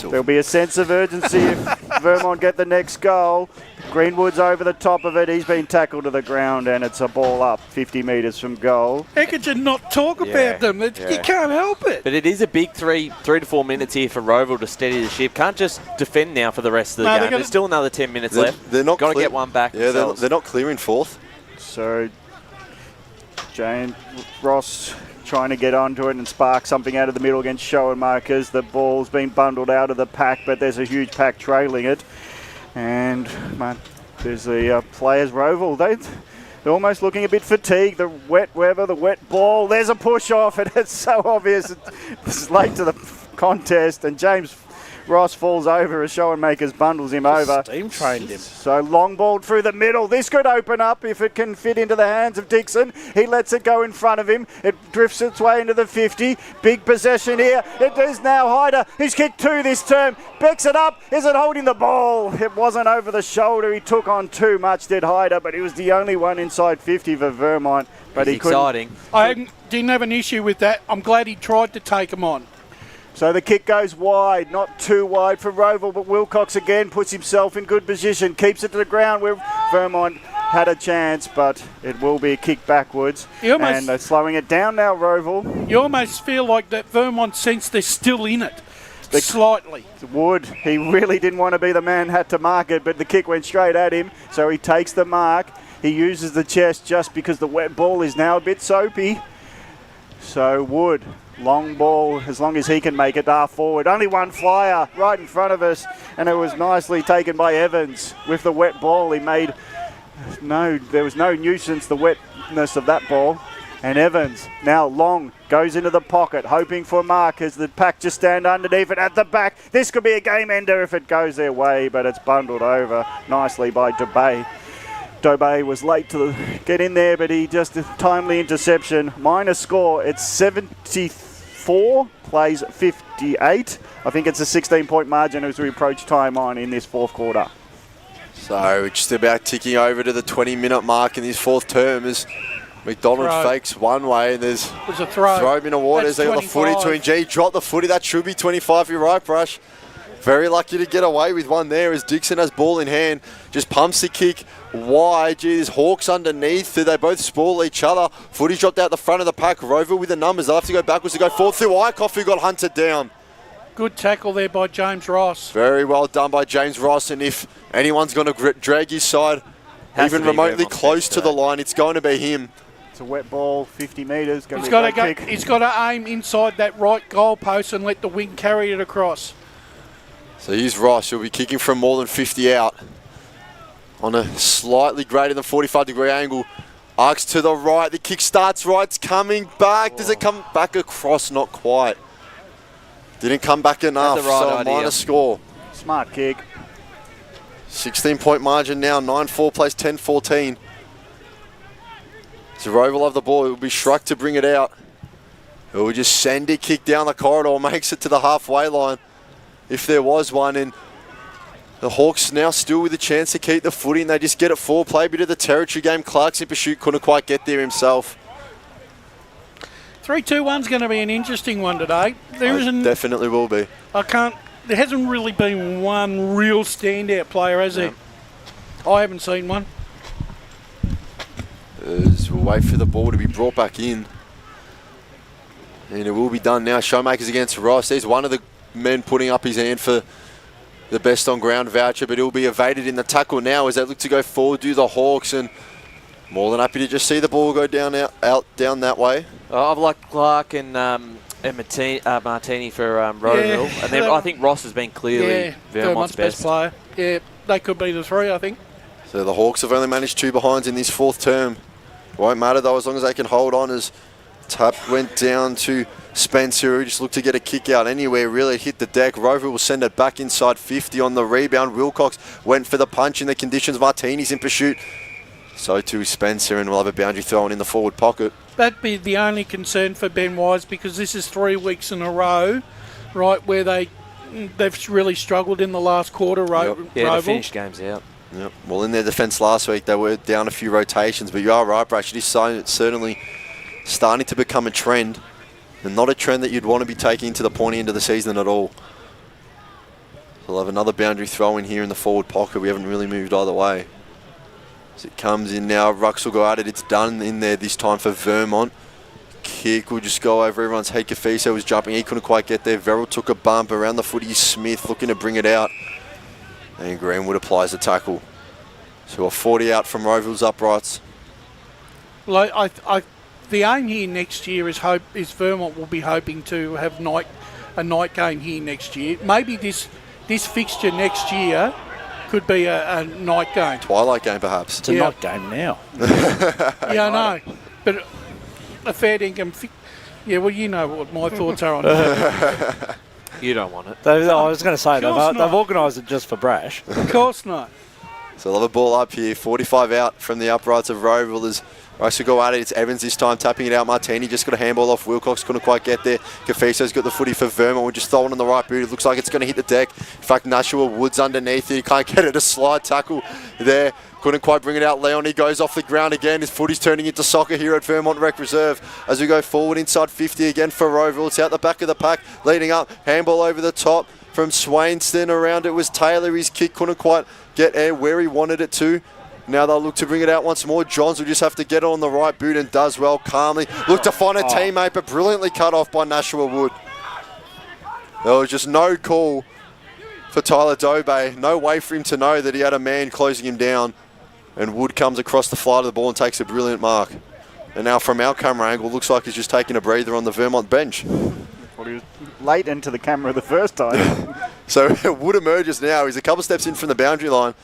There'll be a sense of urgency if Vermont get the next goal. Greenwood's over the top of it. He's been tackled to the ground, and it's a ball up 50 metres from goal. How could you not talk about them? You can't help it. But it is a big 3 to 4 minutes here for Rowville to steady the ship. Can't just defend now for the rest of the game. There's still another 10 minutes left. They're not got to get one back. Yeah, they're not clearing fourth. So Jane Ross trying to get onto it and spark something out of the middle against Show and Markers. The ball's been bundled out of the pack, but there's a huge pack trailing it. And there's the players, Rowville. They're almost looking a bit fatigued. The wet weather, the wet ball. There's a push off, and it's so obvious. It's late to the contest, and James Ross falls over as Showenmakers bundles him over. Steam trained him. So long ball through the middle. This could open up if it can fit into the hands of Dixon. He lets it go in front of him. It drifts its way into the 50. Big possession here. It is now Hyder. He's kicked 2 this term. Backs it up. Is it holding the ball? It wasn't over the shoulder. He took on too much, did Hyder, but he was the only one inside 50 for Vermont. But he couldn't. Exciting. I didn't have an issue with that. I'm glad he tried to take him on. So the kick goes wide, not too wide for Rowville, but Wilcox again puts himself in good position, keeps it to the ground where Vermont had a chance, but it will be a kick backwards. And they're slowing it down now, Rowville. You almost feel like that Vermont sense they're still in it. Slightly. Wood, he really didn't want to be the man, had to mark it, but the kick went straight at him, so he takes the mark. He uses the chest just because the wet ball is now a bit soapy. So Wood, long ball, as long as he can make it half forward. Only one flyer right in front of us, and it was nicely taken by Evans. With the wet ball, he made there was no nuisance, the wetness of that ball. And Evans, now long, goes into the pocket, hoping for a mark as the pack just stand underneath it at the back. This could be a game ender if it goes their way, but it's bundled over nicely by Dubé. Dubé was late to get in there, but he just a timely interception. Minor score, it's 74, plays 58. I think it's a 16-point margin as we approach time on in this fourth quarter. So just about ticking over to the 20-minute mark in this fourth term as McDonald fakes one way, and there's a throw in the water. They got the footy between G. Drop the footy. That should be 25. You're right, Brush. Very lucky to get away with one there as Dixon has ball in hand. Just pumps the kick wide. Gee, there's Hawks underneath. They both spoil each other. Footy dropped out the front of the pack. Rowville with the numbers. They'll have to go backwards to go forward through Eichhoff, who got hunted down. Good tackle there by James Ross. Very well done by James Ross. And if anyone's going to drag his side even remotely close to the line, it's going to be him. It's a wet ball, 50 metres. He's got to aim inside that right goal post and let the wing carry it across. So here's Ross. He'll be kicking from more than 50 out on a slightly greater than 45-degree angle. Arcs to the right. The kick starts right. It's coming back. Does it come back across? Not quite. Didn't come back enough. So a minor score. Smart kick. 16-point margin now. 9-4 plays 10-14. So Rowville will have the ball. It will be Schruck to bring it out. It will just send a kick down the corridor. Makes it to the halfway line, if there was one. And the Hawks now still with a chance to keep the footy, and they just get it forward. Play a bit of the territory game. Clarkson Pursuit couldn't quite get there himself. 3-2-1's going to be an interesting one today. Definitely will be. There hasn't really been one real standout player, has there? I haven't seen one. We'll wait for the ball to be brought back in. And it will be done now. Showmakers against Ross. There's one of the men putting up his hand for the best on ground voucher, but it will be evaded in the tackle now as they look to go forward, do the Hawks, and More than happy to just see the ball go down down that way. I've liked Clark and Martini for Rowville. Yeah, and then I think Ross has been clearly Vermont's best player. Yeah, they could be the three, I think. So the Hawks have only managed 2 behinds in this 4th term. Won't matter though as long as they can hold on, as tap went down to Spencer, who just looked to get a kick out anywhere, really hit the deck. Rowville will send it back inside 50 on the rebound. Wilcox went for the punch in the conditions. Martini's in pursuit. So too Spencer, and we'll have a boundary thrown in the forward pocket. That'd be the only concern for Ben Wise, because this is 3 weeks in a row, right, where they've really struggled in the last quarter. Yeah, they finished games out. Yep. Well, in their defence last week, they were down a few rotations, but you are right, Brash. It is certainly starting to become a trend, and not a trend that you'd want to be taking into the pointy end of the season at all. So we'll have another boundary throw in here in the forward pocket. We haven't really moved either way. As it comes in now, Rucks will go at it. It's done in there this time for Vermont. Kick will just go over everyone's head. Kafiso was jumping. He couldn't quite get there. Verrill took a bump around the footy. Smith looking to bring it out. And Greenwood applies the tackle. So a 40 out from Rowville's uprights. Well, the aim here next year is Vermont will be hoping to have a night game here next year. Maybe this fixture next year could be a night game. Twilight game, perhaps. It's a night game now. Yeah, I know. But a fair dinkum... Yeah, well, you know what my thoughts are on that. You don't want it. I was going to say, they've organised it just for Brash. Of course not. So they'll have a ball up here. 45 out from the uprights of Rowville as Rice will go at it. It's Evans this time, tapping it out. Martini just got a handball off. Wilcox couldn't quite get there. Kafiso's got the footy for Vermont. We're just throwing on the right boot. It looks like it's going to hit the deck. In fact, Nashua Woods underneath it. He can't get it. A slide tackle there. Couldn't quite bring it out. Leone goes off the ground again. His footy's turning into soccer here at Vermont Rec Reserve as we go forward inside 50 again for Rowville. It's out the back of the pack, leading up. Handball over the top from Swainston. Around it was Taylor. His kick couldn't quite get air where he wanted it to. Now they'll look to bring it out once more. Johns will just have to get it on the right boot and does well calmly. Look to find a teammate, but brilliantly cut off by Nashua Wood. There was just no call for Tyler Dobey. No way for him to know that he had a man closing him down. And Wood comes across the flight of the ball and takes a brilliant mark. And now from our camera angle, looks like he's just taking a breather on the Vermont bench. Well, he was late into the camera the first time. So Wood emerges now. He's a couple steps in from the boundary line.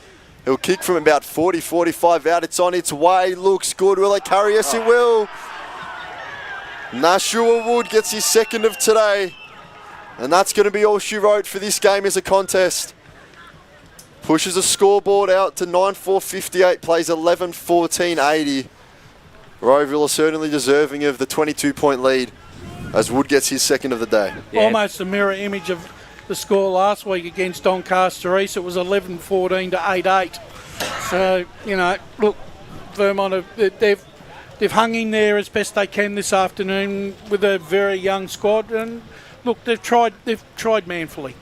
He'll kick from about 40, 45 out. It's on its way. Looks good. Will it carry us? It will. Nashua Wood gets his second of today. And that's going to be all she wrote for this game as a contest. Pushes the scoreboard out to 9-4-58, plays 11-14-80. Rowville are certainly deserving of the 22-point lead as Wood gets his second of the day. Yeah. Almost a mirror image of the score last week against Doncaster East. It was 11-14 to 8-8. So, look, Vermont, they've hung in there as best they can this afternoon with a very young squad. And, look, they've tried manfully.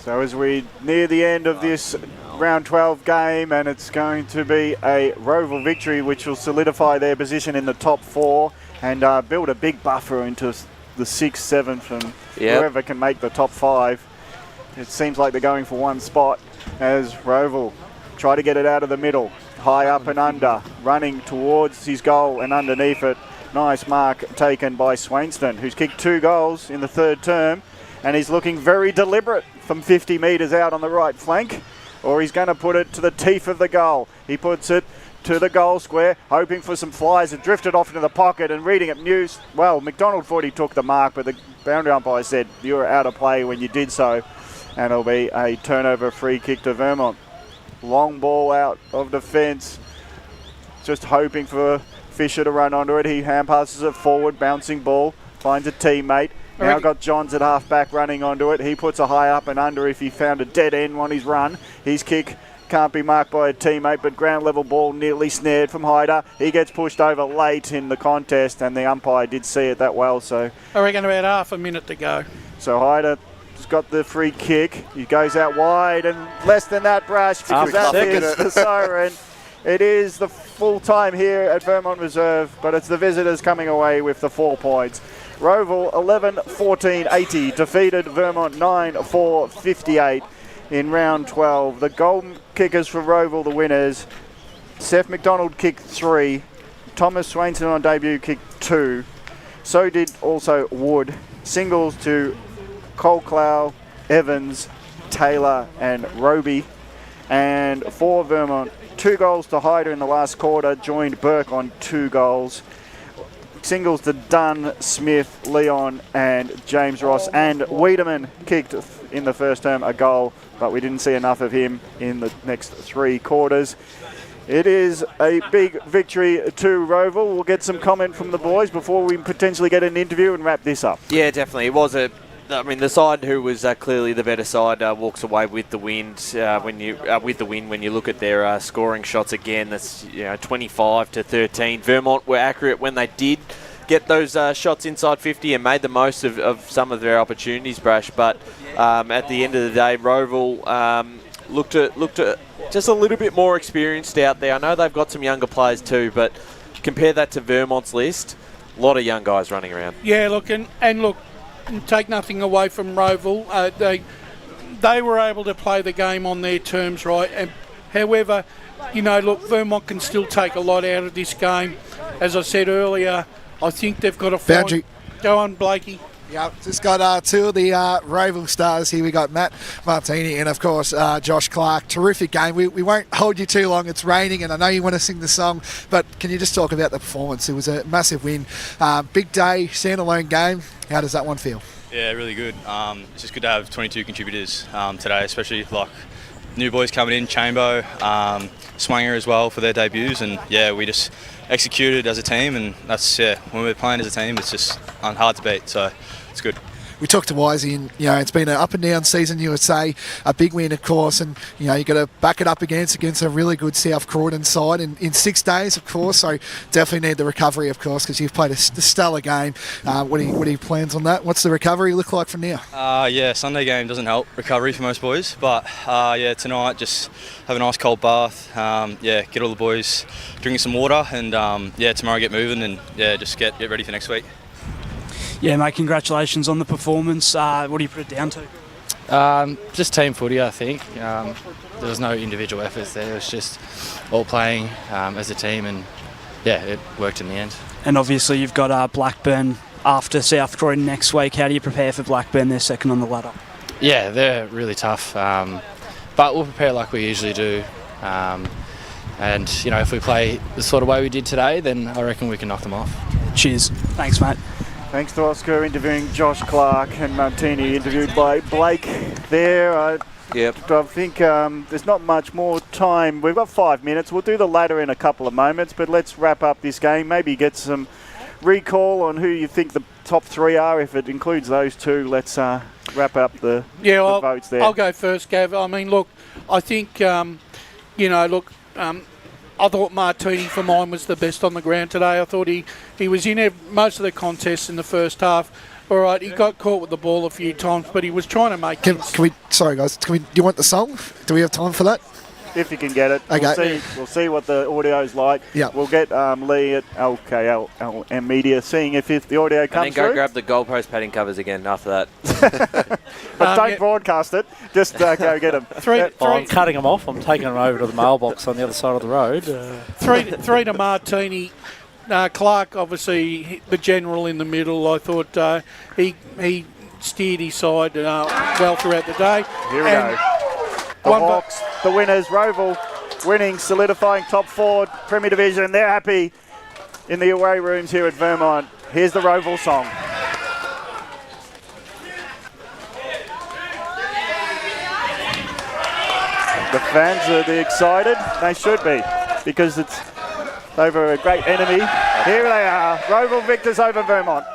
So as we near the end of this round 12 game, and it's going to be a Rowville victory which will solidify their position in the top 4 and build a big buffer into the 6, 7 from whoever can make the top 5. It seems like they're going for one spot as Rowville try to get it out of the middle. High up and under, running towards his goal and underneath it. Nice mark taken by Swainston, who's kicked 2 goals in the 3rd term, and he's looking very deliberate from 50 metres out on the right flank, or he's going to put it to the teeth of the goal. He puts it to the goal square, hoping for some flies. It drifted off into the pocket, and reading it news, well, McDonald thought he took the mark, but the boundary umpire said you were out of play when you did so, and it'll be a turnover free kick to Vermont. Long ball out of defence, just hoping for Fisher to run onto it. He hand passes it forward, bouncing ball, finds a teammate. Now got Johns at half-back running onto it. He puts a high up and under if he found a dead end on his run. His kick can't be marked by a teammate, but ground-level ball nearly snared from Hyder. He gets pushed over late in the contest, and the umpire did see it that well. So I reckon about half a minute to go. So Hyder's got the free kick. He goes out wide, and less than that, Brash, because that is the siren. It is the full time here at Vermont Reserve, but it's the visitors coming away with the 4 points. Rowville 11-14-80 defeated Vermont 9-4-58 in round 12. The goal kickers for Rowville, the winners, Seth McDonald kicked 3. Thomas Swainson on debut kicked 2. So did also Wood. Singles to Colclough, Evans, Taylor and Roby. And for Vermont, 2 goals to Hyder in the last quarter, joined Burke on 2 goals. Singles to Dunn, Smith, Leon and James Ross. And Wiedemann kicked in the first term a goal, but we didn't see enough of him in the next 3 quarters. It is a big victory to Rowville. We'll get some comment from the boys before we potentially get an interview and wrap this up. Yeah, definitely. It was the side who was clearly the better side walks away with the win. When you look at their scoring shots again, that's 25 to 13. Vermont were accurate when they did get those shots inside 50 and made the most of some of their opportunities, Brash. But at the end of the day, Rowville looked at just a little bit more experienced out there. I know they've got some younger players too, but compare that to Vermont's list, a lot of young guys running around. Yeah, look, and look, take nothing away from Rowville. They were able to play the game on their terms, right? And however, look, Vermont can still take a lot out of this game. As I said earlier, I think they've got to find... Boundary. Go on, Blakey. Yep, just got 2 of the Rowville stars here. We got Matt Martini and, of course, Josh Clark. Terrific game. We won't hold you too long. It's raining, and I know you want to sing the song, but can you just talk about the performance? It was a massive win. Big day, standalone game. How does that one feel? Yeah, really good. It's just good to have 22 contributors today, especially like new boys coming in, Chambo, Swanger as well for their debuts, and yeah, we just executed as a team, and that's when we're playing as a team, it's just hard to beat, so it's good. We talked to Wisey, and it's been an up and down season. You would say a big win, of course, and you got to back it up against a really good South Croydon side in 6 days, of course. So definitely need the recovery, of course, because you've played a stellar game. What are your plans on that? What's the recovery look like from now? Sunday game doesn't help recovery for most boys, but tonight just have a nice cold bath. Get all the boys drinking some water, and tomorrow get moving, and just get ready for next week. Yeah, mate, congratulations on the performance. What do you put it down to? Just team footy, I think. There was no individual efforts there. It was just all playing as a team, and it worked in the end. And obviously you've got Blackburn after South Croydon next week. How do you prepare for Blackburn? They're second on the ladder. Yeah, they're really tough, but we'll prepare like we usually do. If we play the sort of way we did today, then I reckon we can knock them off. Cheers. Thanks, mate. Thanks to Oscar interviewing Josh Clark and Martini interviewed by Blake there. I think there's not much more time. We've got 5 minutes. We'll do the ladder in a couple of moments, but let's wrap up this game. Maybe get some recall on who you think the top 3 are. If it includes those 2, let's wrap up the votes there. I'll go first, Gav. I mean, look, I think, I thought Martini for mine was the best on the ground today. I thought he was in most of the contests in the first half. All right, he got caught with the ball a few times, but he was trying to make Sorry, guys. Do you want the song? Do we have time for that? If you can get it. Okay. We'll see what the audio's like. Yeah. We'll get Lee at LKLM Media seeing if the audio comes and then go through. grab the goalpost padding covers again after that. But don't broadcast it. Just go get them. I'm cutting them off. I'm taking them over to the mailbox on the other side of the road. Three to Martini. Clark, obviously, the general in the middle. I thought he steered his side well throughout the day. Here we go. The Hawks, the winners, Rowville winning, solidifying top 4 Premier Division. They're happy in the away rooms here at Vermont. Here's the Rowville song. The fans are excited. They should be, because it's over a great enemy. Here they are, Rowville victors over Vermont.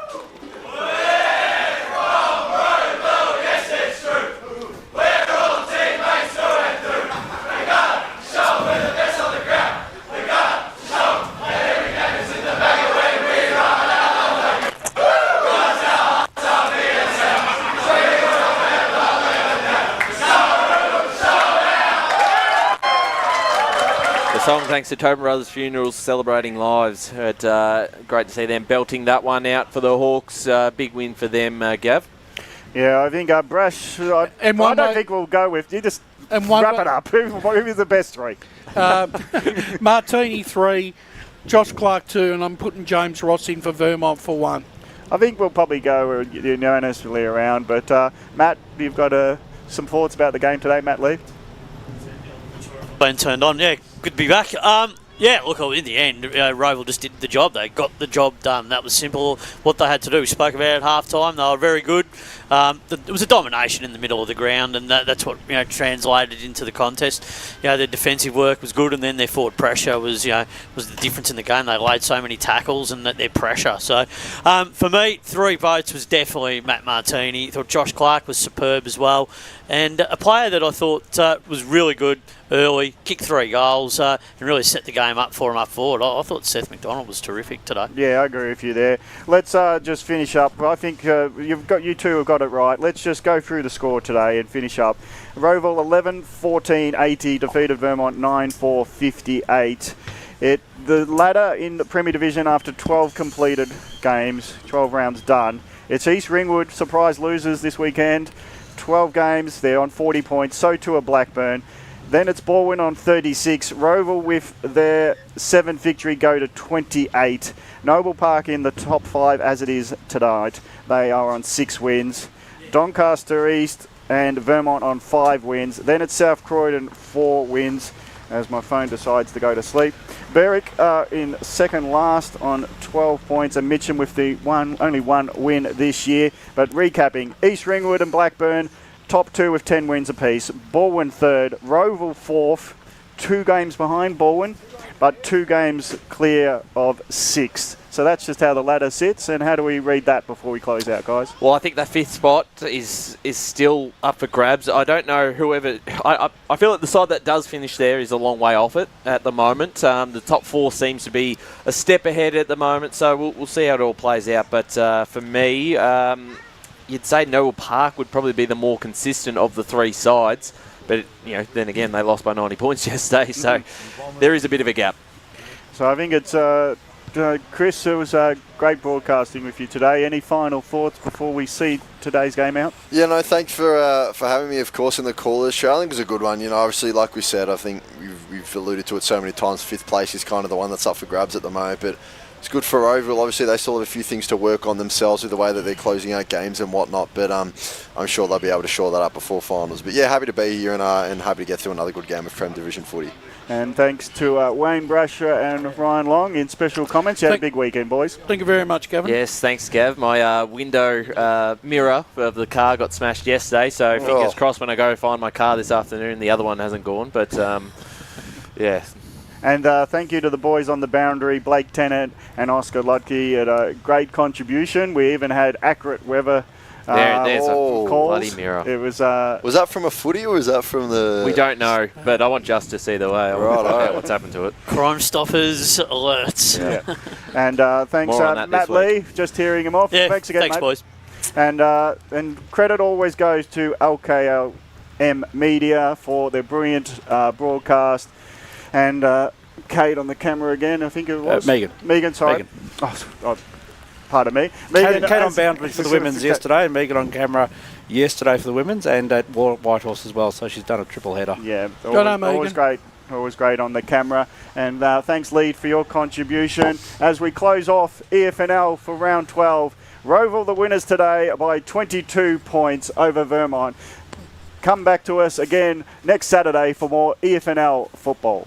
Song thanks to Tobin Brothers Funerals, celebrating lives. Great to see them belting that one out for the Hawks. Big win for them, Gav. Yeah, I think Brash, I don't think we'll go with. You just And one wrap it up. Who's the best three? Martini 3, Josh Clark 2, and I'm putting James Ross in for Vermont for 1. I think we'll probably go unanimously around, but Matt, you've got some thoughts about the game today, Matt Lee? Been turned on, yeah. Good to be back. Yeah, look, in the end, Rowville just did the job. They got the job done. That was simple. What they had to do, we spoke about at half-time. They were very good. It was a domination in the middle of the ground, and that's what translated into the contest. Their defensive work was good, and then their forward pressure was the difference in the game. They laid so many tackles and their pressure. So, for me, 3 votes was definitely Matt Martini. I thought Josh Clark was superb as well, and a player that I thought was really good early, kicked 3 goals, and really set the game up for him up forward. I thought Seth McDonald was terrific today. Yeah, I agree with you there. Let's just finish up. I think you two have got it right. Let's just go through the score today and finish up. Rowville 11-14-80 defeated Vermont 9-4-58. The ladder in the Premier Division after 12 completed games, 12 rounds done. It's East Ringwood, surprise losers this weekend. 12 games, they're on 40 points, so too are Blackburn. Then it's Baldwin on 36. Rowville with their 7th victory go to 28. Noble Park in the top 5 as it is tonight. They are on 6 wins. Doncaster East and Vermont on 5 wins. Then it's South Croydon 4 wins as my phone decides to go to sleep. Berwick in second last on 12 points, and Mitcham with the only one win this year. But recapping, East Ringwood and Blackburn top 2 with 10 wins apiece. Baldwin 3rd, Rowville 4th, 2 games behind Baldwin, but 2 games clear of 6th. So that's just how the ladder sits, and how do we read that before we close out, guys? Well, I think that 5th spot is still up for grabs. I don't know whoever... I feel like the side that does finish there is a long way off it at the moment. The top 4 seems to be a step ahead at the moment, so we'll see how it all plays out. But for me... you'd say Noble Park would probably be the more consistent of the 3 sides, but then again they lost by 90 points yesterday, so there is a bit of a gap. So I think it's Chris, it was great broadcasting with you today. Any final thoughts before we see today's game out? Yeah, no, thanks for having me, of course, in the callers show. I think it was a good one. Obviously, like we said, I think we've alluded to it so many times, 5th place is kind of the one that's up for grabs at the moment, but it's good for Rowville. Obviously, they still have a few things to work on themselves with the way that they're closing out games and whatnot, but I'm sure they'll be able to shore that up before finals. But yeah, happy to be here and happy to get through another good game of Prem Division footy. And thanks to Wayne Brasher and Ryan Long in special comments. You had a big weekend, boys. Thank you very much, Gavin. Yes, thanks, Gav. My window mirror of the car got smashed yesterday, so fingers crossed when I go find my car this afternoon, the other one hasn't gone. But yeah. And thank you to the boys on the boundary, Blake Tennant and Oscar Lutke, at a great contribution. We even had accurate weather there's a calls. bloody mirror. It was that from a footy or was that from the... We don't know, but I want justice either way. I want to find out what's happened to it. Crime Stoppers alerts. Yeah. And thanks, Matt Lee, just hearing him off. Yeah, thanks again, mate. boys. And credit always goes to LKLM Media for their brilliant broadcast. And Kate on the camera again, I think it was. Megan, sorry. Oh, pardon me. Megan, Kate on boundary for the women's yesterday, and Megan on camera yesterday for the women's, and at Whitehorse as well, so she's done a triple header. Yeah, always great. Always great on the camera. And thanks, Lead, for your contribution. As we close off EFNL for round 12, Rowville the winners today by 22 points over Vermont. Come back to us again next Saturday for more EFNL football.